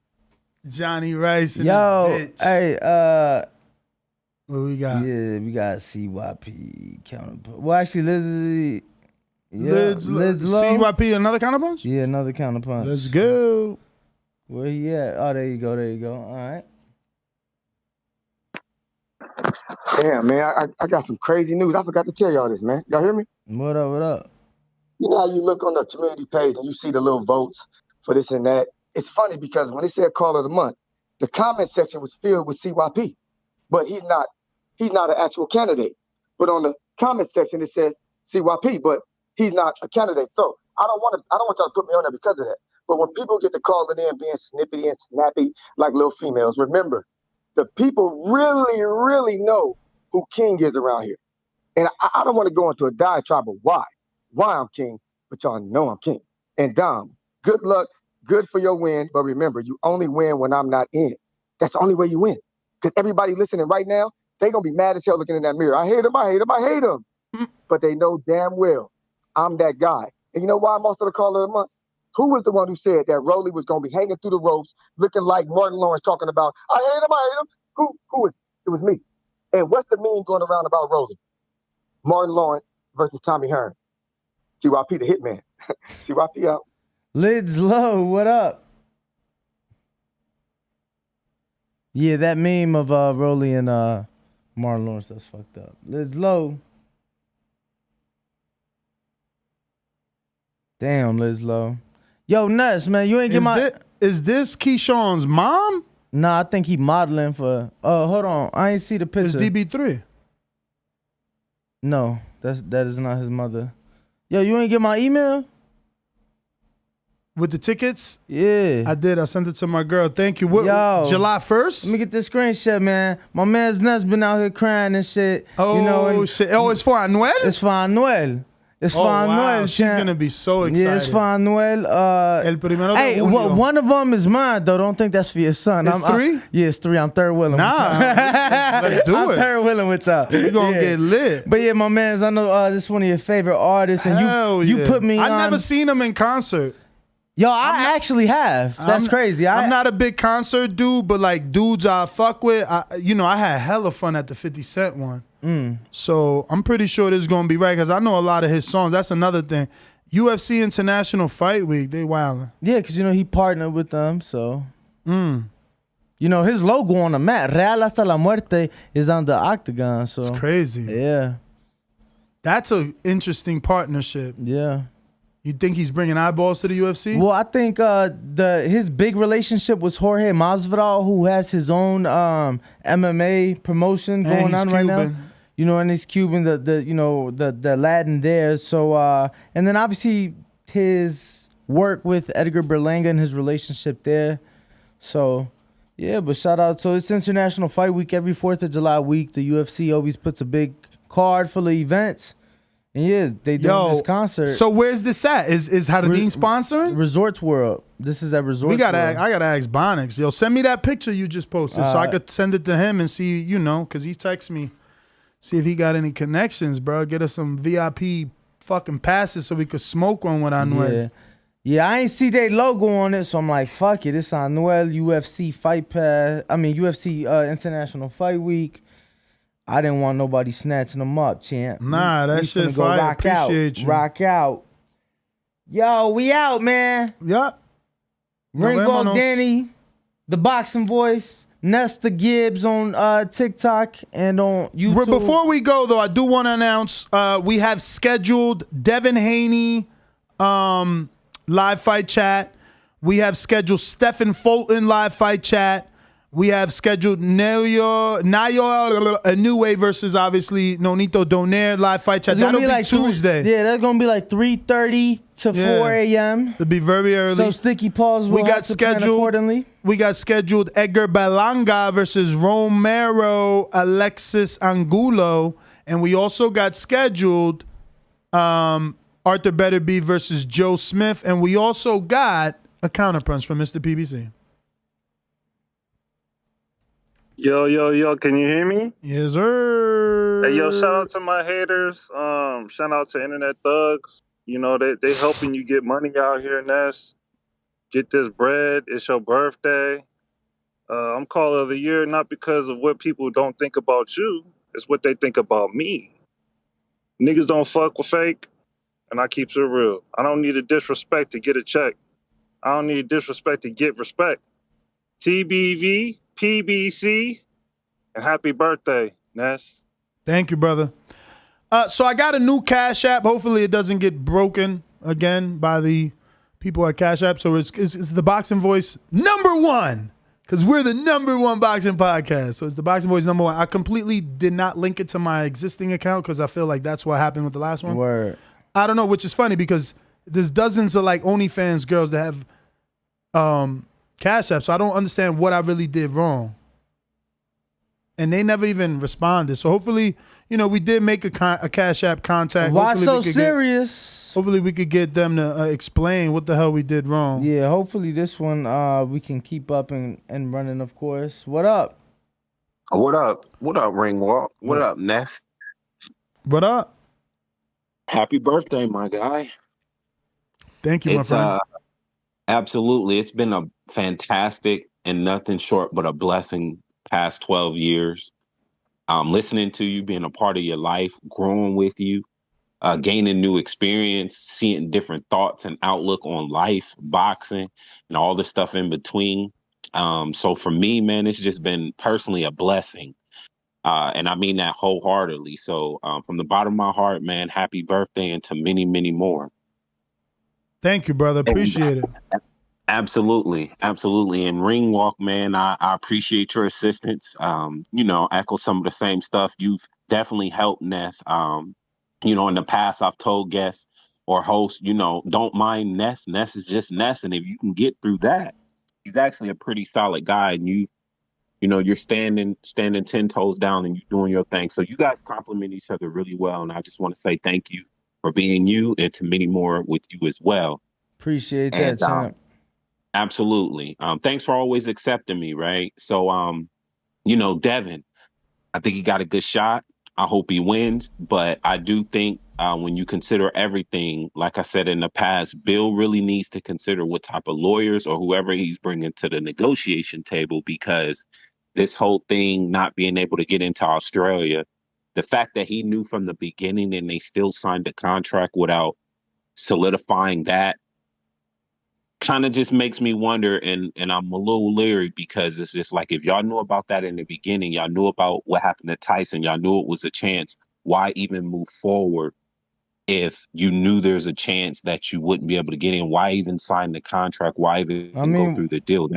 Johnny Rice. And Yo, hey, what we got? Yeah, we got CYP counterpunch. Well, actually, Liz low. CYP, another counterpunch? Yeah, another counterpunch. Let's go. Where he at? Oh, there you go. There you go. All right. Damn, man, I got some crazy news. I forgot to tell y'all this, man. Y'all hear me? What up? What up? You know how you look on the community page and you see the little votes for this and that? It's funny because when they said call of the month, the comment section was filled with CYP, but he's not an actual candidate. But on the comment section it says CYP, but he's not a candidate. So I don't want y'all to put me on there because of that. But when people get to calling in being snippy and snappy like little females, remember, the people really, really know who King is around here. And I don't want to go into a diatribe of why I'm King, but y'all know I'm King. And Dom, good luck, good for your win, but remember, you only win when I'm not in. That's the only way you win. Because everybody listening right now, they going to be mad as hell looking in that mirror. I hate him. But they know damn well I'm that guy. And you know why I'm also the caller of the month? Who was the one who said that Rolly was going to be hanging through the ropes, looking like Martin Lawrence talking about, I hate him. Who was it? It was me. And what's the meme going around about Rolly? Martin Lawrence versus Tommy Hearn. CYP the hitman. CYP out. Lids low, what up? Yeah, that meme of Rolly and Martin Lawrence, that's fucked up. Lids low. Damn, Lids low. Yo, Nuts, man, you ain't get my... Is this Keyshawn's mom? Nah, I think he modeling for... Oh, hold on. I ain't see the picture. It's DB3. No, that is not his mother. Yo, you ain't get my email? With the tickets? Yeah. I did. I sent it to my girl. Thank you. What, Yo. July 1st? Let me get this screenshot, man. My man's nuts been out here crying and shit. Oh, you know, and shit. Oh, it's for Anuel? It's for Anuel. It's for Anuel. Wow. She's champ. going to be so excited. Yeah, it's for Anuel. El primero de Hey, julio. one of them is mine, though. Don't think that's for your son. It's three? Yeah, it's three. I'm third wheeling. Nah, let's do I'm it. third wheeling with y'all. We're going to get lit. But yeah, my man's, I know this is one of your favorite artists, and you put me on. I've never seen him in concert. Yo, I actually have. That's crazy. I'm not a big concert dude, but like dudes I fuck with, I had hella fun at the 50 Cent one. So I'm pretty sure this is going to be right because I know a lot of his songs. That's another thing. UFC International Fight Week, they wildin'. Yeah, because, he partnered with them, so. His logo on the mat, Real Hasta la Muerte, is on the octagon, so. It's crazy. Yeah. That's an interesting partnership. Yeah. You think he's bringing eyeballs to the UFC? Well, I think his big relationship was Jorge Masvidal, who has his own MMA promotion going on right now. And he's Cuban, the Latin there. So and then obviously his work with Edgar Berlanga and his relationship there. So yeah, but shout out. So it's International Fight Week every 4th of July week. The UFC always puts a big card full of events. And yeah, they do this concert. So where's this at? Is Haradin sponsoring? Resorts World. This is at Resorts World. I gotta ask Bonix. Yo, send me that picture you just posted so I could send it to him and see, because he texts me, see if he got any connections, bro. Get us some VIP fucking passes so we could smoke one with Anuel. Yeah, I ain't see their logo on it, so I'm like, fuck it. It's Anuel UFC Fight Pass. UFC International Fight Week. I didn't want nobody snatching them up, champ. Nah, that shit fire. I appreciate you. Rock out. Yo, we out, man. Yup. Ringwalk Danny, the boxing voice, Nesta Gibbs on TikTok and on YouTube. Before we go, though, I do want to announce we have scheduled Devin Haney live fight chat. We have scheduled Stephen Fulton live fight chat. We have scheduled Nayo Inoue versus obviously Nonito Donaire live fight chat. That'll be Tuesday. That's gonna be like 3:30 to 4 a.m. It'll be very early. So Sticky Paws will have to plan accordingly. We got scheduled Edgar Berlanga versus Romero Alexis Angulo, and we also got scheduled Arthur Betterby versus Joe Smith, and we also got a counterpunch from Mr. PBC. Yo, can you hear me? Yes, sir. Hey, yo, shout out to my haters. Shout out to Internet Thugs. They helping you get money out here, Ness. Get this bread. It's your birthday. I'm Caller of the Year, not because of what people don't think about you. It's what they think about me. Niggas don't fuck with fake, and I keeps it real. I don't need a disrespect to get a check. I don't need disrespect to get respect. TBV. PBC, and happy birthday, Ness. Thank you, brother. So I got a new Cash App. Hopefully it doesn't get broken again by the people at Cash App. So it's the Boxing Voice #1, because we're the #1 boxing podcast. So it's the Boxing Voice #1. I completely did not link it to my existing account because I feel like that's what happened with the last one. Word. I don't know, which is funny because there's dozens of like OnlyFans girls that have Cash App, so I don't understand what I really did wrong. And they never even responded. So hopefully, we did make a Cash App contact. Why so serious? Hopefully we could get them to explain what the hell we did wrong. Yeah, hopefully this one we can keep up and running, of course. What up? What up? What up, Ringwalk? What up, Ness? What up? Happy birthday, my guy. Thank you, my friend. Absolutely. It's been a fantastic and nothing short but a blessing past 12 years. Listening to you, being a part of your life, growing with you, gaining new experience, seeing different thoughts and outlook on life, boxing, and all the stuff in between. So for me, man, it's just been personally a blessing. And I mean that wholeheartedly. So from the bottom of my heart, man, happy birthday and to many, many more. Thank you, brother. Appreciate it. Absolutely. Absolutely. And Ringwalk, man, I appreciate your assistance. Echo some of the same stuff. You've definitely helped Ness. In the past, I've told guests or host, don't mind Ness. Ness is just Ness. And if you can get through that, he's actually a pretty solid guy. And you're standing 10 toes down and you're doing your thing. So you guys complement each other really well. And I just want to say thank you for being you and to many more with you as well. Appreciate that, champ. Absolutely. Thanks for always accepting me. Right. So, Devin, I think he got a good shot. I hope he wins. But I do think when you consider everything, like I said in the past, Bill really needs to consider what type of lawyers or whoever he's bringing to the negotiation table, because this whole thing not being able to get into Australia, the fact that he knew from the beginning and they still signed a contract without solidifying that kind of just makes me wonder. And I'm a little leery, because it's just like, if y'all knew about that in the beginning, y'all knew about what happened to Tyson, y'all knew it was a chance, why even move forward? If you knew there's a chance that you wouldn't be able to get in, why even sign the contract? Why even go through the deal?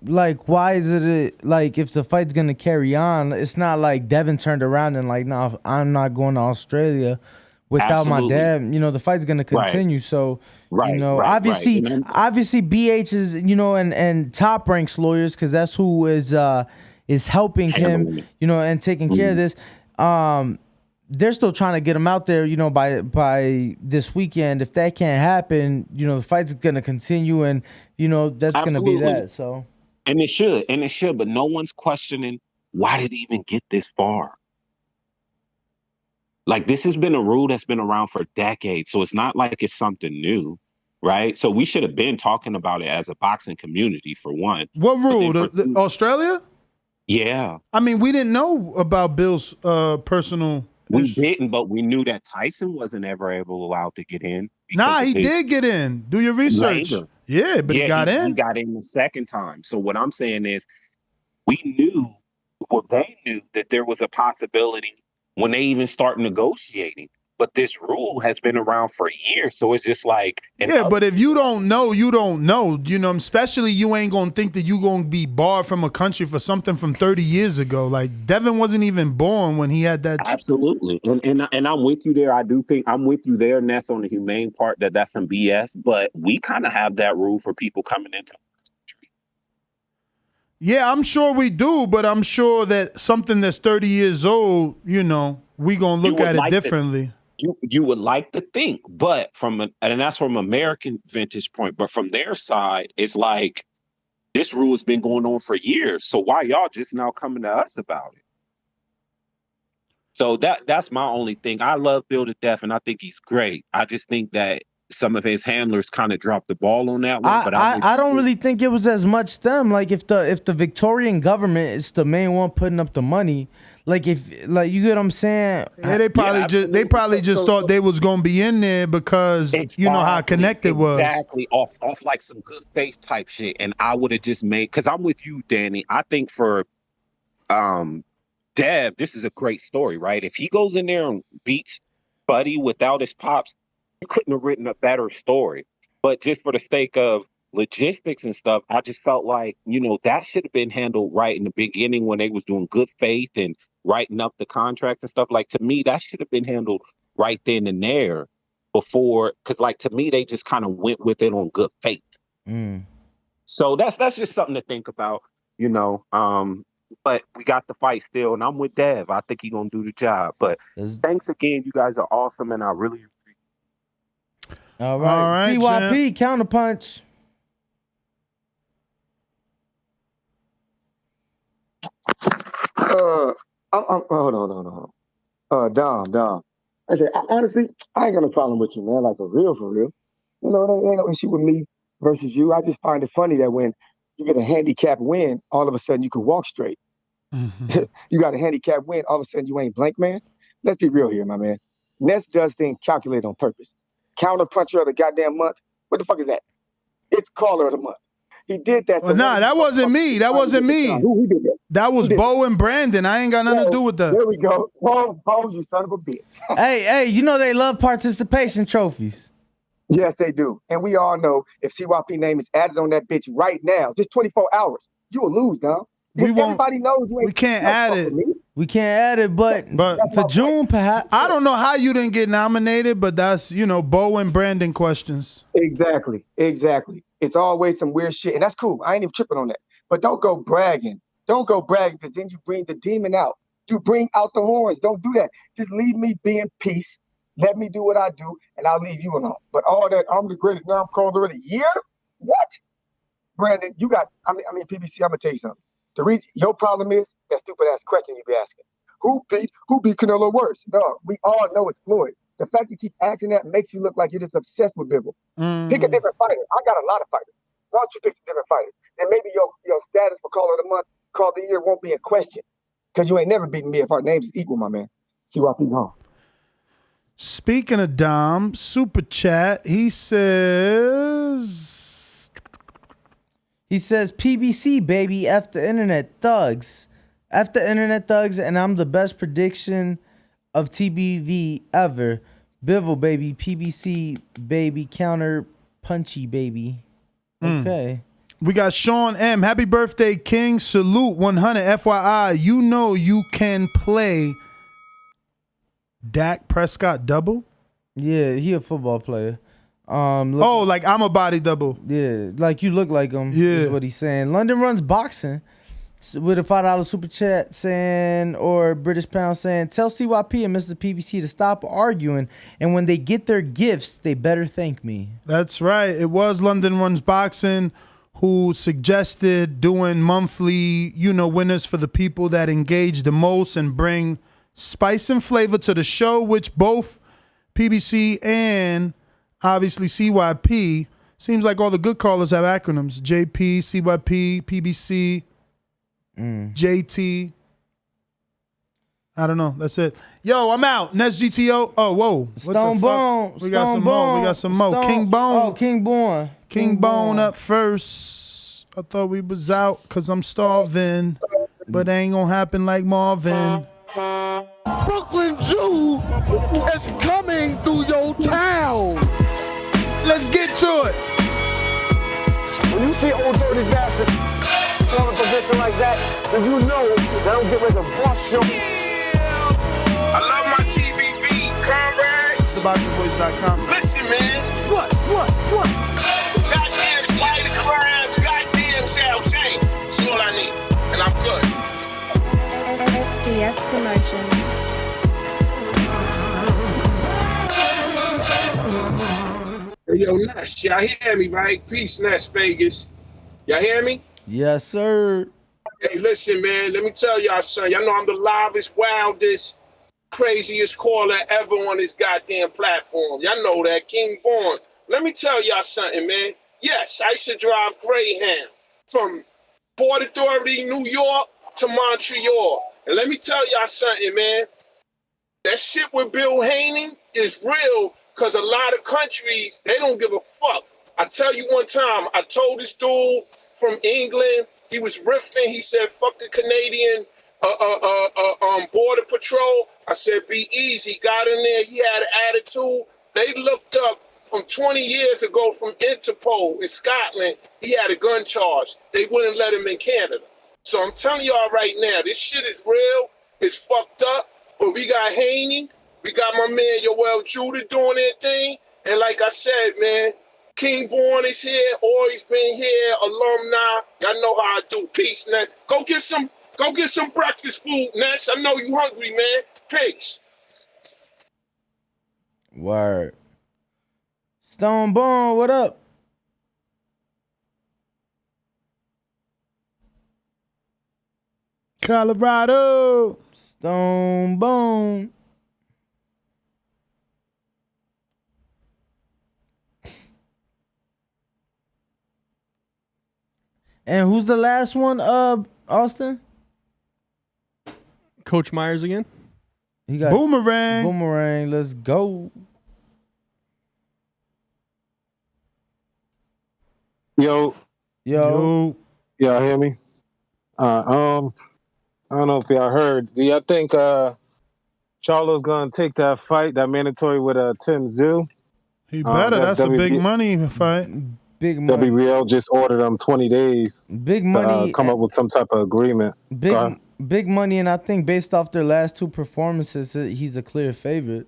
Like, why is it like, if the fight's gonna carry on, it's not like Devin turned around and like, no, I'm not going to Australia without my dad. The fight's gonna continue. Right. So, obviously BH is, and Top Rank's lawyers, because that's who is helping him, and taking care of this. They're still trying to get him out there, by this weekend. If that can't happen, the fight's gonna continue, and that's gonna be that. So, and it should, but no one's questioning why did he even get this far. Like, this has been a rule that's been around for decades, so it's not like it's something new, right? So we should have been talking about it as a boxing community, for one. What rule? The Australia? Yeah. I mean, we didn't know about Bill's personal. We didn't, but we knew that Tyson wasn't ever allowed to get in. Nah, he did get in. Do your research. Later. Yeah, but he got in. He got in the second time. So what I'm saying is, they knew that there was a possibility when they even start negotiating. But this rule has been around for years, so it's just like... but if you don't know, you don't know. Especially you ain't going to think that you going to be barred from a country for something from 30 years ago. Like, Devin wasn't even born when he had that... Absolutely. And I'm with you there. I do think I'm with you there, Ness, on the humane part, that's some BS. But we kind of have that rule for people coming into... Yeah, I'm sure we do, but I'm sure that something that's 30 years old, we going to look at it differently. You would like to think, but and that's from American vantage point, but from their side, it's like, this rule has been going on for years. So why y'all just now coming to us about it? So that's my only thing. I love Bill to death, and I think he's great. I just think that some of his handlers kind of dropped the ball on that one. But I don't really think it was as much them. Like, if the Victorian government is the main one putting up the money, you get what I'm saying? Yeah, they probably just thought they was gonna be in there because you know how connected it was. Exactly, off like some good faith type shit. And I would have just made, because I'm with you, Danny. I think for Dev, this is a great story, right? If he goes in there and beats Buddy without his pops, you couldn't have written a better story. But just for the sake of logistics and stuff, I just felt like, that should have been handled right in the beginning when they was doing good faith and writing up the contract and stuff. Like, to me, that should have been handled right then and there before, because, like, to me, they just kind of went with it on good faith. So that's just something to think about, but we got the fight still, and I'm with Dev. I think he's gonna do the job. But thanks again, you guys are awesome, and I really appreciate it. All right, CYP counterpunch. Hold on. Dom. I said, honestly, I ain't got no problem with you, man. Like, for real. It ain't no issue with me versus you. I just find it funny that when you get a handicap win, all of a sudden you can walk straight. Mm-hmm. You got a handicap win, all of a sudden you ain't blank, man. Let's be real here, my man. Ness does things calculated on purpose. Counter puncher of the goddamn month. What the fuck is that? It's caller of the month. He did that. Well, that wasn't me. Who did that? That was Bo and Brandon. I ain't got nothing to do with that. There we go. Bo, you son of a bitch. hey, they love participation trophies. Yes, they do. And we all know if CYP name is added on that bitch right now, just 24 hours, you will lose, dog. Everybody knows you ain't. We can't add it. We can't add it, but for June, perhaps. I don't know how you didn't get nominated, but that's, Bo and Brandon questions. Exactly. It's always some weird shit, and that's cool. I ain't even tripping on that. But don't go bragging. Don't go bragging, because then you bring the demon out. You bring out the horns. Don't do that. Just leave me be in peace. Let me do what I do, and I'll leave you alone. But all that, I'm the greatest, now I'm called already. Yeah? What? Brandon, you got, PBC, I'm going to tell you something. The reason your problem is that stupid ass question you be asking. Who beat Canelo worse? No, we all know it's Floyd. The fact you keep asking that makes you look like you're just obsessed with Bivol. Pick a different fighter. I got a lot of fighters. Why don't you pick a different fighter? Then maybe your status for Caller of the Month, Call of the Year won't be in question. Because you ain't never beaten me if our names is equal, my man. CYP home. Speaking of Dom, Super Chat, he says, PBC, baby, F the internet thugs. F the internet thugs, and I'm the best prediction of TBV ever. Bivol, baby, PBC, baby, counter punchy, baby. Okay. We got Sean M. Happy birthday, King. Salute 100. FYI, you can play Dak Prescott double? Yeah, he a football player. Like I'm a body double. Yeah, like you look like him. Yeah, is what he's saying. London runs boxing with a $5 super chat saying, or British pound saying, tell CYP and Mr. PBC to stop arguing, and when they get their gifts, they better thank me. That's right. It was London Runs Boxing who suggested doing monthly, winners for the people that engage the most and bring spice and flavor to the show, which both PBC and obviously CYP, seems like all the good callers have acronyms. JP, CYP, PBC, JT. I don't know. That's it. Yo, I'm out. Next GTO. Oh, whoa. Stone Bone. We got some more. We got some more. King Bone. Oh, King Bone. King Bone up first. I thought we was out because I'm starving, but it ain't gonna happen like Marvin. Brooklyn Zoo is coming through your town. Let's get to it. When you see old dirty bastards in a position like that, then you know they don't get ready to bust your. I love my TVV, comrades. TheBoxingVoice.com. Listen, man. What? Goddamn Slider Crime, goddamn Sal Shane. That's all I need, and I'm good. SDS Promotions. Yo, Nash, y'all hear me, right? Peace, Nash Vegas. Y'all hear me? Yes, sir. Hey, listen, man, let me tell y'all something. Y'all know I'm the livest, wildest, craziest caller ever on this goddamn platform. Y'all know that, King Born. Let me tell y'all something, man. Yes, I used to drive Greyhound from Port Authority, New York to Montreal. And let me tell y'all something, man. That shit with Bill Haney is real. Because a lot of countries, they don't give a fuck. I tell you one time, I told this dude from England, he was riffing, he said, fuck the Canadian Border Patrol. I said, be easy. Got in there, he had an attitude. They looked up from 20 years ago from Interpol in Scotland, he had a gun charge. They wouldn't let him in Canada. So I'm telling y'all right now, this shit is real, it's fucked up, but we got Haney. We got my man Yoel Judah doing that thing. And like I said, man, King Born is here, always been here, alumni. Y'all know how I do. Peace, Ness. Go get some breakfast food, Ness. I know you hungry, man. Peace. Word. Stone Bone, what up? Colorado. Stone Bone. And who's the last one, Austin? Coach Myers again. He got Boomerang. Boomerang, let's go. Yo. Yo. Y'all hear me? I don't know if y'all heard. Do y'all think Charlo's gonna take that fight, that mandatory with Tim Tszyu? He better. That's a big money fight. Big money. WBL just ordered them 20 days. Big money. To come up with some type of agreement. big money, and I think based off their last 2 performances, he's a clear favorite.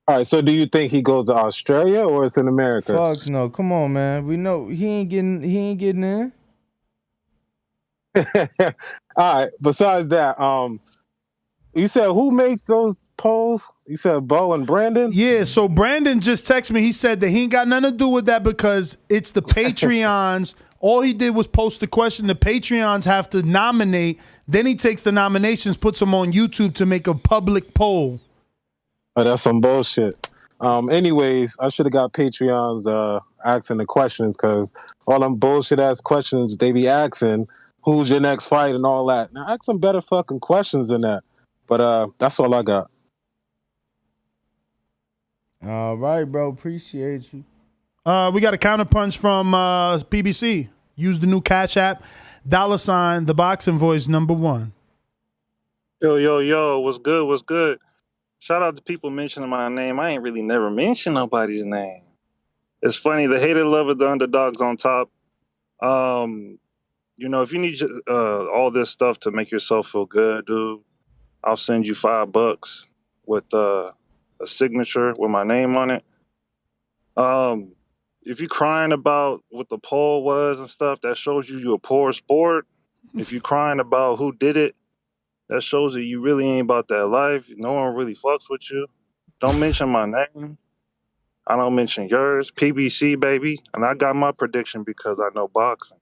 All right, so do you think he goes to Australia or it's in America? Fuck no, come on, man. We know he ain't getting in. All right. Besides that, you said who makes those polls? You said Bo and Brandon? Yeah, so Brandon just texted me. He said that he ain't got nothing to do with that because it's the Patreons. All he did was post the question. The Patreons have to nominate. Then he takes the nominations, puts them on YouTube to make a public poll. Oh, that's some bullshit. Anyways, I should have got Patreons asking the questions because all them bullshit ass questions they be asking, who's your next fight and all that. Now ask some better fucking questions than that. But that's all I got. All right, bro. Appreciate you. We got a counterpunch from PBC. Use the new Cash App, $, the boxing voice #1. Yo, what's good? What's good? Shout out to people mentioning my name. I ain't really never mentioned nobody's name. It's funny. The hated lover, the underdog's on top. You know, if you need all this stuff to make yourself feel good, dude, I'll send you $5 with a signature with my name on it. If you're crying about what the poll was and stuff, that shows you're a poor sport. If you're crying about who did it, that shows that you really ain't about that life. No one really fucks with you. Don't mention my name. I don't mention yours. PBC, baby. And I got my prediction because I know boxing.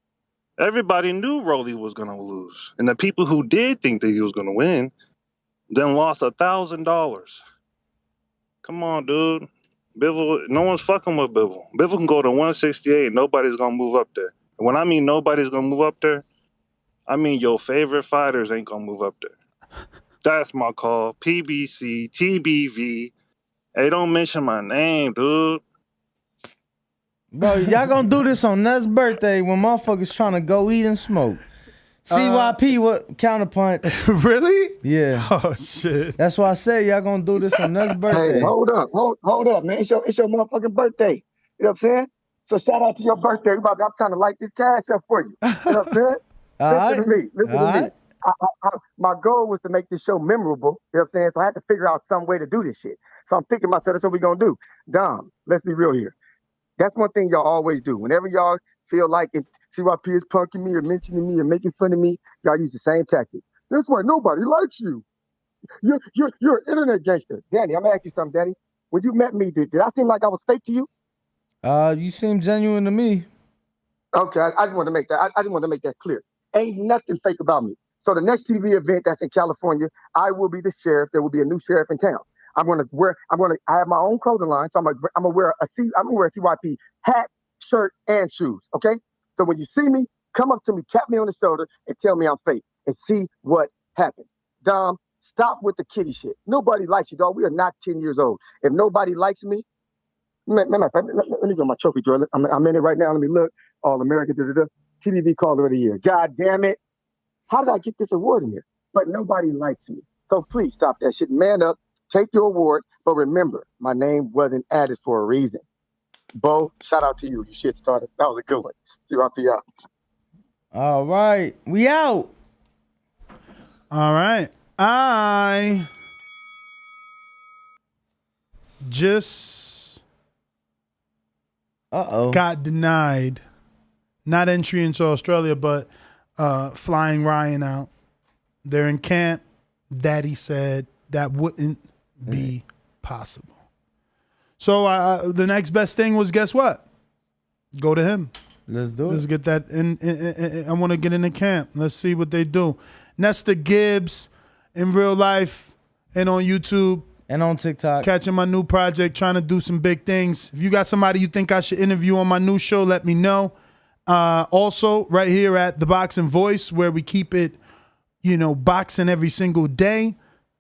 Everybody knew Rolly was going to lose. And the people who did think that he was going to win then lost $1,000. Come on, dude. Bivol, no one's fucking with Bivol. Bivol can go to 168 and nobody's going to move up there. And when I mean nobody's going to move up there, I mean your favorite fighters ain't going to move up there. That's my call. PBC, TBV. Hey, don't mention my name, dude. Bro, y'all gonna do this on Nut's birthday when motherfuckers trying to go eat and smoke. CYP, what counterpunch? Really? Yeah. Oh shit. That's why I say y'all gonna do this on Nut's birthday. Hey, hold up, man. It's your motherfucking birthday. You know what I'm saying? So shout out to your birthday. I'm trying to light this cash up for you. You know what I'm saying? Listen to me. Listen to me. My goal was to make this show memorable. You know what I'm saying? So I had to figure out some way to do this shit. So I'm thinking myself, that's what we're gonna do. Dom, let's be real here. That's one thing y'all always do. Whenever y'all feel like CYP is punking me or mentioning me or making fun of me, y'all use the same tactic. That's why nobody likes you. You're an internet gangster. Danny, I'm gonna ask you something, Danny. When you met me, did I seem like I was fake to you? You seem genuine to me. Okay, I just wanted to make that. I just wanted to make that clear. Ain't nothing fake about me. So the next TV event that's in California, I will be the sheriff. There will be a new sheriff in town. I have my own clothing line, so I'm gonna wear a CYP hat, shirt, and shoes. Okay. So when you see me, come up to me, tap me on the shoulder, and tell me I'm fake, and see what happens. Dom, stop with the kitty shit. Nobody likes you, dog. We are not 10 years old. If nobody likes me, let me go my trophy drawer. I'm in it right now. Let me look. All American, TVV Caller of the Year. God damn it. How did I get this award in here? But nobody likes me. So please stop that shit. Man up. Take your award. But remember, my name wasn't added for a reason. Bo, shout out to you. You shit started. That was a good one. CYP out. All right. We out. All right. I just got denied. Not entry into Australia, but flying Ryan out. They're in camp. Daddy said that wouldn't be possible. So the next best thing was, guess what? Go to him. Let's do it. Let's get that in. I want to get into camp. Let's see what they do. Nesta Gibbs in real life and on YouTube. And on TikTok. Catching my new project, trying to do some big things. If you got somebody you think I should interview on my new show, let me know. Also, right here at The Boxing Voice, where we keep it, boxing every single day.